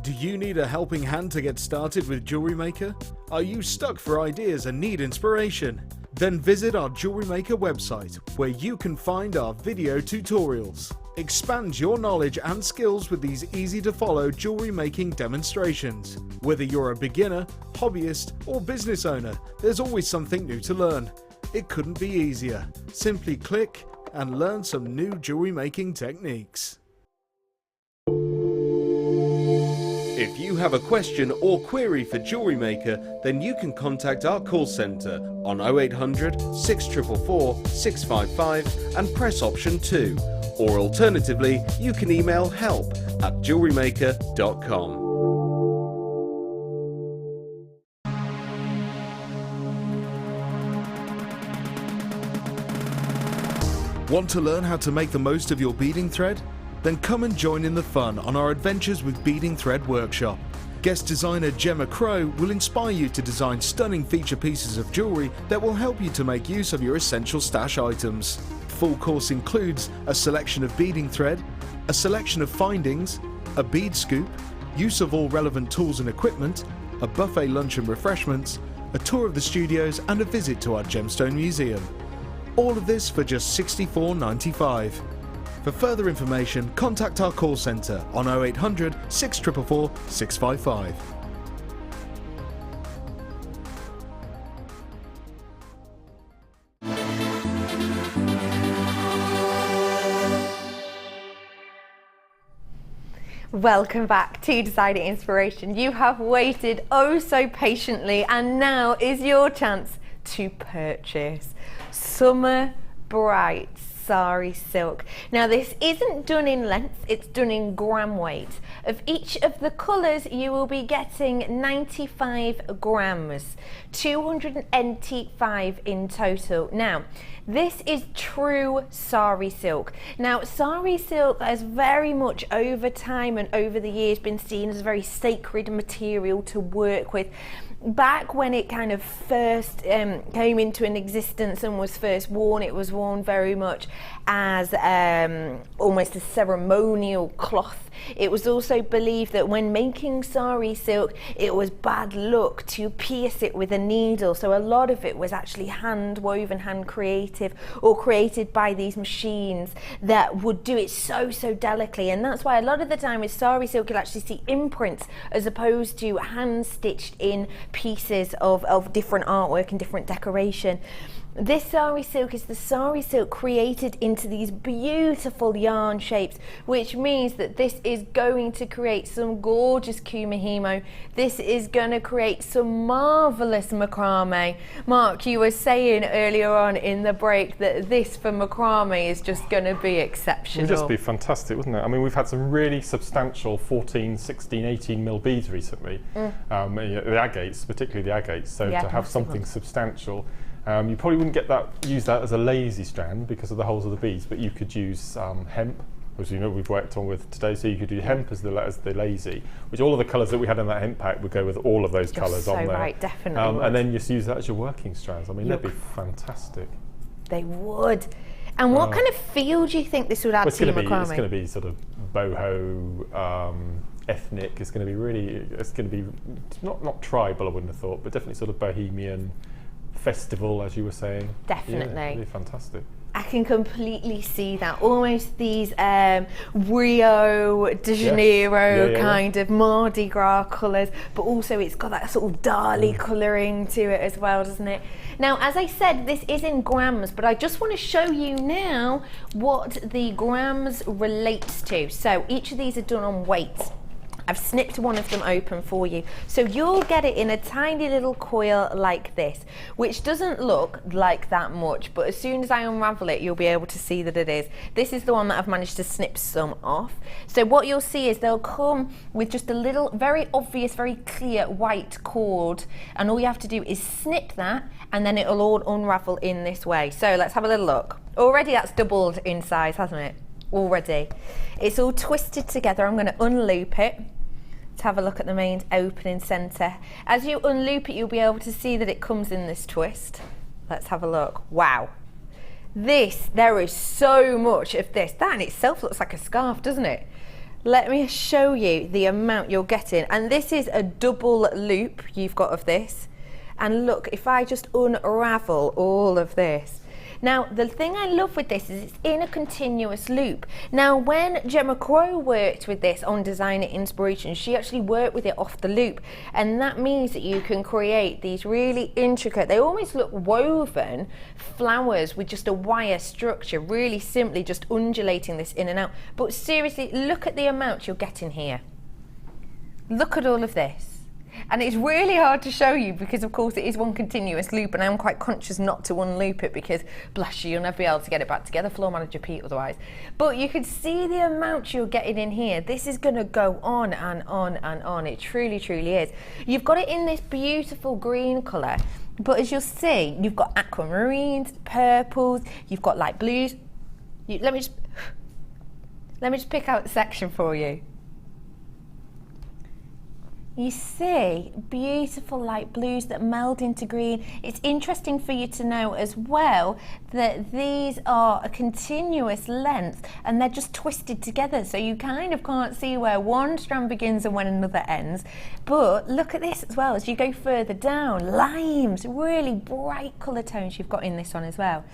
[SPEAKER 7] Do you need a helping hand to get started with Jewellery Maker? Are you stuck for ideas and need inspiration? Then visit our Jewellery Maker website, where you can find our video tutorials. Expand your knowledge and skills with these easy-to-follow jewellery making demonstrations. Whether you're a beginner, hobbyist, or business owner, there's always something new to learn. It couldn't be easier. Simply click and learn some new jewellery making techniques. If you have a question or query for Jewellery Maker, then you can contact our call centre on 0800 644 655 and press option 2. Or alternatively, you can email help@jewellerymaker.com. Want to learn how to make the most of your beading thread? Then come and join in the fun on our Adventures with Beading Thread workshop. Guest designer Gemma Crow will inspire you to design stunning feature pieces of jewellery that will help you to make use of your essential stash items. Full course includes a selection of beading thread, a selection of findings, a bead scoop, use of all relevant tools and equipment, a buffet lunch and refreshments, a tour of the studios and a visit to our Gemstone Museum. All of this for just $64.95. For further information, contact our call centre on 0800 644 655.
[SPEAKER 1] Welcome back to Designer Inspiration. You have waited oh so patiently, and now is your chance to purchase Summer Bright Sari silk. Now this isn't done in length, it's done in gram weight. Of each of the colours you will be getting 95 grams, 285 in total. Now this is true Sari silk. Now Sari silk has very much over time and over the years been seen as a very sacred material to work with. Back when it kind of first came into an existence and was first worn, it was worn very much as almost a ceremonial cloth. It was also believed that when making Sari silk, it was bad luck to pierce it with a needle. So a lot of it was actually hand woven, hand creative, or created by these machines that would do it so delicately. And that's why a lot of the time with Sari silk, you'll actually see imprints as opposed to hand stitched in pieces of different artwork and different decoration. This Sari silk is the Sari silk created into these beautiful yarn shapes, which means that this is going to create some gorgeous kumihimo. This is going to create some marvellous macrame. Mark, you were saying earlier on in the break that this for macrame is just going to be exceptional.
[SPEAKER 2] It would just be fantastic, wouldn't it? I mean, we've had some really substantial 14, 16, 18 mil beads recently. The agates, particularly the agates, so
[SPEAKER 1] Yeah,
[SPEAKER 2] to have something substantial. You probably wouldn't use that as a lazy strand because of the holes of the beads, but you could use hemp, which you know we've worked on with today. So you could do hemp as the lazy, which all of the colours that we had in that hemp pack would go with all of those colours on there.
[SPEAKER 1] Right, definitely.
[SPEAKER 2] And then just use that as your working strands. I mean, they'd be fantastic.
[SPEAKER 1] They would. And what kind of feel do you think this would add to your macrame?
[SPEAKER 2] It's going to be sort of boho, ethnic. It's going to be not tribal, I wouldn't have thought, but definitely sort of bohemian. Festival, as you were saying.
[SPEAKER 1] Definitely.
[SPEAKER 2] Yeah, really fantastic.
[SPEAKER 1] I can completely see that. Almost these Rio de Janeiro kind of Mardi Gras colours, but also it's got that sort of Dali colouring to it as well, doesn't it? Now, as I said, this is in grams, but I just want to show you now what the grams relates to. So each of these are done on weight. I've snipped one of them open for you. So you'll get it in a tiny little coil like this, which doesn't look like that much, but as soon as I unravel it, you'll be able to see that it is. This is the one that I've managed to snip some off. So what you'll see is they'll come with just a little, very obvious, very clear white cord, and all you have to do is snip that, and then it'll all unravel in this way. So let's have a little look. Already that's doubled in size, hasn't it? Already. It's all twisted together. I'm going to unloop it to have a look at the main opening centre. As you unloop it, you'll be able to see that it comes in this twist. Let's have a look. Wow. There is so much of this. That in itself looks like a scarf, doesn't it? Let me show you the amount you're getting. And this is a double loop you've got of this. And look, if I just unravel all of this. Now, the thing I love with this is it's in a continuous loop. Now, when Gemma Crow worked with this on Designer Inspiration, she actually worked with it off the loop. And that means that you can create these really intricate, they almost look woven flowers with just a wire structure, really simply just undulating this in and out. But seriously, look at the amount you're getting here. Look at all of this. And it's really hard to show you because of course it is one continuous loop, and I'm quite conscious not to unloop it because bless you, you'll never be able to get it back together, floor manager Pete otherwise. But you can see the amount you're getting in here. This is going to go on and on and on. It truly is. You've got it in this beautiful green colour, but as you'll see, you've got aquamarines, purples, you've got light blues. Let me just pick out a section for you. You see beautiful light blues that meld into green. It's interesting for you to know as well that these are a continuous length and they're just twisted together, so you kind of can't see where one strand begins and when another ends. But look at this as well as you go further down. Limes, really bright colour tones you've got in this one as well.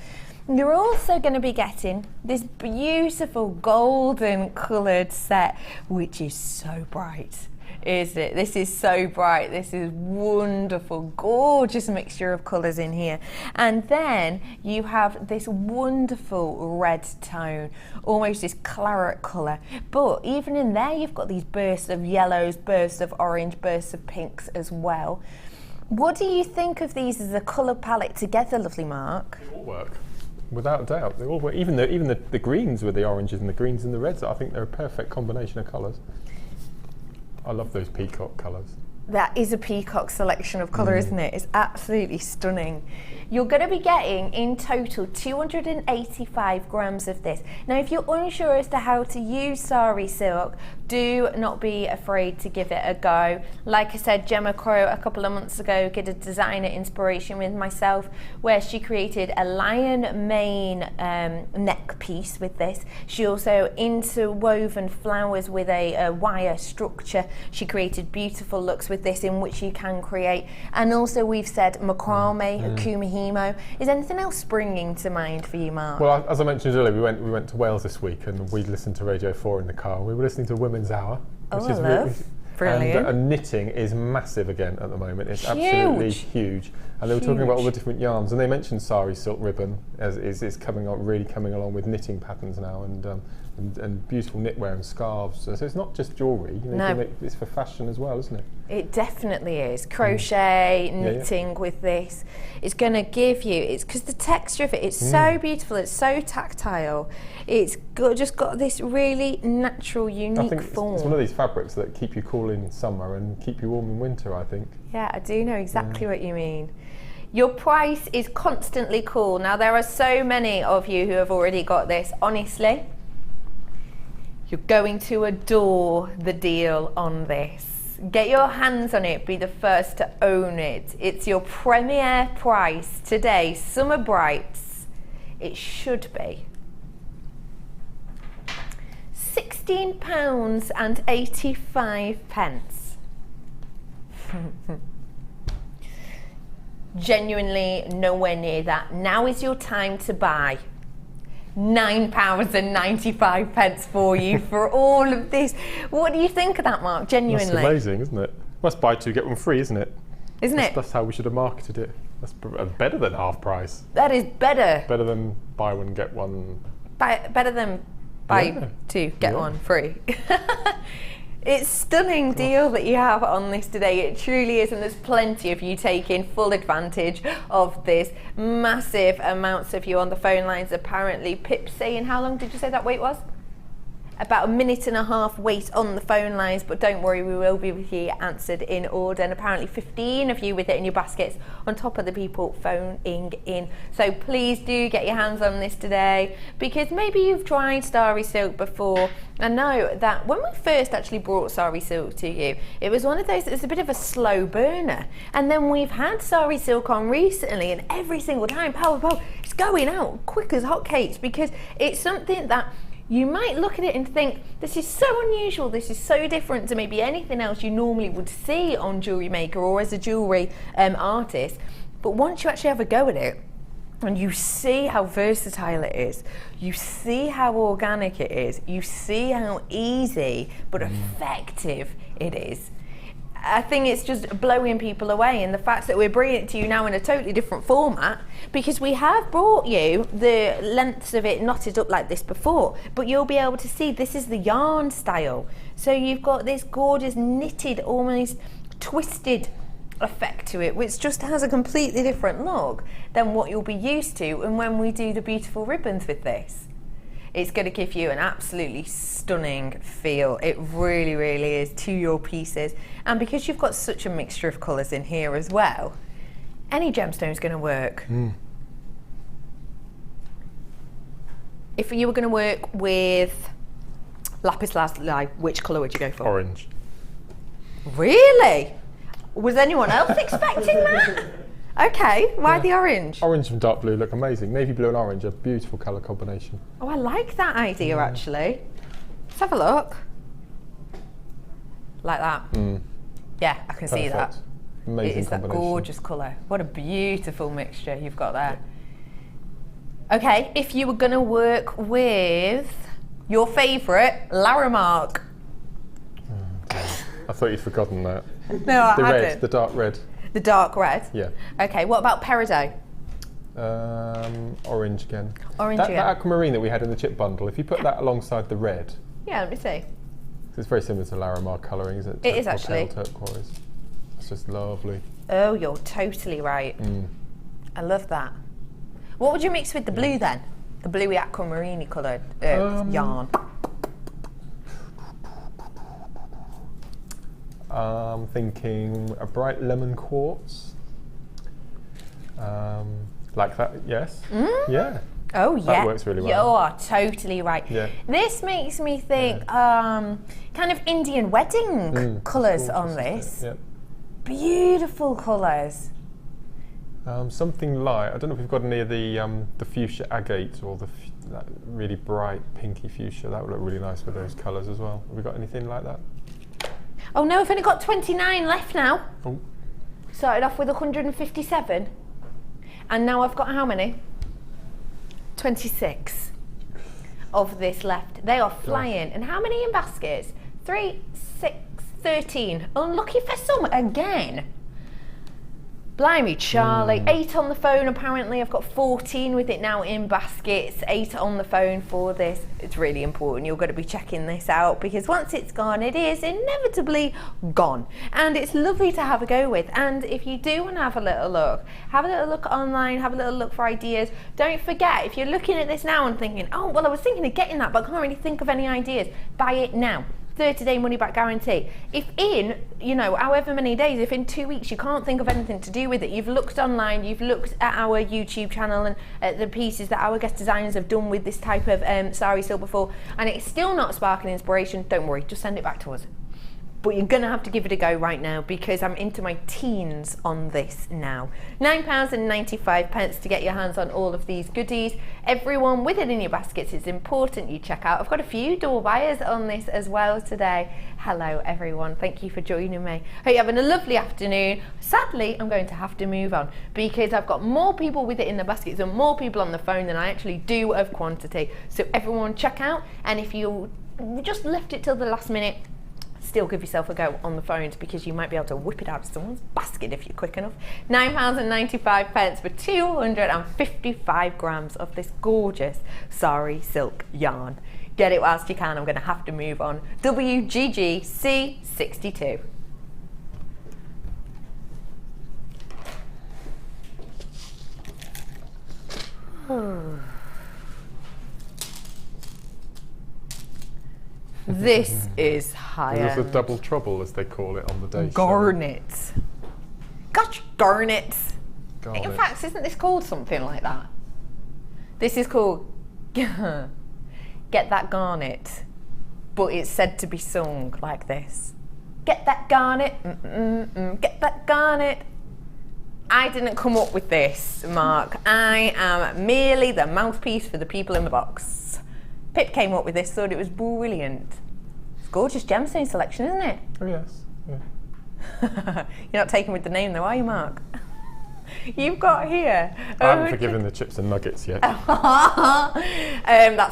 [SPEAKER 1] You're also going to be getting this beautiful golden coloured set, which is so bright. isn't it? This is so bright. This is wonderful, gorgeous mixture of colours in here. And then you have this wonderful red tone, almost this claret colour. But even in there, you've got these bursts of yellows, bursts of orange, bursts of pinks as well. What do you think of these as a colour palette together, lovely Mark?
[SPEAKER 2] They all work, without a doubt. They all work. Even the greens with the oranges and the greens and the reds, I think they're a perfect combination of colours. I love those peacock colours.
[SPEAKER 1] That is a peacock selection of colour, isn't it? It's absolutely stunning. You're going to be getting in total 285 grams of this. Now, if you're unsure as to how to use Sari silk, do not be afraid to give it a go. Like I said, Gemma Crow a couple of months ago did a designer inspiration with myself where she created a lion mane neck piece with this. She also interwoven flowers with a wire structure. She created beautiful looks with this in which you can create. And also we've said macrame, kumihimo. Is anything else springing to mind for you, Mark?
[SPEAKER 2] Well, as I mentioned earlier, we went to Wales this week and we listened to Radio 4 in the car. We were listening to Women's Hour, which is really
[SPEAKER 1] brilliant.
[SPEAKER 2] And knitting is massive again at the moment. It's absolutely huge. And they were talking about all the different yarns, and they mentioned Sari silk ribbon as is coming on, really coming along with knitting patterns now, and beautiful knitwear and scarves. So it's not just jewellery. You know, it's for fashion as well, isn't it?
[SPEAKER 1] It definitely is. Crochet, knitting with this. It's going to give you, it's because the texture of it, it's so beautiful, it's so tactile. It's just got this really natural, unique form.
[SPEAKER 2] It's one of these fabrics that keep you cool in summer and keep you warm in winter, I think.
[SPEAKER 1] Yeah, I do know exactly what you mean. Your price is constantly cool. Now, there are so many of you who have already got this. Honestly, you're going to adore the deal on this. Get your hands on it, be the first to own it. It's your premier price today, Summer Brights. It should be £16.85. Genuinely nowhere near that. Now is your time to buy. £9.95 for you for all of this. What do you think of that, Mark? Genuinely.
[SPEAKER 2] That's amazing, isn't it? Must buy two, get one free, isn't it?
[SPEAKER 1] Isn't it?
[SPEAKER 2] That's how we should have marketed it. That's better than half price.
[SPEAKER 1] That is better.
[SPEAKER 2] Better than buy one, get one.
[SPEAKER 1] Better than buy two, get one free. It's a stunning deal that you have on this today. It truly is, and there's plenty of you taking full advantage of this. Massive amounts of you on the phone lines. Apparently, Pip's saying, how long did you say that wait was? About a minute and a half wait on the phone lines, but don't worry, we will be with you answered in order. And apparently 15 of you with it in your baskets on top of the people phoning in. So please do get your hands on this today, because maybe you've tried Sari silk before and know that when we first actually brought Sari silk to you, it was one of those that was a bit of a slow burner. And then we've had Sari silk on recently, and every single time, pow, it's going out quick as hotcakes, because it's something that you might look at it and think, this is so unusual, this is so different to maybe anything else you normally would see on Jewellery Maker or as a jewellery artist. But once you actually have a go at it, and you see how versatile it is, you see how organic it is, you see how easy but effective it is, I think it's just blowing people away. And the fact that we're bringing it to you now in a totally different format, because we have brought you the lengths of it knotted up like this before, but you'll be able to see this is the yarn style. So you've got this gorgeous knitted, almost twisted effect to it, which just has a completely different look than what you'll be used to. And when we do the beautiful ribbons with this, it's going to give you an absolutely stunning feel. It really, really is, to your pieces. And because you've got such a mixture of colours in here as well, any gemstone is going to work. If you were going to work with lapis lazuli, which colour would you go for?
[SPEAKER 2] Orange.
[SPEAKER 1] Really? Was anyone else expecting that? Okay, why the orange?
[SPEAKER 2] Orange and dark blue look amazing. Navy blue and orange are a beautiful colour combination.
[SPEAKER 1] Oh, I like that idea actually. Let's have a look. Like that. Yeah, I can see that.
[SPEAKER 2] Amazing
[SPEAKER 1] it is that
[SPEAKER 2] combination.
[SPEAKER 1] gorgeous colour. What a beautiful mixture you've got there. Okay, if you were going to work with your favourite, Laramark.
[SPEAKER 2] I thought you'd forgotten that.
[SPEAKER 1] No, I
[SPEAKER 2] The red,
[SPEAKER 1] hadn't.
[SPEAKER 2] the dark red.
[SPEAKER 1] The dark red?
[SPEAKER 2] Yeah.
[SPEAKER 1] Okay, what about peridot?
[SPEAKER 2] Orange again.
[SPEAKER 1] Orange
[SPEAKER 2] that,
[SPEAKER 1] again.
[SPEAKER 2] That aquamarine that we had in the chip bundle, if you put that alongside the red,
[SPEAKER 1] Yeah, let me see.
[SPEAKER 2] it's very similar to Larimar colouring, isn't it?
[SPEAKER 1] It is
[SPEAKER 2] Or
[SPEAKER 1] actually.
[SPEAKER 2] pale turquoise. It's just lovely.
[SPEAKER 1] Oh, you're totally right. I love that. What would you mix with the blue then? The bluey aquamarine coloured yarn.
[SPEAKER 2] I'm thinking a bright lemon quartz. Like that, yes. Yeah.
[SPEAKER 1] Oh yeah,
[SPEAKER 2] That works really well.
[SPEAKER 1] You are totally right.
[SPEAKER 2] Yeah.
[SPEAKER 1] This makes me think kind of Indian wedding colours on
[SPEAKER 2] Gorgeous,
[SPEAKER 1] this.
[SPEAKER 2] isn't it?
[SPEAKER 1] Beautiful colours.
[SPEAKER 2] Yep. Something light. I don't know if we've got any of the fuchsia agate or that really bright pinky fuchsia. That would look really nice with those colours as well. Have we got anything like that?
[SPEAKER 1] Oh no, I've only got 29 left now.
[SPEAKER 2] Oh.
[SPEAKER 1] Started off with 157. And now I've got how many? 26 of this left. They are flying. And how many in baskets? 3, 6, 13. Unlucky for some again. Blimey, Charlie. 8 on the phone apparently. I've got 14 with it now in baskets. 8 on the phone for this. It's really important. You're going to be checking this out because once it's gone, it is inevitably gone. And it's lovely to have a go with. And if you do want to have a little look online, have a little look for ideas. Don't forget, if you're looking at this now and thinking, oh, well, I was thinking of getting that, but I can't really think of any ideas, buy it now. 30-day money back guarantee. If in, however many days, if in 2 weeks you can't think of anything to do with it, you've looked online, you've looked at our YouTube channel and at the pieces that our guest designers have done with this type of sari silk before, and it's still not sparking inspiration, don't worry, just send it back to us. But you're going to have to give it a go right now because I'm into my teens on this now. £9.95 to get your hands on all of these goodies. Everyone with it in your baskets, it's important you check out. I've got a few door buyers on this as well today. Hello everyone, thank you for joining me. Hope you're having a lovely afternoon. Sadly, I'm going to have to move on because I've got more people with it in the baskets and more people on the phone than I actually do of quantity. So everyone check out, and if you just left it till the last minute, still give yourself a go on the phones because you might be able to whip it out of someone's basket if you're quick enough. £9.95 for 255 grams of this gorgeous sari silk yarn. Get it whilst you can. I'm going to have to move on. WGGC62. This is high
[SPEAKER 2] There's a
[SPEAKER 1] end.
[SPEAKER 2] double trouble, as they call it on the day.
[SPEAKER 1] Garnet. Gosh, Garnet.
[SPEAKER 2] Garnet.
[SPEAKER 1] In fact, isn't this called something like that? This is called Get That Garnet, but it's said to be sung like this. Get that garnet, get that garnet. I didn't come up with this, Mark. I am merely the mouthpiece for the people in the box. Pip came up with this, thought it was brilliant. It's a gorgeous gemstone selection, isn't it?
[SPEAKER 2] Oh yes. Yeah.
[SPEAKER 1] You're not taking with the name though, are you, Mark? You've got here.
[SPEAKER 2] I haven't forgiven the chips and nuggets yet.
[SPEAKER 1] That's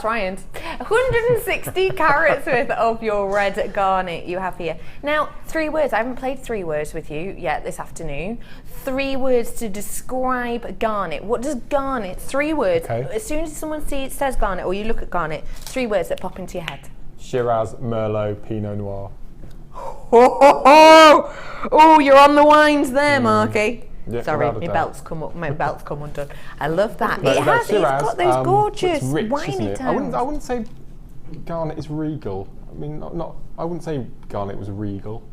[SPEAKER 1] Ryan's. 160 carats worth of your red garnet you have here. Now, 3 words. I haven't played 3 words with you yet this afternoon. 3 words to describe garnet. What does garnet? 3 words.
[SPEAKER 2] Okay.
[SPEAKER 1] As soon as someone says garnet or you look at garnet, 3 words that pop into your head.
[SPEAKER 2] Shiraz, Merlot, Pinot Noir.
[SPEAKER 1] Oh, you're on the wines there, Marky.
[SPEAKER 2] Yeah,
[SPEAKER 1] Sorry,
[SPEAKER 2] without a
[SPEAKER 1] my
[SPEAKER 2] doubt.
[SPEAKER 1] belt's come up. My belt's come undone. I love that.
[SPEAKER 2] No,
[SPEAKER 1] It has. It's
[SPEAKER 2] Shiraz,
[SPEAKER 1] got those gorgeous
[SPEAKER 2] it's rich, isn't
[SPEAKER 1] winey
[SPEAKER 2] it?
[SPEAKER 1] tones.
[SPEAKER 2] I wouldn't say garnet is regal. I mean, not. I wouldn't say garnet was regal.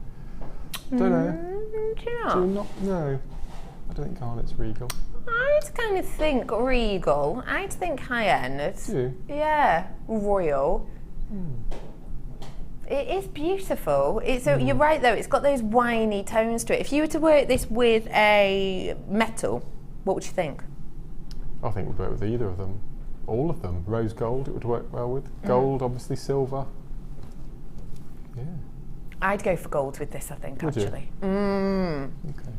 [SPEAKER 2] Don't know.
[SPEAKER 1] Do you
[SPEAKER 2] Do
[SPEAKER 1] know?
[SPEAKER 2] you not? No, I don't think garnet's regal.
[SPEAKER 1] I'd kind of think regal. I'd think high end.
[SPEAKER 2] Do you?
[SPEAKER 1] Yeah, royal. It is beautiful. You're right though. It's got those winey tones to it. If you were to work this with a metal, what would you think?
[SPEAKER 2] I think it would work with either of them. All of them. Rose gold, it would work well with. Gold, obviously silver. Yeah.
[SPEAKER 1] I'd go for gold with this. I think
[SPEAKER 2] Would you?
[SPEAKER 1] actually.
[SPEAKER 2] Okay.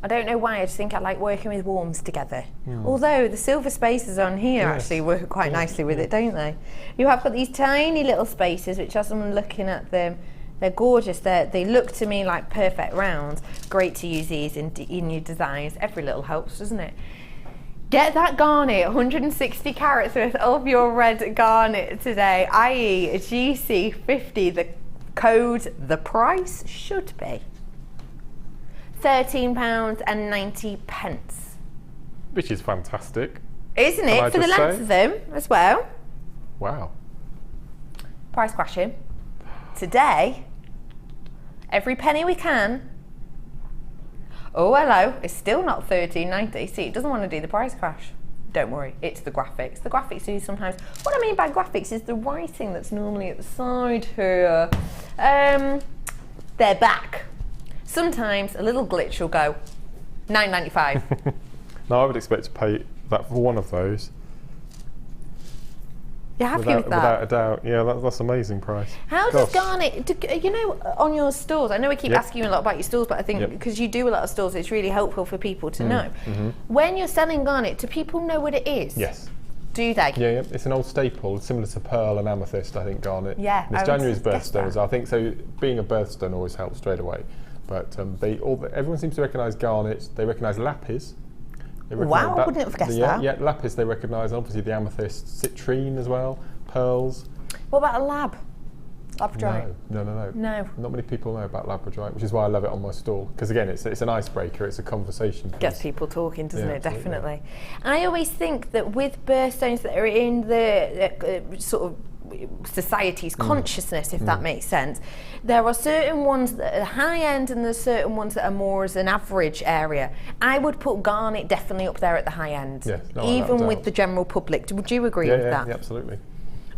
[SPEAKER 1] I don't know why. I just think I like working with warms together. Although the silver spaces on here
[SPEAKER 2] Yes.
[SPEAKER 1] actually work quite nicely with it, don't they? You have got these tiny little spaces, which as I'm looking at them, They're gorgeous. They look to me like perfect rounds. Great to use these in your designs. Every little helps, doesn't it? Get that garnet, 160 carats worth of your red garnet today, i.e. GC50. The code, the price should be £13.90.
[SPEAKER 2] Which is fantastic.
[SPEAKER 1] Isn't it? For the length of them as well.
[SPEAKER 2] Wow.
[SPEAKER 1] Price crashing. Today, every penny we can. Oh, hello. It's still not £13.90. See, it doesn't want to do the price crash. Don't worry, it's the graphics. The graphics do sometimes. What I mean by graphics is the writing that's normally at the side here. They're back. Sometimes a little glitch will go £9.95.
[SPEAKER 2] No, I would expect to pay that for one of those.
[SPEAKER 1] You're happy with that?
[SPEAKER 2] Without a doubt. Yeah, that's an amazing price.
[SPEAKER 1] How does Garnet, you know, on your stores, I know we keep asking you a lot about your stores, but I think because you do a lot of stores, it's really helpful for people to know. When you're selling Garnet, do people know what it is?
[SPEAKER 2] Yes.
[SPEAKER 1] Do they?
[SPEAKER 2] Yeah, it's an old staple, similar to pearl and amethyst, I think, Garnet.
[SPEAKER 1] Yeah,
[SPEAKER 2] it's January's birthstone, I think, so being a birthstone always helps straight away. But everyone seems to recognise Garnet, they recognise lapis.
[SPEAKER 1] Wow, I wouldn't have guessed that.
[SPEAKER 2] Yeah, lapis they recognise, obviously the amethyst, citrine as well, pearls.
[SPEAKER 1] What about a Labradorite?
[SPEAKER 2] No. Not many people know about Labradorite, which is why I love it on my stall. Because again, it's an icebreaker, it's a conversation piece.
[SPEAKER 1] Gets people talking, doesn't it?
[SPEAKER 2] Absolutely.
[SPEAKER 1] Definitely. I always think that with birthstones that are in the sort of society's consciousness, if that makes sense, there are certain ones that are high end and there's certain ones that are more as an average area. I would put Garnet definitely up there at the high end, even with the general public. Would you agree with that?
[SPEAKER 2] Yeah, absolutely.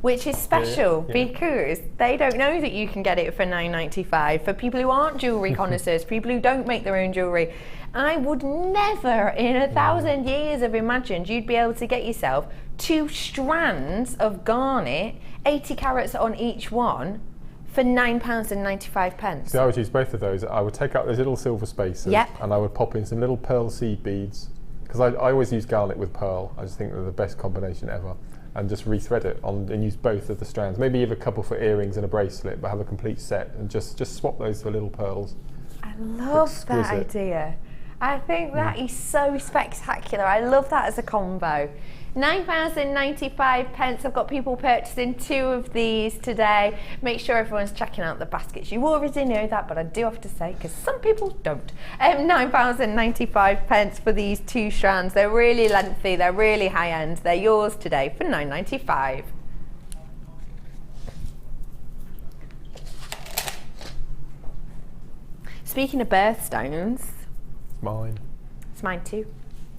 [SPEAKER 1] Which is special because they don't know that you can get it for £9.95. For people who aren't jewellery connoisseurs, people who don't make their own jewellery, I would never in 1,000 years have imagined you'd be able to get yourself 2 strands of Garnet, 80 carats on each one, for £9.95.
[SPEAKER 2] So I would use both of those. I would take out those little silver spaces and I would pop in some little pearl seed beads, because I always use Garnet with pearl. I just think they're the best combination ever. And just rethread it on and use both of the strands. Maybe you have a couple for earrings and a bracelet, but have a complete set and just swap those for little pearls.
[SPEAKER 1] I love that idea. I think that is so spectacular. I love that as a combo. £9.95. I've got people purchasing 2 of these today. Make sure everyone's checking out the baskets. You already know that, but I do have to say, because some people don't. £9.95 for these 2 strands. They're really lengthy, they're really high end. They're yours today for £9.95. Speaking of birthstones,
[SPEAKER 2] Mine.
[SPEAKER 1] it's mine too.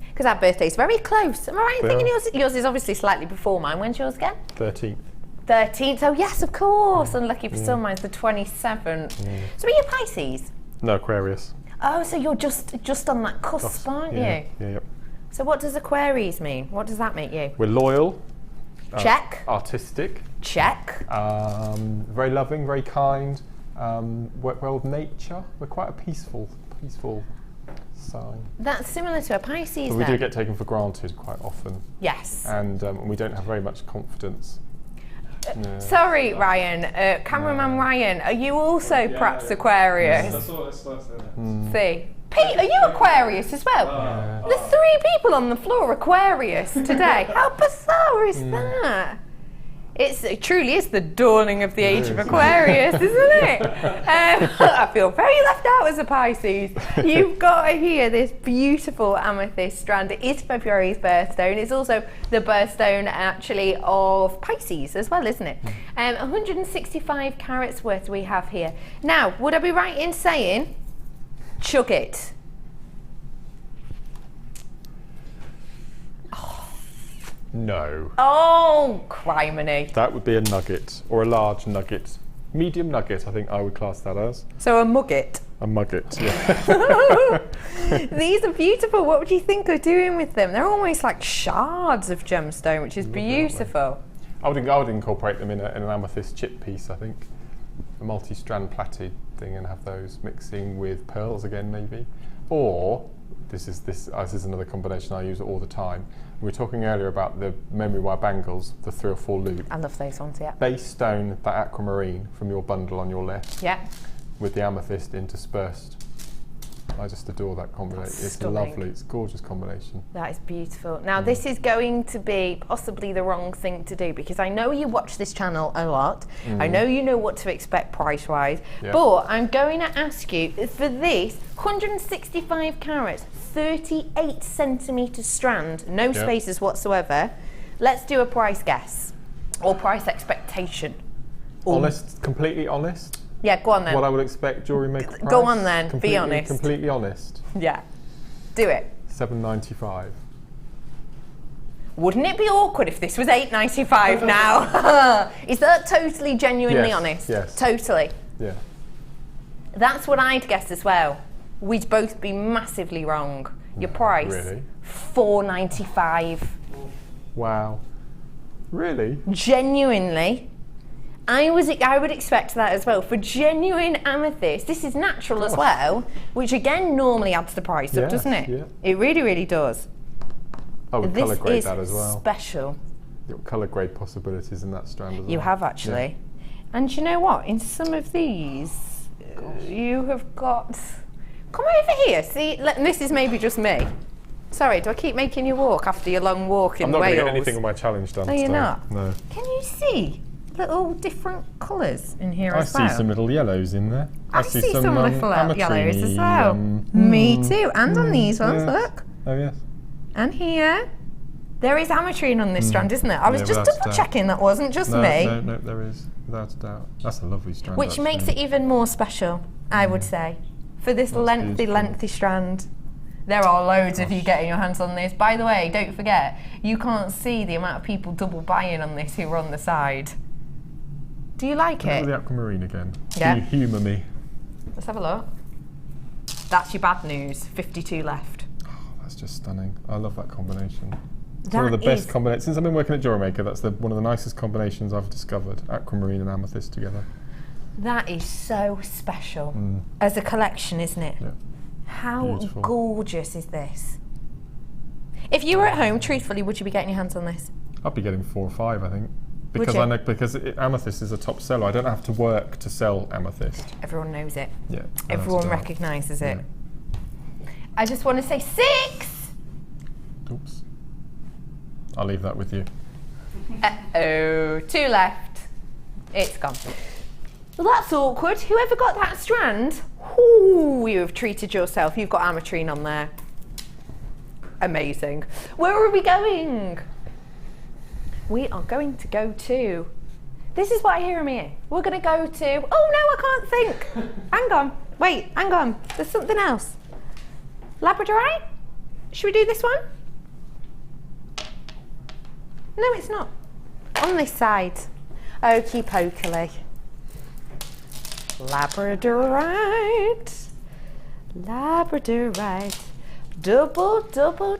[SPEAKER 1] Because our birthday's very close. Am I right in thinking yours is obviously slightly before mine? When's yours again?
[SPEAKER 2] 13th.
[SPEAKER 1] 13th, oh yes, of course. Unlucky for some, mine's the 27th. So are you Pisces?
[SPEAKER 2] No, Aquarius.
[SPEAKER 1] Oh, so you're just on that cusp, aren't you?
[SPEAKER 2] Yeah.
[SPEAKER 1] So what does Aquarius mean? What does that make you?
[SPEAKER 2] We're loyal.
[SPEAKER 1] Check.
[SPEAKER 2] Artistic.
[SPEAKER 1] Check.
[SPEAKER 2] Very loving, very kind. Work well with nature. We're quite a peaceful sign.
[SPEAKER 1] That's similar to a Pisces
[SPEAKER 2] But we do get taken for granted quite often.
[SPEAKER 1] Yes.
[SPEAKER 2] And we don't have very much confidence.
[SPEAKER 1] Sorry, Ryan. Cameraman Ryan, are you also perhaps Aquarius?
[SPEAKER 8] That's what it starts there.
[SPEAKER 1] See. Pete, are you Aquarius as well? There's 3 people on the floor Aquarius today. How bizarre is that? It truly is the dawning of the age of Aquarius, isn't it? I feel very left out as a Pisces. You've got here this beautiful amethyst strand. It is February's birthstone. It's also the birthstone actually of Pisces as well, isn't it? 165 carats worth we have here. Now, would I be right in saying, chug it?
[SPEAKER 2] No.
[SPEAKER 1] Oh, criminy.
[SPEAKER 2] That would be a nugget, or a large nugget. Medium nugget, I think I would class that as.
[SPEAKER 1] So a mugget.
[SPEAKER 2] A mugget, yeah.
[SPEAKER 1] These are beautiful. What would you think of doing with them? They're almost like shards of gemstone, which is beautiful.
[SPEAKER 2] I would incorporate them in an amethyst chip piece, I think. A multi-strand plaited thing, and have those mixing with pearls again, maybe. Or This is another combination I use all the time. We were talking earlier about the memory wire bangles, the 3 or 4 loop.
[SPEAKER 1] I love those ones, yeah.
[SPEAKER 2] Base stone that aquamarine from your bundle on your left.
[SPEAKER 1] Yeah.
[SPEAKER 2] With the amethyst interspersed. I just adore that combination. It's
[SPEAKER 1] stunning.
[SPEAKER 2] lovely. It's a gorgeous combination.
[SPEAKER 1] That is beautiful. Now this is going to be possibly the wrong thing to do because I know you watch this channel a lot. I know you know what to expect price-wise, but I'm going to ask you for this 165 carats, 38 centimetre strand, no spaces whatsoever. Let's do a price guess or price expectation.
[SPEAKER 2] Honest, completely honest.
[SPEAKER 1] Yeah, go on then.
[SPEAKER 2] What I would expect jewellery maker price.
[SPEAKER 1] Go on then, be honest.
[SPEAKER 2] Completely honest.
[SPEAKER 1] Yeah, do it.
[SPEAKER 2] $7.95.
[SPEAKER 1] Wouldn't it be awkward if this was $8.95 now? Is that totally genuinely honest?
[SPEAKER 2] Yes.
[SPEAKER 1] Totally.
[SPEAKER 2] Yeah.
[SPEAKER 1] That's what I'd guess as well. We'd both be massively wrong. Your price?
[SPEAKER 2] Really?
[SPEAKER 1] $4.95.
[SPEAKER 2] Wow. Really?
[SPEAKER 1] Genuinely. I would expect that as well. For genuine amethyst, this is natural as well, which again normally adds the price up, doesn't it?
[SPEAKER 2] Yeah.
[SPEAKER 1] It really, really does.
[SPEAKER 2] I would colour grade
[SPEAKER 1] This
[SPEAKER 2] that as well.
[SPEAKER 1] is special.
[SPEAKER 2] You've got colour grade possibilities in that strand as well.
[SPEAKER 1] You have actually. And you know what? In some of these, you have got... Come over here. See, this is maybe just me. Sorry, do I keep making you walk after your long walk in
[SPEAKER 2] I'm not
[SPEAKER 1] Wales?
[SPEAKER 2] going to get anything on my challenge done.
[SPEAKER 1] No, you're
[SPEAKER 2] so,
[SPEAKER 1] not?
[SPEAKER 2] No.
[SPEAKER 1] Can you see little different colours in here as well?
[SPEAKER 2] I see some little yellows in there.
[SPEAKER 1] I see some little yellows as well. Me too. And on these ones, look.
[SPEAKER 2] Oh, yes.
[SPEAKER 1] And here. There is ametrine on this strand, isn't there? I was just
[SPEAKER 2] without a
[SPEAKER 1] double checking that wasn't just me.
[SPEAKER 2] No, there is, without a doubt. That's a lovely strand.
[SPEAKER 1] Which makes it even more special, I would say, for this lengthy strand. There are loads of you getting your hands on this. By the way, don't forget, you can't see the amount of people double buying on this who are on the side. Do you like it?
[SPEAKER 2] The aquamarine again.
[SPEAKER 1] Yeah.
[SPEAKER 2] You humour me.
[SPEAKER 1] Let's have a look. That's your bad news. 52 left.
[SPEAKER 2] Oh, that's just stunning. I love that combination. It's one of the best combinations. Since I've been working at Jewellery Maker, that's one of the nicest combinations I've discovered. Aquamarine and amethyst together.
[SPEAKER 1] That is so special as a collection, isn't it?
[SPEAKER 2] Yeah.
[SPEAKER 1] How gorgeous is this? If you were at home, truthfully, would you be getting your hands on this?
[SPEAKER 2] I'd be getting 4 or 5, I think.
[SPEAKER 1] Would
[SPEAKER 2] Because
[SPEAKER 1] you?
[SPEAKER 2] I know amethyst is a top seller. I don't have to work to sell amethyst.
[SPEAKER 1] Everyone knows it.
[SPEAKER 2] Yeah.
[SPEAKER 1] Everyone recognises it. I just want to say 6!
[SPEAKER 2] Oops. I'll leave that with you.
[SPEAKER 1] Uh-oh, 2 left. It's gone. Well, that's awkward. Whoever got that strand, ooh, you have treated yourself. You've got ametrine on there. Amazing. Where are we going? We are going to go to... This is what I hear in my ear. We're going to go to... Oh, no, I can't think. Hang on. Wait, hang on. There's something else. Labradorite? Should we do this one? No, it's not. On this side. Okie pokily. Labradorite. Labradorite. Double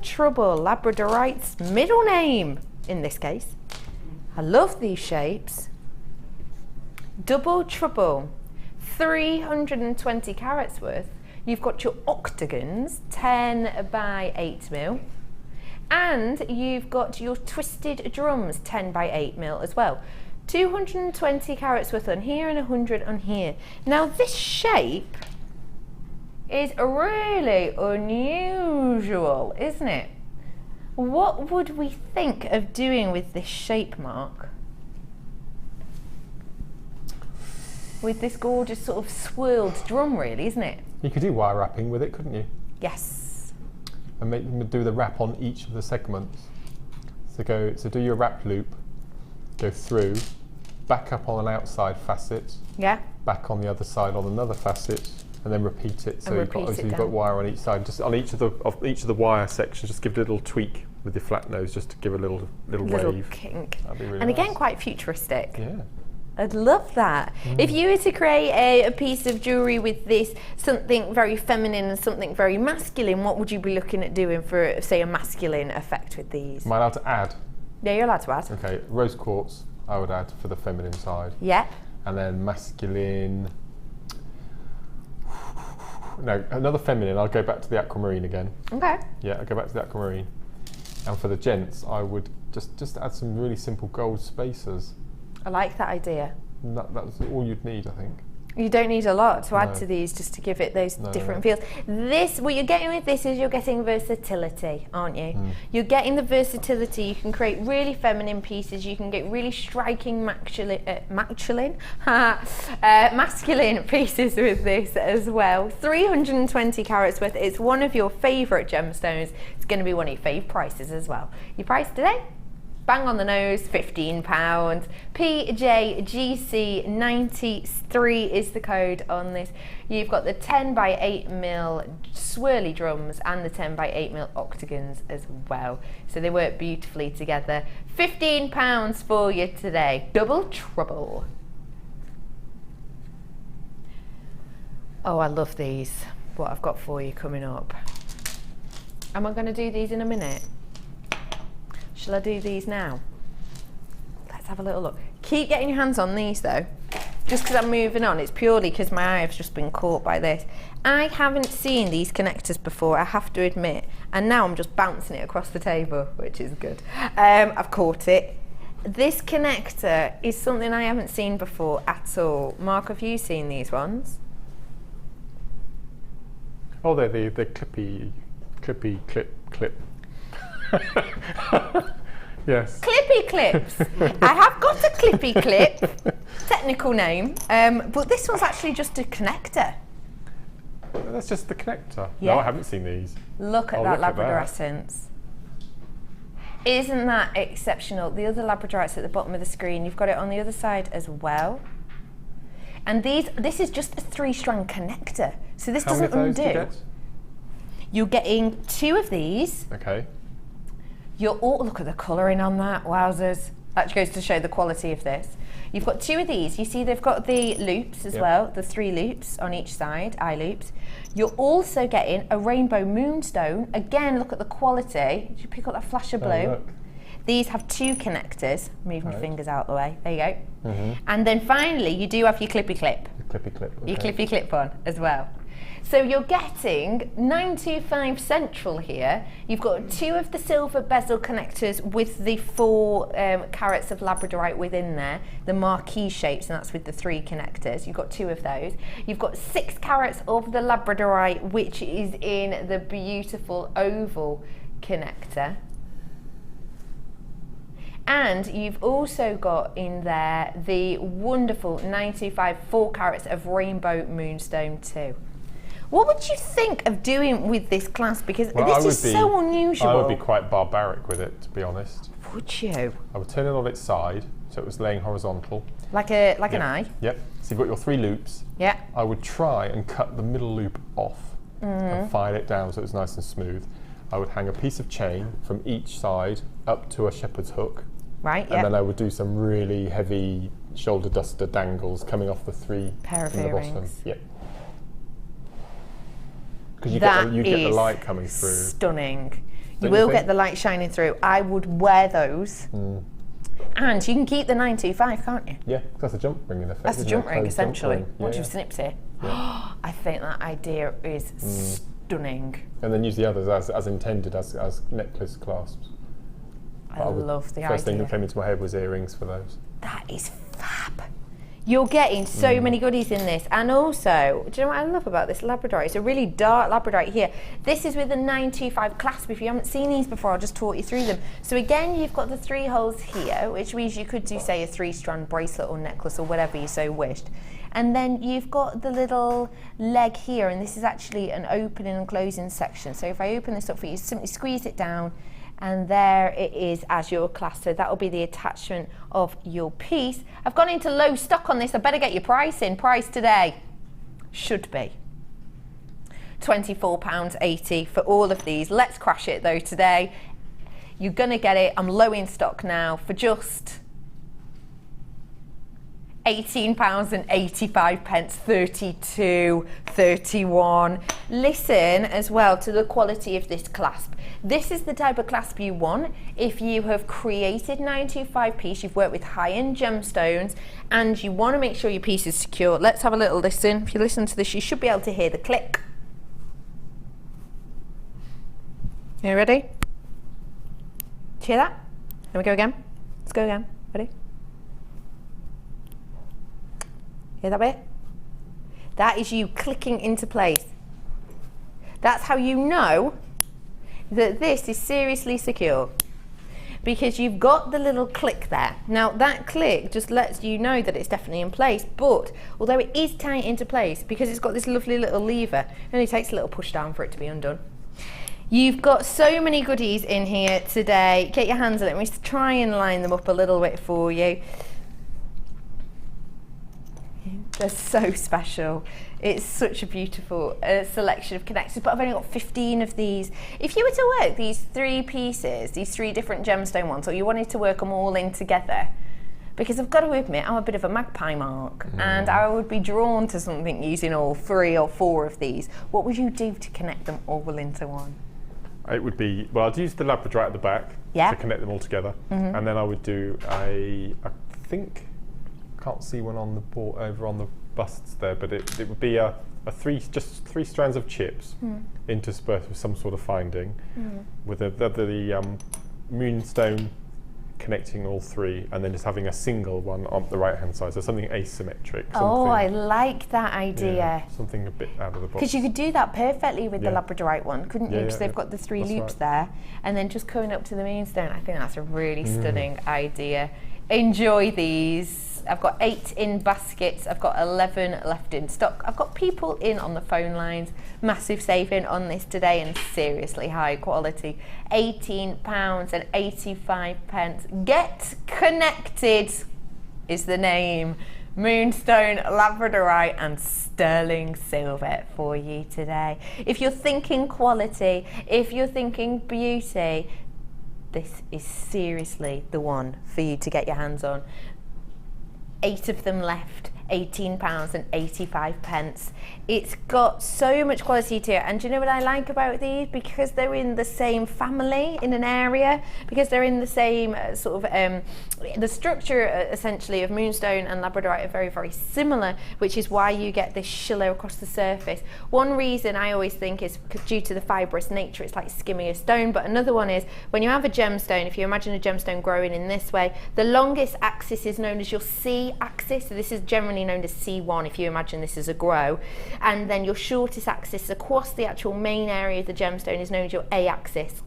[SPEAKER 1] trouble. Labradorite's middle name, in this case. I love these shapes. Double trouble. 320 carats worth. You've got your octagons, 10 by 8 mil. And you've got your twisted drums, 10 by 8 mil as well. 220 carats worth on here and 100 on here. Now this shape is really unusual, isn't it? What would we think of doing with this shape, Mark? With this gorgeous sort of swirled drum, really, isn't it?
[SPEAKER 2] You could do wire wrapping with it, couldn't you?
[SPEAKER 1] Yes.
[SPEAKER 2] And do the wrap on each of the segments. So do your wrap loop, go through, back up on an outside facet, back on the other side on another facet, and then repeat it. So you've got wire on each side. Just on each of the wire sections, just give it a little tweak with your flat nose, just to give a little wave.
[SPEAKER 1] Kink.
[SPEAKER 2] That'd be really
[SPEAKER 1] and
[SPEAKER 2] nice.
[SPEAKER 1] Again, quite futuristic.
[SPEAKER 2] Yeah.
[SPEAKER 1] I'd love that. If you were to create a piece of jewellery with this, something very feminine and something very masculine, what would you be looking at doing for, say, a masculine effect with these?
[SPEAKER 2] Am I allowed to add?
[SPEAKER 1] Yeah, you're allowed to add.
[SPEAKER 2] Okay, rose quartz I would add for the feminine side.
[SPEAKER 1] Yeah.
[SPEAKER 2] And then masculine, no, another feminine. I'll go back to the aquamarine again.
[SPEAKER 1] Okay.
[SPEAKER 2] Yeah, I'll go back to the aquamarine. And for the gents, I would just add some really simple gold spacers.
[SPEAKER 1] I like that idea.
[SPEAKER 2] And that's all you'd need, I think.
[SPEAKER 1] You don't need a lot to add to these just to give it those different feels. What you're getting with this is you're getting versatility, aren't you? You're getting the versatility. You can create really feminine pieces. You can get really striking masculine pieces with this as well. 320 carats worth. It's one of your favourite gemstones. It's going to be one of your fave prices as well. Your price today? Bang on the nose, £15. PJGC93 is the code on this. You've got the 10 by 8mm swirly drums and the 10 by 8mm octagons as well. So they work beautifully together. £15 for you today. Double trouble. Oh, I love these. What I've got for you coming up. Am I going to do these in a minute? Shall I do these now? Let's have a little look. Keep getting your hands on these though. Just because I'm moving on, it's purely because my eye has just been caught by this. I haven't seen these connectors before, I have to admit. And now I'm just bouncing it across the table, which is good. I've caught it. This connector is something I haven't seen before at all. Mark, have you seen these ones?
[SPEAKER 2] Oh, they're the clippy clip. Yes. Clippy
[SPEAKER 1] clips. I have got a clippy clip, technical name, but this one's actually just a connector.
[SPEAKER 2] That's just the connector.
[SPEAKER 1] Yeah.
[SPEAKER 2] No, I haven't seen these.
[SPEAKER 1] Look at that Labradorescence. Isn't that exceptional? The other Labradorites at the bottom of the screen, you've got it on the other side as well. And this is just a 3-strand connector, so this doesn't undo. You're getting 2 of these.
[SPEAKER 2] Okay.
[SPEAKER 1] Look at the colouring on that, wowzers. That goes to show the quality of this. You've got 2 of these. You see they've got the loops as well, the 3 loops on each side, eye loops. You're also getting a rainbow moonstone. Again, look at the quality. Did you pick up that flash of blue?
[SPEAKER 2] Look.
[SPEAKER 1] These have 2 connectors. Move my fingers out the way. There you go. And then finally, you do have your clippy clip. Your clippy clip on as well. So you're getting 925 central here. You've got 2 of the silver bezel connectors with the 4 carats of Labradorite within there, the marquee shapes, and that's with the 3 connectors. You've got 2 of those. You've got 6 carats of the Labradorite, which is in the beautiful oval connector. And you've also got in there the wonderful 925 4 carats of rainbow moonstone too. What would you think of doing with this clasp? Because this is so unusual.
[SPEAKER 2] I would be quite barbaric with it, to be honest.
[SPEAKER 1] Would you?
[SPEAKER 2] I would turn it on its side, so it was laying horizontal.
[SPEAKER 1] Like an eye?
[SPEAKER 2] Yep. So you've got your 3 loops.
[SPEAKER 1] Yeah.
[SPEAKER 2] I would try and cut the middle loop off and file it down so it's nice and smooth. I would hang a piece of chain from each side up to a shepherd's hook.
[SPEAKER 1] Right,
[SPEAKER 2] and then I would do some really heavy shoulder duster dangles coming off the 3
[SPEAKER 1] pair of
[SPEAKER 2] from the bottom.
[SPEAKER 1] earrings.
[SPEAKER 2] Yep. Because you get the light coming through.
[SPEAKER 1] Stunning. You will get the light shining through. I would wear those. And you can keep the 925, can't you?
[SPEAKER 2] Yeah, that's a jump ring in effect.
[SPEAKER 1] That's a jump ring, essentially. Once you've
[SPEAKER 2] snipped
[SPEAKER 1] it. Yeah. I think that idea is stunning.
[SPEAKER 2] And then use the others as intended, as necklace clasps.
[SPEAKER 1] I love the idea.
[SPEAKER 2] First thing that came into my head was earrings for those.
[SPEAKER 1] That is fab. You're getting so many goodies in this. And also, do you know what I love about this Labradorite? It's a really dark Labradorite here. This is with a 925 clasp. If you haven't seen these before, I'll just talk you through them. So again, you've got the 3 holes here, which means you could do, say, a 3-strand bracelet or necklace or whatever you so wished. And then you've got the little leg here, and this is actually an opening and closing section. So if I open this up for you, simply squeeze it down, and there it is as your clasp. So that will be the attachment of your piece. I've gone into low stock on this. I better get your price in. Price today should be £24.80 for all of these. Let's crash it though today. You're gonna get it, I'm low in stock now, for just £18.85, 32, 31. Listen as well to the quality of this clasp. This is the type of clasp you want if you have created 925 piece, you've worked with high-end gemstones, and you want to make sure your piece is secure. Let's have a little listen. If you listen to this, you should be able to hear the click. You ready? Do you hear that? Let me go again. Let's go again. Ready? Hear that bit? That is you clicking into place. That's how you know that this is seriously secure, because you've got the little click there. Now that click just lets you know that it's definitely in place, but although it is tight into place, because it's got this lovely little lever, it only takes a little push down for it to be undone. You've got so many goodies in here today. Get your hands on it. Let me try and line them up a little bit for you. They're so special. It's such a beautiful selection of connectors, but I've only got 15 of these. If you were to work these 3 pieces, these 3 different gemstone ones, or you wanted to work them all in together, because I've got to admit, I'm a bit of a magpie mark, and I would be drawn to something using all 3 or 4 of these. What would you do to connect them all into one?
[SPEAKER 2] It would be, well, I'd use the Labradorite at the back to connect them all together, and then I would do I think, can't see one on the board over on the busts there, but it would be just 3 strands of chips interspersed with some sort of finding, with the moonstone connecting all 3, and then just having a single one on the right hand side, so something asymmetric.
[SPEAKER 1] Oh, I like that idea.
[SPEAKER 2] Yeah, something a bit out of the box.
[SPEAKER 1] Because you could do that perfectly with the Labradorite one, couldn't you? Because they've got the 3 loops there, and then just coming up to the moonstone. I think that's a really stunning idea. Enjoy these. I've got 8 in baskets. I've got 11 left in stock. I've got people in on the phone lines. Massive saving on this today, and seriously high quality. £18.85. Get Connected is the name. Moonstone, Labradorite and sterling silver for you today. If you're thinking quality, if you're thinking beauty, this is seriously the one for you to get your hands on. 8 of them left, £18.85. It's got so much quality to it, and do you know what I like about these? Because they're in the same family in an area, because they're in the same sort of the structure essentially of moonstone and labradorite are very, very similar, which is why you get this shimmer across the surface. One reason I always think is due to the fibrous nature, it's like skimming a stone, but another one is when you have a gemstone, if you imagine a gemstone growing in this way, the longest axis is known as your C axis, so this is generally known as C1 if you imagine this as a grow, and then your shortest axis across the actual main area of the gemstone is known as your A axis.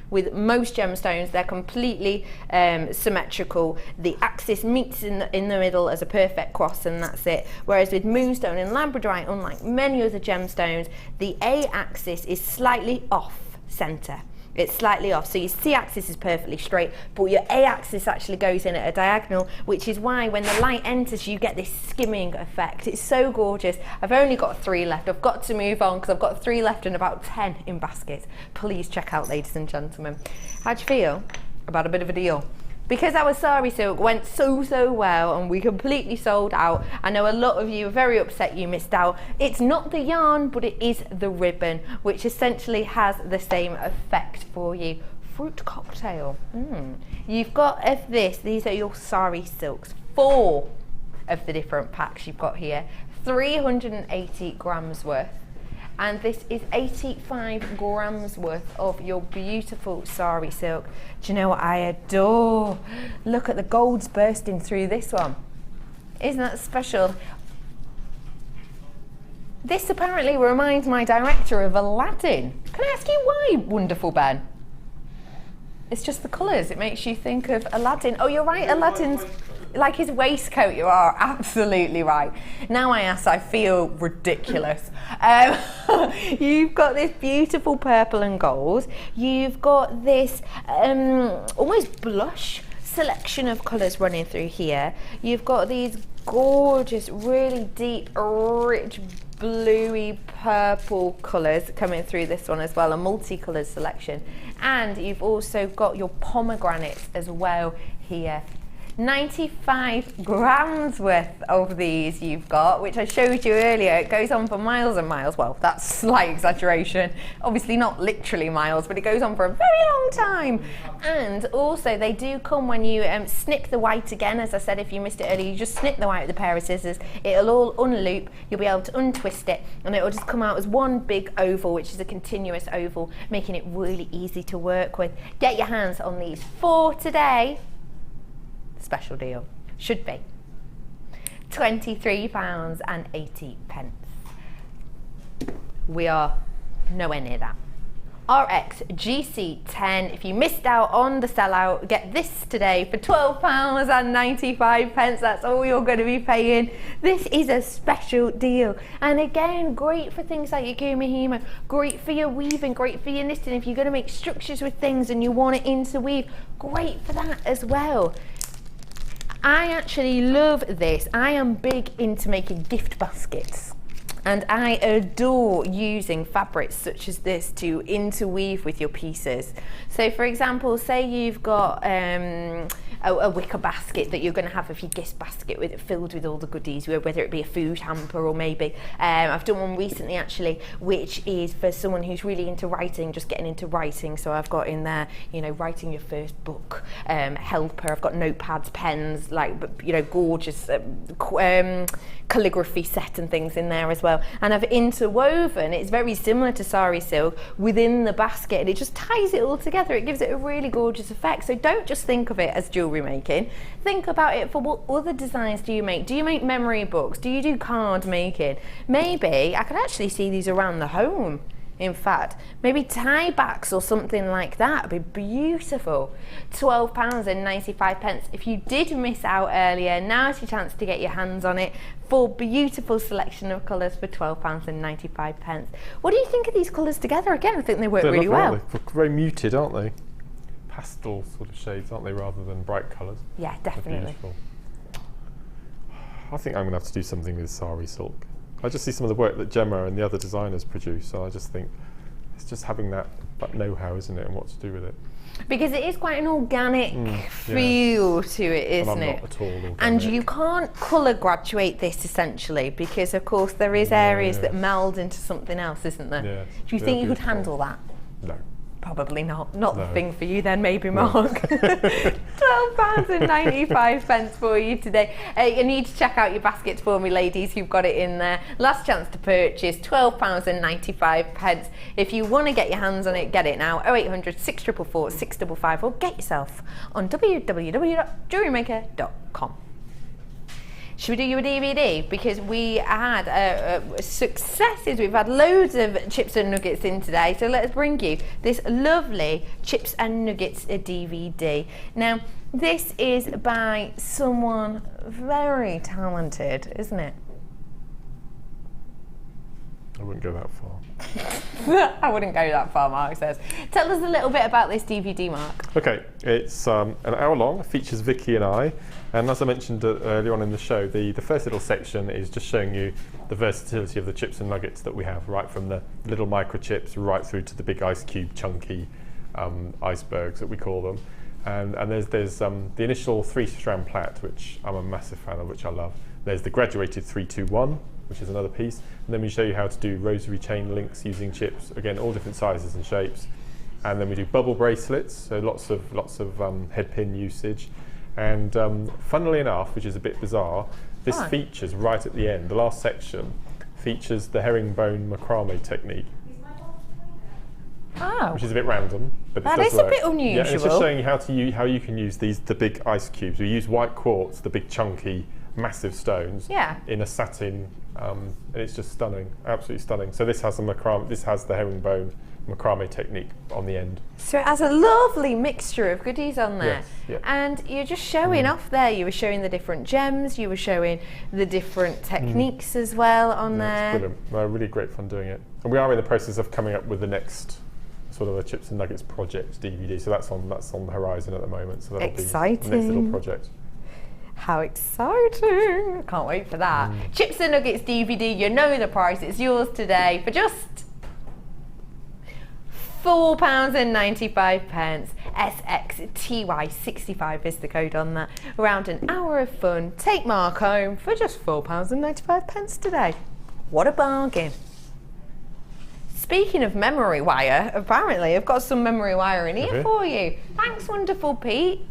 [SPEAKER 1] With most gemstones, they're completely symmetrical. The axis meets in the middle as a perfect cross, and that's it. Whereas with moonstone and labradorite, unlike many other gemstones, the A axis is slightly off center. It's slightly off, so your C-axis is perfectly straight, but your A-axis actually goes in at a diagonal, which is why when the light enters, you get this skimming effect. It's so gorgeous. I've only got 3 left. I've got to move on because I've got 3 left and about 10 in baskets. Please check out, ladies and gentlemen. How do you feel about a bit of a deal? Because our Sari silk went so well and we completely sold out, I know a lot of you are very upset you missed out. It's not the yarn, but it is the ribbon, which essentially has the same effect for you. Fruit cocktail. You've got of this, these are your Sari silks. 4 of the different packs you've got here. 380 grams worth. And this is 85 grams worth of your beautiful Sari silk. Do you know what I adore? Look at the golds bursting through this one. Isn't that special? This apparently reminds my director of Aladdin. Can I ask you why, wonderful Ben? It's just the colours. It makes you think of Aladdin. Oh, you're right, Aladdin's like his waistcoat. You are absolutely right. Now I ask, I feel ridiculous. You've got this beautiful purple and gold. You've got this almost blush selection of colours running through here. You've got these gorgeous, really deep, rich, bluey purple colours coming through this one as well, a multicoloured selection. And you've also got your pomegranates as well here. 95 grams worth of these you've got, which I showed you earlier. It goes on for miles and miles. Well, that's slight exaggeration. Obviously not literally miles, but it goes on for a very long time. And also they do come when you snip the white again. As I said, if you missed it earlier, you just snip the white with a pair of scissors. It'll all unloop. You'll be able to untwist it, and it'll just come out as one big oval, which is a continuous oval, making it really easy to work with. Get your hands on these for today. Special deal. Should be £23.80. We are nowhere near that. RX GC10. If you missed out on the sellout, get this today for £12.95. That's all you're going to be paying. This is a special deal, and again, great for things like your kumihimo, great for your weaving, great for your knitting. If you're going to make structures with things and you want it interweave, great for that as well. I actually love this. I am big into making gift baskets, and I adore using fabrics such as this to interweave with your pieces. So for example, say you've got a wicker basket that you're going to have with your gift basket with it filled with all the goodies, whether it be a food hamper or maybe I've done one recently actually, which is for someone who's really into writing, just getting into writing. So I've got in there, you know, writing your first book helper. I've got notepads, pens, like, you know, gorgeous calligraphy set and things in there as well. And I've interwoven, it's very similar to sari silk, within the basket, and it just ties it all together. It gives it a really gorgeous effect. So don't just think of it as jewellery making, think about it for what other designs do you make. Do you make memory books? Do you do card making? Maybe I could actually see these around the home. In fact, maybe tie backs or something like that would be beautiful. £12.95. If you did miss out earlier, now's your chance to get your hands on it for beautiful selection of colours for £12.95. What do you think of these colours together? Again, I think they work really well.
[SPEAKER 2] They look very muted, aren't they? Pastel sort of shades, aren't they, rather than bright colours?
[SPEAKER 1] Yeah, definitely.
[SPEAKER 2] I think I'm going to have to do something with sari silk. I just see some of the work that Gemma and the other designers produce, so I just think it's just having that know-how, isn't it, and what to do with it.
[SPEAKER 1] Because it is quite an organic feel to it, isn't it?
[SPEAKER 2] Not at all organic.
[SPEAKER 1] And you can't colour graduate this essentially, because of course there is areas that meld into something else, isn't there?
[SPEAKER 2] Yeah,
[SPEAKER 1] do you think you could handle that?
[SPEAKER 2] No.
[SPEAKER 1] Probably not. Not the thing for you then, maybe, Mark. £12.95 for you today. You need to check out your baskets for me, ladies, who've got it in there. Last chance to purchase, £12.95. If you want to get your hands on it, get it now. 0800 644 655, or get yourself on www.jewellerymaker.com. Should we do you a DVD? Because we had successes. We've had loads of chips and nuggets in today. So let's bring you this lovely chips and nuggets DVD. Now, this is by someone very talented, isn't it?
[SPEAKER 2] I wouldn't go that far.
[SPEAKER 1] I wouldn't go that far, Mark says. Tell us a little bit about this DVD, Mark.
[SPEAKER 2] Okay, it's an hour long, features Vicky and I, and as I mentioned earlier on in the show, the first little section is just showing you the versatility of the chips and nuggets that we have, right from the little microchips right through to the big ice cube chunky icebergs that we call them. And there's the initial 3-strand plait, which I'm a massive fan of, which I love. There's the graduated 3-2-1, which is another piece, and then we show you how to do rosary chain links using chips, again all different sizes and shapes, and then we do bubble bracelets, so lots of head pin usage, and funnily enough, which is a bit bizarre, this features right at the end, the last section features the herringbone macrame technique, which is a bit random, but it does work.
[SPEAKER 1] A bit unusual.
[SPEAKER 2] Yeah, and it's just showing you how you can use the big ice cubes. We use white quartz, the big chunky massive stones, in a satin, and it's just stunning, absolutely stunning. So this has the herringbone macrame technique on the end. So it has a lovely mixture of goodies on there. Yes, and you're just showing off there. You were showing the different gems, you were showing the different techniques as well on there. It's brilliant. Really great fun doing it. And we are in the process of coming up with the next sort of a Chips and Nuggets project DVD. So that's on the horizon at the moment. So that'll be the next little project. How exciting! Can't wait for that. Chips and Nuggets DVD, you know the price, it's yours today for just £4.95.
[SPEAKER 1] SXTY65 is the code on that. Around an hour of fun. Take Mark home for just £4.95 today. What a bargain. Speaking of memory wire, apparently I've got some memory wire in here for you. Thanks, wonderful Pete.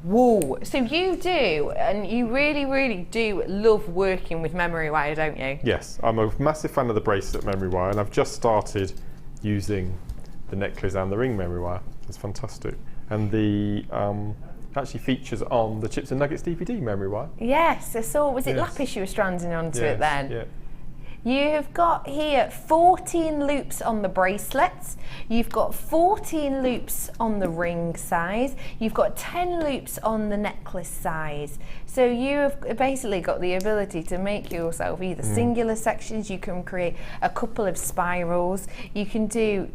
[SPEAKER 1] Whoa, so you do, and you really, really do love working with memory wire, don't you?
[SPEAKER 2] Yes, I'm a massive fan of the bracelet memory wire, and I've just started using the necklace and the ring memory wire. It's fantastic. And the actually features on the Chips and Nuggets DVD memory wire.
[SPEAKER 1] Yes, I saw, was it lapis you were stranding onto it then? Yeah. You've got here 14 loops on the bracelets, you've got 14 loops on the ring size, you've got 10 loops on the necklace size. So you have basically got the ability to make yourself either singular sections, you can create a couple of spirals, you can do,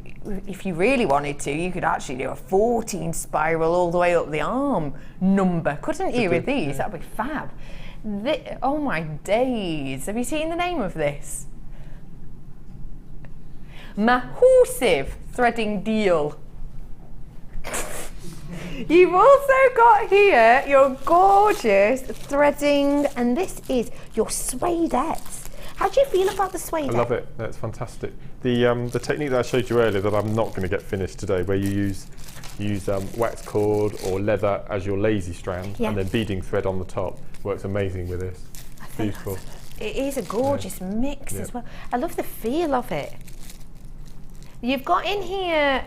[SPEAKER 1] if you really wanted to, you could actually do a 14 spiral all the way up the arm number, couldn't you, with these? That'd be fab. Oh my days, have you seen the name of this? Massive threading deal. You've also got here your gorgeous threading, and this is your suedettes. How do you feel about the suede?
[SPEAKER 2] I love it, that's fantastic. The technique that I showed you earlier that I'm not going to get finished today, where you use wax cord or leather as your lazy strand and then beading thread on the top, works amazing with this. Beautiful.
[SPEAKER 1] It is a gorgeous mix as well. I love the feel of it. You've got in here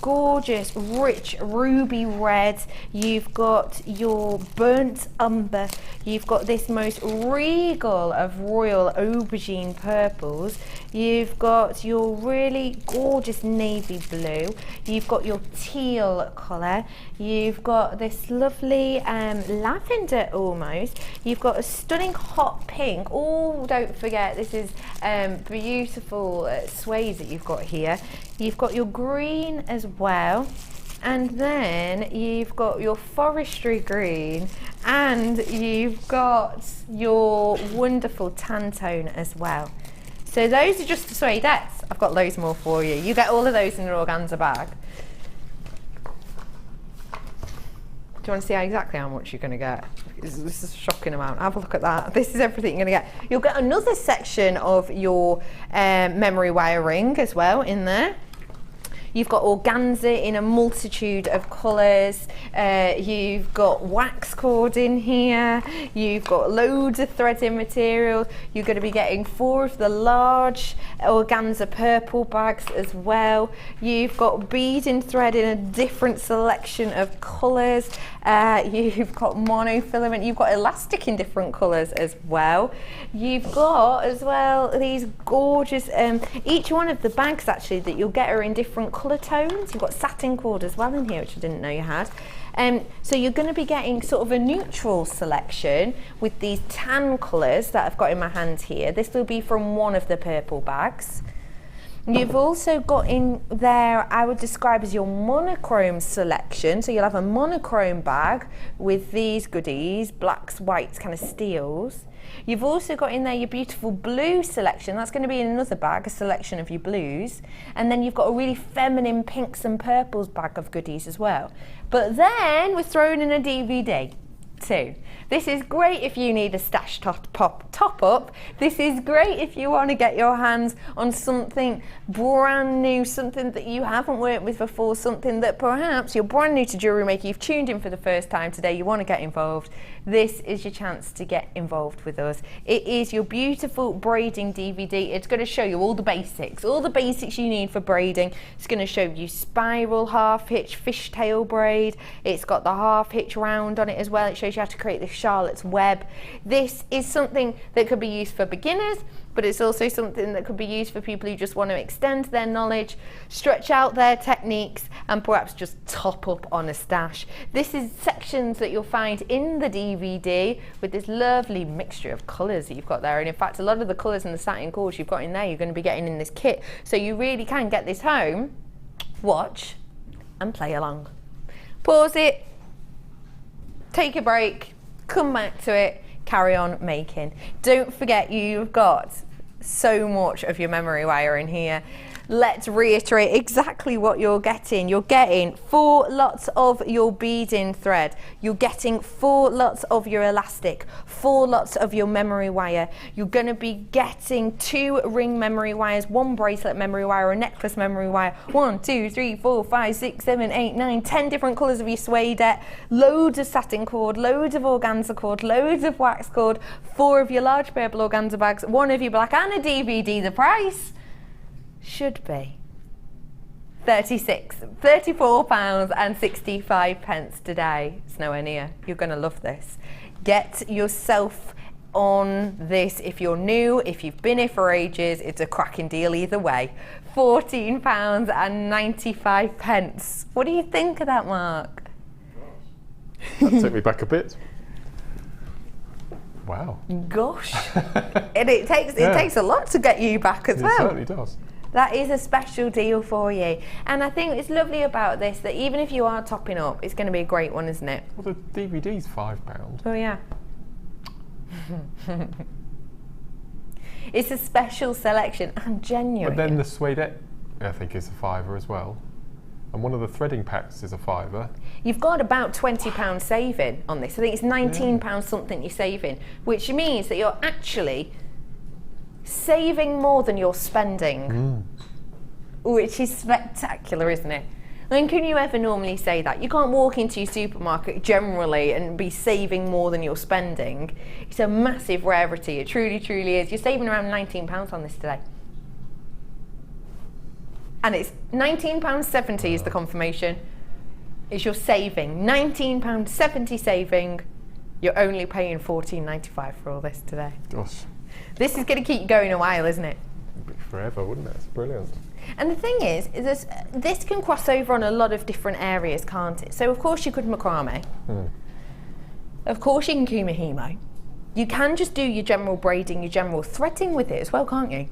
[SPEAKER 1] gorgeous, rich ruby red. You've got your burnt umber. You've got this most regal of royal aubergine purples. You've got your really gorgeous navy blue. You've got your teal colour. You've got this lovely lavender almost. You've got a stunning hot pink. Oh, don't forget, this is beautiful suede that you've got here. You've got your green as well, and then you've got your forestry green, and you've got your wonderful tan tone as well. So those are just the suedettes. I've got loads more for you. You get all of those in an organza bag. Do you want to see exactly how much you're going to get? This is a shocking amount. Have a look at that. This is everything you're going to get. You'll get another section of your memory wire ring as well in there. You've got organza in a multitude of colours. You've got wax cord in here. You've got loads of threading material. You're going to be getting 4 of the large organza purple bags as well. You've got beading thread in a different selection of colours. You've got monofilament. You've got elastic in different colours as well. You've got as well these gorgeous, each one of the bags actually that you'll get are in different colour tones. You've got satin cord as well in here, which I didn't know you had. So you're going to be getting sort of a neutral selection with these tan colours that I've got in my hand here. This will be from one of the purple bags. You've also got in there, I would describe as your monochrome selection. So you'll have a monochrome bag with these goodies, blacks, whites, kind of steels. You've also got in there your beautiful blue selection. That's going to be in another bag, a selection of your blues. And then you've got a really feminine pinks and purples bag of goodies as well. But then we're throwing in a DVD too. This is great if you need a stash top up. This is great if you want to get your hands on something brand new, something that you haven't worked with before, something that perhaps you're brand new to jewellery making, you've tuned in for the first time today, you want to get involved. This is your chance to get involved with us. It is your beautiful braiding DVD. It's going to show you all the basics you need for braiding. It's going to show you spiral, half hitch, fishtail braid. It's got the half hitch round on it as well. It shows you how to create the Charlotte's Web. This is something that could be used for beginners, but it's also something that could be used for people who just want to extend their knowledge, stretch out their techniques, and perhaps just top up on a stash. This is sections that you'll find in the DVD with this lovely mixture of colours that you've got there. And in fact, a lot of the colours and the satin cords you've got in there, you're going to be getting in this kit. So you really can get this home, watch, and play along. Pause it, take a break, come back to it, carry on making. Don't forget, you've got so much of your memory wire in here. Let's reiterate exactly what you're getting. You're getting 4 lots of your beading thread. You're getting 4 lots of your elastic, 4 lots of your memory wire. You're going to be getting 2 ring memory wires, 1 bracelet memory wire, a necklace memory wire, 1, 2, 3, 4, 5, 6, 7, 8, 9, 10 different colours of your suede, loads of satin cord, loads of organza cord, loads of wax cord, 4 of your large purple organza bags, 1 of your black, and a DVD. The price should be £34.65 today. It's nowhere near. You're going to love this. Get yourself on this if you're new, if you've been here for ages. It's a cracking deal either way. £14.95. What do you think of that, Mark?
[SPEAKER 2] That took me back a bit. Wow.
[SPEAKER 1] Gosh. And it takes a lot to get you back as well.
[SPEAKER 2] It certainly does.
[SPEAKER 1] That is a special deal for you. And I think it's lovely about this that even if you are topping up, it's going to be a great one, isn't it?
[SPEAKER 2] Well, the DVD's £5.
[SPEAKER 1] Oh, yeah. It's a special selection and genuine.
[SPEAKER 2] But then the suede, I think, is a £5 as well. And one of the threading packs is a £5.
[SPEAKER 1] You've got about £20 saving on this. I think it's £19 something you're saving, which means that you're actually saving more than you're spending, which is spectacular, isn't it? When can you ever normally say that? You can't walk into your supermarket generally and be saving more than you're spending. It's a massive rarity. It truly, truly is. You're saving around £19 on this today. And it's £19.70 is the confirmation. It's your saving. £19.70 saving. You're only paying £14.95 for all this today.
[SPEAKER 2] Gosh.
[SPEAKER 1] This is going to keep you going a while, isn't it?
[SPEAKER 2] Forever, wouldn't it? It's brilliant.
[SPEAKER 1] And the thing is this can cross over on a lot of different areas, can't it? So of course you could macrame. Of course you can kumihimo. You can just do your general braiding, your general threading with it as well, can't you?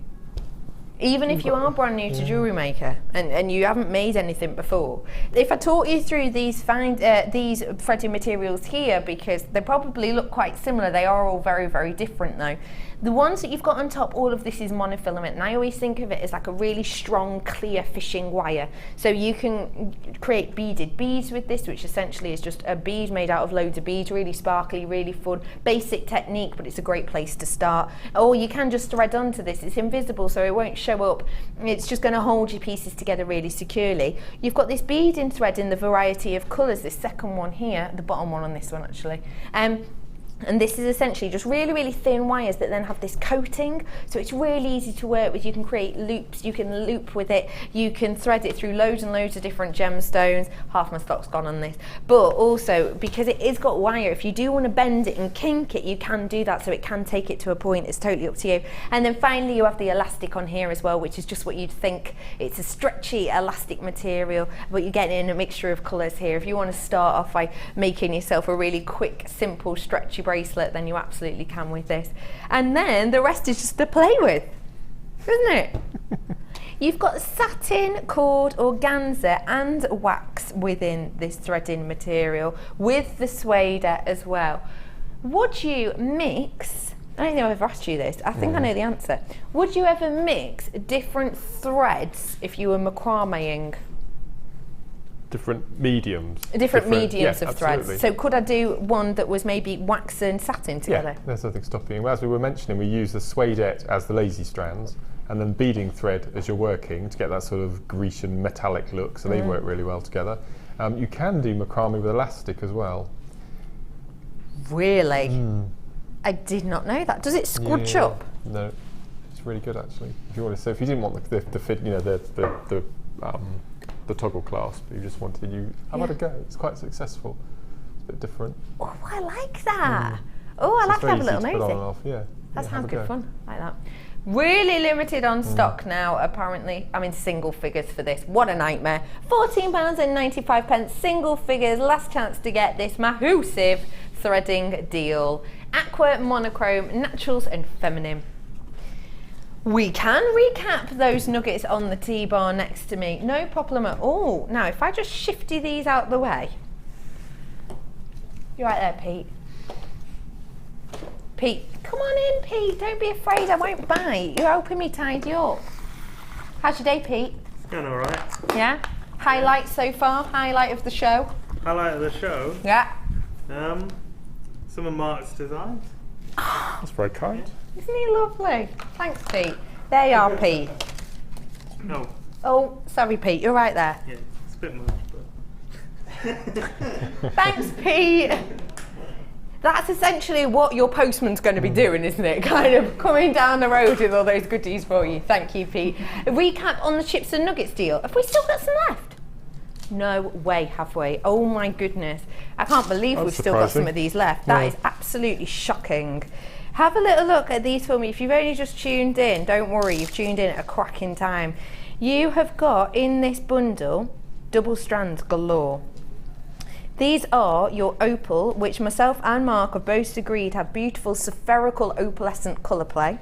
[SPEAKER 1] Even if you are brand new to jewellery maker and you haven't made anything before. If I taught you through these threading materials here, because they probably look quite similar, they are all very, very different though. The ones that you've got on top, all of this is monofilament, and I always think of it as like a really strong, clear fishing wire. So you can create beaded beads with this, which essentially is just a bead made out of loads of beads, really sparkly, really fun, basic technique, but it's a great place to start. Or you can just thread onto this. It's invisible, so it won't show up. It's just going to hold your pieces together really securely. You've got this beading thread in the variety of colours, this second one here, the bottom one on this one actually. And this is essentially just really, really thin wires that then have this coating, so it's really easy to work with. You can create loops, you can loop with it, you can thread it through loads and loads of different gemstones. Half my stock's gone on this. But also, because it is got wire, if you do want to bend it and kink it, you can do that, so it can take it to a point. It's totally up to you. And then finally you have the elastic on here as well, which is just what you'd think. It's a stretchy elastic material, but you're getting in a mixture of colours here. If you want to start off by making yourself a really quick, simple, stretchy bracelet, then you absolutely can with this. And then the rest is just to play with, isn't it? You've got satin, cord, organza and wax within this threading material with the suede as well. Would you mix, I don't think I've ever asked you this, I think I know the answer. Would you ever mix different threads if you were macrameing?
[SPEAKER 2] Different mediums.
[SPEAKER 1] Different mediums of
[SPEAKER 2] absolutely.
[SPEAKER 1] threads. So could I do one that was maybe wax and satin together?
[SPEAKER 2] Yeah, there's nothing stopping. Well, as we were mentioning, we use the suedette as the lazy strands and then beading thread as you're working to get that sort of Grecian metallic look, so they work really well together. You can do macrame with elastic as well.
[SPEAKER 1] Really? I did not know that. Does it squidge up?
[SPEAKER 2] No, it's really good actually. If you want to, so if you didn't want the fit, you know, the toggle clasp, you just wanted, how about a go? It's quite successful. It's a bit different.
[SPEAKER 1] Oh, I like that. Oh, I'll have to have a little nosy.
[SPEAKER 2] Yeah.
[SPEAKER 1] That sounds good fun. I like that. Really limited on stock now, apparently. I mean, single figures for this. What a nightmare. £14.95, single figures. Last chance to get this massive threading deal. Aqua, monochrome, naturals and feminine. We can recap those nuggets on the T-bar next to me. No problem at all. Now, if I just shifty these out the way. You're right there, Pete. Pete, come on in, Pete. Don't be afraid. I won't bite. You're helping me tidy up. How's your day, Pete?
[SPEAKER 8] It's going alright.
[SPEAKER 1] Yeah? Highlight so far? Highlight of the show?
[SPEAKER 8] Highlight of the show?
[SPEAKER 1] Yeah.
[SPEAKER 8] Some of Mark's designs.
[SPEAKER 2] That's very kind.
[SPEAKER 1] Isn't he lovely? Thanks, Pete. There you are, Pete.
[SPEAKER 8] No.
[SPEAKER 1] Oh, sorry, Pete. You're right there.
[SPEAKER 8] Yeah, it's a bit much, but...
[SPEAKER 1] Thanks, Pete. That's essentially what your postman's going to be doing, isn't it? Kind of coming down the road with all those goodies for you. Thank you, Pete. A recap on the chips and nuggets deal. Have we still got some left? No way, have we? Oh my goodness. I can't believe we've still got some of these left. That is absolutely shocking. Have a little look at these for me. If you've only just tuned in, don't worry, you've tuned in at a cracking time. You have got in this bundle double strands galore. These are your Opal, which myself and Mark have both agreed have beautiful spherical opalescent colour play.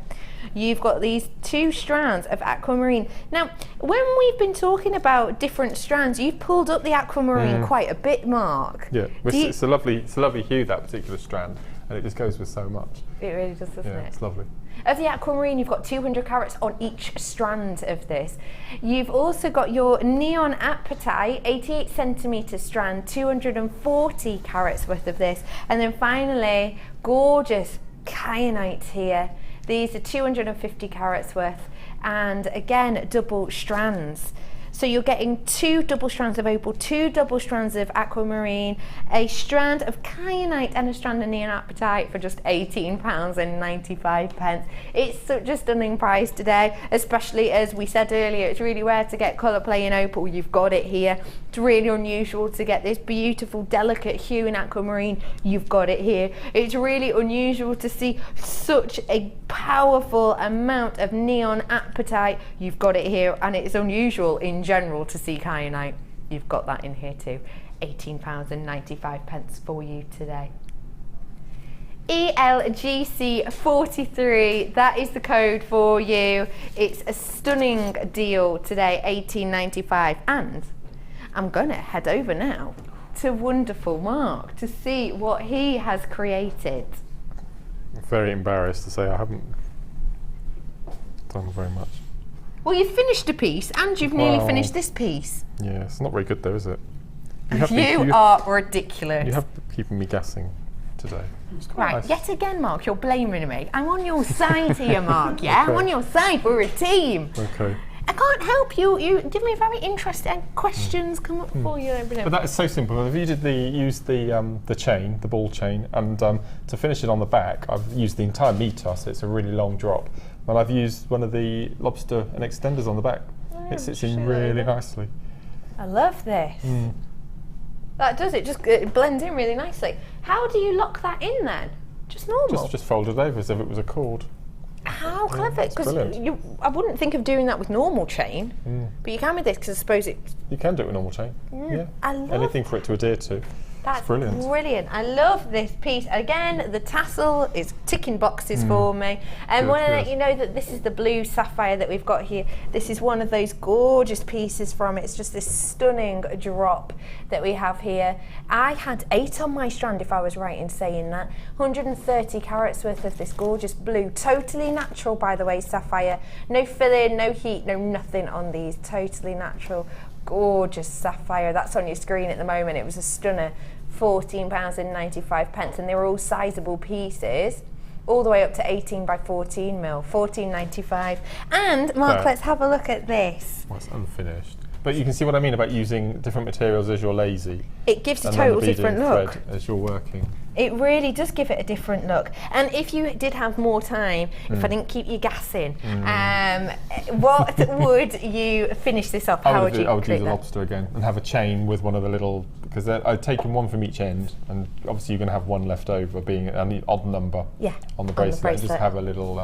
[SPEAKER 1] You've got these 2 strands of aquamarine. Now, when we've been talking about different strands, you've pulled up the aquamarine quite a bit, Mark.
[SPEAKER 2] Yeah, it's a lovely hue, that particular strand, and it just goes with so much.
[SPEAKER 1] It really does, doesn't it?
[SPEAKER 2] Yeah, it's lovely.
[SPEAKER 1] Of the aquamarine, you've got 200 carats on each strand of this. You've also got your neon apatite, 88 centimetre strand, 240 carats worth of this. And then finally, gorgeous kyanite here. These are 250 carats worth, and again, double strands. So you're getting 2 double strands of opal, 2 double strands of aquamarine, a strand of kyanite and a strand of neon apatite for just £18.95. It's such a stunning price today, especially as we said earlier, it's really rare to get colour play in opal. You've got it here. It's really unusual to get this beautiful, delicate hue in aquamarine. You've got it here. It's really unusual to see such a powerful amount of neon apatite. You've got it here, and it's unusual in general to see kyanite. You've got that in here too. £18.95 for you today. ELGC43, that is the code for you. It's a stunning deal today, £18.95. And I'm gonna head over now to wonderful Mark to see what he has created.
[SPEAKER 2] I'm very embarrassed to say I haven't done very much.
[SPEAKER 1] Well, you've finished a piece and you've nearly finished this piece.
[SPEAKER 2] Yeah, it's not very good though, is it?
[SPEAKER 1] You are ridiculous.
[SPEAKER 2] You have been keeping me guessing today.
[SPEAKER 1] Right,
[SPEAKER 2] nice.
[SPEAKER 1] Yet again, Mark, you're blaming me. I'm on your side here, Mark, yeah?
[SPEAKER 2] Okay.
[SPEAKER 1] I'm on your side, we're a team.
[SPEAKER 2] Okay.
[SPEAKER 1] I can't help you. You give me very interesting questions come up for you.
[SPEAKER 2] But that is so simple. If you used the chain, the ball chain, and to finish it on the back, I've used the entire meter, so it's a really long drop. And I've used one of the lobster and extenders on the back. It sits in really nicely.
[SPEAKER 1] I love this. That does it. It blends in really nicely. How do you lock that in then? Just normal.
[SPEAKER 2] Just fold it over as if it was a cord.
[SPEAKER 1] How clever! Because
[SPEAKER 2] brilliant.
[SPEAKER 1] I wouldn't think of doing that with normal chain, but you can with this because I suppose it.
[SPEAKER 2] You can do it with normal chain. Yeah.
[SPEAKER 1] I love
[SPEAKER 2] anything for it to adhere to.
[SPEAKER 1] That's
[SPEAKER 2] brilliant.
[SPEAKER 1] Brilliant. I love this piece. Again, the tassel is ticking boxes for me. And I want to let you know that this is the blue sapphire that we've got here. This is one of those gorgeous pieces from it. It's just this stunning drop that we have here. I had 8 on my strand, if I was right in saying that. 130 carats worth of this gorgeous blue. Totally natural, by the way, sapphire. No filling, no heat, no nothing on these. Totally natural. Gorgeous sapphire. That's on your screen at the moment. It was a stunner. £14.95, and they were all sizable pieces, all the way up to 18 by 14 mil, £14.95. And Mark, let's have a look at this.
[SPEAKER 2] Well, it's unfinished, but you can see what I mean about using different materials as you're lazy.
[SPEAKER 1] It gives a total different look
[SPEAKER 2] thread as you're working.
[SPEAKER 1] It really does give it a different look. And if you did have more time, if I didn't keep you gassing, what would you finish this off?
[SPEAKER 2] I would use a lobster again and have a chain with one of the little, because I'd taken one from each end, and obviously you're going to have one left over, being an odd number on the bracelet. And just have a little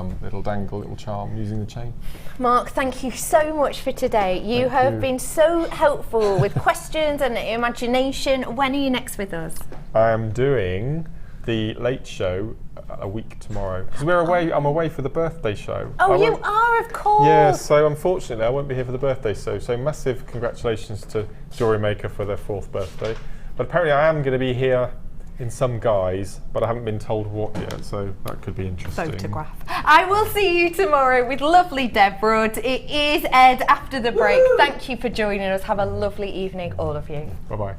[SPEAKER 2] dangle, little charm using the chain.
[SPEAKER 1] Mark, thank you so much for today. You have been so helpful with questions and imagination. When are you next with us?
[SPEAKER 2] I am doing the Late Show a week tomorrow, because we're away. I'm away for the birthday show.
[SPEAKER 1] Oh, you are, of course.
[SPEAKER 2] Yeah, so unfortunately I won't be here for the birthday show. So massive congratulations to Jewellery Maker for their 4th birthday. But apparently I am going to be here in some guise, but I haven't been told what yet, so that could be interesting.
[SPEAKER 1] Photograph. I will see you tomorrow with lovely Deborah. It is Ed after the break. Thank you for joining us. Have a lovely evening, all of you.
[SPEAKER 2] Bye-bye.